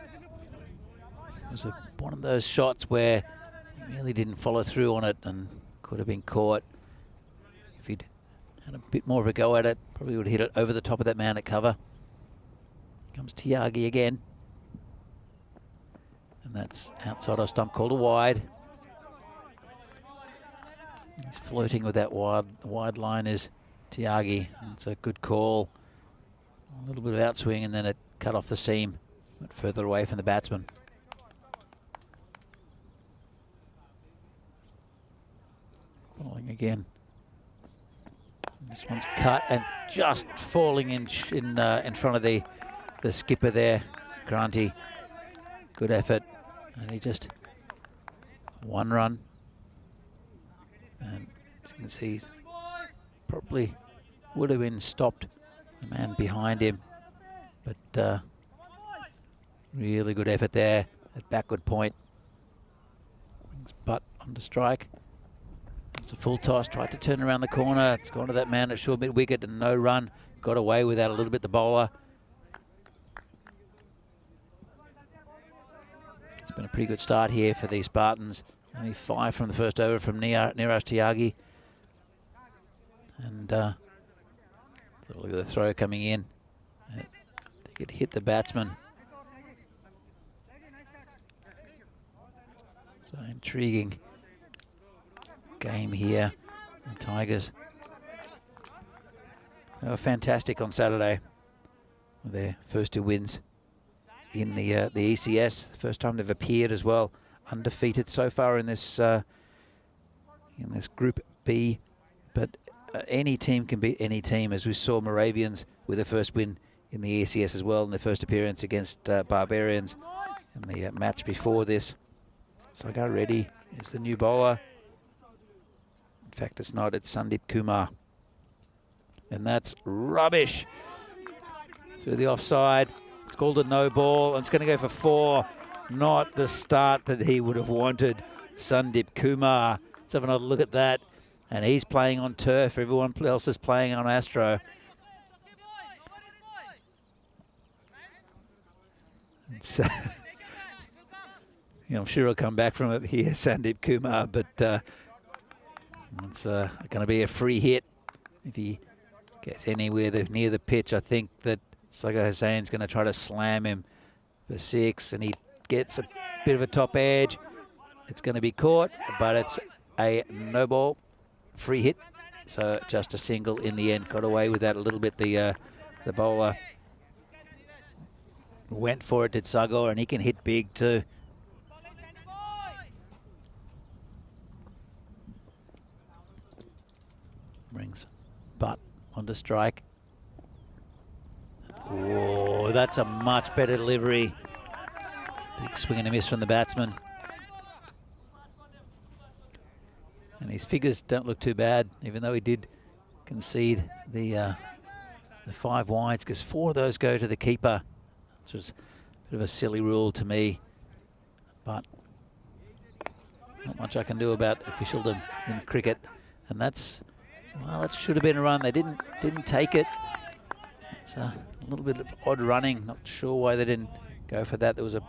It was one of those shots where he really didn't follow through on it and could have been caught. If he'd had a bit more of a go at it, probably would have hit it over the top of that man at cover. Comes Tyagi again. And that's outside of stump, called a wide. He's floating with that wide line is Tyagi. It's a good call. A little bit of outswing, and then it cut off the seam, but further away from the batsman. Bowling again. This one's cut and just falling in front of the skipper there, Granty. Good effort, and he just one run. And as you can see, probably would have been stopped. The man behind him, but really good effort there at backward point. Brings Butt onto strike. It's a full toss, tried to turn around the corner. It's gone to that man at short mid wicket and no run. Got away with that a little bit, the bowler. It's been a pretty good start here for the Spartans. Only 5 from the first over from Niraj Tyagi. And so look at the throw coming in. I think it hit the batsman. So intriguing game here. The Tigers, they were fantastic on Saturday with their first 2 wins in the ECS. First time they've appeared as well, undefeated so far in this Group B. But any team can beat any team, as we saw Moravians with their first win in the ECS as well in their first appearance against Barbarians in the match before this. Sagar Reddy is the new bowler. In fact, it's not, it's Sandeep Kumar. And that's rubbish. Through the offside. It's called a no ball, and it's going to go for 4. Not the start that he would have wanted. Sandeep Kumar. Let's have another look at that. And he's playing on turf. Everyone else is playing on Astro. So, I'm sure he'll come back from it here, Sandeep Kumar, but It's going to be a free hit. If he gets anywhere near the pitch, I think that Saga Hussein's going to try to slam him for 6, and he gets a bit of a top edge. It's going to be caught, but it's a no ball, free hit. So just a single in the end. Got away with that a little bit. The bowler went for it, did Sagar, and he can hit big too. Brings butt onto strike. Oh, that's a much better delivery. Big swing and a miss from the batsman. And his figures don't look too bad, even though he did concede the 5 wides, because 4 of those go to the keeper, which was a bit of a silly rule to me. But not much I can do about officialdom in cricket. And that's, well, it should have been a run. They didn't take it. It's a little bit of odd running. Not sure why they didn't go for that. There was a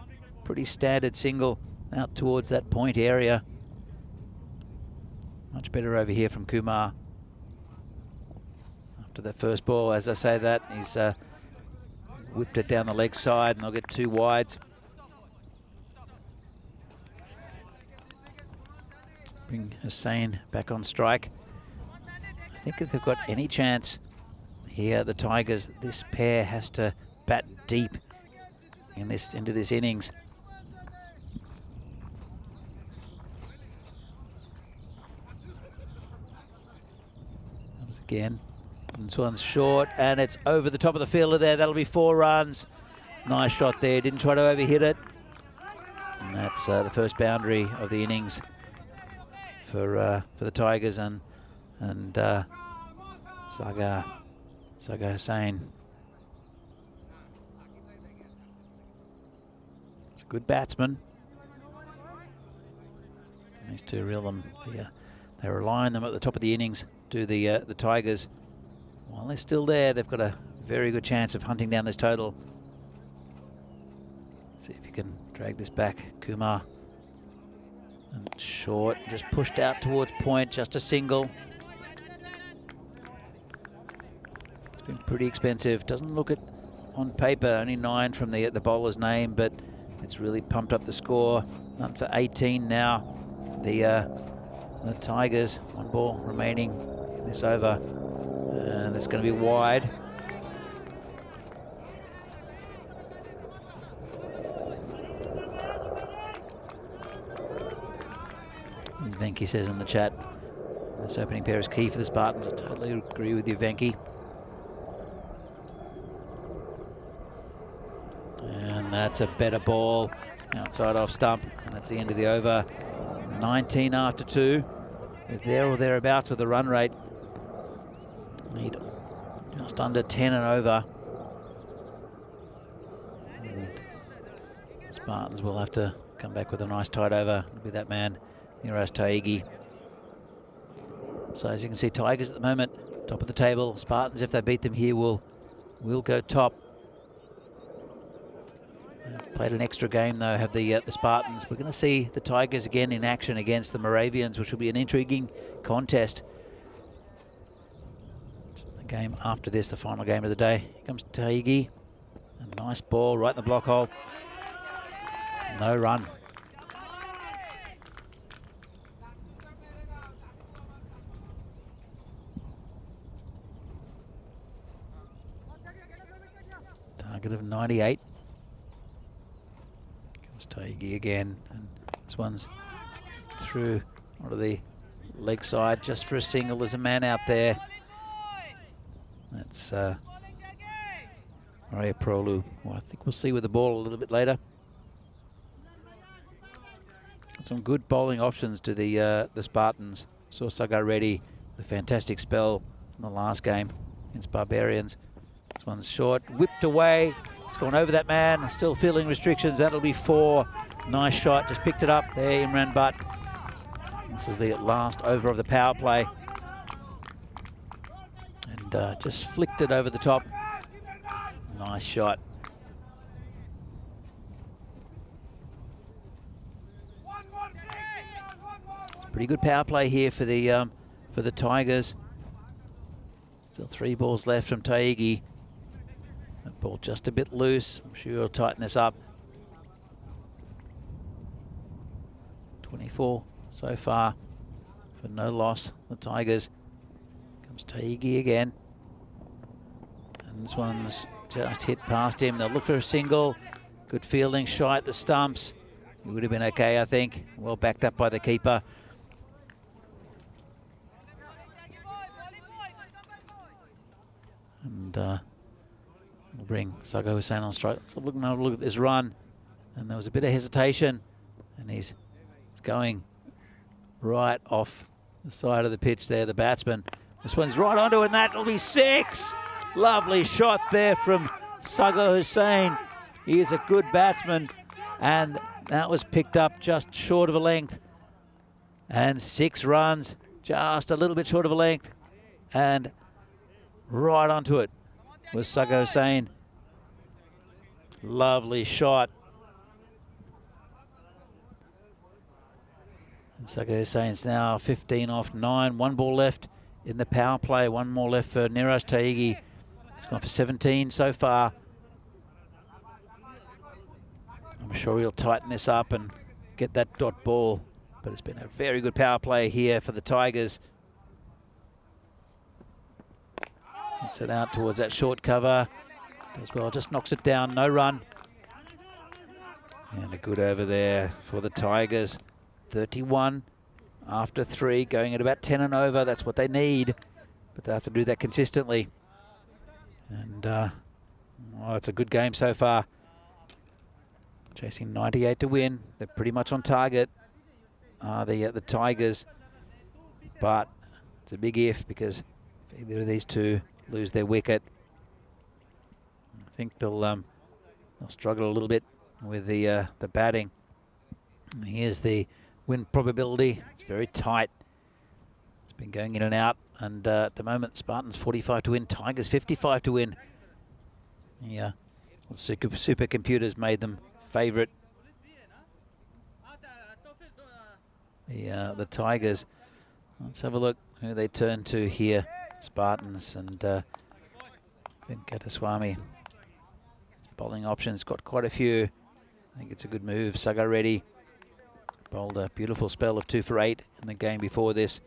pretty standard single out towards that point area. Much better over here from Kumar. After that first ball, as I say that, he's whipped it down the leg side, and they'll get 2 wides. Bring Hussain back on strike. I think if they've got any chance here, the Tigers, this pair has to bat deep into this innings. Comes again. This one's short, and it's over the top of the fielder there. That'll be 4 runs. Nice shot there. Didn't try to overhit it. And that's the first boundary of the innings for the Tigers and Saga Hussain. It's a good batsman. And these two reel them. They rely on them at the top of the innings. Do the Tigers. While they're still there, they've got a very good chance of hunting down this total. Let's see if you can drag this back, Kumar. And short, just pushed out towards point, just a single. It's been pretty expensive. Doesn't look it on paper, only 9 from the bowler's name, but it's really pumped up the score. None for 18 now. The Tigers, 1 ball remaining in this over. And it's going to be wide. As Venki says in the chat, this opening pair is key for the Spartans. I totally agree with you, Venki. And that's a better ball outside off stump. And that's the end of the over. 19 after 2. They're there or thereabouts with the run rate. Need just under 10 and over. And Spartans will have to come back with a nice tight over. It'll be that man, Niraz Taigi. So as you can see, Tigers at the moment, top of the table. Spartans, if they beat them here, will go top. They've played an extra game though, have the Spartans. We're going to see the Tigers again in action against the Moravians, which will be an intriguing contest. Game after this, the final game of the day. Here comes Taigi. A nice ball right in the block hole. No run. Target of 98. Comes Taigi again. And this one's through onto the leg side just for a single. There's a man out there. That's Maria Prolu. Well, I think we'll see with the ball a little bit later. Got some good bowling options to the Spartans. Saw Sagar Reddy, the fantastic spell in the last game against Barbarians. This one's short, whipped away. It's gone over that man. Still feeling restrictions. That'll be 4. Nice shot. Just picked it up there, Imran Butt. This is the last over of the power play. Just flicked it over the top. Nice shot. It's a pretty good power play here for the for the Tigers. Still 3 balls left from Taigi. That ball just a bit loose. I'm sure he'll tighten this up. 24 so far for no loss. The Tigers. Comes Taigi again. And this one's just hit past him. They'll look for a single. Good fielding, shy at the stumps. He would have been okay, I think. Well backed up by the keeper. And we'll bring Sagar Hussain on strike. Let's have a look at this run. And there was a bit of hesitation. And he's going right off the side of the pitch there, the batsman. This one's right onto it, and that'll be 6. Lovely shot there from Sagar Hussain. He is a good batsman. And that was picked up just short of a length. And 6 runs, just a little bit short of a length. And right onto it was Sagar Hussain. Lovely shot. And Sagar Hussain's now 15 off 9. 1 ball left in the power play. 1 more left for Niraj Taigi. He's gone for 17 so far. I'm sure he'll tighten this up and get that dot ball. But it's been a very good power play here for the Tigers. Gets it out towards that short cover. Does well, just knocks it down, no run. And a good over there for the Tigers. 31 after 3, going at about 10 and over. That's what they need, but they have to do that consistently. And it's a good game so far. Chasing 98 to win. They're pretty much on target, the Tigers. But it's a big if, because if either of these two lose their wicket, I think they'll struggle a little bit with the batting. And here's the win probability. It's very tight. It's been going in and out, and at the moment Spartans 45 to win, Tigers 55 to win. Yeah, the supercomputers made them favourite. The Tigers. Let's have a look who they turn to here. Spartans and Venkateswamy. Bowling options, got quite a few. I think it's a good move. Sagar Reddy bowled a beautiful spell of 2 for 8 in the game before this.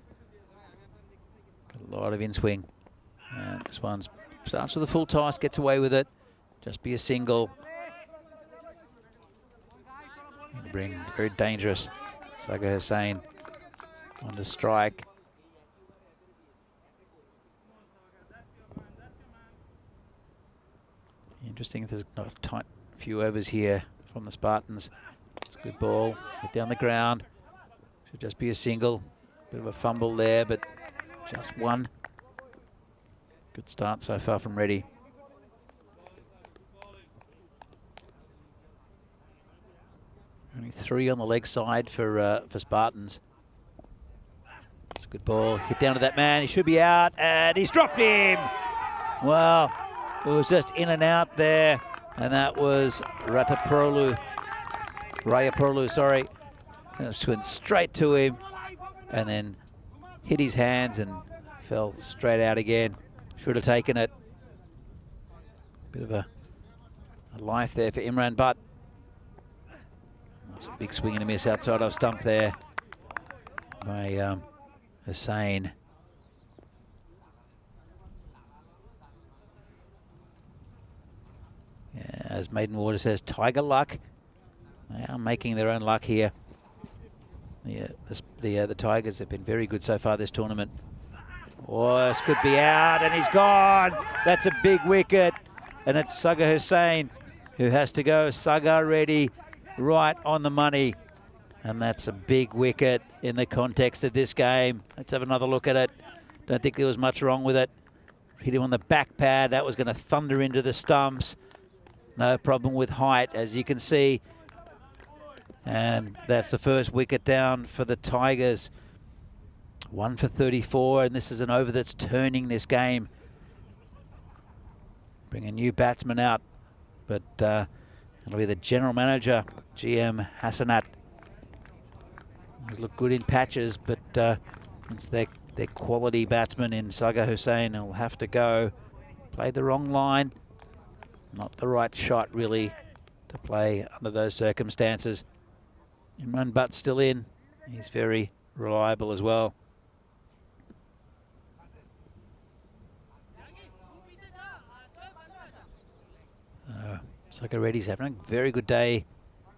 Got a lot of in-swing. And this one starts with a full toss, gets away with it. Just be a single. Bring very dangerous Sagar Hussain on to strike. Interesting if there's not a tight few overs here from the Spartans. It's a good ball, hit down the ground. Should just be a single. Bit of a fumble there, but just 1. Good start so far from Reddy. Only 3 on the leg side for Spartans. It's a good ball, hit down to that man. He should be out, and he's dropped him. Well, it was just in and out there, and that was Rayaprolu, sorry. Just went straight to him, and then hit his hands and fell straight out again. Should have taken it. Bit of a life there for Imran Butt. That's a big swing and a miss outside of stump there by Hussain. Yeah, as Maiden Water says, Tiger luck. They are making their own luck here. The Tigers have been very good so far this tournament. Oh, this could be out, and he's gone. That's a big wicket, and it's Sagar Hussain who has to go. Sagar Reddy right on the money, and that's a big wicket in the context of this game. Let's have another look at it. Don't think there was much wrong with it. Hit him on the back pad. That was going to thunder into the stumps. No problem with height, as you can see. And that's the first wicket down for the Tigers. 1 for 34, and this is an over that's turning this game. Bring a new batsman out, but it'll be the general manager, GM Hassanat. He's looked good in patches, but once they their quality batsman in Sagar Hussain will have to go. Played the wrong line. Not the right shot, really, to play under those circumstances. Imran Butt's still in. He's very reliable as well. Sagar Reddy's having a very good day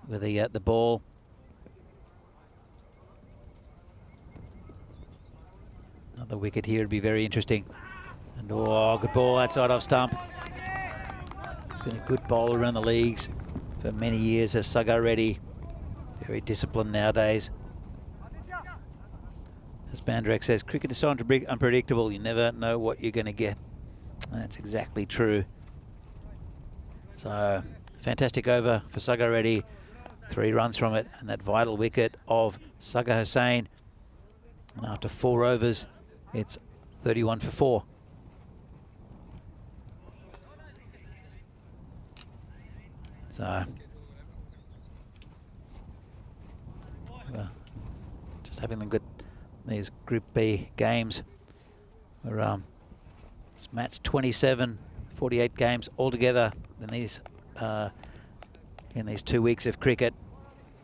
with the ball. Another wicket here would be very interesting. And oh, good ball outside off stump. He's been a good bowler around the leagues for many years as Sagar Reddy. Very disciplined nowadays. As Bandrek says, cricket is so unpredictable, you never know what you're going to get. That's exactly true. So, fantastic over for Sagar Reddy. 3 runs from it, and that vital wicket of Sagar Hussain. And after 4 overs, it's 31 for 4. So, just having them good, these Group B games. We're it's match 27, 48 games altogether in these 2 weeks of cricket.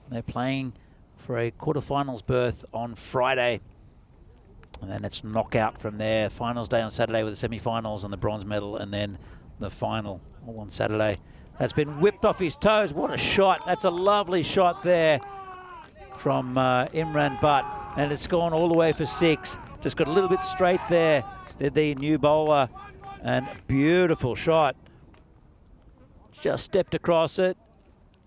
They're playing for a quarterfinals berth on Friday, and then it's knockout from there. Finals day on Saturday with the semi-finals and the bronze medal, and then the final all on Saturday. That's been whipped off his toes. What a shot. That's a lovely shot there from Imran Butt, and it's gone all the way for 6. Just got a little bit straight there, did the new bowler, and beautiful shot. Just stepped across it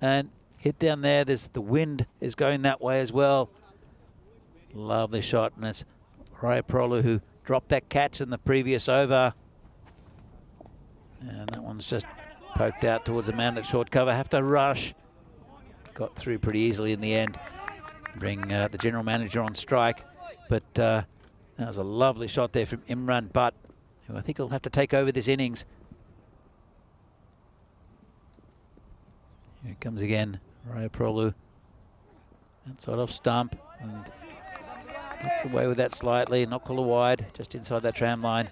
and hit down there. The wind is going that way as well. Lovely shot, and it's Raya Prolu who dropped that catch in the previous over. And that one's just poked out towards the man at short cover. Have to rush. Got through pretty easily in the end. Bring the general manager on strike. But that was a lovely shot there from Imran Butt, who I think will have to take over this innings. Here it comes again, Raya Prolu. Outside off stump, and gets away with that slightly. Not call a wide, just inside that tram line.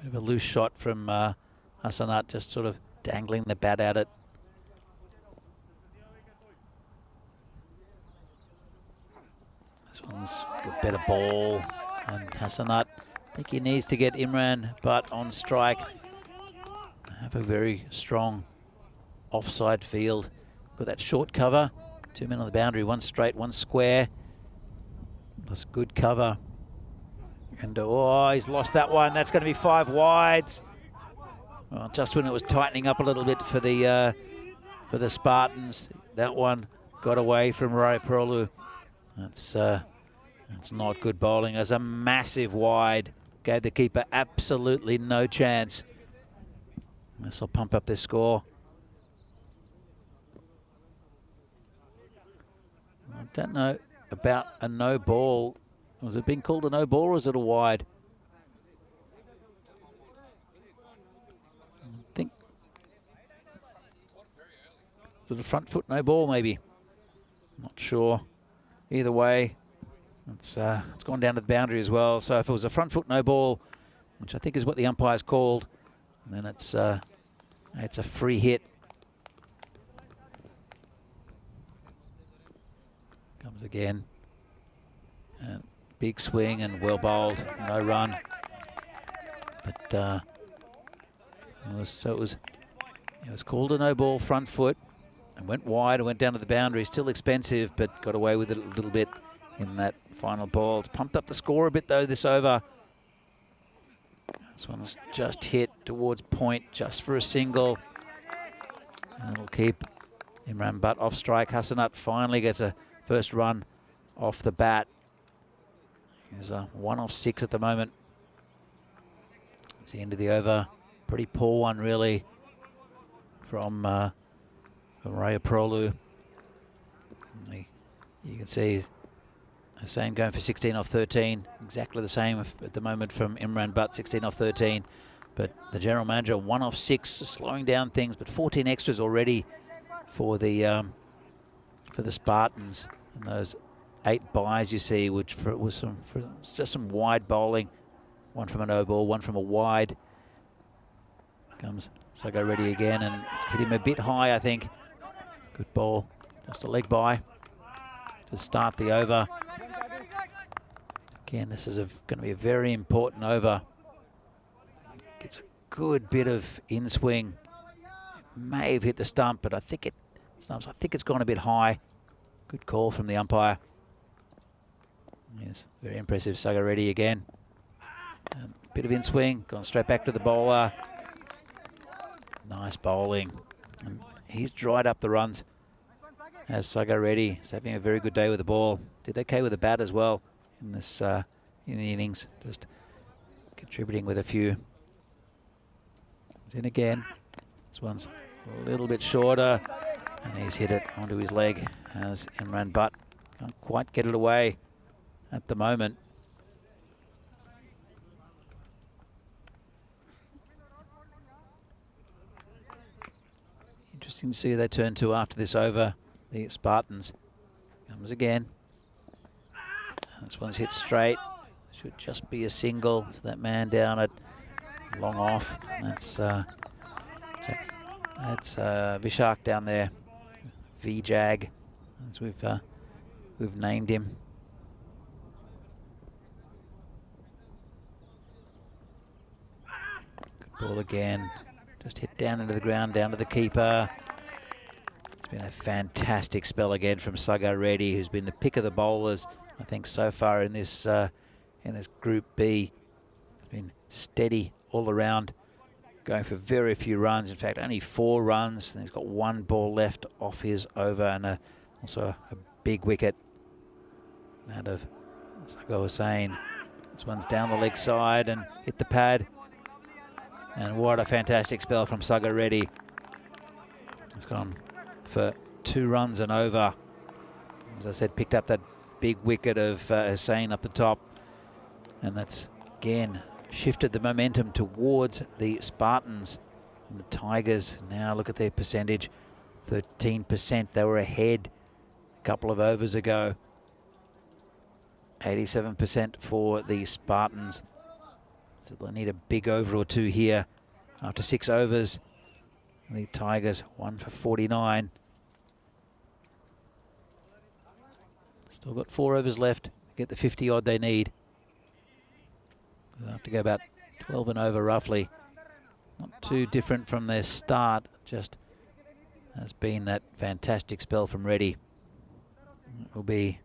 Bit of a loose shot from Hassanat, just sort of dangling the bat at it. This one's a better ball, and Hassanat, I think he needs to get Imran Butt on strike. Have a very strong offside field. Got that short cover, 2 men on the boundary, 1 straight, 1 square. That's good cover. And oh, he's lost that one. That's going to be 5 wides. Well, just when it was tightening up a little bit for the Spartans, that one got away from Raya Prolu. That's not good bowling. As a massive wide, gave the keeper absolutely no chance. This will pump up their score. I don't know about a no ball. Was it being called a no ball, or is it a wide? I think. Is it a front foot no ball, maybe? Not sure. Either way, it's gone down to the boundary as well. So if it was a front foot no ball, which I think is what the umpire's called, then it's a free hit. Comes again, and big swing and well bowled, no run. But it was called a no ball, front foot, and went wide and went down to the boundary. Still expensive, but got away with it a little bit in that final ball. It's pumped up the score a bit though this over. This one's just hit towards point, just for a single, and it'll keep Imran Butt off strike. Hassanat finally gets a first run off the bat. He's a 1 off 6 at the moment. It's the end of the over. Pretty poor one, really, from Raya Prolu. You can see Hussain going for 16 off 13. Exactly the same at the moment from Imran Butt, 16 off 13. But the general manager, 1 off 6, slowing down things, but 14 extras already for the Spartans. And those 8 byes you see, which was just some wide bowling. One from a no ball, one from a wide. Comes Sago ready again, and it's hit him a bit high, I think. Good ball, just a leg bye to start the over. Again, this is going to be a very important over. Gets a good bit of in swing. May have hit the stump, but I think it's gone a bit high. Good call from the umpire. Yes, very impressive. Sago ready again. Bit of in swing, gone straight back to the bowler. Nice bowling. And he's dried up the runs. As Sago ready, he's having a very good day with the ball. Did okay with the bat as well in this in the innings. Just contributing with a few. Then again, this one's a little bit shorter, and he's hit it onto his leg as Imran Butt can't quite get it away at the moment. Interesting to see who they turn to after this over. The Spartans. Comes again. And this one's hit straight. Should just be a single. So that man down at long off. That's Vishak down there. V-Jag, as we've named him. Good ball again. Just hit down into the ground, down to the keeper. It's been a fantastic spell again from Sago Reddy, who's been the pick of the bowlers, I think, so far in this Group B. It's been steady all around, going for very few runs. In fact, only 4 runs. And he's got 1 ball left off his over, and also a big wicket out of Sago Hussain. This one's down the leg side and hit the pad. And what a fantastic spell from Sago Reddy. It's gone for 2 runs and over. As I said, picked up that big wicket of Hussain up the top. And that's, again, shifted the momentum towards the Spartans. And the Tigers, now look at their percentage, 13%. They were ahead a couple of overs ago. 87% for the Spartans. So they'll need a big over or 2 here after 6 overs. The Tigers 1 for 49. Still got 4 overs left to get the 50 odd they need. They'll have to go about 12 and over roughly. Not too different from their start, just has been that fantastic spell from Reddy. It will be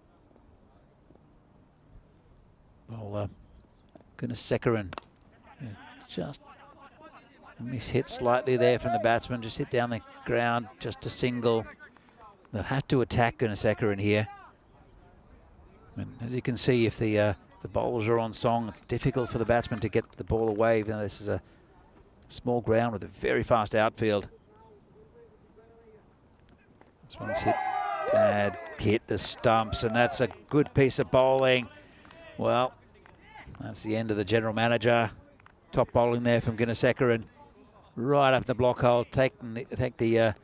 Gunasekharan. Just mishit slightly there from the batsman, just hit down the ground, just a single. They'll have to attack Gunasekharan here. And as you can see, if the bowlers are on song, it's difficult for the batsman to get the ball away, even though this is a small ground with a very fast outfield. This one's hit the stumps, and that's a good piece of bowling. Well, that's the end of the general manager. Top bowling there from Gunasekharan, right up the block hole. Take the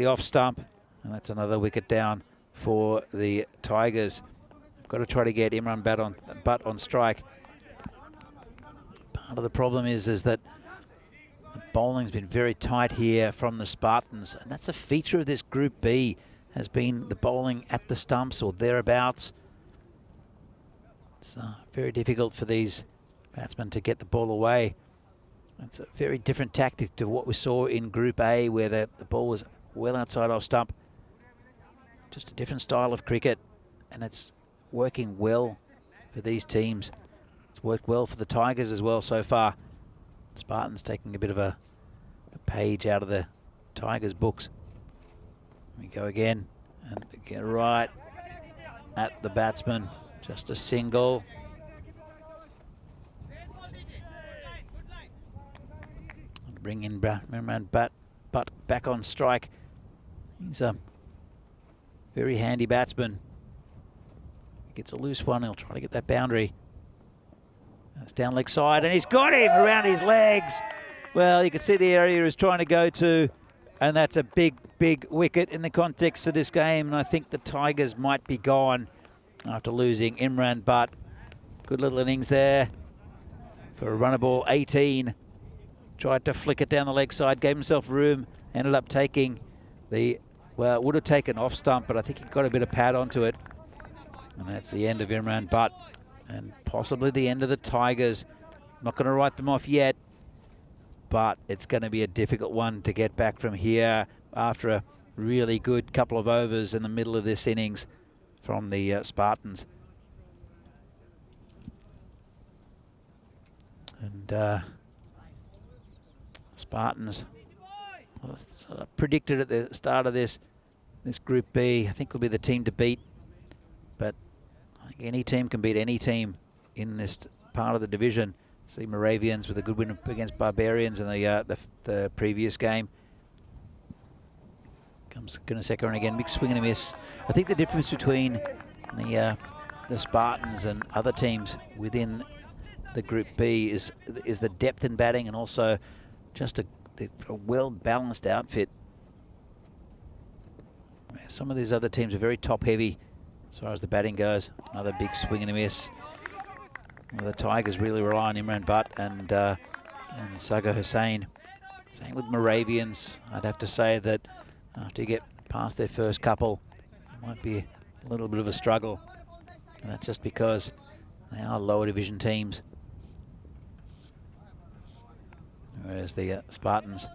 off stump, and that's another wicket down for the Tigers. Got to try to get Imran Butt on strike. Part of the problem is that the bowling's been very tight here from the Spartans, and that's a feature of this Group B, has been the bowling at the stumps or thereabouts. It's very difficult for these batsmen to get the ball away. It's a very different tactic to what we saw in Group A, where the ball was well outside off stump. Just a different style of cricket, and it's working well for these teams. It's worked well for the Tigers as well so far. Spartans taking a bit of a page out of the Tigers' books. We go again, and get right at the batsman. Just a single. Bring in Imran Butt back on strike. He's a very handy batsman. Gets a loose one, he'll try to get that boundary. It's down leg side, and he's got him around his legs. Well, you can see the area he's trying to go to, and that's a big big wicket in the context of this game, and I think the Tigers might be gone after losing Imran Butt. Good little innings there for a runner ball 18. Tried to flick it down the leg side, gave himself room, ended up taking the, well, would have taken off stump, but I think he got a bit of pad onto it. And that's the end of Imran Butt, and possibly the end of the Tigers. Not going to write them off yet, but it's going to be a difficult one to get back from here after a really good couple of overs in the middle of this innings from the Spartans. And Spartans, well, predicted at the start of this Group B, I think will be the team to beat. But I think any team can beat any team in this part of the division. See Moravians with a good win against Barbarians in the previous game. Comes Gunasekar and again, mixed swing and a miss. I think the difference between the Spartans and other teams within the Group B is the depth in batting, and also just a well-balanced outfit. Some of these other teams are very top-heavy as far as the batting goes. Another big swing and a miss. Well, the Tigers really rely on Imran Butt and Sagar Hussain. Same with Moravians. I'd have to say that after you get past their first couple, it might be a little bit of a struggle. And that's just because they are lower division teams. Whereas the Spartans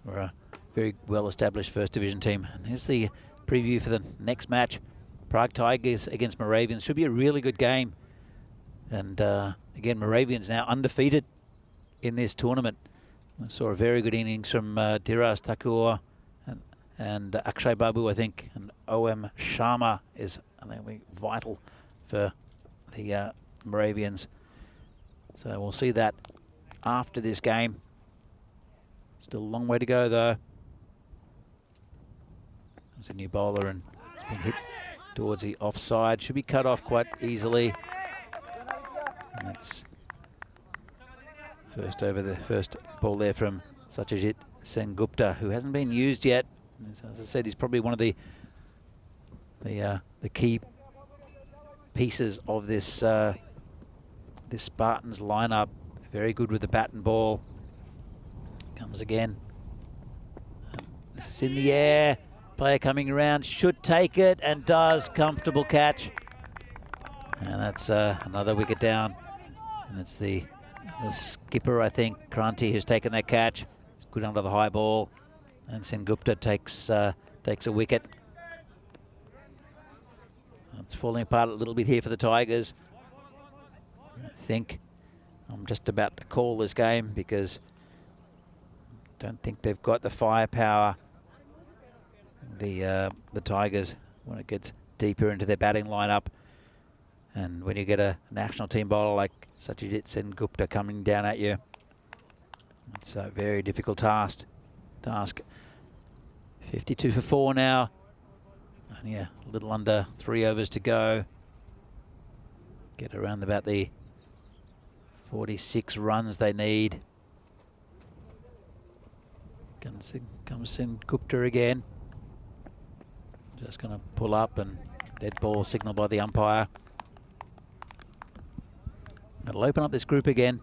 were a very well-established first division team. And here's the preview for the next match. Prague Tigers against Moravians. Should be a really good game. And again, Moravians now undefeated in this tournament. I saw a very good innings from Diras Thakur and Akshay Babu, I think. And O.M. Sharma is, I think, vital for the Moravians. So we'll see that after this game. Still a long way to go, though. There's a new bowler, and it's been hit towards the offside. Should be cut off quite easily. And that's first ball there from Satyajit Sengupta, who hasn't been used yet. As I said, he's probably one of the key pieces of this this Spartans lineup. Very good with the bat and ball. Comes again. This is in the air. Player coming around, should take it, and does. Comfortable catch. And that's another wicket down. And it's the skipper, I think, Kranti, who's taken that catch. It's good under the high ball. And Sengupta takes a wicket. It's falling apart a little bit here for the Tigers. I think I'm just about to call this game because I don't think they've got the firepower, the Tigers, when it gets deeper into their batting lineup. And when you get a national team bowler like Satyajit Sengupta coming down at you, it's a very difficult task. 52 for 4 now. Only a little under 3 overs to go. Get around about the 46 runs they need. Comes Sengupta again. Just going to pull up, and dead ball signaled by the umpire. It'll open up this group again.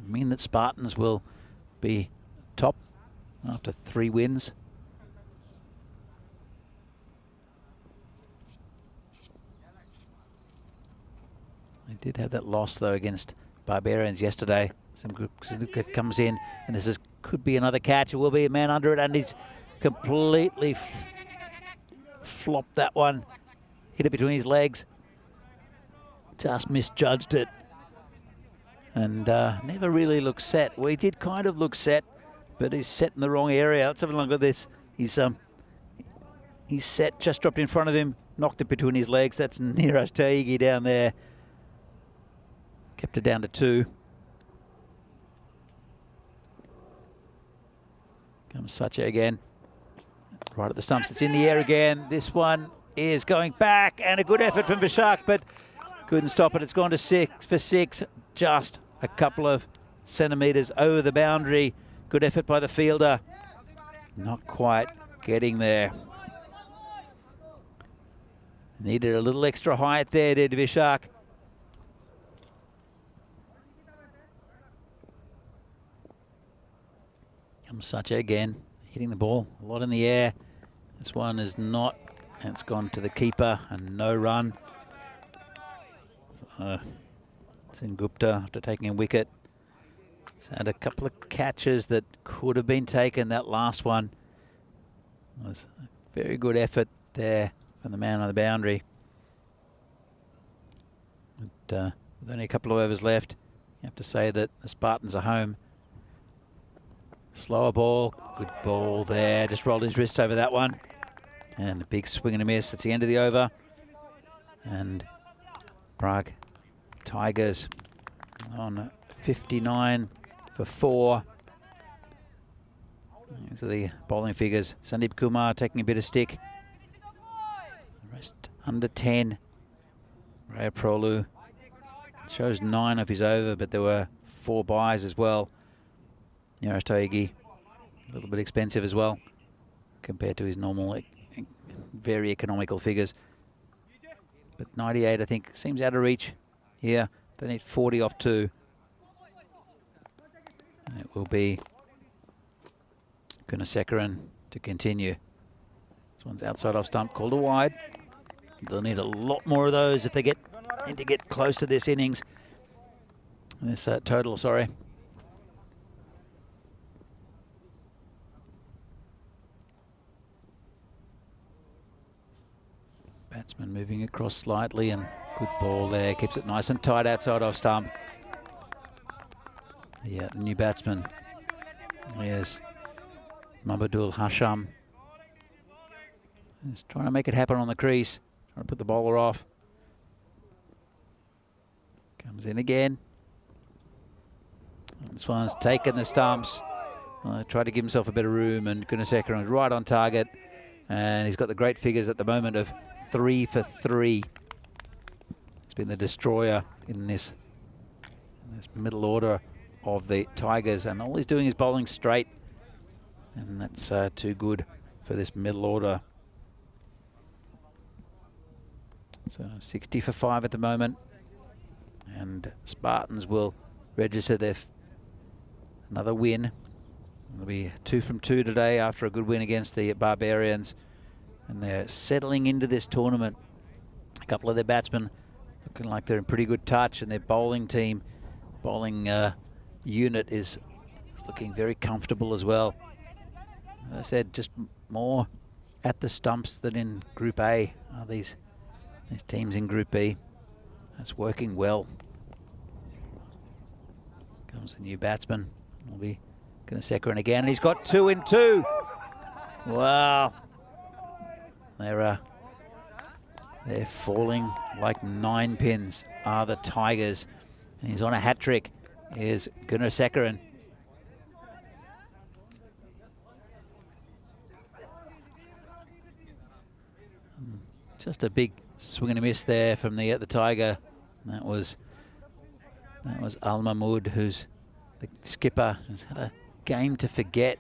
Mean that Spartans will be top after 3 wins. They did have that loss though against Barbarians yesterday. Sengupta comes in, and this could be another catch. It will be a man under it, and he's completely flopped that one. Hit it between his legs. Just misjudged it. And never really looked set. Well, he did kind of look set, but he's set in the wrong area. Let's have a look at this. He's set, just dropped in front of him, knocked it between his legs. That's Neeraj Taigi down there. Kept it down to 2. Comes Satya again. Right at the stumps. It's in the air again. This one is going back, and a good effort from Vishak, but couldn't stop it. It's gone to 6 for 6. Just a couple of centimetres over the boundary. Good effort by the fielder. not quite getting there. Needed a little extra height there, did Vishak. Comes Sacha again, hitting the ball a lot in the air. This one is not, and it's gone to the keeper and no run. It's in Gupta after taking a wicket. He's had a couple of catches that could have been taken. That last one was a very good effort there from the man on the boundary. But, with only a couple of overs left, you have to say that the Spartans are home. Slower ball, good ball there. Just rolled his wrist over that one. And a big swing and a miss. It's the end of the over. And Prague Tigers on 59 for 4. These are the bowling figures. Sandeep Kumar taking a bit of stick. The rest under 10. Raya Prolu shows 9 of his over, but there were 4 buys as well. Nirastoigi, a little bit expensive as well compared to his normal, very economical figures. But 98, I think, seems out of reach here. They need 40 off 2. And it will be Gunasekharan to continue. This one's outside off stump, called a wide. They'll need a lot more of those if they get close to this innings. This total, sorry. Batsman moving across slightly, and good ball there. Keeps it nice and tight outside off stump. Yeah, the new batsman. Here's Mabadul Hasham. He's trying to make it happen on the crease. Trying to put the bowler off. Comes in again. And this one's taken the stumps. Tried to give himself a bit of room, and Gunasekharan is right on target. And he's got the great figures at the moment of 3 for 3. He's been the destroyer in this middle order of the Tigers, and all he's doing is bowling straight, and that's too good for this middle order. So 60 for 5 at the moment, and Spartans will register their another win. It'll be 2 from 2 today after a good win against the Barbarians. And they're settling into this tournament. A couple of their batsmen looking like they're in pretty good touch, and their bowling team, unit is looking very comfortable as well. As I said, just more at the stumps than in Group A are these teams in Group B. That's working well. Comes a new batsman. Will be Gunasekharan again, and he's got 2 in 2. Wow. They're falling like 9 pins are the Tigers. And he's on a hat-trick. Here's Gunasekharan. Just a big swing and a miss there from the Tiger. That was Al Mahmood, who's the skipper, who's had a game to forget.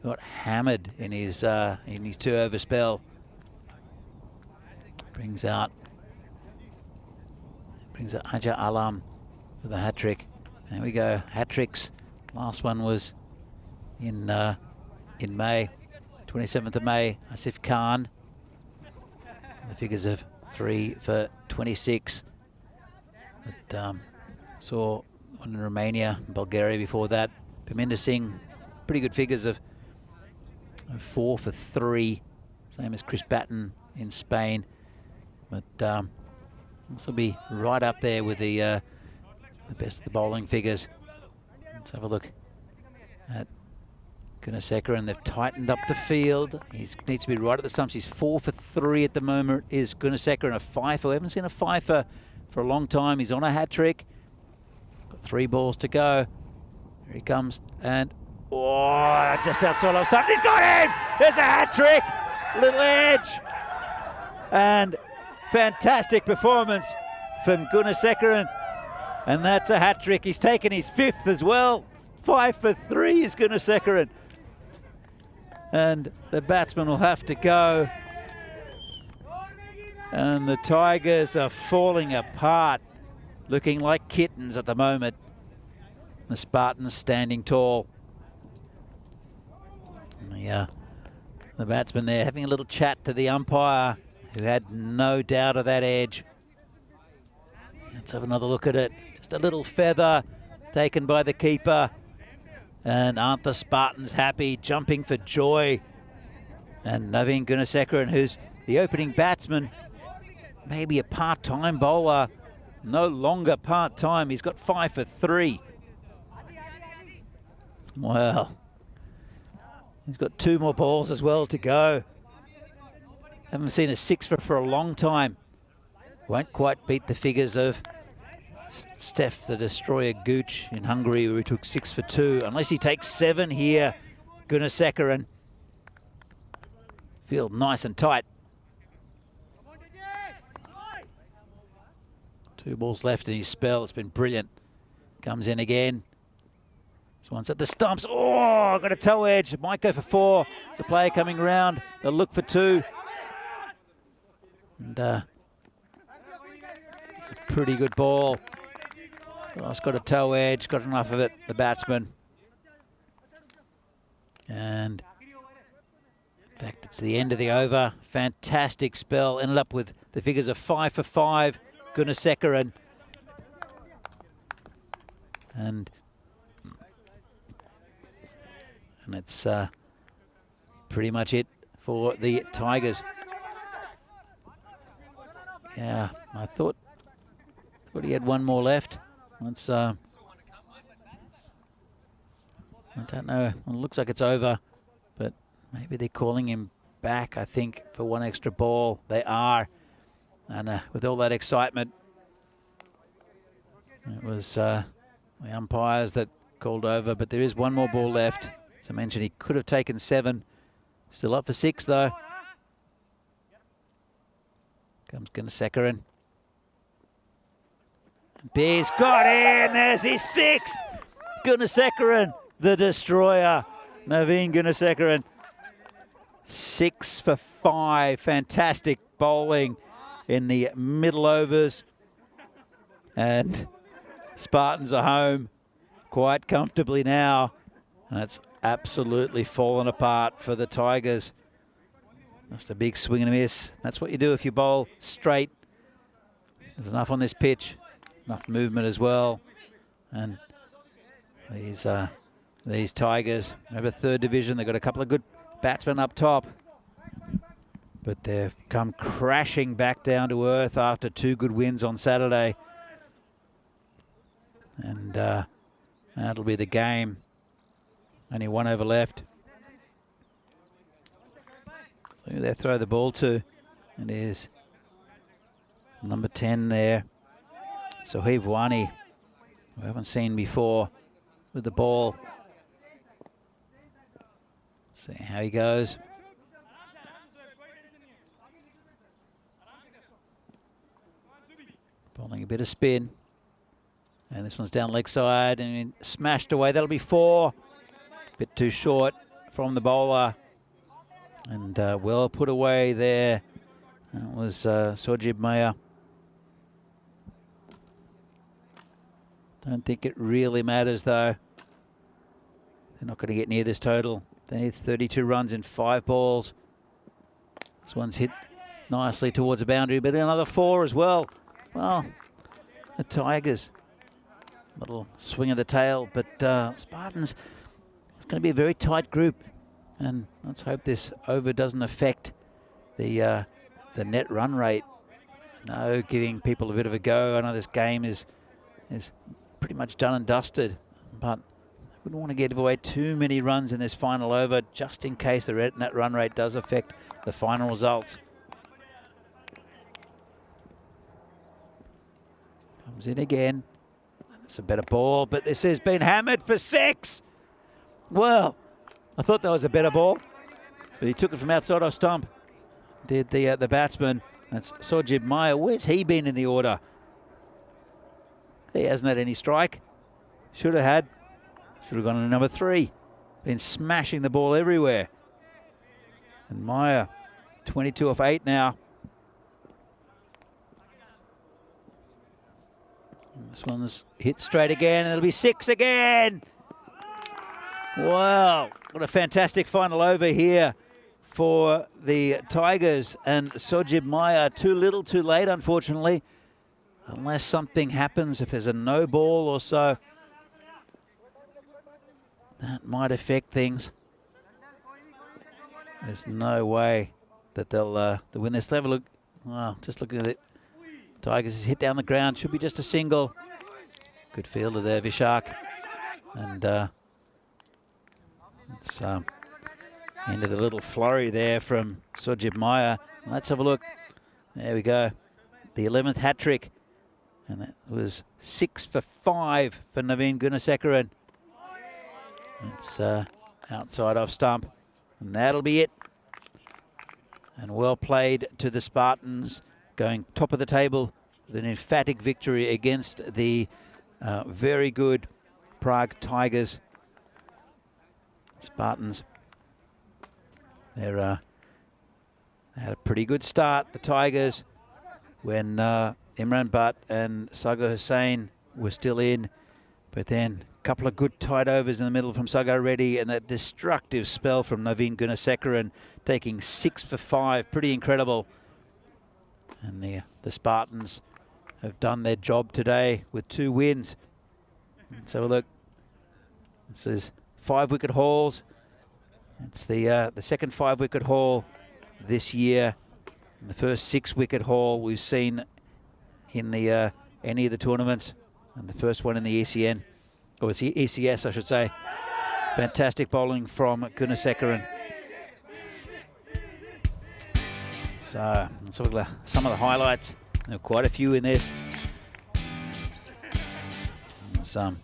Got hammered in his 2-over spell. Brings out Aja Alam for the hat-trick. There we go, hat-tricks. Last one was in May, 27th of May. Asif Khan. The figures of 3 for 26. But saw one in Romania, Bulgaria before that. Parminder Singh, pretty good figures of 4 for 3. Same as Chris Batten in Spain. But this will be right up there with the best of the bowling figures. Let's have a look at Gunasekharan. They've tightened up the field. He needs to be right at the stumps. He's 4 for 3 at the moment. Is Gunasekharan a fifer? We haven't seen a fifer for a long time. He's on a hat-trick. Got 3 balls to go. Here he comes, and just outside off stump. He's got him! There's a hat-trick! Little edge! And fantastic performance from Gunasekharan, and that's a hat-trick. He's taken his 5th as well. 5 for 3 is Gunasekharan. and the batsman will have to go. And the Tigers are falling apart, looking like kittens at the moment. The Spartans standing tall. And the batsman there having a little chat to the umpire, who had no doubt of that edge. Let's have another look at it. Just a little feather taken by the keeper. And aren't the Spartans happy, jumping for joy? And Naveen Gunasekharan, who's the opening batsman, maybe a part-time bowler, no longer part-time. He's got 5 for 3. Well, he's got 2 more balls as well to go. Haven't seen a 6 for a long time. Won't quite beat the figures of Steph the Destroyer Gooch in Hungary, where he took 6 for 2. Unless he takes 7 here, Gunasekharan. Field nice and tight. 2 balls left in his spell. It's been brilliant. Comes in again. This one's at the stumps. Oh, got a toe edge. Might go for 4. It's a player coming round. They'll look for 2. And it's a pretty good ball. Oh, it's got a toe edge. Got enough of it, the batsman. And in fact, it's the end of the over. Fantastic spell. Ended up with the figures of 5 for 5. Gunasekharan. And it's pretty much it for the Tigers. Yeah, I thought he had 1 more left. Let's I don't know. It looks like it's over, but maybe they're calling him back, I think, for 1 extra ball. They are. And with all that excitement, it was the umpires that called over, but there is 1 more ball left. As I mentioned, he could have taken 7. Still up for 6, though. Comes Gunasekharan. Bear's got in. There's his 6th. Gunasekharan, the Destroyer. Naveen Gunasekharan. 6 for 5. Fantastic bowling in the middle overs. And Spartans are home quite comfortably now. And it's absolutely fallen apart for the Tigers. Just a big swing and a miss. That's what you do if you bowl straight. There's enough on this pitch. Enough movement as well. And these Tigers, remember 3rd division, they've got a couple of good batsmen up top. But they've come crashing back down to earth after 2 good wins on Saturday. And that'll be the game. Only 1 over left. So who they throw the ball to? It is number 10 there. Sohaib Wani, who we haven't seen before, with the ball. See how he goes. Bowling a bit of spin. And this one's down leg side and smashed away. That'll be 4. Bit too short from the bowler. And well put away there. That was Sojib Maya. Don't think it really matters, though. They're not going to get near this total. They need 32 runs in 5 balls. This one's hit nicely towards the boundary, but another 4 as well. Well, the Tigers. Little swing of the tail, but Spartans, it's going to be a very tight group. And let's hope this over doesn't affect the net run rate. No, giving people a bit of a go. I know this game is pretty much done and dusted, but I wouldn't want to give away too many runs in this final over, just in case the net run rate does affect the final results. Comes in again. It's a better ball, but this has been hammered for 6. Well, I thought that was a better ball, but he took it from outside off stump. Did the batsman. That's Sojib Maya. Where's he been in the order? He hasn't had any strike. Should have had. Should have gone to number 3. Been smashing the ball everywhere. And Meyer, 22 off 8 now. This one's hit straight again, and it'll be 6 again. Wow, what a fantastic final over here for the Tigers. And Sojib Meyer, too little, too late, unfortunately. Unless something happens, if there's a no ball or so, that might affect things. There's no way that they'll win this level. Look, wow, just looking at it. Tigers is hit down the ground, should be just a single. Good fielder there, Vishak. And it's into the little flurry there from Sojib Meyer. Let's have a look. There we go. The 11th hat trick. And that was 6 for 5 for Naveen Gunasekaran. It's outside off stump. And that'll be it. And well played to the Spartans, going top of the table with an emphatic victory against the very good Prague Tigers. Spartans, they had a pretty good start, the Tigers, when Imran Butt and Sagar Hussain were still in, but then a couple of good tight overs in the middle from Sagar Reddy, and that destructive spell from Naveen Gunasekaran, taking 6 for 5, pretty incredible. And the Spartans have done their job today with 2 wins. Let's have a look. This is 5-wicket hauls. It's the second 5-wicket haul this year. And the first 6-wicket haul we've seen in the any of the tournaments, and the first one in the ECN, or it's ECS I should say. Fantastic bowling from Gunasekaran. So let's look at some of the highlights. There are quite a few in this. Some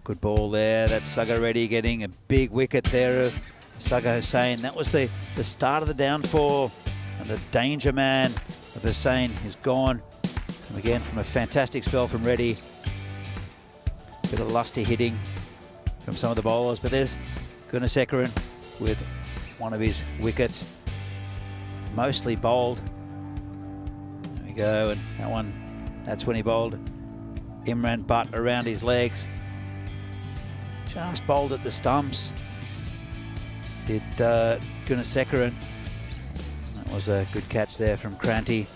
good ball there. That's Sagar Reddy getting a big wicket there of Sagar Hussain. That was the start of the downfall, and the danger man of Hussain is gone. And again, from a fantastic spell from Reddy. Bit of lusty hitting from some of the bowlers, but there's Gunasekaran with one of his wickets. Mostly bowled. There we go, and that one, that's when he bowled Imran Butt around his legs. Just bowled at the stumps. Did Gunasekaran. That was a good catch there from Kranti.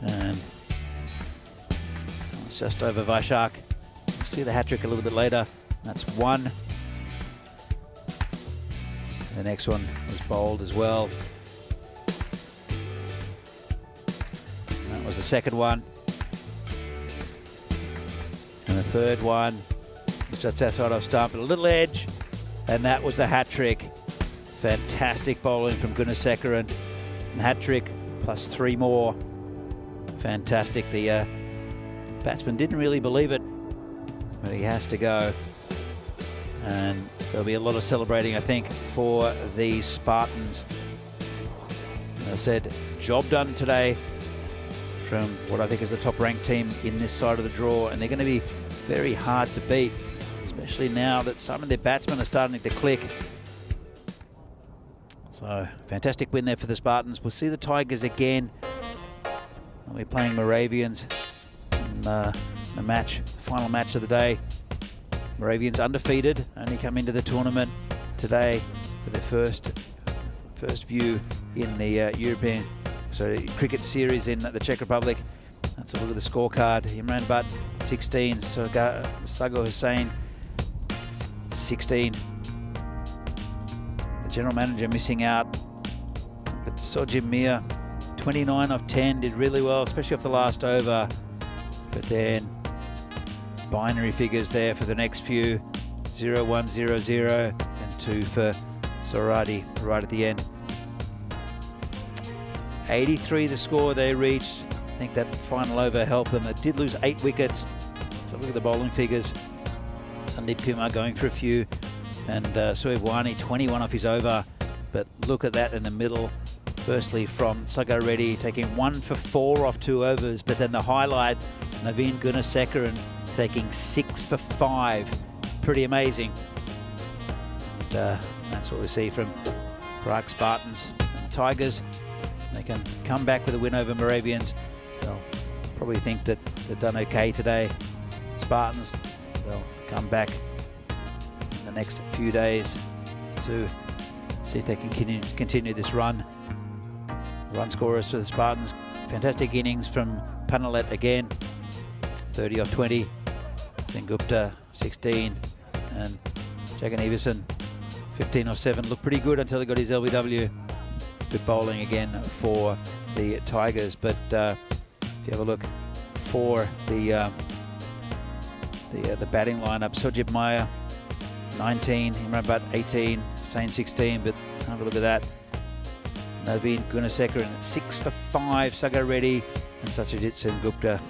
And it's just over Vaishak. We'll see the hat-trick a little bit later. That's 1. The next one was bowled as well. And that was the second one. And the third one was just outside off stump, a little edge, and that was the hat-trick. Fantastic bowling from Gunasekaran. Hat-trick plus 3 more. Fantastic. The batsman didn't really believe it, but he has to go. And there'll be a lot of celebrating, I think, for the Spartans. As I said, job done today from what I think is the top-ranked team in this side of the draw, and they're going to be very hard to beat, especially now that some of their batsmen are starting to click. So, fantastic win there for the Spartans. We'll see the Tigers again. They'll be playing Moravians in the final match of the day. Moravians undefeated, only come into the tournament today for their first view in the European cricket series in the Czech Republic. Let's have a look at the scorecard. Imran Butt 16, Sagar Hussain 16. The general manager missing out, but Sojib Meyer 29 off 10, did really well, especially off the last over. But then binary figures there for the next few, 0, 1, 0, 0, and 2 for Sorati right at the end. 83 the score they reached. I think that final over helped them. They did lose 8 wickets. So look at the bowling figures. Sandeep Kumar going for a few, and Sohaib Wani 21 off his over. But look at that in the middle. Firstly from Sagar Reddy taking 1 for 4 off 2 overs, but then the highlight, Naveen Gunasekaran taking 6 for 5. Pretty amazing. that's what we see from Prague Spartans and Tigers. They can come back with a win over Moravians. They'll probably think that they've done okay today. Spartans, they'll come back in the next few days to see if they can continue this run. Run scorers for the Spartans, fantastic innings from Panalet again, 30 off 20. Sengupta 16 and Jagan Everson 15 off 7. Looked pretty good until he got his LBW. Good bowling again for the Tigers, but if you have a look for the batting lineup, Sojib Maya 19, Imran Butt 18, Sain 16, but have a look at that. Naveen Gunasekharan 6 for 5, Sagar Reddy and Satyajit Sengupta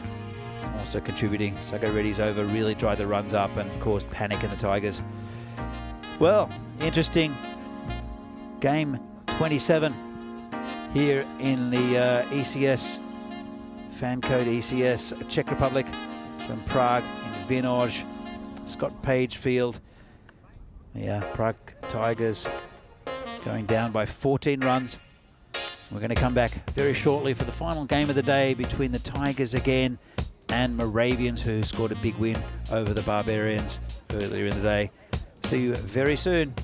also contributing. Sagar Reddy's over really dried the runs up and caused panic in the Tigers. Well, interesting game 27 here in the ECS, FanCode ECS, Czech Republic, from Prague in Vinoj, Scott Page Field. Yeah, Prague Tigers going down by 14 runs. We're going to come back very shortly for the final game of the day between the Tigers again and Moravians, who scored a big win over the Barbarians earlier in the day. See you very soon.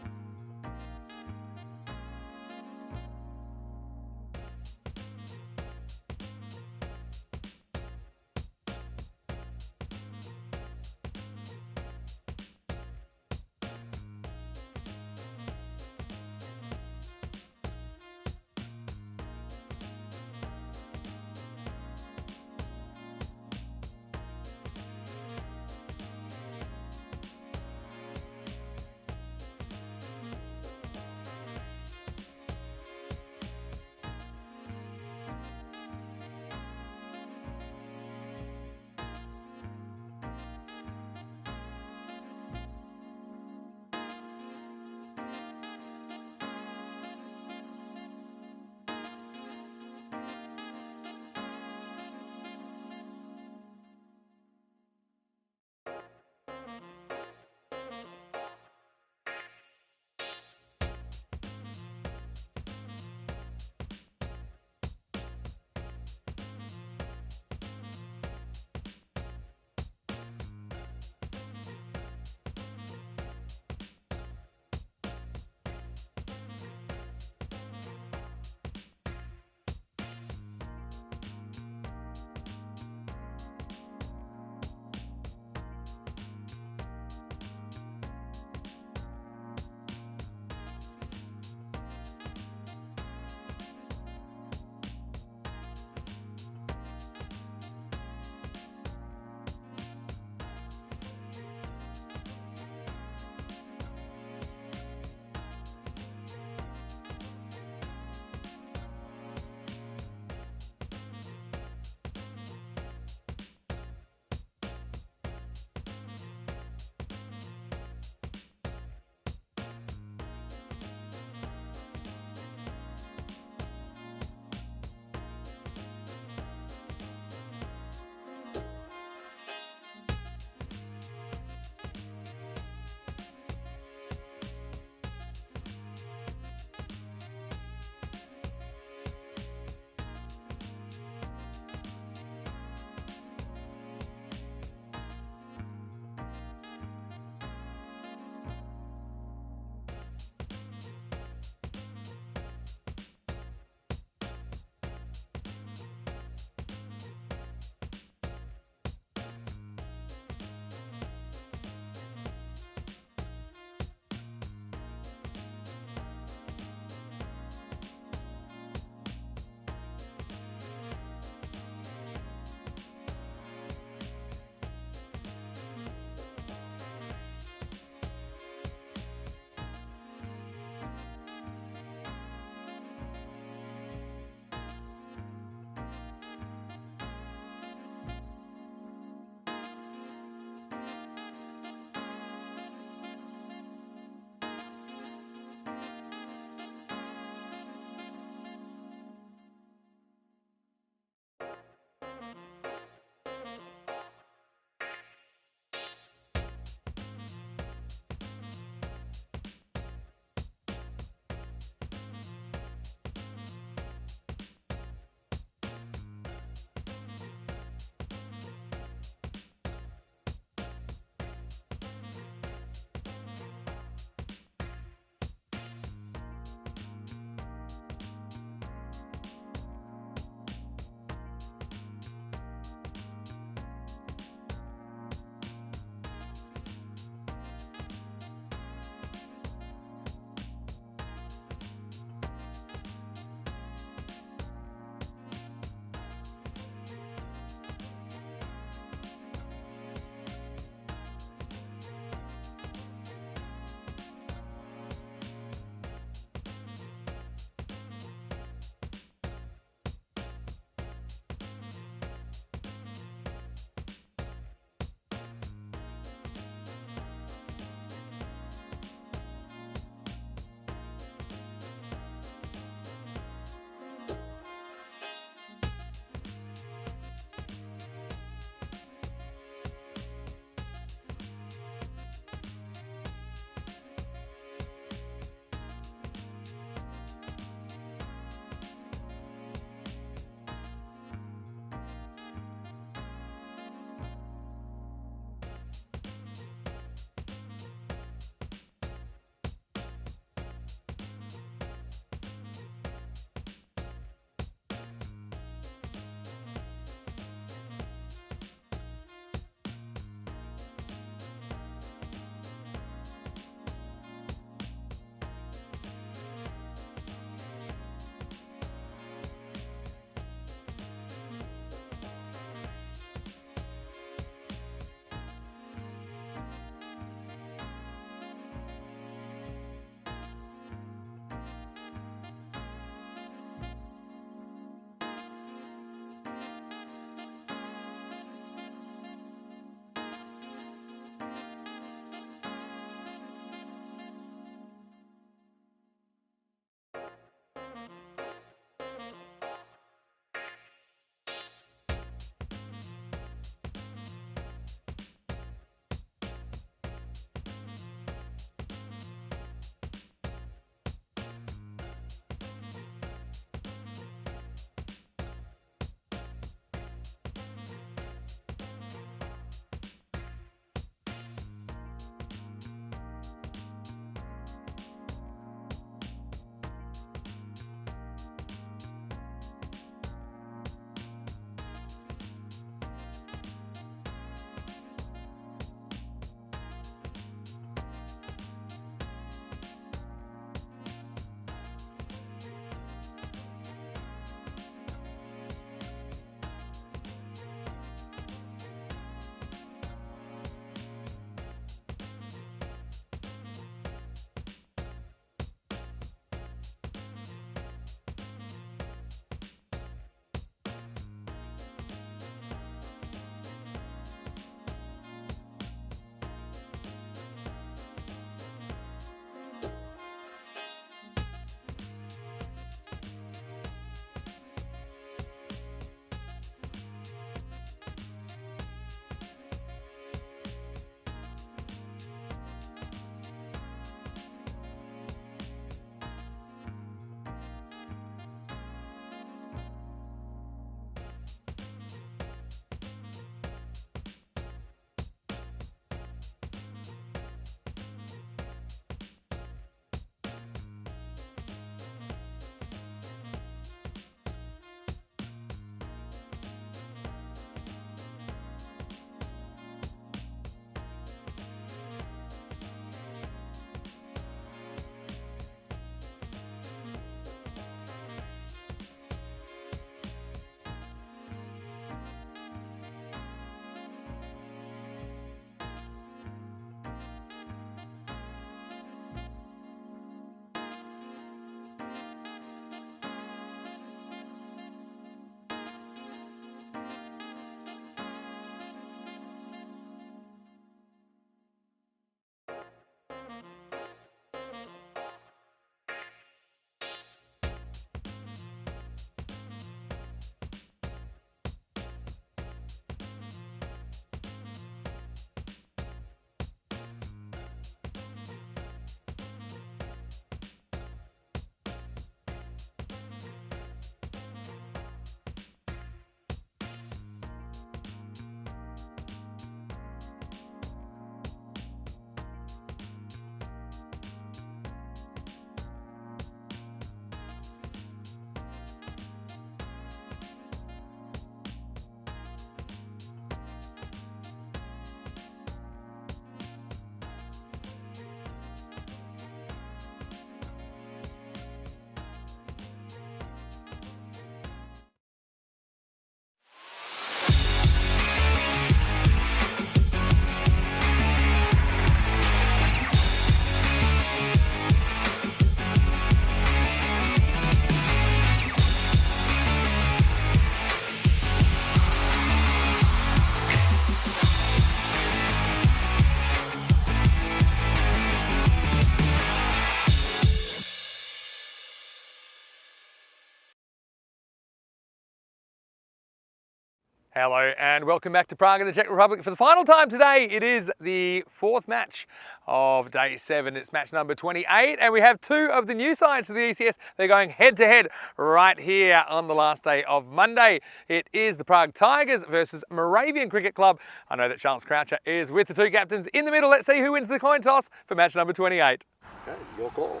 Hello and welcome back to Prague in the Czech Republic for the final time today. It is the fourth match of day 7. It's match number 28 and we have 2 of the new sides to the ECS. They're going head to head right here on the last day of Monday. It is the Prague Tigers versus Moravian Cricket Club. I know that Charles Croucher is with the 2 captains in the middle. Let's see who wins the coin toss for match number 28. Okay, your call.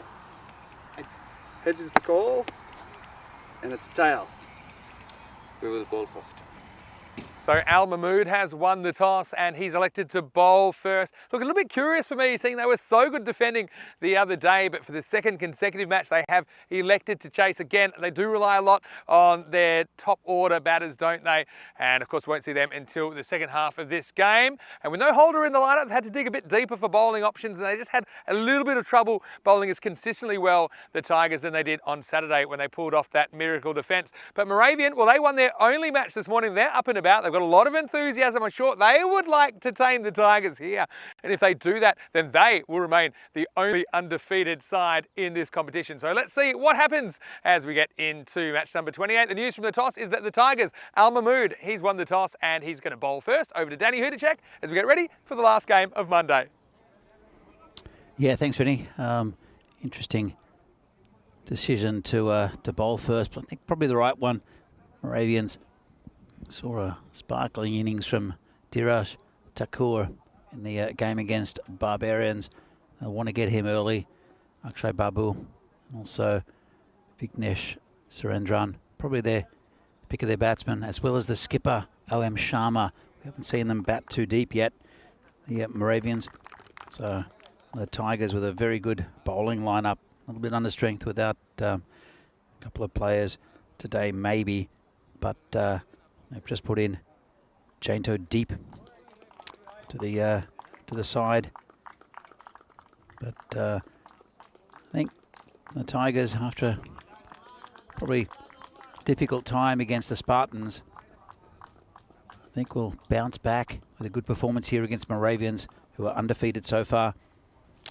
Heads is the call, and it's tail. We will bowl first. So Al Mahmood has won the toss and he's elected to bowl first. Look, a little bit curious for me, seeing they were so good defending the other day, but for the second consecutive match, they have elected to chase again. They do rely a lot on their top order batters, don't they? And of course, won't see them until the second half of this game. And with no holder in the lineup, they've had to dig a bit deeper for bowling options, and they just had a little bit of trouble bowling as consistently well, the Tigers, than they did on Saturday when they pulled off that miracle defence. But Moravian, well, they won their only match this morning. They're up and about. They've got a lot of enthusiasm. I'm sure they would like to tame the Tigers here. And if they do that, then they will remain the only undefeated side in this competition. So let's see what happens as we get into match number 28. The news from the toss is that the Tigers, Al Mahmood, he's won the toss and he's going to bowl first. Over to Danny Hudacek as we get ready for the last game of Monday. Yeah, thanks, Vinny. Interesting decision to bowl first, but I think probably the right one. Moravians saw a sparkling innings from Dirash Thakur in the game against Barbarians. They want to get him early. Akshay Babu, and also Vignesh Surendran, probably their pick of their batsmen, as well as the skipper, O.M. Sharma. We haven't seen them bat too deep yet, the Moravians. So the Tigers with a very good bowling lineup, a little bit under strength without a couple of players today maybe, but they've just put in Jainto deep to the side. But I think the Tigers, after a probably difficult time against the Spartans, I think will bounce back with a good performance here against Moravians, who are undefeated so far.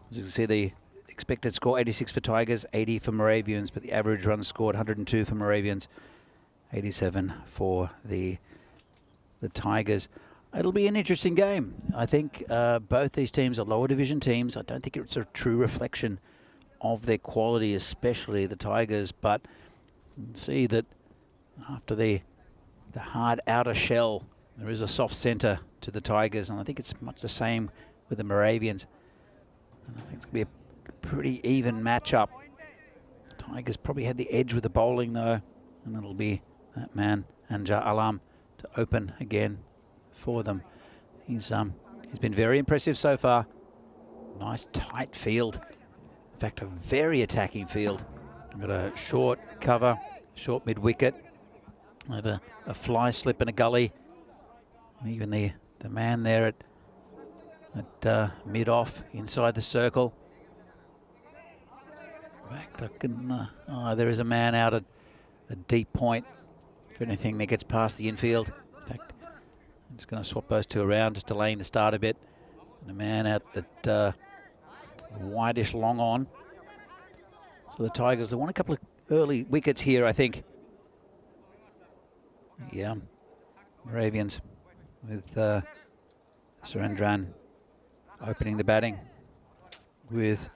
As you can see, the expected score 86 for Tigers, 80 for Moravians, but the average runs scored 102 for Moravians, 87 for the Tigers. It'll be an interesting game. I think both these teams are lower division teams. I don't think it's a true reflection of their quality, especially the Tigers, but you can see that after the hard outer shell, there is a soft centre to the Tigers, and I think it's much the same with the Moravians. And I think it's going to be a pretty even matchup. Tigers probably had the edge with the bowling though, and it'll be that man Anja Alam to open again for them. He's been very impressive so far. Nice tight field. In fact, a very attacking field. Got a short cover, short mid wicket. Have a fly slip in a gully. And even the man there at mid off inside the circle. Back looking. There is a man out at a deep point. If anything, that gets past the infield. In fact, I'm just going to swap those two around, just delaying the start a bit. And a man out at whitish long on. So the Tigers, they want a couple of early wickets here, I think. Yeah, Moravians with Surendran opening the batting with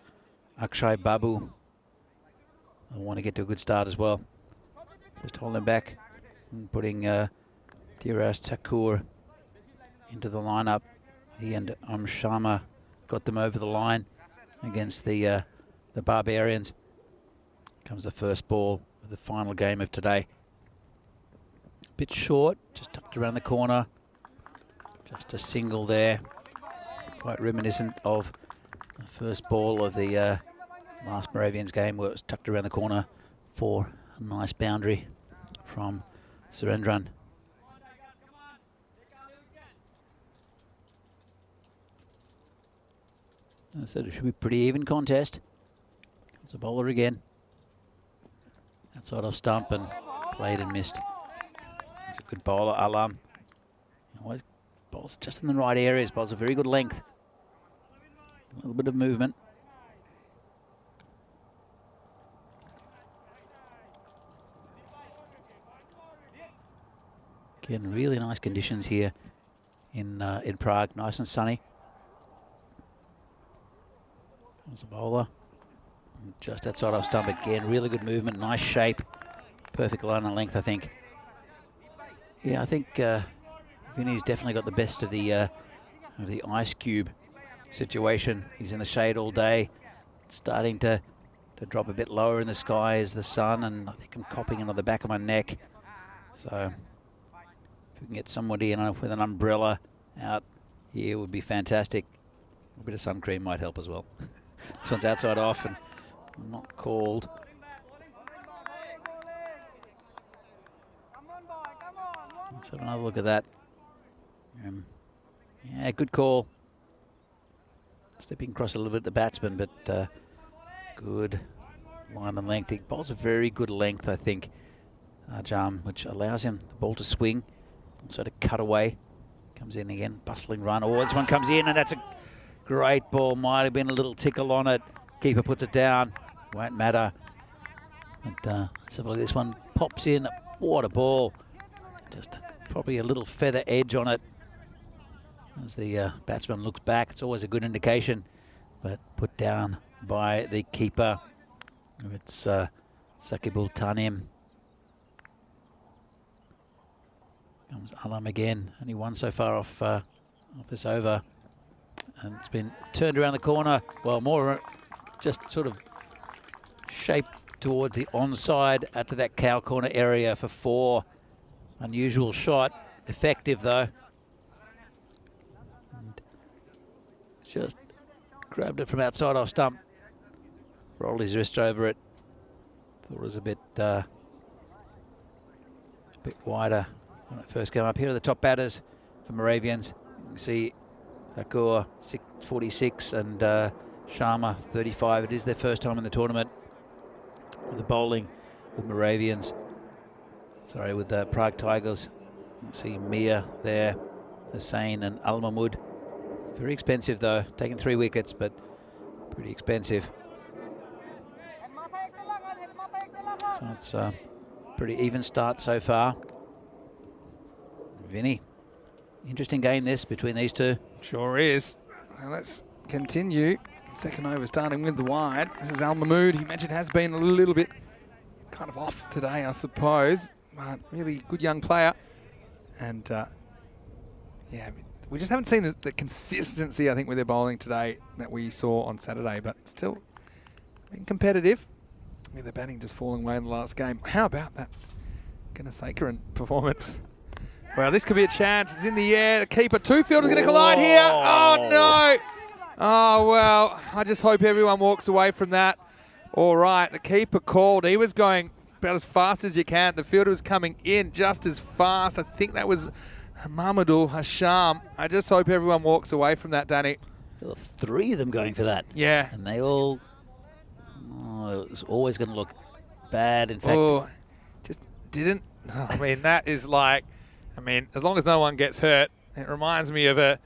Akshay Babu. I want to get to a good start as well. Just holding back and putting Dirash Thakur into the lineup. He and Sharma got them over the line against the Barbarians. Comes the first ball of the final game of today. Bit short, just tucked around the corner. Just a single there. Quite reminiscent of the first ball of the last Moravians game, where it was tucked around the corner for a nice boundary from Surendran. I said it should be a pretty even contest. Comes a bowler again. Outside off stump and played and missed. He's a good bowler, Alam. He always bowls just in the right areas, bowls a very good length. A little bit of movement. Again, really nice conditions here in Prague, nice and sunny. There's a bowler. Just outside off stump again, really good movement, nice shape. Perfect line and length, I think. Yeah, I think Vinny's definitely got the best of the ice cube situation. He's in the shade all day. It's starting to drop a bit lower in the sky as the sun, and I think I'm copping into the back of my neck. So if we can get somebody in with an umbrella out here would be fantastic. A bit of sun cream might help as well. This one's outside off and not called. Let's have another look at that. Yeah, good call. Stepping across a little bit the batsman, but good line and length. He bowls a very good length, I think, Jam, which allows him the ball to swing, also to cut away. Comes in again, bustling run. Oh, this one comes in, and that's a great ball. Might have been a little tickle on it. Keeper puts it down. Won't matter. But let's have a look. This one pops in. What a ball. Just probably a little feather edge on it. As the batsman looks back, it's always a good indication. But put down by the keeper. It's Sakibul Tanim. Comes Alam again. Only one so far off this over. And it's been turned around the corner. Well, more just sort of shaped towards the onside out to that cow corner area for 4. Unusual shot. Effective though. And just grabbed it from outside off stump. Rolled his wrist over it. Thought it was a bit wider when it first came up. Here are the top batters for Moravians. You can see Thakur 46 and Sharma 35. It is their first time in the tournament with the bowling with Moravians. Sorry, with the Prague Tigers. You can see Mia there, Hussain and Al Mahmood. Very expensive though, taking 3 wickets, but pretty expensive. So it's pretty even start so far. Vinny, interesting game this between these two. Sure is. Now let's continue. Second over starting with the wide. This is Al Mahmood. He mentioned has been a little bit kind of off today, I suppose. But really good young player. And yeah, we just haven't seen the consistency, I think, with their bowling today that we saw on Saturday. But still being competitive. With the batting just falling away in the last game. How about that Ganasekaran performance? Well, this could be a chance. It's in the air. The keeper, 2 fielders going to collide here. Oh, no. Oh, well, I just hope everyone walks away from that. All right, the keeper called. He was going about as fast as you can. The fielder was coming in just as fast. I think that was Mamadou Hasham. I just hope everyone walks away from that, Danny. There were 3 of them going for that. Yeah. And they all... Oh, it was always going to look bad. In fact, just didn't. Oh, I mean, that is like, I mean, as long as no one gets hurt, it reminds me of a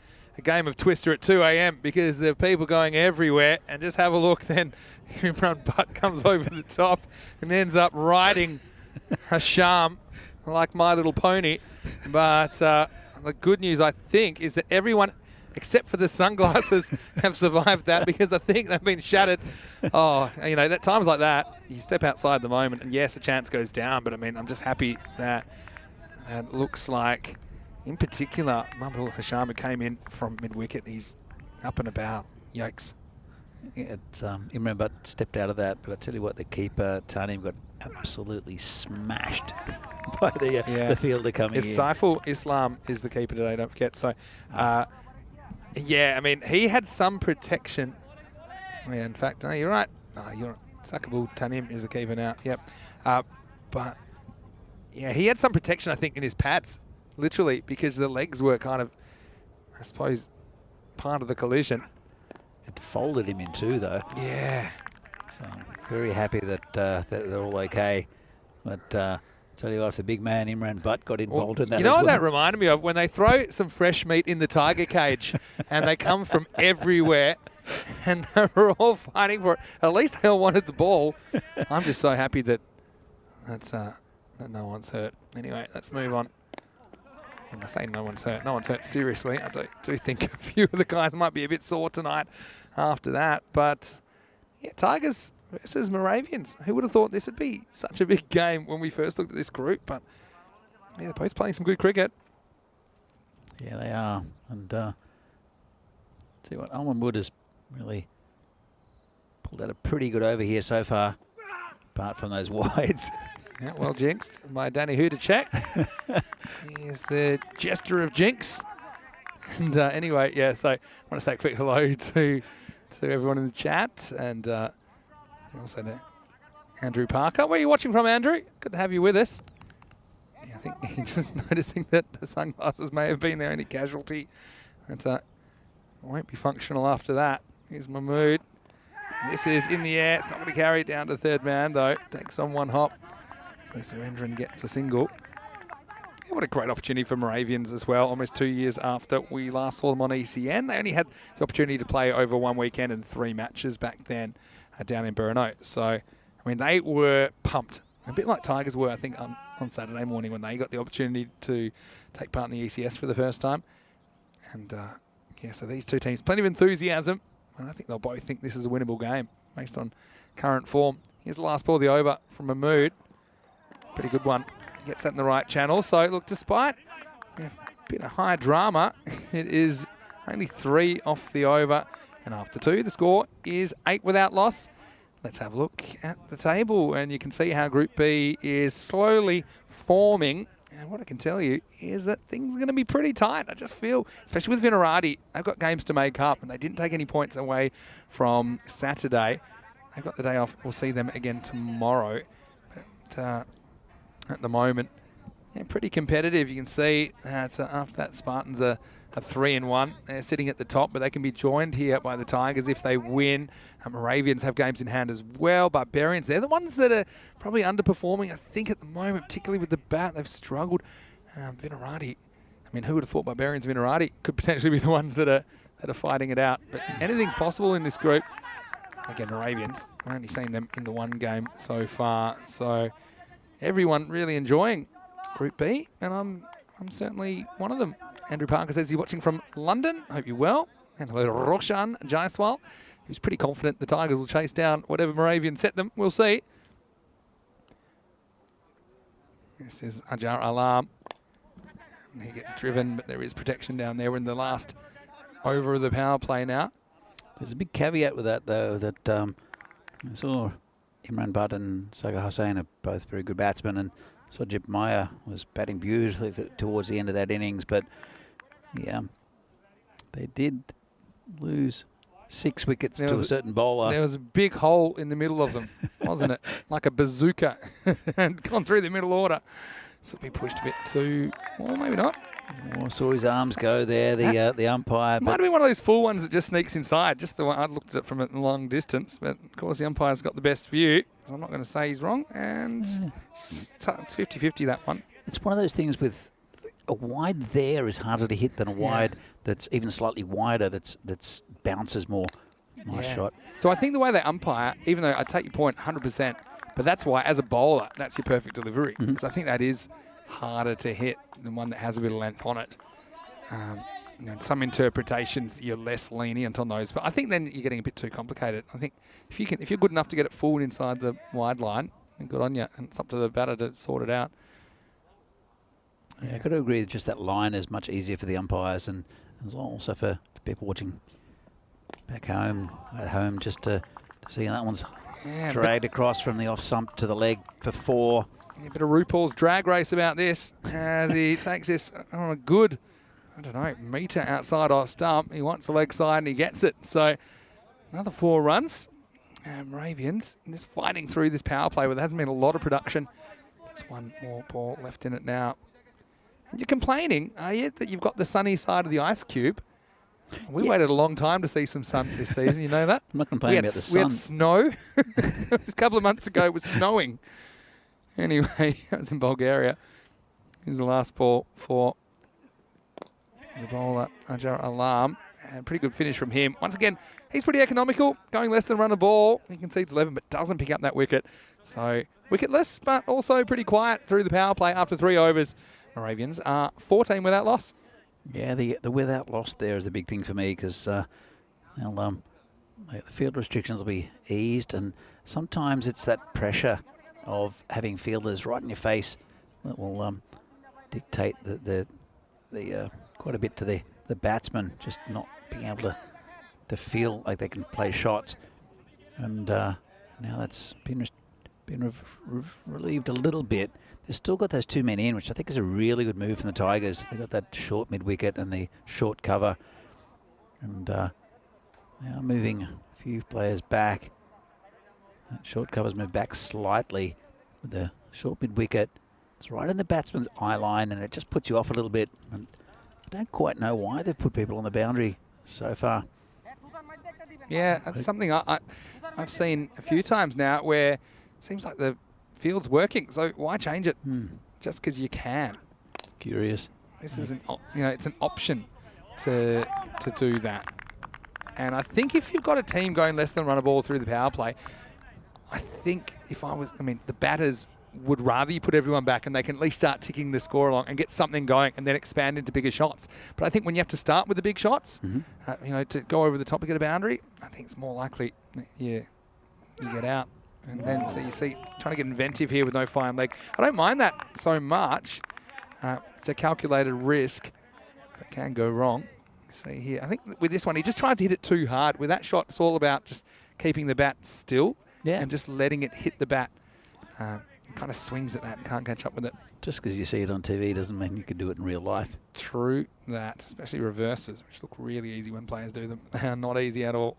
game of Twister at 2 a.m. because there are people going everywhere. And just have a look, then Imran Butt comes over the top and ends up riding Hasham like My Little Pony. But the good news, I think, is that everyone except for the sunglasses have survived that because I think they've been shattered. Oh, you know, at times like that, you step outside the moment and yes, a chance goes down, but I mean, I'm just happy that it looks like, in particular, Mahmoud Hasham came in from mid-wicket. He's up and about. Yikes. Yeah, Imran Butt stepped out of that, but I tell you what, the keeper, Tanim, got absolutely smashed by the fielder coming in. Saiful Islam is the keeper today, don't forget. So, yeah, I mean, he had some protection. Yeah, in fact, no, you're right. You're Sakibul Tanim is the keeper now. Yep. But, yeah, he had some protection, I think, in his pads, literally, because the legs were kind of, I suppose, part of the collision. It folded him in too, though. Yeah. So, very happy that, that they're all okay. But, tell you what, if the big man Imran Butt got involved in that, you know what that reminded me of? When they throw some fresh meat in the tiger cage and they come from everywhere and they're all fighting for it. At least they all wanted the ball. I'm just so happy that that no one's hurt. Anyway, let's move on. When I say no one's hurt seriously. I do think a few of the guys might be a bit sore tonight after that. But yeah, Tigers versus Moravians. Who would have thought this would be such a big game when we first looked at this group? But yeah, they're both playing some good cricket. Yeah, they are. And see what Almond Wood has really pulled out a pretty good over here so far, apart from those wides. Yeah, well jinxed by Danny Hu to check. He's the jester of jinx. And anyway, yeah, so I want to say a quick hello to everyone in the chat, and also to Andrew Parker. Where are you watching from, Andrew? Good to have you with us. Yeah, I think you're just noticing that the sunglasses may have been their only casualty. That won't be functional after that. Here's Mahmood. This is in the air. It's not going to carry it down to third man, though. Takes on one hop. Surrendering gets a single. Yeah, what a great opportunity for Moravians as well. Almost 2 years after we last saw them on ECN. They only had the opportunity to play over one weekend and 3 matches back then down in Brno. So, I mean, they were pumped. A bit like Tigers were, I think, on Saturday morning when they got the opportunity to take part in the ECS for the first time. And, yeah, so these two teams, plenty of enthusiasm. And I think they'll both think this is a winnable game based on current form. Here's the last ball of the over from Mahmood. Pretty good one. Gets that in the right channel. So, look, despite a bit of high drama, it is only 3 off the over. And after 2, the score is 8 without loss. Let's have a look at the table. And you can see how Group B is slowly forming. And what I can tell you is that things are going to be pretty tight. I just feel, especially with Vinarati, they've got games to make up. And they didn't take any points away from Saturday. They've got the day off. We'll see them again tomorrow. But at the moment, yeah, pretty competitive. You can see after that, Spartans are 3-1. They're sitting at the top, but they can be joined here by the Tigers if they win. Moravians have games in hand as well. Barbarians, they're the ones that are probably underperforming, I think, at the moment, particularly with the bat. They've struggled. Vinarati, I mean, who would have thought Barbarians and Vinarati could potentially be the ones that are fighting it out? But anything's possible in this group. Again, Moravians, I've only seen them in the one game so far. So everyone really enjoying Group B, and I'm certainly one of them. Andrew Parker says he's watching from London. Hope you're well. And hello to Roshan Jaiswal, who's pretty confident the Tigers will chase down whatever Moravian set them. We'll see. This is Ajar Alam. And he gets driven, but there is protection down there. We're in the last over of the power play now. There's a big caveat with that, though, that I saw Imran Butt and Sagar Hussain are both very good batsmen, and Sojib Maya was batting beautifully towards the end of that innings, but yeah, they did lose 6 wickets to a certain bowler. There was a big hole in the middle of them, wasn't it? Like a bazooka, and gone through the middle order. So we pushed a bit too, well, maybe not. Oh, saw his arms go there, the umpire. Might have been one of those full ones that just sneaks inside. Just the one I looked at it from a long distance, but of course the umpire's got the best view. So I'm not going to say he's wrong, and it's 50-50 that one. It's one of those things with a wide there is harder to hit than a wide that's even slightly wider that's bounces more. Nice shot. So I think the way they umpire, even though I take your point 100%, but that's why as a bowler that's your perfect delivery, because I think that is harder to hit than one that has a bit of length on it. You know, some interpretations you're less lenient on those, but I think then you're getting a bit too complicated. I think if you're good enough to get it forward inside the wide line, then good on you, and it's up to the batter to sort it out. Yeah, I've got to agree that just that line is much easier for the umpires, and also for people watching back home, at home, just to see that one's dragged across from the off stump to the leg for 4. A bit of RuPaul's drag race about this as he takes this on a good, I don't know, metre outside off stump. He wants the leg side and he gets it. So another 4 runs. Moravians just fighting through this power play where there hasn't been a lot of production. There's one more ball left in it now. And you're complaining, are you, that you've got the sunny side of the ice cube? We waited a long time to see some sun this season, you know that? I'm not complaining about the sun. We had snow. A couple of months ago it was snowing. Anyway, that was in Bulgaria. Here's the last ball for the bowler, Ajar Alam. And pretty good finish from him. Once again, he's pretty economical, going less than run a ball. He concedes 11, but doesn't pick up that wicket. So, wicketless, but also pretty quiet through the power play after 3 overs. Moravians are 14 without loss. Yeah, the without loss there is the big thing for me because the field restrictions will be eased, and sometimes it's that pressure of having fielders right in your face that will dictate the quite a bit to the batsman just not being able to feel like they can play shots. And now that's been relieved a little bit. They've still got those 2 men in, which I think is a really good move from the Tigers. They've got that short mid-wicket and the short cover. And now moving a few players back. That short cover's moved back slightly with the short mid-wicket. It's right in the batsman's eye line, and it just puts you off a little bit. And I don't quite know why they've put people on the boundary so far. Yeah, that's something I've seen a few times now where it seems like the field's working, so why change it just because you can? It's curious. This is it's an option to do that. And I think if you've got a team going less than run a ball through the power play, I think the batters would rather you put everyone back and they can at least start ticking the score along and get something going and then expand into bigger shots. But I think when you have to start with the big shots, to go over the top to get a boundary, I think it's more likely that you get out. And then so you see trying to get inventive here with no fine leg. I don't mind that so much. It's a calculated risk. It can go wrong. See here, I think with this one, he just tries to hit it too hard. With that shot, it's all about just keeping the bat still and just letting it hit the bat. It kind of swings at that and can't catch up with it. Just because you see it on TV doesn't mean you can do it in real life. True that, especially reverses, which look really easy when players do them. They are not easy at all.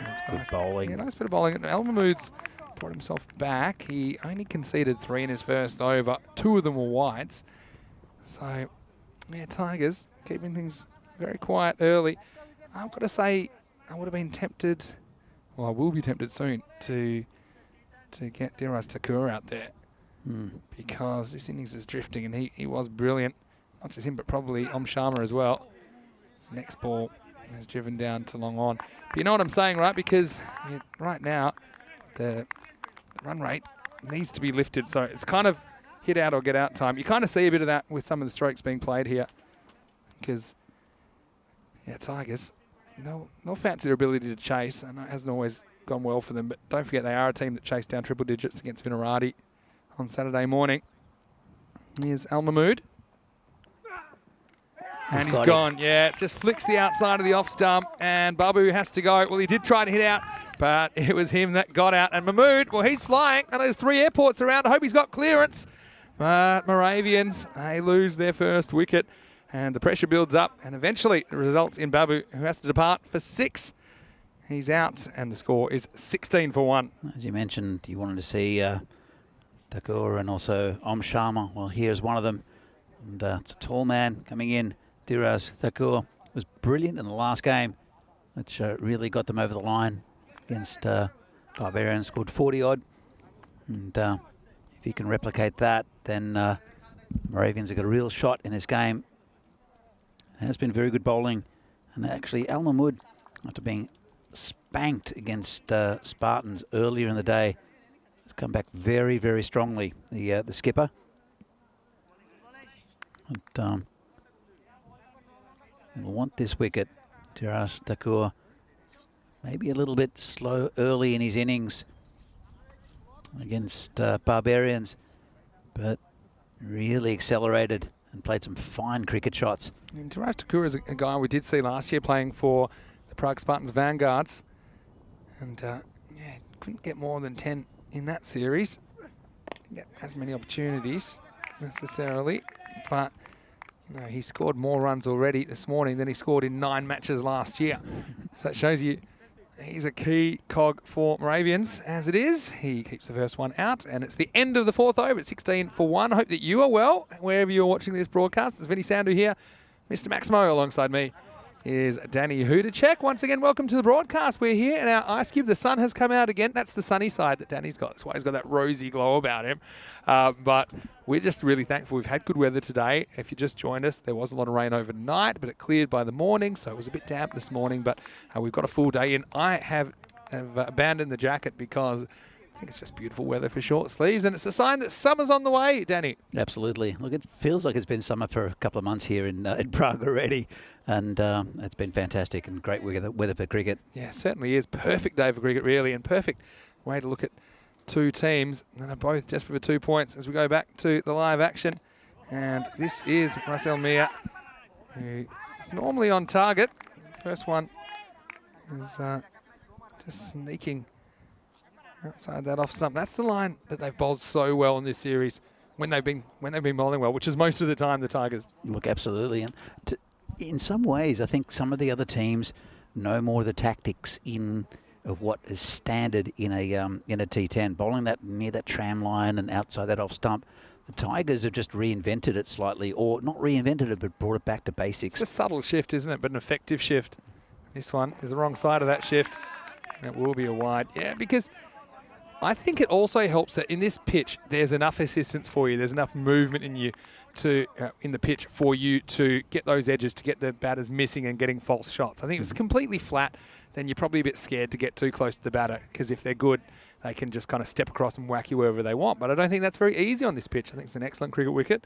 That's good bowling. Yeah, nice bit of bowling. And Al Mahmood's brought himself back. He only conceded 3 in his first over. 2 of them were wides. So, yeah, Tigers keeping things very quiet early. I've got to say, I would have been tempted, well, I will be tempted soon to get Diraj Thakur out there because this innings is drifting, and he was brilliant. Not just him, but probably Om Sharma as well. His next ball is driven down to long on. But you know what I'm saying, right? Because right now, the run rate needs to be lifted. So it's kind of hit out or get out time. You kind of see a bit of that with some of the strokes being played here. Because, Tigers, they'll fancy their ability to chase. I know it hasn't always gone well for them, but don't forget they are a team that chased down triple digits against Vinarati on Saturday morning. Here's Al Mahmood. And he's gone. Yeah, just flicks the outside of the off stump, and Babu has to go. Well, he did try to hit out, but it was him that got out. And Mahmood, well, he's flying. And there's 3 airports around. I hope he's got clearance. But Moravians, they lose their first wicket, and the pressure builds up, and eventually it results in Babu, who has to depart for 6. He's out, and the score is 16 for 1. As you mentioned, you wanted to see Thakur and also Om Sharma. Well, here's one of them. And it's a tall man coming in. Diraj Thakur was brilliant in the last game, which really got them over the line against Barbarians, scored 40-odd. And if he can replicate that, then Moravians have got a real shot in this game. It has been very good bowling. And actually, Al Mahmood, after being spanked against Spartans earlier in the day, has come back very, very strongly, the skipper. But, he'll want this wicket. Diraj Thakur maybe a little bit slow early in his innings against Barbarians, but really accelerated and played some fine cricket shots. And Diraj Thakur is a guy we did see last year playing for the Prague Spartans Vanguards, and couldn't get more than 10 in that series. Didn't get as many opportunities necessarily, but he scored more runs already this morning than he scored in 9 matches last year. So it shows you he's a key cog for Moravians. As it is, he keeps the first one out, and it's the end of the 4th over at 16 for 1. I hope that you are well, wherever you're watching this broadcast. It's Vinny Sandu here. Mr. Maximo alongside me is Danny Hudacek. Once again, welcome to the broadcast. We're here in our ice cube. The sun has come out again. That's the sunny side that Danny's got. That's why he's got that rosy glow about him. But we're just really thankful. We've had good weather today. If you just joined us, there was a lot of rain overnight, but it cleared by the morning, so it was a bit damp this morning. But we've got a full day in. I have abandoned the jacket because think it's just beautiful weather for short sleeves, and it's a sign that summer's on the way, Danny. Absolutely. Look, it feels like it's been summer for a couple of months here in Prague already, and it's been fantastic and great weather for cricket. Yeah, it certainly is. Perfect day for cricket, really, and perfect way to look at two teams that are both desperate for 2 points as we go back to the live action. And this is Marcel Mia, who is normally on target. First one is just sneaking outside that off stump. That's the line that they've bowled so well in this series when they've been bowling well, which is most of the time the Tigers. Look, absolutely, and in some ways, I think some of the other teams know more of the tactics of what is standard in a T10, bowling that near that tram line and outside that off stump. The Tigers have just reinvented it slightly, or not reinvented it, but brought it back to basics. It's a subtle shift, isn't it? But an effective shift. This one is the wrong side of that shift, and it will be a wide. Yeah, because I think it also helps that in this pitch, there's enough assistance for you. There's enough movement in you in the pitch for you to get those edges, to get the batters missing and getting false shots. I think if it's completely flat, then you're probably a bit scared to get too close to the batter, because if they're good, they can just kind of step across and whack you wherever they want. But I don't think that's very easy on this pitch. I think it's an excellent cricket wicket.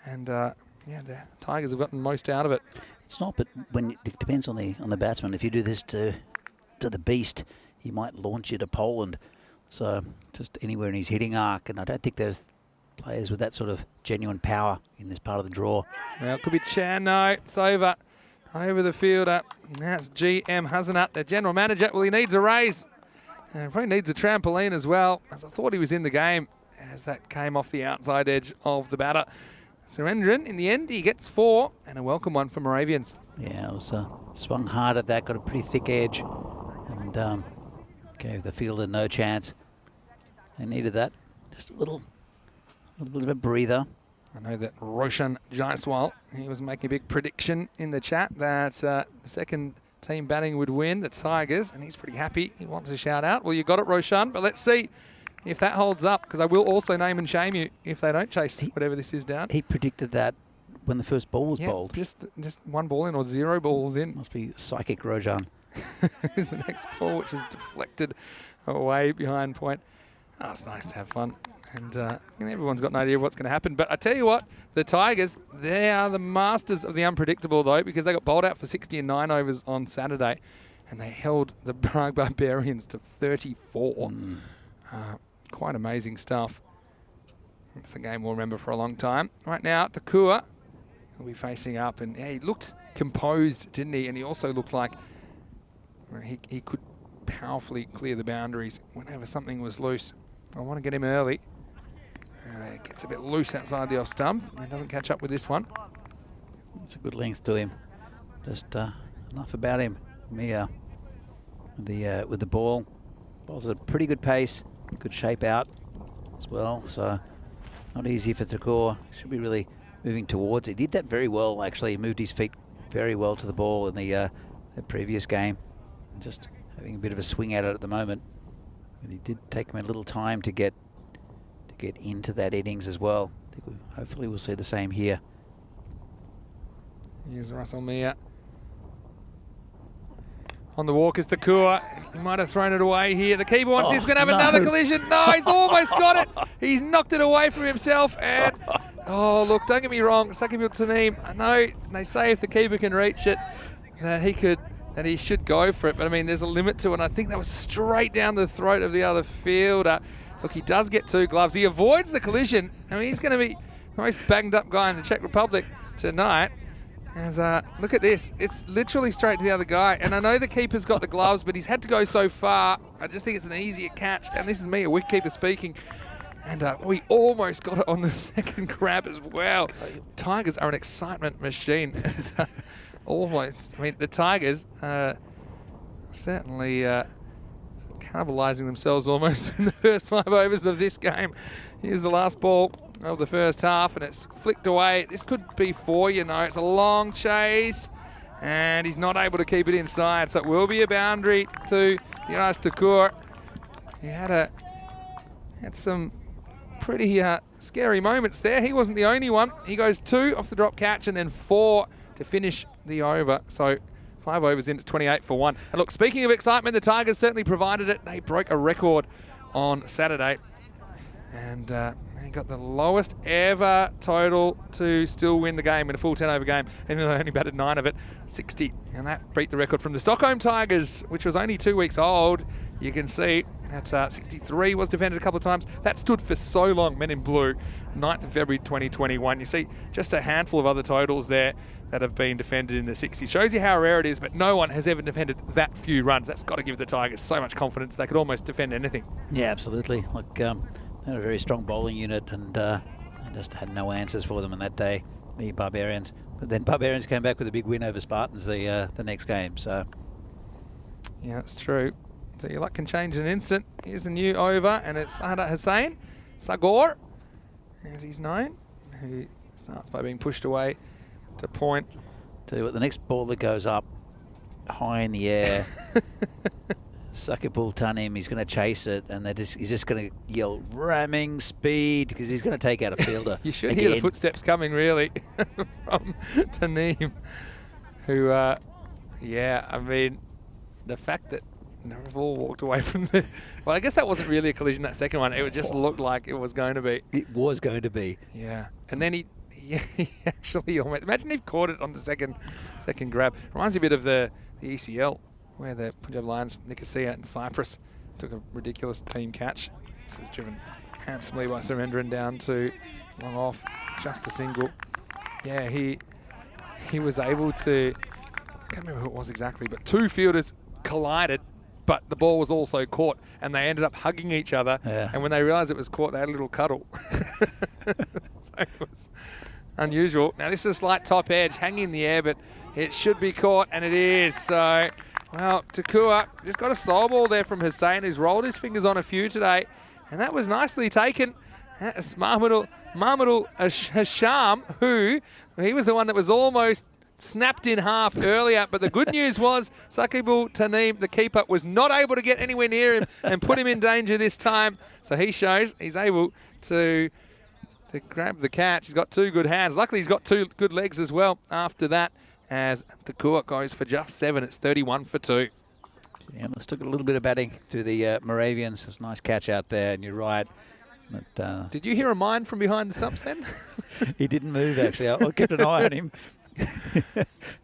And yeah, the Tigers have gotten most out of it. It's not, but it depends on the batsman. If you do this to the beast, he might launch you to Poland. So just anywhere in his hitting arc, and I don't think there's players with that sort of genuine power in this part of the draw. Well, it could be Chan. No, it's over the fielder. That's GM Hasanat, the general manager. Well, he needs a raise. And probably needs a trampoline as well, as I thought he was in the game as that came off the outside edge of the batter. Surendran, in the end, he gets 4, and a welcome one for Moravians. Yeah, it was swung hard at that, got a pretty thick edge, and gave the fielder no chance. They needed that. Just a little bit of a breather. I know that Roshan Jaiswal, he was making a big prediction in the chat that the second team batting would win, the Tigers, and he's pretty happy. He wants a shout out. Well, you got it, Roshan, but let's see if that holds up, because I will also name and shame you if they don't chase whatever this is down. He predicted that when the first ball was bowled. Just 1 ball in or 0 balls in. Must be psychic, Roshan. Here's the next ball, which is deflected away behind point. Oh, it's nice to have fun. And everyone's got an idea of what's going to happen. But I tell you what, the Tigers, they are the masters of the unpredictable, though, because they got bowled out for 60 and 9 overs on Saturday, and they held the Prague Barbarians to 34. Quite amazing stuff. It's a game we'll remember for a long time. Right now, Takua will be facing up, and yeah, he looked composed, didn't he? And he also looked like he could powerfully clear the boundaries whenever something was loose. I want to get him early. It gets a bit loose outside the off stump and doesn't catch up with this one. It's a good length to him. Just enough about him. Mia with the ball. Ball's at a pretty good pace, good shape out as well. So not easy for Takor. Should be really moving towards it. He did that very well, actually. He moved his feet very well to the ball in the previous game. And just having a bit of a swing at it at the moment. But he did take him a little time to get into that innings as well. I think hopefully we'll see the same here. Here's Russell Mia. On the walk is Takua. He might have thrown it away here. The keeper wants this. He's going to have another collision. No, he's almost got it. He's knocked it away from himself. And, oh, look, don't get me wrong. Sakib Taneem, I know they say if the keeper can reach it, that he should go for it. But, I mean, there's a limit to it. And I think that was straight down the throat of the other fielder. Look, he does get 2 gloves. He avoids the collision. I mean, he's going to be the most banged up guy in the Czech Republic tonight. As, look at this. It's literally straight to the other guy. And I know the keeper's got the gloves, but he's had to go so far. I just think it's an easier catch. And this is me, a wicketkeeper, speaking. And we almost got it on the second grab as well. Tigers are an excitement machine. And, almost. I mean, the Tigers certainly cannibalising themselves almost in the first 5 overs of this game. Here's the last ball of the first half, and it's flicked away. This could be 4, you know. It's a long chase, and he's not able to keep it inside, so it will be a boundary to Yaraj Takur. He had some pretty scary moments there. He wasn't the only one. He goes 2 off the drop catch and then 4 to finish the over. So 5 overs in, it's 28 for 1. And look, speaking of excitement, the Tigers certainly provided it. They broke a record on Saturday. And he got the lowest ever total to still win the game in a full 10-over game, and they only batted 9 of it, 60. And that beat the record from the Stockholm Tigers, which was only 2 weeks old. You can see that 63 was defended a couple of times. That stood for so long, men in blue, 9th of February 2021. You see just a handful of other totals there that have been defended in the 60s. Shows you how rare it is, but no one has ever defended that few runs. That's got to give the Tigers so much confidence. They could almost defend anything. Yeah, absolutely. Look, they had a very strong bowling unit, and they just had no answers for them on that day, the Barbarians. But then Barbarians came back with a big win over Spartans the next game. So yeah, that's true. So your luck can change in an instant. Here's the new over, and it's Sada Hussain, Sagor, as he's known, who starts by being pushed away to point. Tell you what, the next ball that goes up high in the air, Sakibul Tanim, he's going to chase it, and he's just going to yell ramming speed, because he's going to take out a fielder. You should hear the footsteps coming, really, from Tanim, who, yeah, I mean, the fact that we've all walked away from the... Well, I guess that wasn't really a collision, that second one. It just looked like it was going to be. It was going to be. Yeah. And then he actually almost... Imagine he caught it on the second grab. Reminds me a bit of the ECL, where the Punjab Lions, Nicosia and Cyprus took a ridiculous team catch. This is driven handsomely by Surendran down to long off, just a single. Yeah, he was able to... I can't remember who it was exactly, but 2 fielders collided, but the ball was also caught, and they ended up hugging each other. Yeah. And when they realised it was caught, they had a little cuddle. So it was unusual. Now this is a slight top edge, hanging in the air, but it should be caught, and it is. So, well, Takua just got a slow ball there from Hussain, who's rolled his fingers on a few today, and that was nicely taken. That's Mahmudul Hasham, who he was the one that was almost snapped in half earlier, but the good news was Sakibul Tanim, the keeper, was not able to get anywhere near him and put him in danger this time. So he shows he's able to grab the catch. He's got 2 good hands. Luckily, he's got 2 good legs as well after that, as Takua goes for just 7. It's 31 for 2. Yeah, let's took a little bit of batting to the Moravians. It's a nice catch out there, and you're right. But, did you hear a mine from behind the stumps then? He didn't move, actually. I kept an eye on him.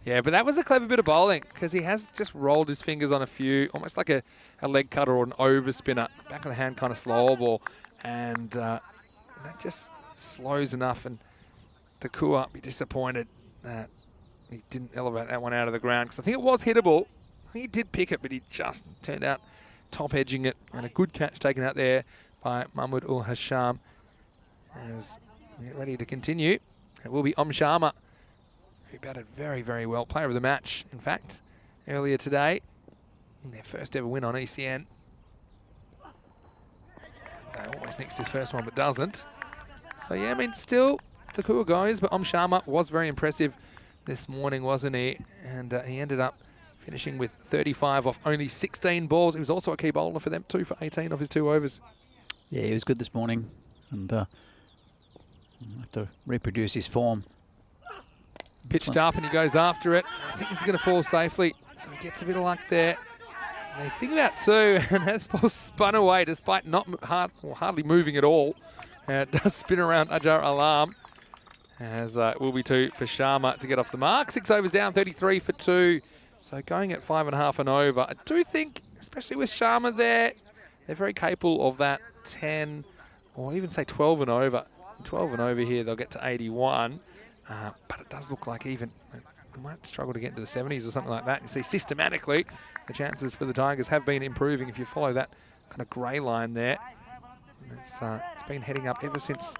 Yeah, but that was a clever bit of bowling, because he has just rolled his fingers on a few, almost like a leg cutter or an overspinner, back of the hand kind of slow ball, and that just slows enough, and Takua be disappointed that he didn't elevate that one out of the ground, because I think it was hittable. I think he did pick it, but he just turned out top edging it, and a good catch taken out there by Mahmud ul Hasham. As we get ready to continue, it will be Sharma, who batted very, very well. Player of the match, in fact, earlier today, in their first ever win on ECN. They always nicks his first one, but doesn't. So yeah, I mean, still Takua goes, but Sharma was very impressive this morning, wasn't he? And he ended up finishing with 35 off only 16 balls. He was also a key bowler for them, 2 for 18 off his 2 overs. Yeah, he was good this morning, and have to reproduce his form. Pitched up, and he goes after it. I think he's going to fall safely, so he gets a bit of luck there. And they think about 2, and that ball spun away despite not hardly moving at all. It does spin around Ajar Alam, as it will be 2 for Sharma to get off the mark. 6 overs down, 33 for 2. So going at 5.5 and over. I do think, especially with Sharma there, they're very capable of that 10 or even say 12 and over. 12 and over here, they'll get to 81. But it does look like even we might struggle to get into the 70s or something like that. You see, systematically, the chances for the Tigers have been improving if you follow that kind of grey line there. It's been heading up ever since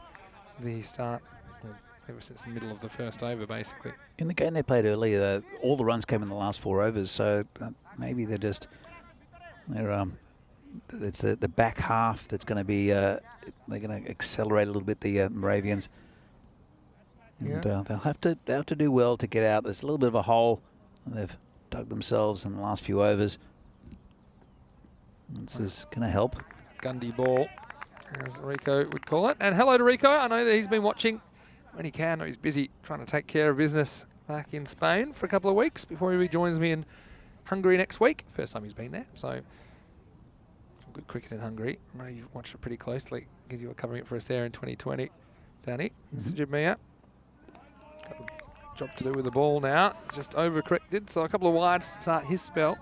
the start, well, ever since the middle of the first over, basically. In the game they played earlier, all the runs came in the last 4 overs, so maybe it's the back half that's going to be, they're going to accelerate a little bit, the Moravians. And they'll have to do well to get out. There's a little bit of a hole they've dug themselves in the last few overs. This is going to help. Gundy ball, as Rico would call it. And hello to Rico. I know that he's been watching when he can. He's busy trying to take care of business back in Spain for a couple of weeks before he rejoins me in Hungary next week. First time he's been there. So good cricket in Hungary. I know you've watched it pretty closely because you were covering it for us there in 2020. Danny, Mr. Jimia. Got the job to do with the ball now. Just overcorrected, so a couple of wides to start his spell.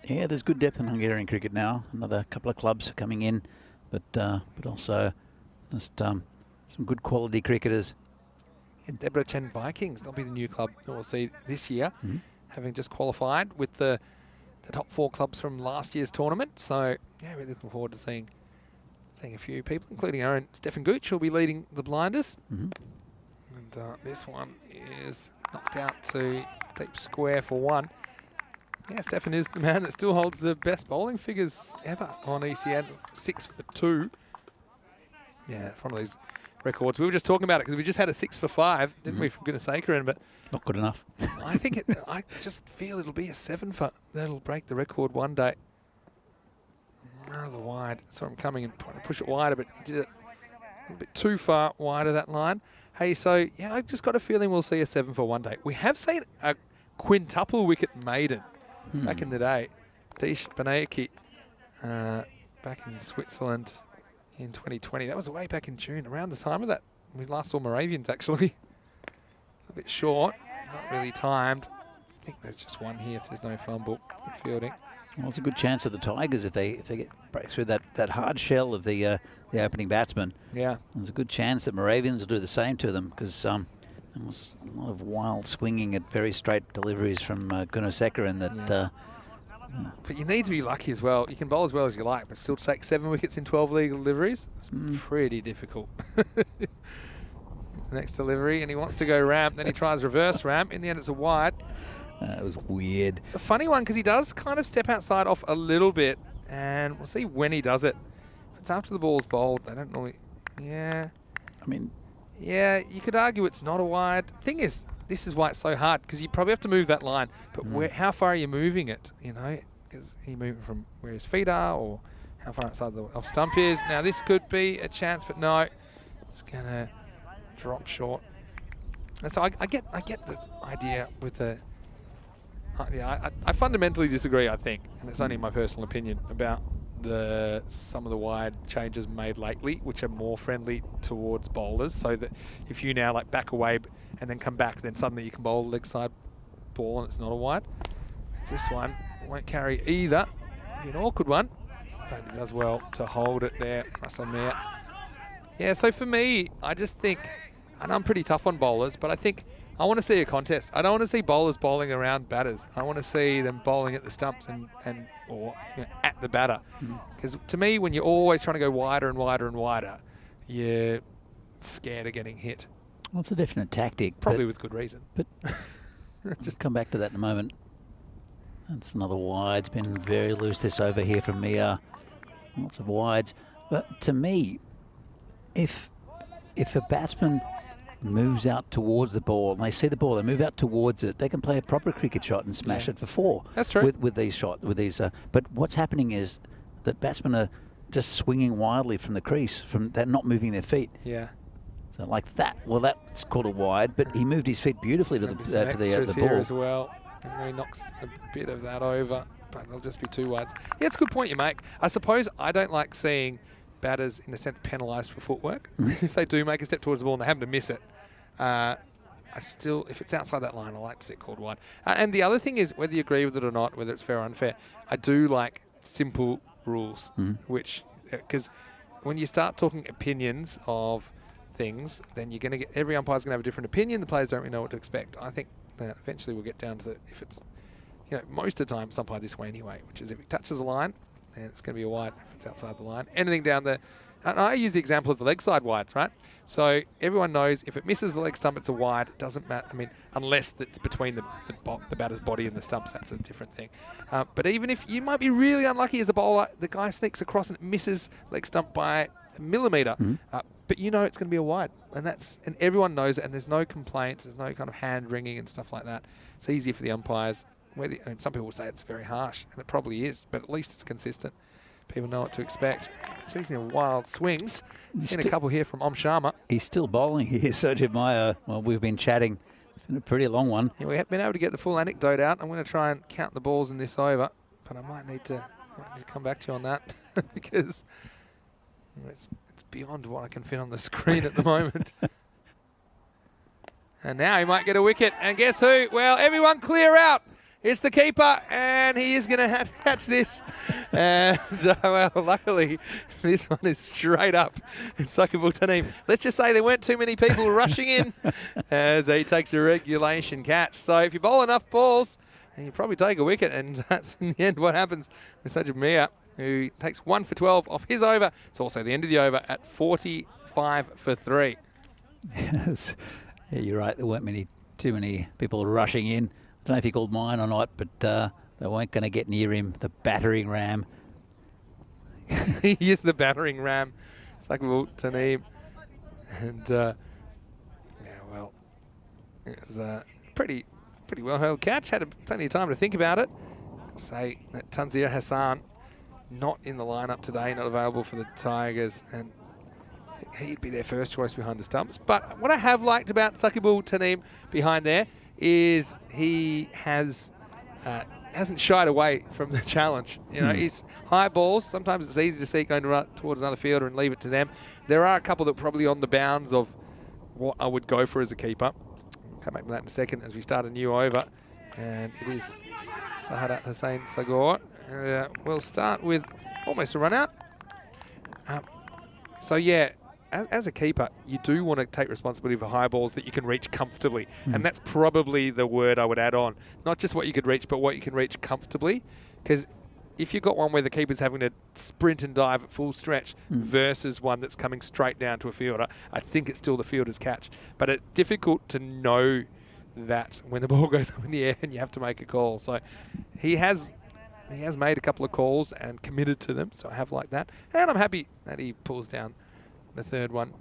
Yeah, there's good depth in Hungarian cricket now. Another couple of clubs coming in, but also just some good quality cricketers. Yeah, Debrecen Vikings, they'll be the new club that we'll see this year, having just qualified with the top 4 clubs from last year's tournament. So, yeah, really looking forward to seeing a few people, including our own Stefan Gooch, who'll be leading the blinders. And this one is knocked out to deep square for 1. Yeah, Stefan is the man that still holds the best bowling figures ever on ECN, 6 for 2. Yeah, it's one of those records. We were just talking about it because we just had a 6 for 5, didn't we, from Gunasekaran, but not good enough. I think I just feel it'll be a 7 for. That'll break the record one day. Rather wide. So I'm coming and trying to push it wider, but he did it a little bit too far wide of that line. Hey, so yeah, I just got a feeling we'll see a 7 for one day. We have seen a quintuple wicket maiden back in the day. Dish Benaiki back in Switzerland in 2020. That was way back in June, around the time of that. We last saw Moravians actually. A bit short, not really timed. I think there's just one here if there's no fumble. Good fielding. Well, it's a good chance of the Tigers if they break through that hard shell of the opening batsman. Yeah, there's a good chance that Moravians will do the same to them because there was a lot of wild swinging at very straight deliveries from Gunasekaran that. But you need to be lucky as well. You can bowl as well as you like, but still take 7 wickets in 12 league deliveries. It's pretty difficult. Next delivery, and he wants to go ramp. Then he tries reverse ramp. In the end, it's a wide. It was weird. It's a funny one because he does kind of step outside off a little bit, and we'll see when he does it. If it's after the ball's bowled, they don't normally. Yeah. I mean. Yeah, you could argue it's not a wide. Thing is, this is why it's so hard because you probably have to move that line. But how far are you moving it? You know, because are you moving from where his feet are, or how far outside the off stump is? Now this could be a chance, but no, it's gonna drop short. And so I get the idea with the. I fundamentally disagree, I think, and it's only my personal opinion, about some of the wide changes made lately, which are more friendly towards bowlers, so that if you now like back away and then come back, then suddenly you can bowl a leg side ball and it's not a wide. This one won't carry either. It'll be an awkward one, but he does well to hold it there. Russell Mayer. Yeah, so for me, I just think, and I'm pretty tough on bowlers, but I think I want to see a contest. I don't want to see bowlers bowling around batters. I want to see them bowling at the stumps or at the batter. Because to me, when you're always trying to go wider and wider and wider, you're scared of getting hit. Well, it's a definite tactic. Probably with good reason. But just come back to that in a moment. That's another wide. It's been very loose this over here from Mia. Lots of wides. But to me, if a batsman moves out towards the ball and they see the ball, they move out towards it, they can play a proper cricket shot and smash it for 4. That's true. With these shots, but what's happening is that batsmen are just swinging wildly from the crease, they're not moving their feet. Yeah. So like that. Well, that's called a wide, but he moved his feet beautifully to the ball as well. And he knocks a bit of that over, but it'll just be 2 wides. Yeah, it's a good point you make. I suppose I don't like seeing batters, in a sense, penalised for footwork. If they do make a step towards the ball and they happen to miss it, if it's outside that line, I like to see it called wide. And the other thing is, whether you agree with it or not, whether it's fair or unfair, I do like simple rules, which, because when you start talking opinions of things, then you're going to get, every umpire's going to have a different opinion. The players don't really know what to expect. I think that eventually we'll get down to if it's, most of the time it's umpired this way anyway, which is if it touches the line, then it's going to be a wide. If it's outside the line, anything down there. And I use the example of the leg side wides, right? So everyone knows if it misses the leg stump, it's a wide. It doesn't matter. I mean, unless it's between the batter's body and the stumps, that's a different thing. But even if you might be really unlucky as a bowler, the guy sneaks across and it misses leg stump by a millimetre, but it's going to be a wide, and everyone knows it. And there's no complaints. There's no kind of hand wringing and stuff like that. It's easy for the umpires. Some people say it's very harsh, and it probably is, but at least it's consistent. People know what to expect. Speaking of wild swings, seen a couple here from Om Sharma. He's still bowling here, Sergio Meyer. Well, we've been chatting. It's been a pretty long one. Yeah, we haven't been able to get the full anecdote out. I'm going to try and count the balls in this over, but I might need to I need to come back to you on that because it's beyond what I can fit on the screen at the moment. And now he might get a wicket. And guess who? Well, everyone clear out. It's the keeper, and he is going to catch this. And, well, luckily, this one is straight up. It's Sakibul Taneem. Let's just say there weren't too many people rushing in as he takes a regulation catch. So if you bowl enough balls, you probably take a wicket, and that's in the end what happens with Sajid Mia, who takes 1 for 12 off his over. It's also the end of the over at 45 for 3. Yes. Yeah, you're right. There weren't too many people rushing in. I don't know if he called mine or not, but they weren't going to get near him. The battering ram. He is the battering ram, Sakibul Taneem. And, yeah, well, it was a pretty well-held catch. Had plenty of time to think about it. Say that Tanzir Hassan, not in the lineup today, not available for the Tigers, and I think he'd be their first choice behind the stumps. But what I have liked about Sakibul Taneem behind there is he hasn't shied away from the challenge. You know, he's high balls. Sometimes it's easy to see going towards another fielder and leave it to them. There are a couple that are probably on the bounds of what I would go for as a keeper. I'll come back to that in a second as we start a new over. And it is Sahadat Hussain Sagor. We'll start with almost a run out. So yeah, as a keeper, you do want to take responsibility for high balls that you can reach comfortably. And that's probably the word I would add on. Not just what you could reach, but what you can reach comfortably. Because if you've got one where the keeper's having to sprint and dive at full stretch versus one that's coming straight down to a fielder, I think it's still the fielder's catch. But it's difficult to know that when the ball goes up in the air and you have to make a call. So he has made a couple of calls and committed to them, so I have liked that. And I'm happy that he pulls down the third one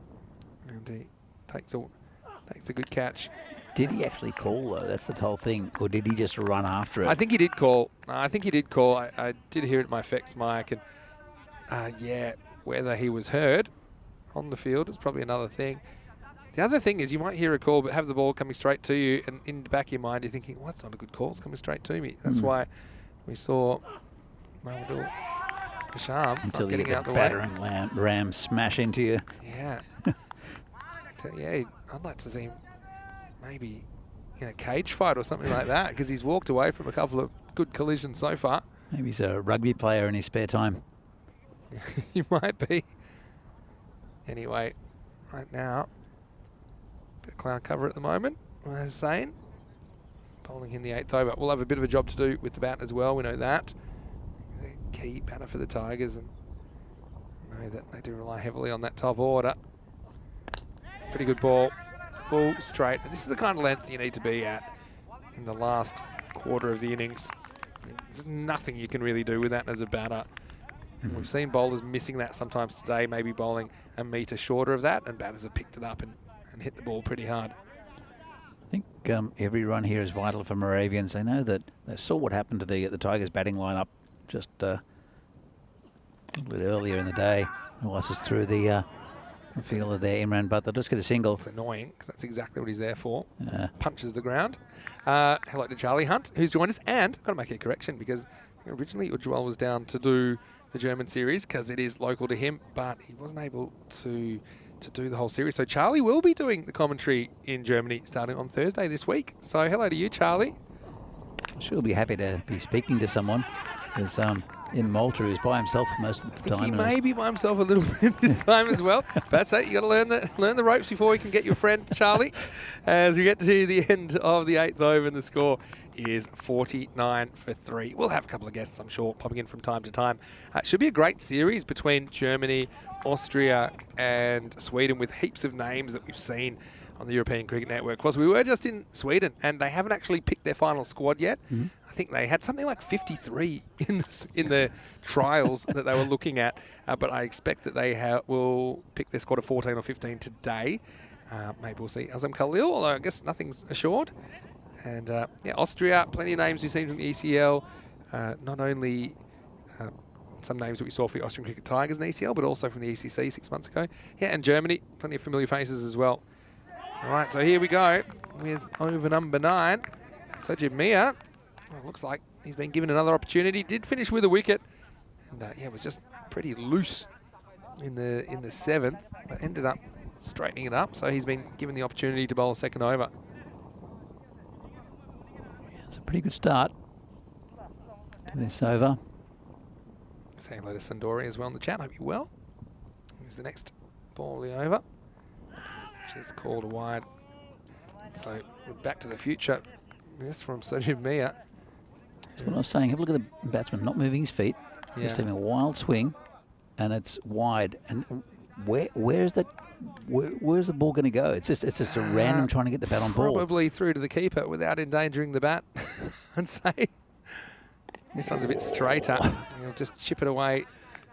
and he takes a good catch. Did he actually call, though? That's the whole thing. Or did he just run after it? I think he did call. I did hear it in my effects mic. And yeah, whether he was heard on the field is probably another thing. The other thing is you might hear a call but have the ball coming straight to you, and in the back of your mind you're thinking, well, that's not a good call. It's coming straight to me. That's why we saw Mahmoud Hasham until you getting get out the the way. battering ram smash into you. Yeah. Yeah, I'd like to see him maybe in a cage fight or something like that, because he's walked away from a couple of good collisions so far. Maybe he's a rugby player in his spare time. He might be. Anyway, right now, bit of cloud cover at the moment, as saying. Bowling in the 8th over. We'll have a bit of a job to do with the bat as well, we know that. The key batter for the Tigers, and know that they do rely heavily on that top order. Pretty good ball, full straight. And this is the kind of length you need to be at in the last quarter of the innings. There's nothing you can really do with that as a batter. And we've seen bowlers missing that sometimes today, maybe bowling a metre shorter of that, and batters have picked it up and hit the ball pretty hard. I think every run here is vital for Moravians. They know that they saw what happened to the Tigers batting lineup just a little bit earlier in the day. Wallace through the fielder there, Imran, but they'll just get a single. It's annoying because that's exactly what he's there for. Punches the ground. Hello to Charlie Hunt, who's joined us, and I've got to make a correction because originally Ujwal was down to do the German series because it is local to him, but he wasn't able to do the whole series. So Charlie will be doing the commentary in Germany starting on Thursday this week. So hello to you, Charlie. I'm sure he'll be happy to be speaking to someone, because in Malta he's by himself most of the time. He may be by himself a little bit this time as well. But that's it. You got to learn the ropes before you can get your friend Charlie. As we get to the end of the 8th over, and the score is 49 for 3. We'll have a couple of guests, I'm sure, popping in from time to time. Should be a great series between Germany, Austria and Sweden, with heaps of names that we've seen on the European Cricket Network. Of course, we were just in Sweden, and they haven't actually picked their final squad yet. I think they had something like 53 in the trials that they were looking at, but I expect that they will pick their squad of 14 or 15 today. Maybe we'll see Azam Khalil, although I guess nothing's assured. And yeah, Austria, plenty of names we've seen from the ECL, not only some names that we saw for the Austrian Cricket Tigers in ECL, but also from the ECC 6 months ago. Yeah, and Germany, plenty of familiar faces as well. All right, so here we go with over number 9. Sajid Mia, well, looks like he's been given another opportunity. Did finish with a wicket And yeah, it was just pretty loose in the 7th, but ended up straightening it up. So he's been given the opportunity to bowl a second over. Yeah, it's a pretty good start to this over. Say hello to Sandori as well in the chat. Hope you're well. Here's the next ball of the over. She's called a wide. So we're back to the future. This from Sajid Mia. That's what I was saying. Have a look at the batsman not moving his feet. Yeah. Just having a wild swing, and it's wide. And where's the ball going to go? It's just a random trying to get the bat on ball. Probably through to the keeper without endangering the bat, I'd say. This one's a bit straighter. He'll just chip it away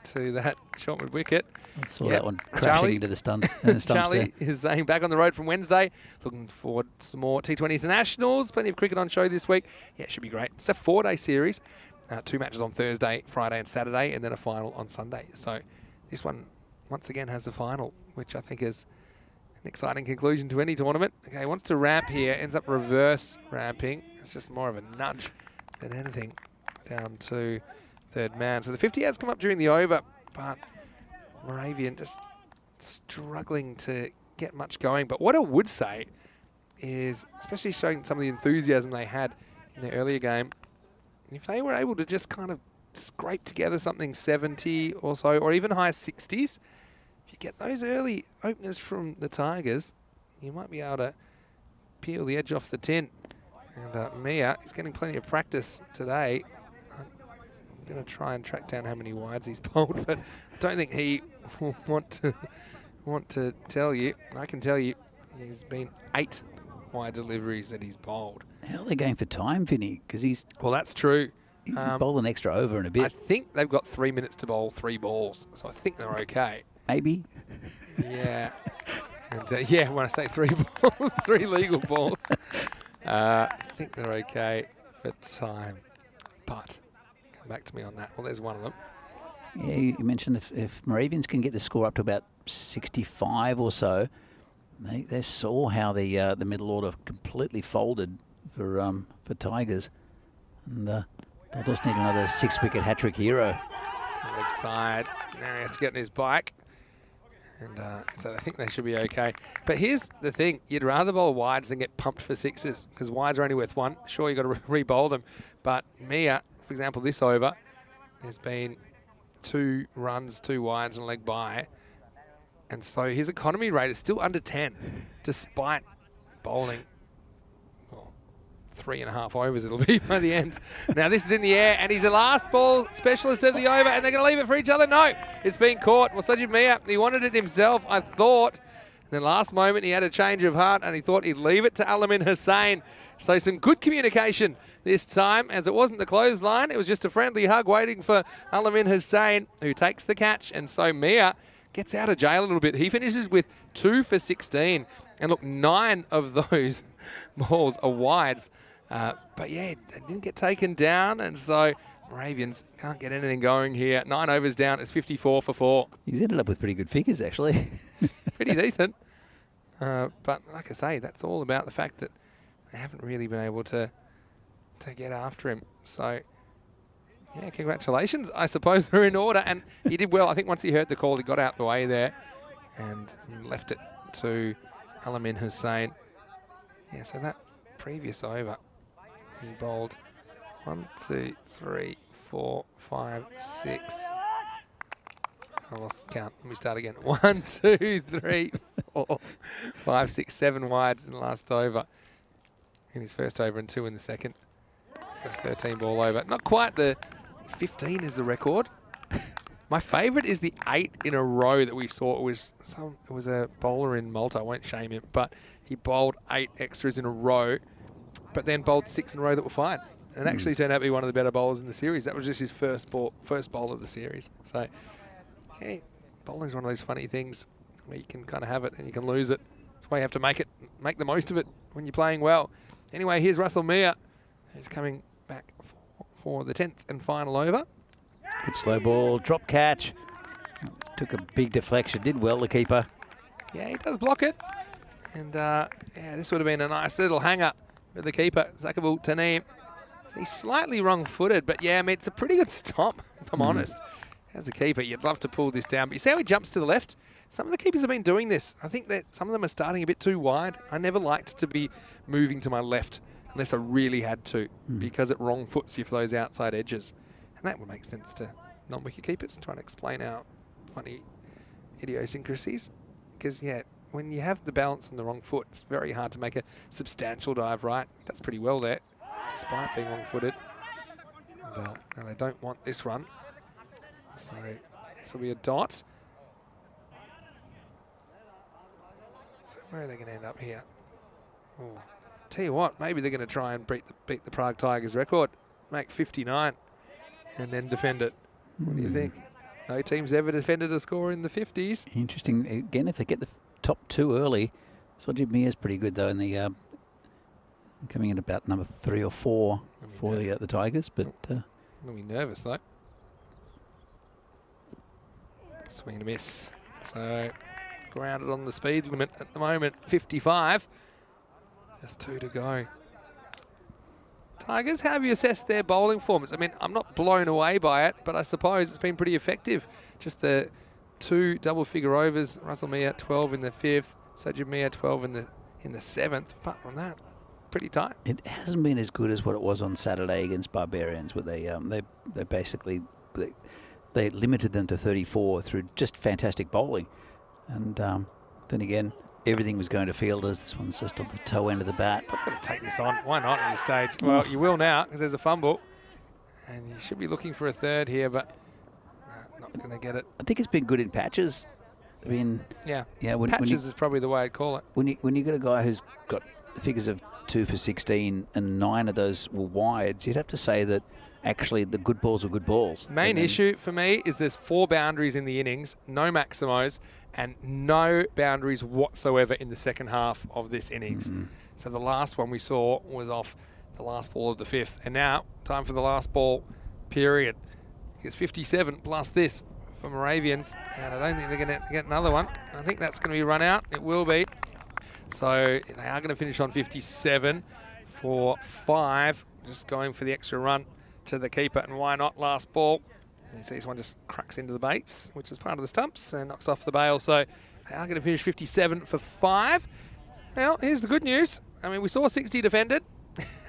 to that short mid wicket. I saw that one crashing into the stumps Charlie there. is saying back on the road from Wednesday. Looking forward to some more T20 internationals. Plenty of cricket on show this week. Yeah, it should be great. It's a 4-day series. 2 matches on Thursday, Friday and Saturday, and then a final on Sunday. So this one, once again, has a final, which I think is an exciting conclusion to any tournament. Okay, wants to ramp here, ends up reverse ramping. It's just more of a nudge than anything down to third man. So the 50 has come up during the over, but Moravian just struggling to get much going. But what I would say is, especially showing some of the enthusiasm they had in their earlier game, if they were able to just kind of scrape together something 70 or so, or even high 60s, if you get those early openers from the Tigers, you might be able to peel the edge off the tin. And Mia is getting plenty of practice today. I'm going to try and track down how many wides he's bowled, but I don't think he will want to tell you. I can tell you he's been 8 wide deliveries that he's bowled. How are they going for time, Vinny? Because Well, that's true. He's bowled an extra over in a bit. I think they've got 3 minutes to bowl 3 balls, so I think they're okay. Maybe. Yeah. And yeah, when I say 3 balls, 3 legal balls, I think they're okay for time. But come back to me on that. Well, there's one of them. Yeah, you mentioned if Moravians can get the score up to about 65 or so, they saw how the middle order completely folded for Tigers, and they'll just need another 6-wicket hat-trick hero. Leg side. Now he has to get on his bike, and so I think they should be okay. But here's the thing: you'd rather bowl wides than get pumped for 6s, because wides are only worth 1. Sure, you got to re-bowl them, but Mia, for example, this over, there's been 2 runs, 2 wides and a leg by. And so his economy rate is still under 10, despite bowling 3.5 overs it'll be by the end. Now this is in the air, and he's the last ball specialist of the over, and they're going to leave it for each other. No, it's been caught. Well, Sajid Mia, he wanted it himself, I thought. And then last moment he had a change of heart, and he thought he'd leave it to Alamin Hussain. So some good communication this time, as it wasn't the clothesline. It was just a friendly hug waiting for Alamin Hussain, who takes the catch. And so Mia gets out of jail a little bit. He finishes with 2 for 16. And look, 9 of those balls are wides. But yeah, it didn't get taken down. And so Moravians can't get anything going here. 9 overs down. It's 54 for 4. He's ended up with pretty good figures, actually. Pretty decent. But like I say, that's all about the fact that they haven't really been able to get after him. So yeah, congratulations. I suppose they're in order, and he did well. I think once he heard the call, he got out the way there and left it to Alamin Hussain. Yeah, so that previous over, he bowled 1, 2, 3, 4, 5, 6. I lost count. Let me start again. 1, 2, 3, 4, 5, 6, 7 wides in the last over. In his first over and 2 in the second. He's got a 13 ball over. Not quite the 15 is the record. My favourite is the 8 in a row that we saw. It was a bowler in Malta. I won't shame him, but he bowled 8 extras in a row, but then bowled 6 in a row that were fine, and actually turned out to be one of the better bowlers in the series. That was just his first bowl of the series. So, yeah, bowling's one of those funny things where you can kind of have it and you can lose it. That's why you have to make the most of it when you're playing well. Anyway, here's Russell Mia, who's coming back for the 10th and final over. Good slow ball, drop catch. Took a big deflection, did well, the keeper. Yeah, he does block it. And yeah, this would have been a nice little hanger with the keeper, Zakabul Taneem. He's slightly wrong-footed, but yeah, I mean, it's a pretty good stop, if I'm honest. As a keeper, you'd love to pull this down. But you see how he jumps to the left? Some of the keepers have been doing this. I think that some of them are starting a bit too wide. I never liked to be moving to my left unless I really had to, because it wrong foots you for those outside edges. And that would make sense to non-wicket keepers, trying to explain our funny idiosyncrasies. Because, yeah, when you have the balance on the wrong foot, it's very hard to make a substantial dive right. He does pretty well there, despite being wrong-footed. And they don't want this run. So this will be a dot. So where are they going to end up here? Oh, tell you what, maybe they're going to try and beat the Prague Tigers record, make 59, and then defend it. What do you think? No team's ever defended a score in the 50s. Interesting. Again, if they get the top 2 early, Sojimir is pretty good though in the coming in about number 3 or 4 for the Tigers, but I'll be nervous though. Swing and a miss. So grounded on the speed limit at the moment, 55. Just 2 to go. Tigers, how have you assessed their bowling performance? I mean, I'm not blown away by it, but I suppose it's been pretty effective. Just the 2 double-figure overs. Russell Mia 12 in the 5th, Sajid Mia 12 in the 7th. Apart from that, pretty tight. it hasn't been as good as what it was on Saturday against Barbarians, where they basically they limited them to 34 through just fantastic bowling, and then again, everything was going to fielders. This one's just on the toe end of the bat. I'm going to take this on. Why not at this stage? Well, you will now because there's a fumble. And you should be looking for a third here, but not going to get it. I think it's been good in patches. I mean, yeah. Patches is probably the way I'd call it. When you got a guy who's got figures of 2 for 16 and 9 of those were wides, you'd have to say that actually the good balls are good balls. Main issue for me is there's 4 boundaries in the innings, no maximos, and no boundaries whatsoever in the second half of this innings. So the last one we saw was off the last ball of the 5th. And now, time for the last ball period. It's 57 plus this for Moravians. And I don't think they're going to get another one. I think that's going to be run out. It will be. So they are going to finish on 57 for 5. Just going for the extra run to the keeper. And why not? Last ball. You see this one just cracks into the baits, which is part of the stumps, and knocks off the bail. So they are going to finish 57 for 5. Well, here's the good news. I mean, we saw 60 defended.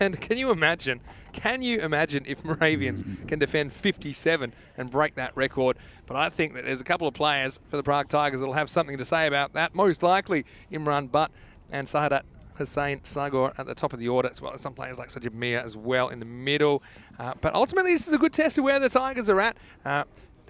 And can you imagine if Moravians can defend 57 and break that record? But I think that there's a couple of players for the Prague Tigers that will have something to say about that. Most likely Imran Butt and Sahadat Hussain Sagor at the top of the order, as well as some players like Sajid Mia as well in the middle. But ultimately, this is a good test of where the Tigers are at,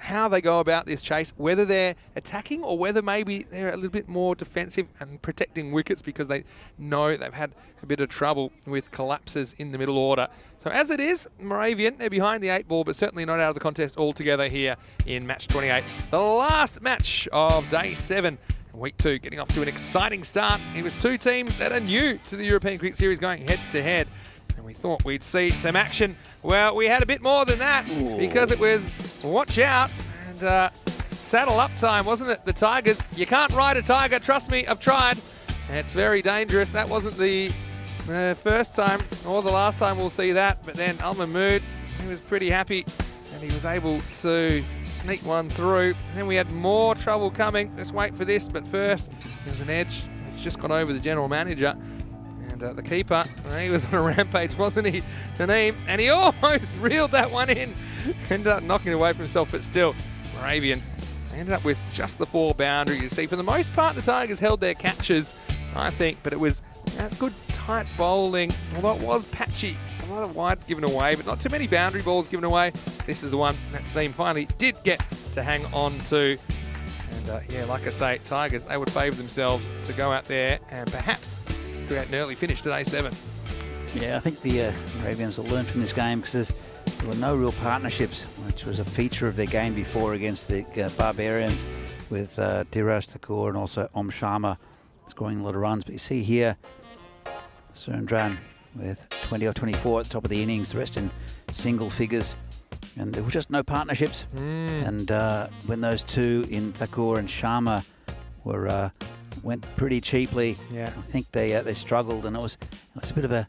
how they go about this chase, whether they're attacking or whether maybe they're a little bit more defensive and protecting wickets because they know they've had a bit of trouble with collapses in the middle order. So as it is, Moravian, they're behind the 8 ball, but certainly not out of the contest altogether here in match 28. The last match of day 7. Week 2 getting off to an exciting start. It was 2 teams that are new to the European Cricket Series going head-to-head. And we thought we'd see some action. Well, we had a bit more than that because it was watch out and saddle up time, wasn't it? The Tigers. You can't ride a tiger. Trust me, I've tried. It's very dangerous. That wasn't the first time or the last time we'll see that. But then Al Mahmood, he was pretty happy and he was able to sneak one through. And then we had more trouble coming. Let's wait for this. But first, there was an edge. It's just gone over the general manager. And the keeper, he was on a rampage, wasn't he, Taneem? And he almost reeled that one in. Ended up knocking it away from himself, but still, Moravians ended up with just the 4 boundaries. You see, for the most part, the Tigers held their catches, I think, but it was good, tight bowling, although it was patchy. A lot of wides given away, but not too many boundary balls given away. This is the one that team finally did get to hang on to. And yeah, like I say, Tigers, they would favour themselves to go out there and perhaps create an early finish to day 7. Yeah, I think the Moravians will learn from this game because there were no real partnerships, which was a feature of their game before against the Barbarians with Dhiraj Thakur and also Om Sharma scoring a lot of runs. But you see here, Surendran with 20 or 24 at the top of the innings, the rest in single figures. And there were just no partnerships. And when those 2 in Thakur and Sharma were went pretty cheaply, I think they struggled, and it was a bit of a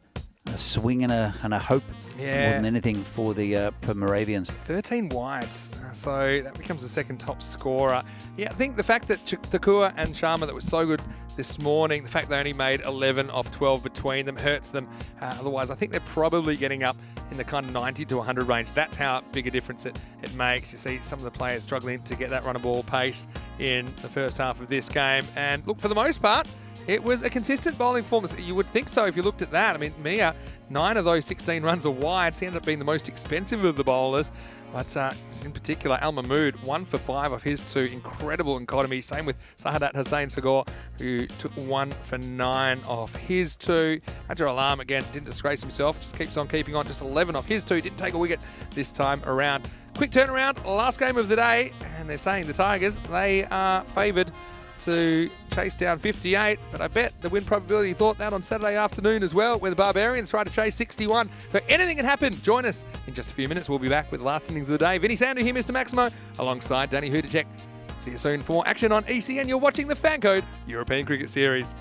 swing and a hope Yeah. more than anything for the Moravians. 13 wides, so that becomes the second top scorer. Yeah, I think the fact that Takua and Sharma, that was so good this morning, the fact they only made 11 off 12 between them hurts them. Otherwise, I think they're probably getting up in the kind of 90 to 100 range. That's how big a difference it makes. You see some of the players struggling to get that run of ball pace in the first half of this game. And look, for the most part, it was a consistent bowling performance. You would think so if you looked at that. I mean, Mia, 9 of those 16 runs are wide. He ended up being the most expensive of the bowlers. But in particular, Al Mahmood, 1 for 5 of his 2. Incredible economy. Same with Sahadat Hussain Sagor, who took 1 for 9 off his 2. Hajar Alam, again, didn't disgrace himself. Just keeps on keeping on. Just 11 off his 2. Didn't take a wicket this time around. Quick turnaround. Last game of the day. And they're saying the Tigers, they are favoured to chase down 58, but I bet the win probability thought that on Saturday afternoon as well, where the Barbarians tried to chase 61. So anything can happen. Join us in just a few minutes. We'll be back with the last innings of the day. Vinny Sandu here, Mr. Maximo, alongside Danny Hudacek. See you soon for more action on ECN. You're watching the FanCode European Cricket Series.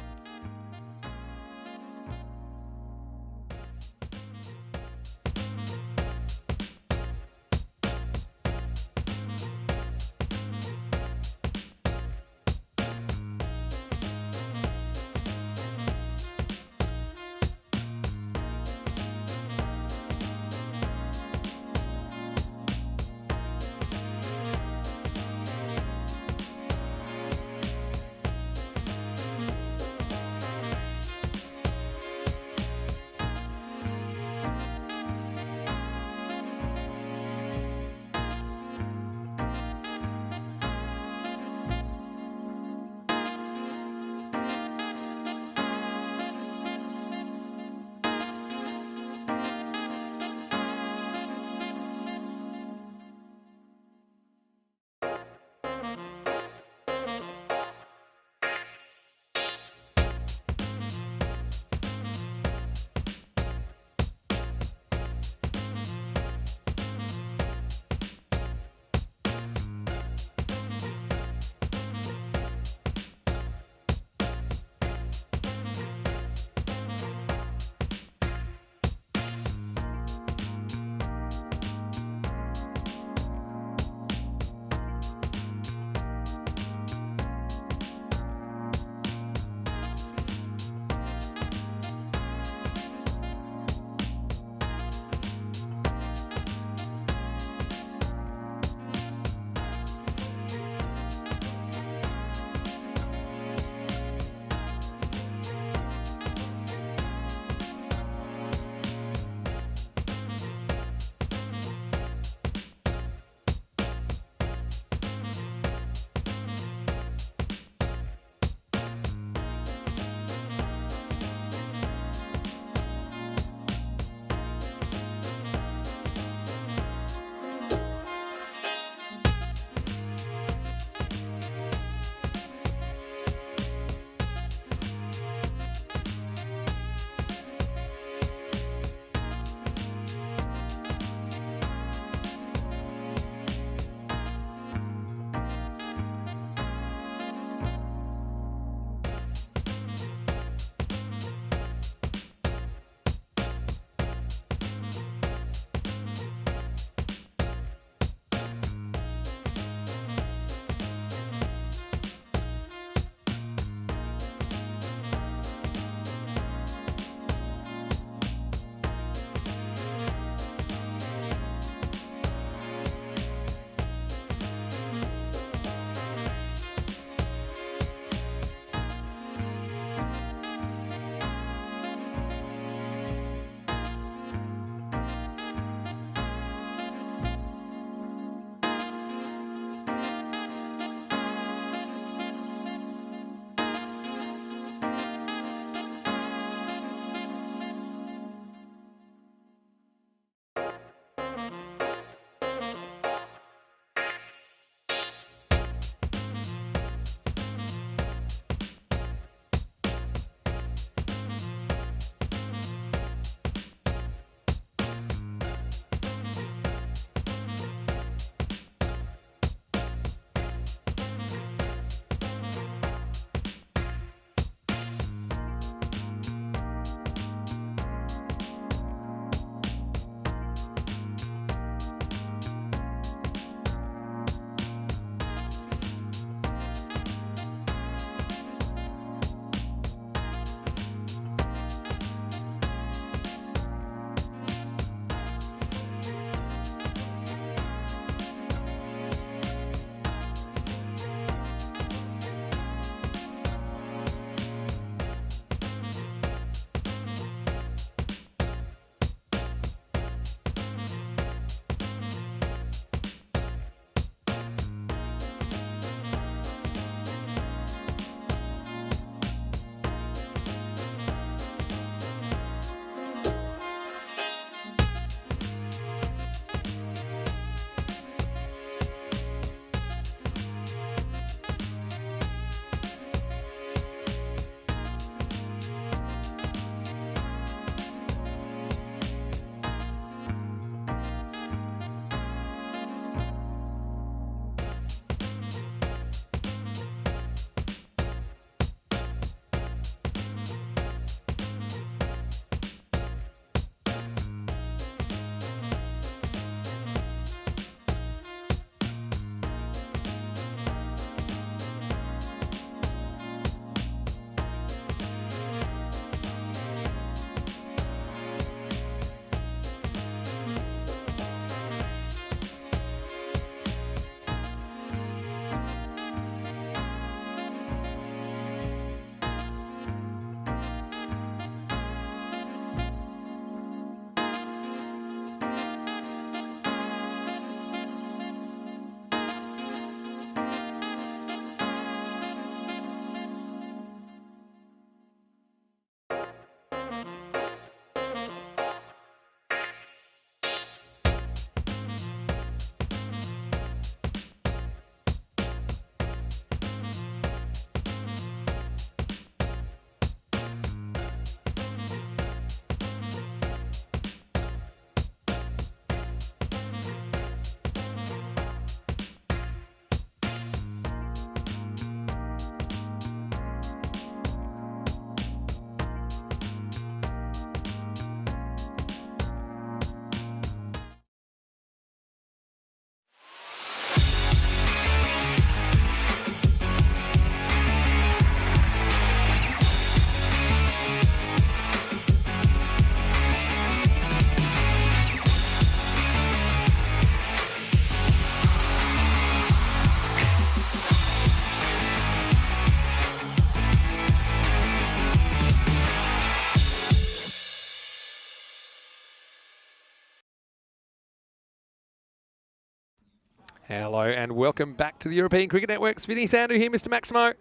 Hello and welcome back to the European Cricket Network's Vinny Sandu here, Mr. Maximo.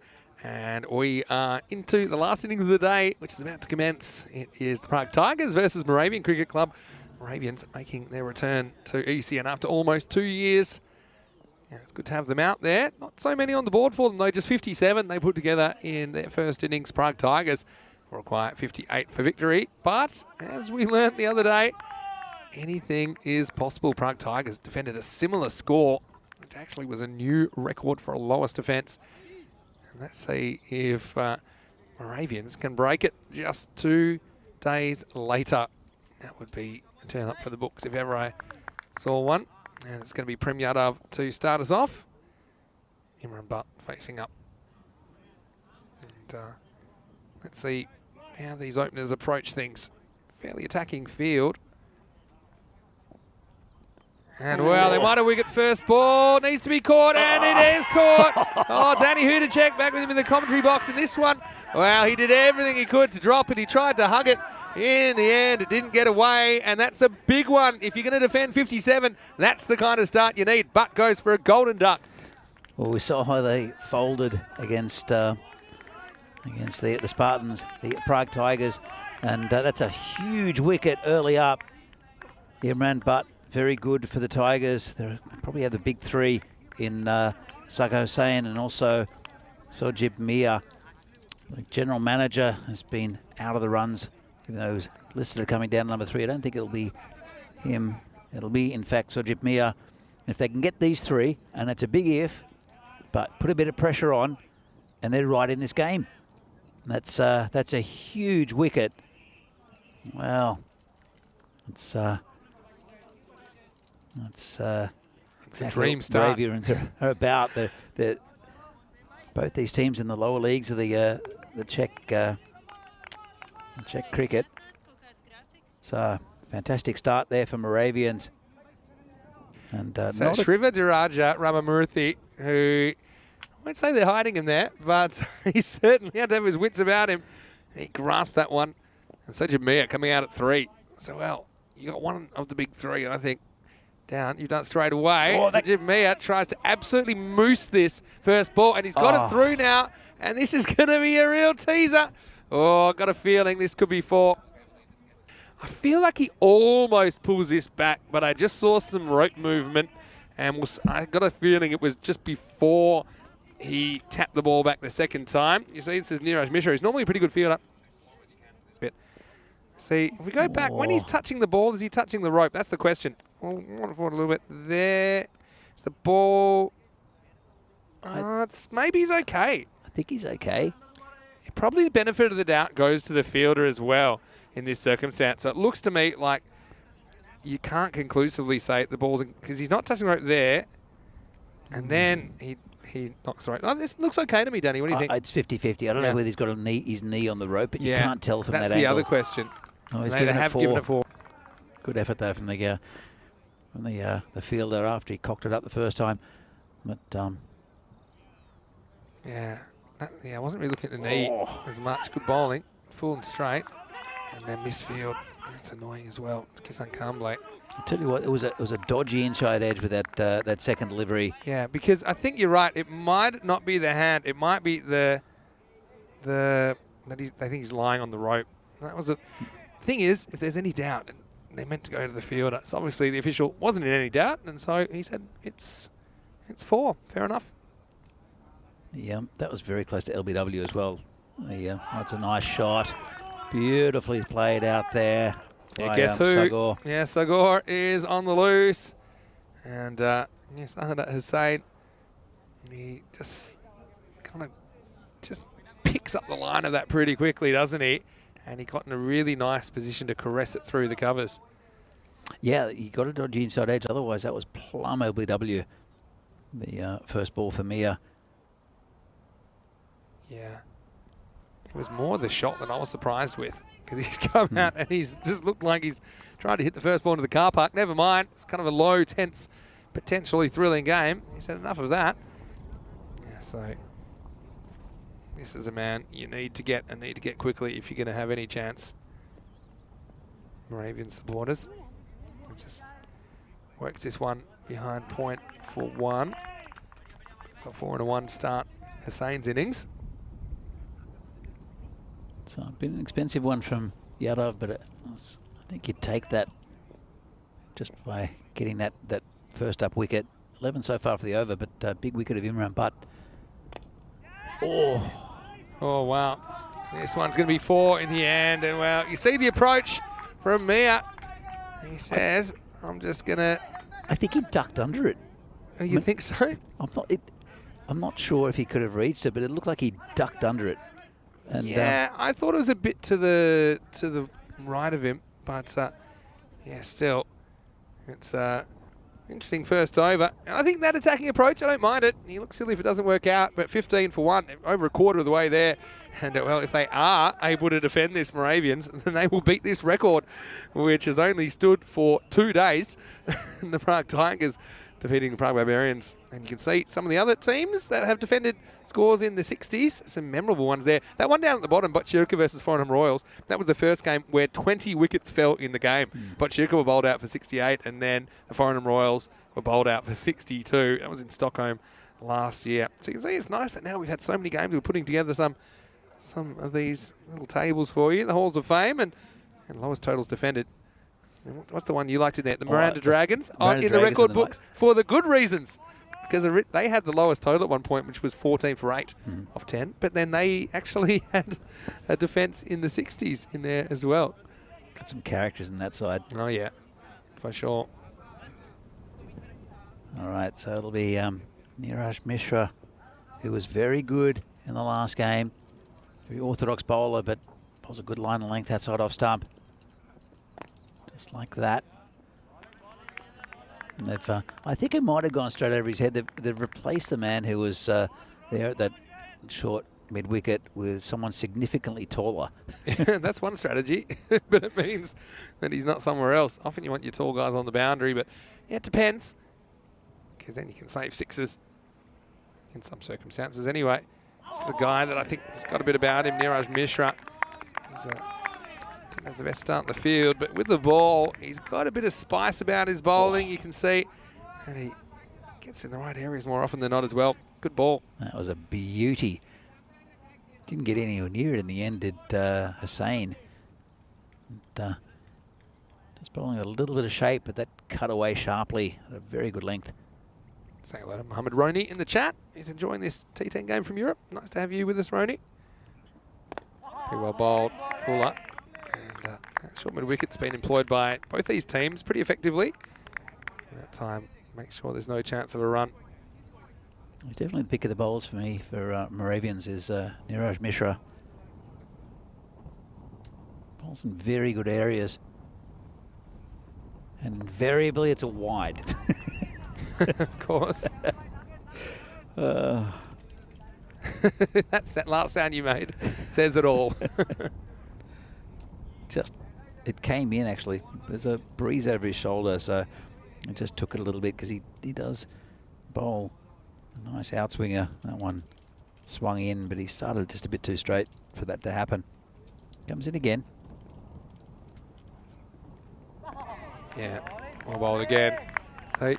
And we are into the last innings of the day, which is about to commence. It is the Prague Tigers versus Moravian Cricket Club. Moravians making their return to ECN after almost 2 years. Yeah, it's good to have them out there. Not so many on the board for them though, just 57 they put together in their first innings. Prague Tigers will require 58 for victory. But as we learnt the other day, anything is possible. Prague Tigers defended a similar score, which actually was a new record for a lowest defence. And let's see if Moravians can break it just 2 days later. That would be a turn up for the books if ever I saw one. And it's going to be Prem Yadav to start us off. Imran Butt facing up. And let's see how these openers approach things. Fairly attacking field. And well, they might have wicket first ball. Needs to be caught, and it is caught. Oh, Danny Hudacek back with him in the commentary box in this one. Well, he did everything he could to drop it. He tried to hug it. In the end, it didn't get away, and that's a big one. If you're going to defend 57, that's the kind of start you need. Butt goes for a golden duck. Well, we saw how they folded against the Spartans, the Prague Tigers, and that's a huge wicket early up. Imran Butt, very good for the Tigers. They probably have the big three in Sagar Hussain and also Sojib Mia. The general manager has been out of the runs, even though he's listed as coming down number 3. I don't think it'll be him. It'll be, in fact, Sojib Mia. And if they can get these 3, and it's a big if, but put a bit of pressure on, and they're right in this game. And that's a huge wicket. Well, it's a dream start. Barbarians are about. They're both these teams in the lower leagues of the Czech cricket. So fantastic start there for Moravians. And so Shriva Diraja Ramamurthy, who I won't say they're hiding him there, but he certainly had to have his wits about him. He grasped that one. And Sojib Mia coming out at 3. So, well, you got one of the big 3, I think. Down, you've done it straight away. Oh, Sojib Mia tries to absolutely moose this first ball, and he's got it through now, and this is going to be a real teaser. Oh, I've got a feeling this could be 4. I feel like he almost pulls this back, but I just saw some rope movement, and I got a feeling it was just before he tapped the ball back the second time. You see, this is Niraj Mishra. He's normally a pretty good fielder. See, if we go back, when he's touching the ball, is he touching the rope? That's the question. Well, forward a little bit. There. It's the ball. Maybe he's okay. I think he's okay. Probably the benefit of the doubt goes to the fielder as well in this circumstance. So it looks to me like you can't conclusively say the ball's because he's not touching the rope there, and then he knocks the rope. Oh, this looks okay to me, Danny. What do you think? It's 50-50. I don't know whether he's got his knee on the rope, but you can't tell from that angle. That's the other question. Oh, he's given it 4. Good effort though from the fielder after he cocked it up the first time. But I wasn't really looking at the knee as much. Good bowling, full and straight, and then misfield. That's annoying as well. It's Kisan Kamble. I'll tell you what, it was a dodgy inside edge with that second delivery. Yeah, because I think you're right. It might not be the hand. It might be they think he's lying on the rope. That was a thing is, if there's any doubt, and they're meant to go to the fielder. So obviously the official wasn't in any doubt, and so he said it's 4. Fair enough. Yeah, that was very close to LBW as well. That's a nice shot. Beautifully played out there. Yeah, by, guess who? Sagor. Yeah, Sagor is on the loose. And yes, Ahmed Hussain, he just kind of just picks up the line of that pretty quickly, doesn't he? And he got in a really nice position to caress it through the covers. Yeah, he got a dodgy inside edge. Otherwise, that was plumb LBW. The first ball for Mia. Yeah. It was more the shot than I was surprised with, because he's come out and he's just looked like he's trying to hit the first ball into the car park. Never mind. It's kind of a low, tense, potentially thrilling game. He said enough of that. Yeah, so this is a man you need to get and need to get quickly if you're going to have any chance. Moravian supporters. Just works this one behind point for 1. So 4-1 start Hussain's innings. So it's been an expensive one from Yadav, but I think you'd take that just by getting that first up wicket. 11 so far for the over, but big wicket of Imran Butt. Oh, wow. This one's going to be 4 in the end. And, well, you see the approach from Mia. He says, I'm just going to... I think he ducked under it. Oh, you think so? I'm not sure if he could have reached it, but it looked like he ducked under it. And, yeah, I thought it was a bit to the right of him, but yeah, still, it's interesting first over. And I think that attacking approach, I don't mind it. He looks silly if it doesn't work out, but 15 for 1, over a quarter of the way there. And well, if they are able to defend this Moravians, then they will beat this record, which has only stood for 2 days. The Prague Tigers defeating the Prague Barbarians. And you can see some of the other teams that have defended scores in the 60s. Some memorable ones there. That one down at the bottom, Botchirka versus Foreign Royals, that was the first game where 20 wickets fell in the game. Botchirka were bowled out for 68, and then the Foreign Royals were bowled out for 62. That was in Stockholm last year. So you can see it's nice that now we've had so many games. We're putting together some of these little tables for you, the Halls of Fame, and lowest totals defended. What's the one you liked in there? The Miranda Dragons in the record books for the good reasons. Because they had the lowest total at one point, which was 14 for 8 of 10. But then they actually had a defence in the 60s in there as well. Got some characters in that side. Oh, yeah, for sure. All right, so it'll be Niraj Mishra, who was very good in the last game. Very orthodox bowler, but bowls a good line and length outside off stump. Just like that. And they've, I think it might have gone straight over his head. They've replaced the man who was there at that short mid-wicket with someone significantly taller. That's one strategy, but it means that he's not somewhere else. Often you want your tall guys on the boundary, but yeah, it depends. Because then you can save 6s in some circumstances anyway. This is a guy that I think has got a bit about him, Niraj Mishra. He's didn't have the best start in the field, but with the ball, he's got a bit of spice about his bowling, you can see. And he gets in the right areas more often than not as well. Good ball. That was a beauty. Didn't get anywhere near it in the end, did Hussain. Just bowling a little bit of shape, but that cut away sharply at a very good length. Saying hello to Mohammed Roni in the chat. He's enjoying this T10 game from Europe. Nice to have you with us, Roni. Pretty well bowled, Fuller. And short mid-wicket's been employed by both these teams pretty effectively. That time, make sure there's no chance of a run. He's definitely the pick of the bowls for me for Moravians is Niraj Mishra. Bowls in very good areas. And invariably it's a wide. Of course. That last sound you made says it all. It came in actually. There's a breeze over his shoulder, so I just took it a little bit because he does bowl a nice outswinger. That one swung in, but he started just a bit too straight for that to happen. Comes in again. Yeah, well bowled again. So,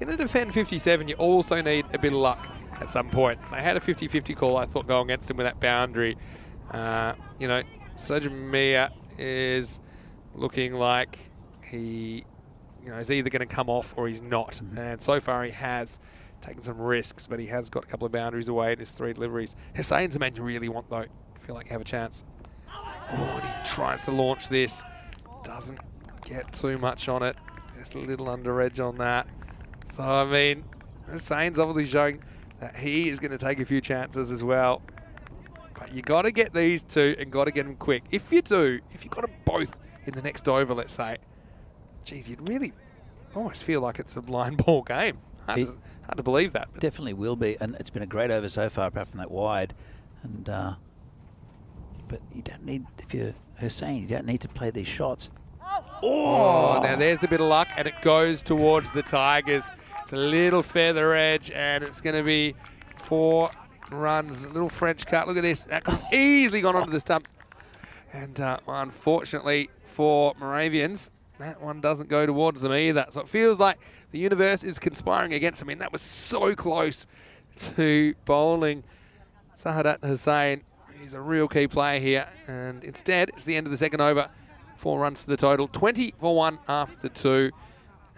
in a defend 57, you also need a bit of luck at some point. They had a 50-50 call, I thought, going against him with that boundary. You know, Sajamia is looking like he, is either going to come off or he's not. And so far he has taken some risks, but he has got a couple of boundaries away in his 3 deliveries. Hussein's the man you really want, though. Feel like you have a chance. Oh, and he tries to launch this. Doesn't get too much on it. Just a little under edge on that. So, I mean, Hussein's obviously showing that he is going to take a few chances as well. But you got to get these two and got to get them quick. If you do, if you got them both in the next over, let's say, geez, you'd really almost feel like it's a blind ball game. Hard to believe that. Definitely will be, and it's been a great over so far, apart from that wide. And but you don't need, if you're Hussein, you don't need to play these shots. Oh, now there's the bit of luck, and it goes towards the Tigers. It's a little feather edge, and it's going to be 4 runs. A little French cut. Look at this. That could have easily gone onto the stump. And unfortunately for Moravians, that one doesn't go towards them either. So it feels like the universe is conspiring against them. I mean, that was so close to bowling Sahadat Hussein. He's a real key player here. And instead, it's the end of the second over. 4 runs to the total. 20 for 1 after 2.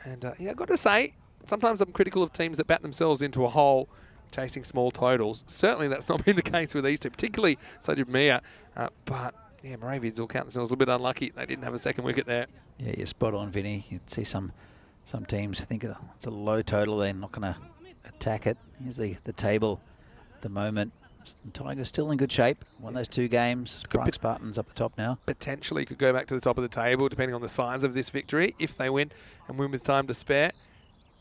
And yeah, I've got to say, sometimes I'm critical of teams that bat themselves into a hole chasing small totals. Certainly that's not been the case with these two, particularly Sajid Mia. But yeah, Moravians will count themselves a little bit unlucky. They didn't have a second wicket there. Yeah, you're spot on, Vinny. You'd see some teams think it's a low total, they're not going to attack it. Here's the table at the moment. The Tigers still in good shape. Won those 2 games. Prague Spartans up the top now. Potentially could go back to the top of the table, depending on the size of this victory, if they win and win with time to spare.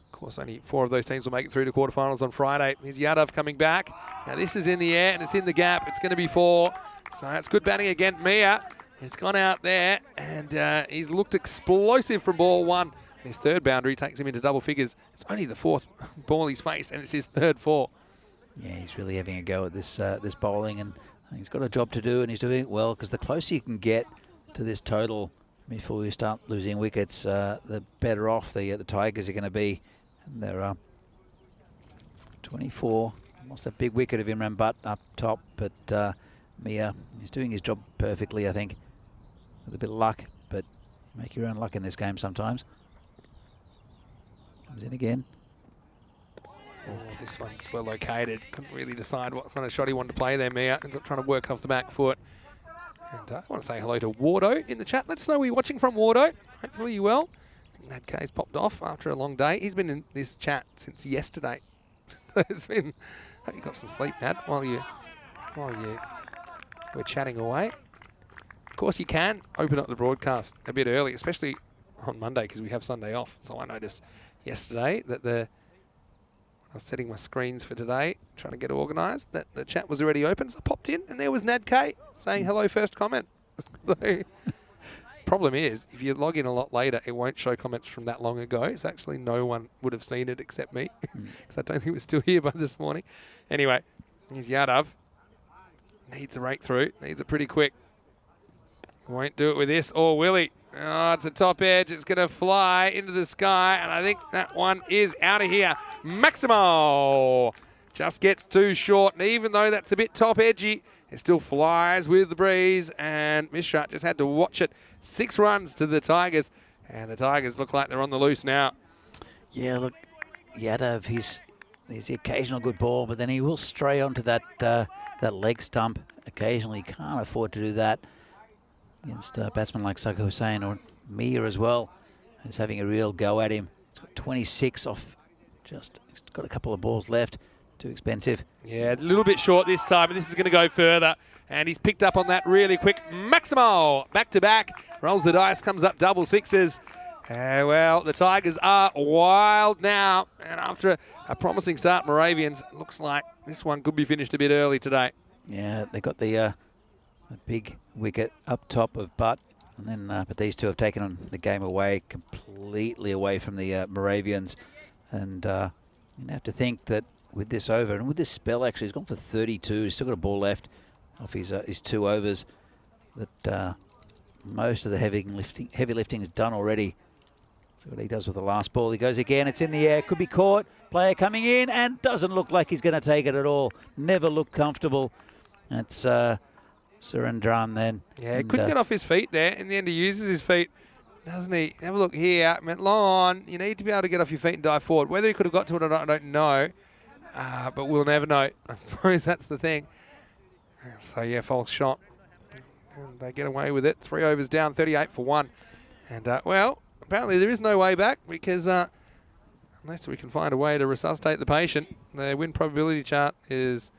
Of course, only 4 of those teams will make it through to quarterfinals on Friday. Here's Yadav coming back. Now this is in the air and it's in the gap. It's going to be 4. So that's good batting again. Mia, it's gone out there and he's looked explosive from ball 1. His 3rd boundary takes him into double figures. It's only the 4th ball he's faced and it's his 3rd 4. Yeah, he's really having a go at this this bowling, and he's got a job to do, and he's doing it well, because the closer you can get to this total before you start losing wickets, the better off the Tigers are going to be. And they're 24. Lost that big wicket of Imran Butt up top, but Mia, he's doing his job perfectly, I think, with a bit of luck, but make your own luck in this game sometimes. Comes in again. Oh, this one's well located. Couldn't really decide what kind of shot he wanted to play there, Mia. Ends up trying to work off the back foot. And I want to say hello to Wardo in the chat. Let us know where you're watching from, Wardo. Hopefully you're well. Nad K's popped off after a long day. He's been in this chat since yesterday. It's been. Hope you got some sleep, Nad, while you were chatting away. Of course, you can open up the broadcast a bit early, especially on Monday because we have Sunday off. So I noticed yesterday that I was setting my screens for today, trying to get organised, that the chat was already open. So I popped in and there was Nad K saying hello, first comment. Problem is, if you log in a lot later, it won't show comments from that long ago. So actually no one would have seen it except me, because I don't think it was still here by this morning. Anyway, here's Yadav. Needs a breakthrough, needs it pretty quick. Won't do it with this, or will he? Oh, it's a top edge. It's going to fly into the sky, and I think that one is out of here. Maximo just gets too short, and even though that's a bit top edgy, it still flies with the breeze, and Mishra just had to watch it. 6 runs to the Tigers, and the Tigers look like they're on the loose now. Yeah, look, Yadav, he's the occasional good ball, but then he will stray onto that leg stump occasionally. Can't afford to do that against batsmen like Sakho Hussain or Mia as well. He's having a real go at him. He's got 26 off, he's got a couple of balls left. Too expensive. Yeah, a little bit short this time, but this is going to go further. And he's picked up on that really quick. Maximo, back to back, rolls the dice, comes up double 6s. Well, the Tigers are wild now. And after a promising start, Moravians, looks like this one could be finished a bit early today. Yeah, they got the big wicket up top of Butt, and then but these two have taken on the game away, completely away from the Moravians, and you have to think that with this over and with this spell, actually, he's gone for 32. He's still got a ball left off his 2 overs. That most of the heavy lifting is done already. See what he does with the last ball. He goes again. It's in the air. Could be caught. Player coming in and doesn't look like he's going to take it at all. Never looked comfortable. It's Surendran then. Yeah, he couldn't get off his feet there. In the end, he uses his feet, doesn't he? Have a look here. Long, you need to be able to get off your feet and dive forward. Whether he could have got to it or not, I don't know. But we'll never know. I suppose that's the thing. So, yeah, false shot. And they get away with it. 3 overs down, 38 for 1. And, well, apparently there is no way back because unless we can find a way to resuscitate the patient, the win probability chart is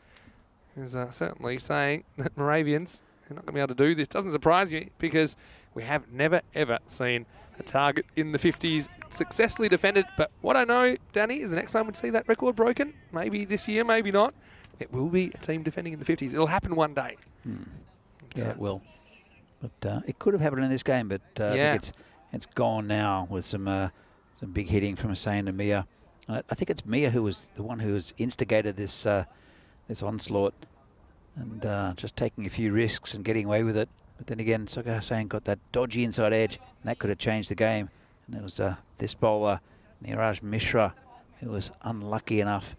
certainly saying that Moravians are not going to be able to do this. Doesn't surprise me because we have never, ever seen a target in the 50s successfully defended. But what I know, Danny, is the next time we'd see that record broken, maybe this year, maybe not, it will be a team defending in the 50s. It'll happen one day. Yeah, it will. But it could have happened in this game, but I think it's gone now with some big hitting from Hussein and Mia. I think it's Mia who was the one who has instigated this this onslaught and just taking a few risks and getting away with it. But then again, Saka Hussein got that dodgy inside edge, and that could have changed the game. And it was this bowler, Niraj Mishra, who was unlucky enough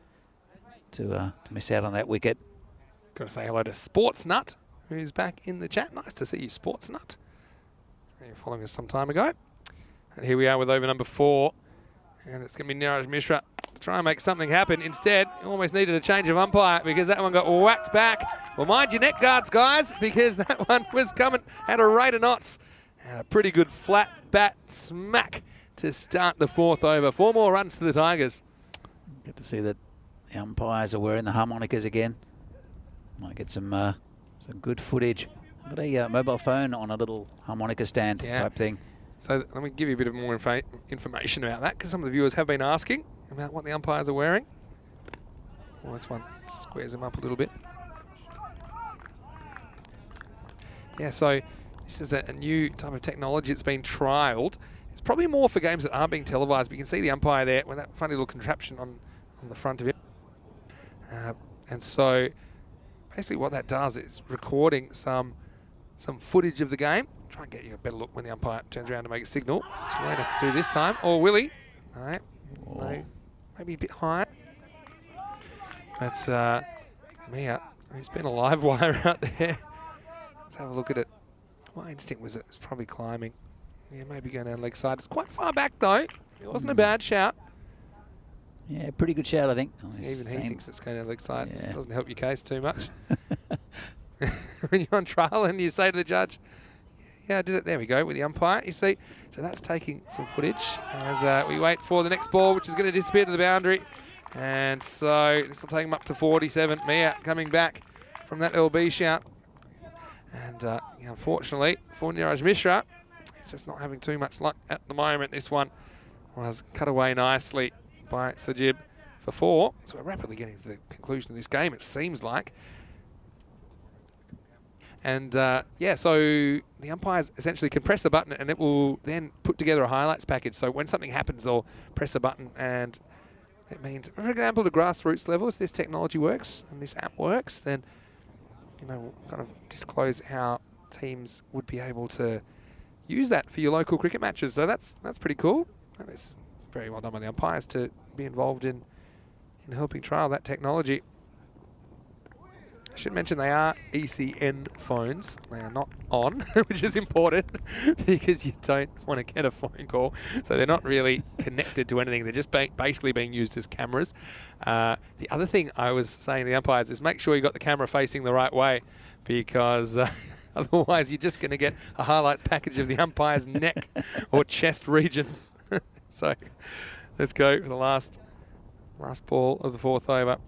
to miss out on that wicket. Got to say hello to Sports Nut, who's back in the chat. Nice to see you, Sports Nut. You're following us some time ago. And here we are with over number 4. And it's going to be Niraj Mishra to try and make something happen. Instead, you almost needed a change of umpire because that one got whacked back. Well, mind your neck guards, guys, because that one was coming at a rate of knots. And a pretty good flat bat smack to start the 4th over. 4 more runs to the Tigers. Good to see that the umpires are wearing the harmonicas again. Might get some good footage. I've got a mobile phone on a little harmonica stand type thing. So let me give you a bit of more information about that because some of the viewers have been asking about what the umpires are wearing. Well, this one squares them up a little bit. Yeah, so this is a new type of technology that's been trialled. It's probably more for games that aren't being televised, but you can see the umpire there with that funny little contraption on the front of it. And so basically what that does is recording some footage of the game. Try and get you a better look when the umpire turns around to make a signal, which we won't have to do this time. Or will he? All right. No, maybe a bit high. That's Mia. He's been a live wire out there. Let's have a look at it. My instinct was it was probably climbing. Yeah, maybe going down leg side. It's quite far back though. It wasn't a bad shout. Yeah, pretty good shout, I think. Even he thinks it's going down leg side. Yeah. It doesn't help your case too much. When you're on trial and you say to the judge, yeah, I did it. There we go with the umpire. You see, so that's taking some footage as we wait for the next ball, which is going to disappear to the boundary. And so this will take him up to 47. Mia coming back from that LB shout. And unfortunately for Niraj Mishra, he's just not having too much luck at the moment. This one was cut away nicely by Sajib for 4. So we're rapidly getting to the conclusion of this game, it seems like. And yeah, so the umpires essentially can press the button and it will then put together a highlights package. So when something happens, they'll press a button and it means, for example, the grassroots level, if this technology works and this app works, then, you know, we'll kind of disclose how teams would be able to use that for your local cricket matches. So that's pretty cool. And it's very well done by the umpires to be involved in helping trial that technology. I should mention they are ECN phones. They are not on, which is important because you don't want to get a phone call. So they're not really connected to anything. They're just basically being used as cameras. The other thing I was saying to the umpires is make sure you got the camera facing the right way because otherwise you're just going to get a highlights package of the umpire's neck or chest region. So let's go for the last ball of the 4th over.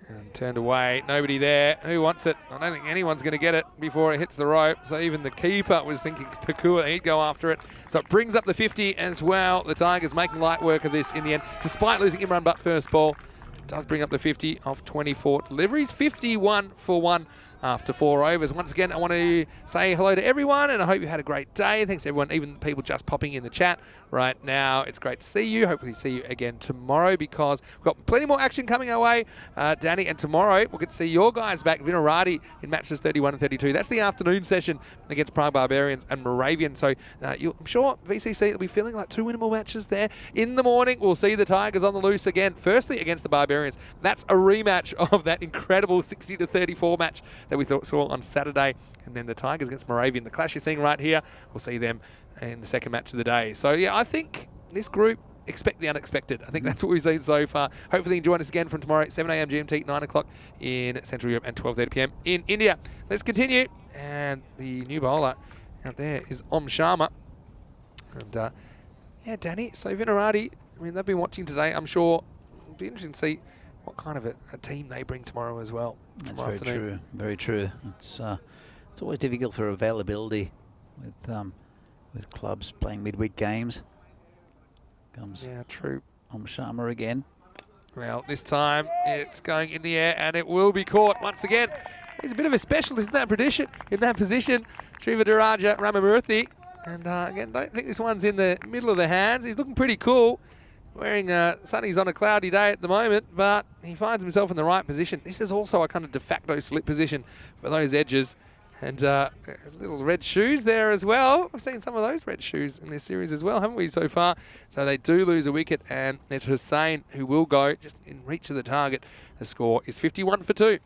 And turned away, nobody there. Who wants it? I don't think anyone's going to get it before it hits the rope. So even the keeper was thinking Takua, he'd go after it. So it brings up the 50 as well. The Tigers making light work of this in the end, despite losing Imran Butt first ball. It does bring up the 50 off 24 deliveries. 51 for 1 after 4 overs. Once again, I want to say hello to everyone, and I hope you had a great day. Thanks to everyone, even people just popping in the chat right now. It's great to see you. Hopefully see you again tomorrow, because we've got plenty more action coming our way, Danny, and tomorrow we'll get to see your guys back, Vinarati, in matches 31 and 32. That's the afternoon session against Prague Barbarians and Moravian. So I'm sure VCC will be feeling like 2 winnable matches there. In the morning, we'll see the Tigers on the loose again, firstly against the Barbarians. That's a rematch of that incredible 60-34 match that we saw on Saturday. And then the Tigers against Moravian, the clash you're seeing right here, we'll see them in the second match of the day. So yeah, I think this group, expect the unexpected. I think that's what we've seen so far. Hopefully you can join us again from tomorrow at 7 a.m. GMT, 9 o'clock in Central Europe, and 12:30 p.m. in India. Let's continue. And the new bowler out there is Om Sharma. And yeah, Danny, so Vinarati, I mean, they've been watching today. I'm sure it'll be interesting to see what kind of a team they bring tomorrow as well. That's very true. Very true. It's always difficult for availability with clubs playing midweek games. Comes true. Om Sharma again. Well, this time it's going in the air and it will be caught once again. He's a bit of a specialist in that position. Srivadaraja Ramamurthy. And again, don't think this one's in the middle of the hands. He's looking pretty cool. Wearing sunnies on a cloudy day at the moment, but he finds himself in the right position. This is also a kind of de facto slip position for those edges. And little red shoes there as well. We've seen some of those red shoes in this series as well, haven't we, so far? So they do lose a wicket, and it's Hussain who will go just in reach of the target. The score is 51 for 2.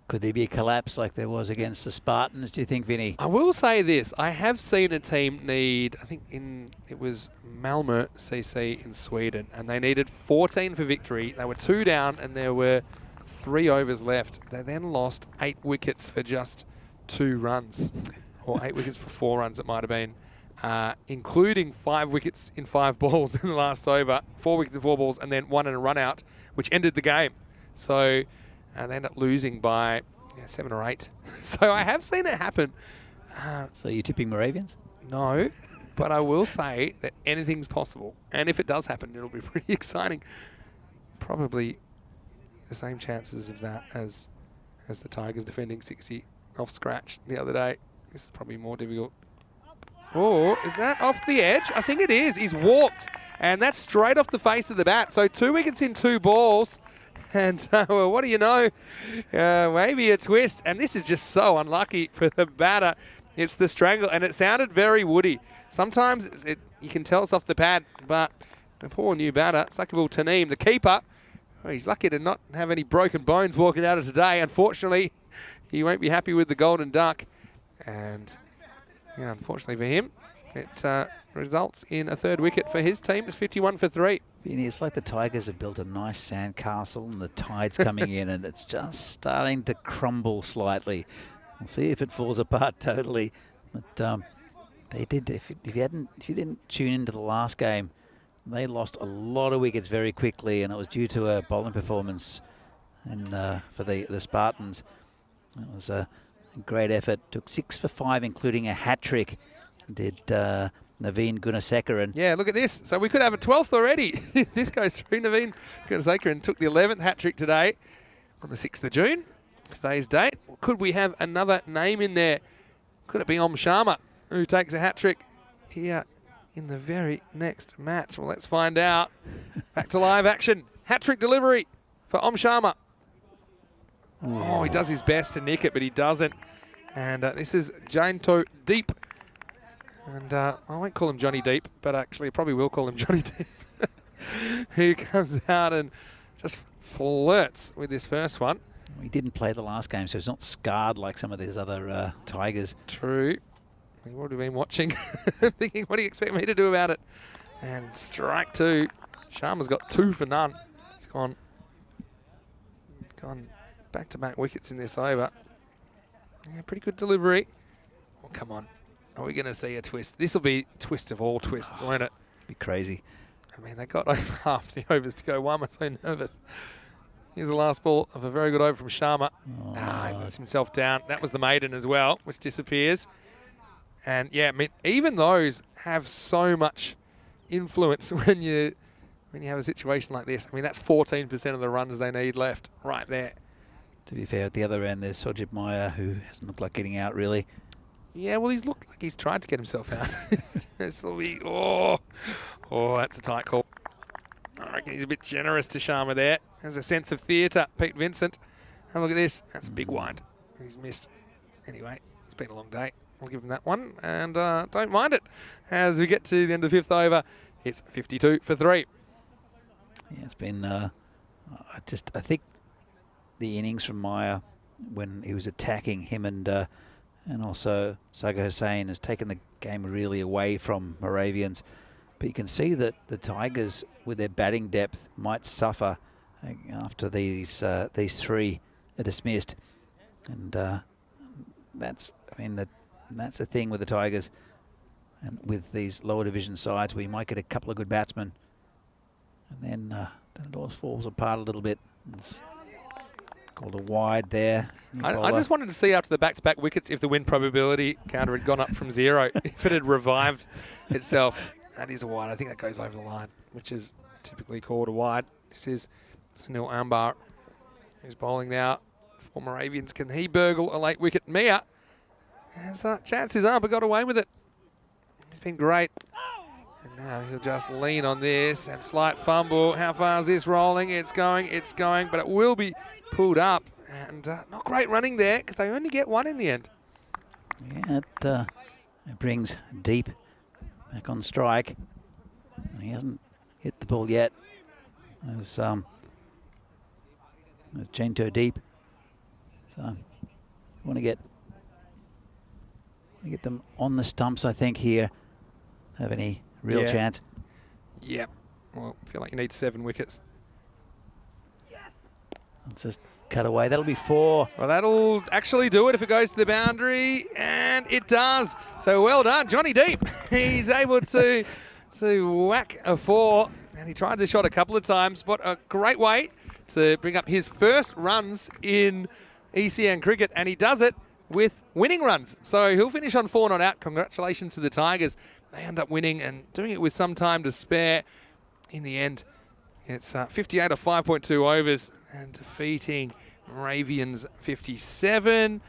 Could there be a collapse like there was against the Spartans, do you think, Vinny? I will say this. I have seen a team need, I think it was Malmö CC in Sweden, and they needed 14 for victory. They were 2 down, and there were 3 overs left. They then lost 8 wickets for just 2 runs, or 8 wickets for 4 runs it might have been, including 5 wickets in 5 balls in the last over, 4 wickets in 4 balls, and then 1 in a run out, which ended the game. So they ended up losing by 7 or 8. So I have seen it happen. So you're tipping Moravians? No, but I will say that anything's possible. And if it does happen, it'll be pretty exciting. Probably the same chances of that as the Tigers defending 60 off scratch the other day. This is probably more difficult. Oh, is that off the edge? I think it is. He's walked, and that's straight off the face of the bat. So 2 wickets in 2 balls. And well, what do you know? Maybe a twist. And this is just so unlucky for the batter. It's the strangle, and it sounded very woody. Sometimes you can tell it's off the pad, but the poor new batter, Sakibul Taneem, the keeper, well, he's lucky to not have any broken bones walking out of today. Unfortunately, he won't be happy with the golden duck. And yeah, unfortunately for him, it results in a 3rd wicket for his team. It's 51 for 3. Vinny, it's like the Tigers have built a nice sand castle and the tide's coming in and it's just starting to crumble slightly. We'll see if it falls apart totally. But they did. If you didn't tune into the last game, they lost a lot of wickets very quickly, and it was due to a bowling performance and for the Spartans. It was a great effort. Took 6 for 5, including a hat trick. Did Naveen Gunasekar. And yeah, look at this. So we could have a 12th already. This goes through. Naveen Gunasekar and took the 11th hat trick today on the 6th of June. Today's date. Could we have another name in there? Could it be Om Sharma, who takes a hat trick here in the very next match? Well, let's find out. Back to live action. Hat trick delivery for Om Sharma. Oh, he does his best to nick it, but he doesn't. And this is Jainto Deep. And I won't call him Johnny Deep, but actually I probably will call him Johnny Deep. Who comes out and just flirts with this first one. He didn't play the last game, so he's not scarred like some of these other Tigers. True. We've already been watching, thinking, what do you expect me to do about it? And strike 2. Sharma's got 2 for none. He's gone back-to-back wickets in this over. Yeah, pretty good delivery. Oh, come on. Are we going to see a twist? This will be twist of all twists, won't it? Be crazy. I mean, they got over half the overs to go. Why am I so nervous? Here's the last ball of a very good over from Sharma. He lets himself down. That was the maiden as well, which disappears. And yeah, I mean, even those have so much influence when you have a situation like this. I mean, that's 14% of the runs they need left right there To be fair, at the other end, there's Sajid Maya, who hasn't looked like getting out, really. Yeah, well, he's looked like he's tried to get himself out. Oh, that's a tight call. I reckon he's a bit generous to Sharma there. Has a sense of theatre, Pete Vincent. Have a look at this. That's a big wind. He's missed. Anyway, it's been a long day. I'll give him that one, and don't mind it. As we get to the end of the 5th over, it's 52 for 3. Yeah, it's been, I think the innings from Maya when he was attacking him and also Saga Hussain has taken the game really away from Moravians. But you can see that the Tigers, with their batting depth, might suffer after these 3 are dismissed. And that's the thing with the Tigers and with these lower division sides, where you might get a couple of good batsmen, and then it all falls apart a little bit. It's called a wide there. I just wanted to see after the back-to-back wickets if the win probability counter had gone up from 0, if it had revived itself. That is a wide. I think that goes over the line, which is typically called a wide. This is Sunil Ambar, who's bowling now for Moravians. Can he burgle a late wicket? Mia has chances are, but got away with it. He's been great. And now he'll just lean on this and slight fumble. How far is this rolling? It's going, but it will be pulled up. And not great running there, because they only get 1 in the end. Yeah, it brings Deep back on strike. And he hasn't hit the ball yet. There's Jainto Deep. So you want to get them on the stumps, I think, here. Have any real chance? Yeah. Well, I feel like you need 7 wickets. Let's just cut away. That'll be 4. Well, that'll actually do it if it goes to the boundary, and it does. So well done, Johnny Deep. He's able to whack a 4, and he tried the shot a couple of times. What a great way to bring up his first runs in ECN cricket, and he does it with winning runs. So he'll finish on 4 not out. Congratulations to the Tigers. They end up winning and doing it with some time to spare. In the end, it's 58 of 5.2 overs and defeating Moravians 57.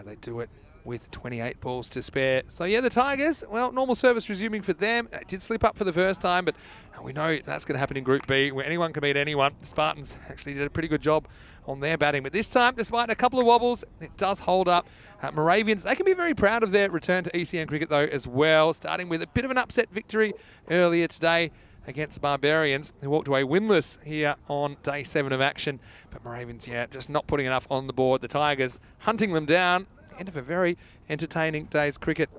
They do it with 28 balls to spare. So yeah, the Tigers, well, normal service resuming for them. It did slip up for the first time, but we know that's going to happen in Group B, where anyone can beat anyone. The Spartans actually did a pretty good job on their batting, but this time, despite a couple of wobbles, it does hold up. Moravians, they can be very proud of their return to ECN cricket though as well, starting with a bit of an upset victory earlier today against the Barbarians, who walked away winless here on day 7 of action. But Moravians, yeah, just not putting enough on the board. The Tigers hunting them down. End of a very entertaining day's cricket.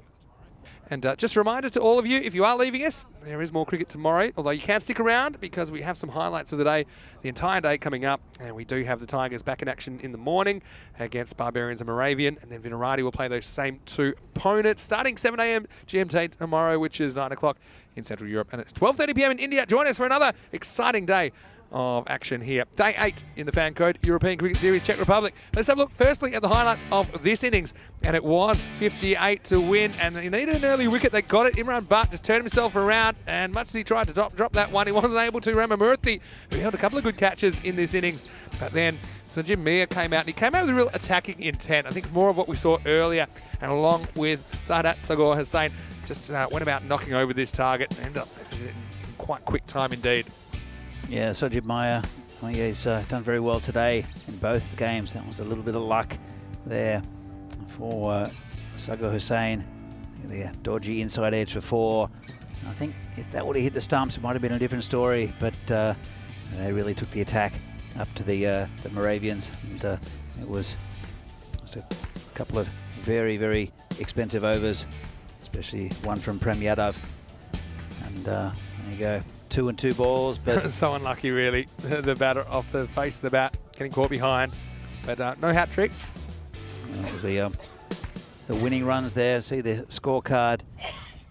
And just a reminder to all of you, if you are leaving us, there is more cricket tomorrow, although you can stick around because we have some highlights of the day, the entire day coming up. And we do have the Tigers back in action in the morning against Barbarians and Moravian. And then Vinarati will play those same 2 opponents starting 7 a.m. GMT tomorrow, which is 9 o'clock in Central Europe. And it's 12:30 p.m. in India. Join us for another exciting day of action here. Day 8 in the FanCode European Cricket Series, Czech Republic. Let's have a look firstly at the highlights of this innings. And it was 58 to win. And he needed an early wicket. They got it. Imran Butt just turned himself around. And much as he tried to drop that one, he wasn't able to. Ramamurthy, who held a couple of good catches in this innings. But then Sajid Mia came out. And he came out with a real attacking intent. I think it's more of what we saw earlier. And along with Sadat Sagar Hussain, just went about knocking over this target. And ended up in quite quick time indeed. Yeah, Sajid Maya, he's done very well today in both games. That was a little bit of luck there for Sagar Hussain. The dodgy inside edge for 4. I think if that would have hit the stumps, it might have been a different story. But they really took the attack up to the Moravians. And it was just a couple of very, very expensive overs, especially one from Prem Yadav. And there you go. 2 and 2 balls, but so unlucky really. The batter off the face of the bat, getting caught behind, but no hat trick. That was the winning runs there. See the scorecard.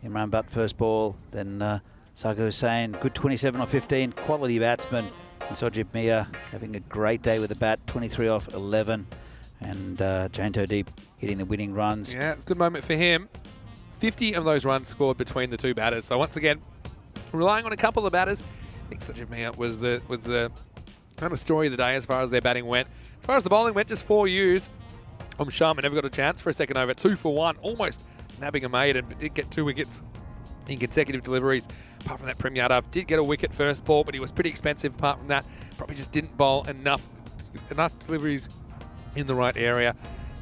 Imran Butt first ball, then Sagar Hussain, good 27 off 15, quality batsman. And Sajid Mia having a great day with the bat, 23 off 11, and Jainto Deep hitting the winning runs. Yeah, it's a good moment for him. 50 of those runs scored between the 2 batters. So once again, relying on a couple of batters. I think Sajid Mia was the kind of story of the day as far as their batting went. As far as the bowling went, just 4 U's. Sharma never got a chance for a second over. 2 for 1, almost nabbing a maiden, but did get 2 wickets in consecutive deliveries. Apart from that, Prem Yadav did get a wicket first ball, but he was pretty expensive apart from that. Probably just didn't bowl enough deliveries in the right area.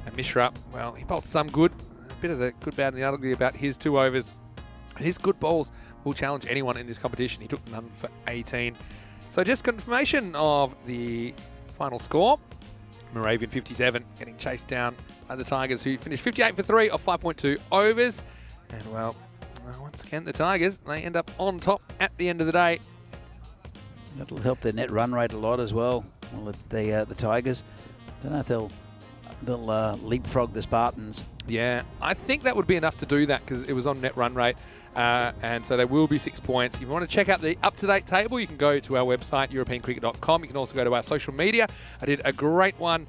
And Mishra, well, he bowled some good. A bit of the good, bad, and the ugly about his 2 overs. And his good bowls will challenge anyone in this competition. He took none for 18. So just confirmation of the final score. Moravian 57 getting chased down by the Tigers, who finished 58 for 3 off 5.2 overs. And well, once again, the Tigers, they end up on top at the end of the day. That'll help their net run rate a lot as well. The Tigers. Don't know if they'll leapfrog the Spartans. Yeah, I think that would be enough to do that because it was on net run rate. And so there will be 6 points. If you want to check out the up-to-date table, you can go to our website, europeancricket.com. You can also go to our social media. I did a great one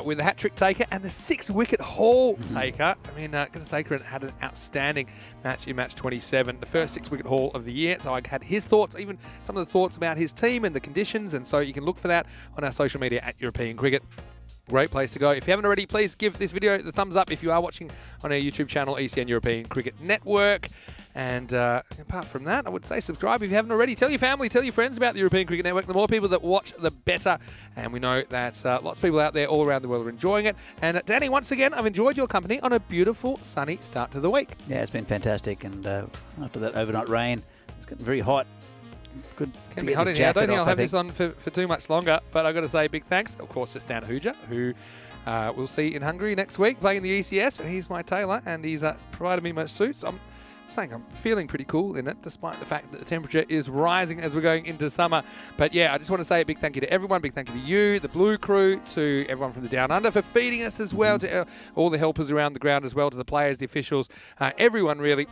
with the hat-trick taker and the 6-wicket haul taker. I mean, Gunasekaran had an outstanding match in match 27, the first 6-wicket haul of the year. So I had his thoughts, even some of the thoughts about his team and the conditions. And so you can look for that on our social media at European Cricket. Great place to go. If you haven't already, please give this video the thumbs up if you are watching on our YouTube channel, ECN European Cricket Network. And apart from that, I would say subscribe if you haven't already. Tell your family, tell your friends about the European Cricket Network. The more people that watch, the better. And we know that lots of people out there all around the world are enjoying it. And Danny, once again, I've enjoyed your company on a beautiful, sunny start to the week. Yeah, it's been fantastic. And after that overnight rain, it's getting very hot. Good. It's going to be hot in here. I don't think I'll have this on for too much longer, but I've got to say big thanks, of course, to Stan Ahuja, who we'll see in Hungary next week playing the ECS. But he's my tailor, and he's provided me my suits. I'm saying I'm feeling pretty cool in it, despite the fact that the temperature is rising as we're going into summer. But yeah, I just want to say a big thank you to everyone. Big thank you to you, the Blue Crew, to everyone from the Down Under for feeding us as well, to all the helpers around the ground as well, to the players, the officials, everyone really.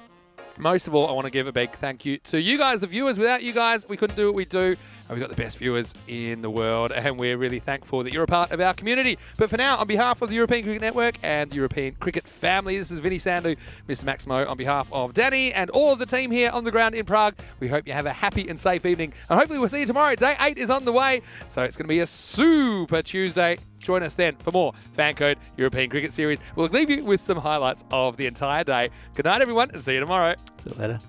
Most of all, I want to give a big thank you to you guys, the viewers. Without you guys, we couldn't do what we do. We've got the best viewers in the world, and we're really thankful that you're a part of our community. But for now, on behalf of the European Cricket Network and the European Cricket family, this is Vinny Sandhu, Mr. Maximo, on behalf of Danny and all of the team here on the ground in Prague. We hope you have a happy and safe evening, and hopefully we'll see you tomorrow. Day 8 is on the way, so it's going to be a super Tuesday. Join us then for more FanCode European Cricket Series. We'll leave you with some highlights of the entire day. Good night, everyone, and see you tomorrow. See you later.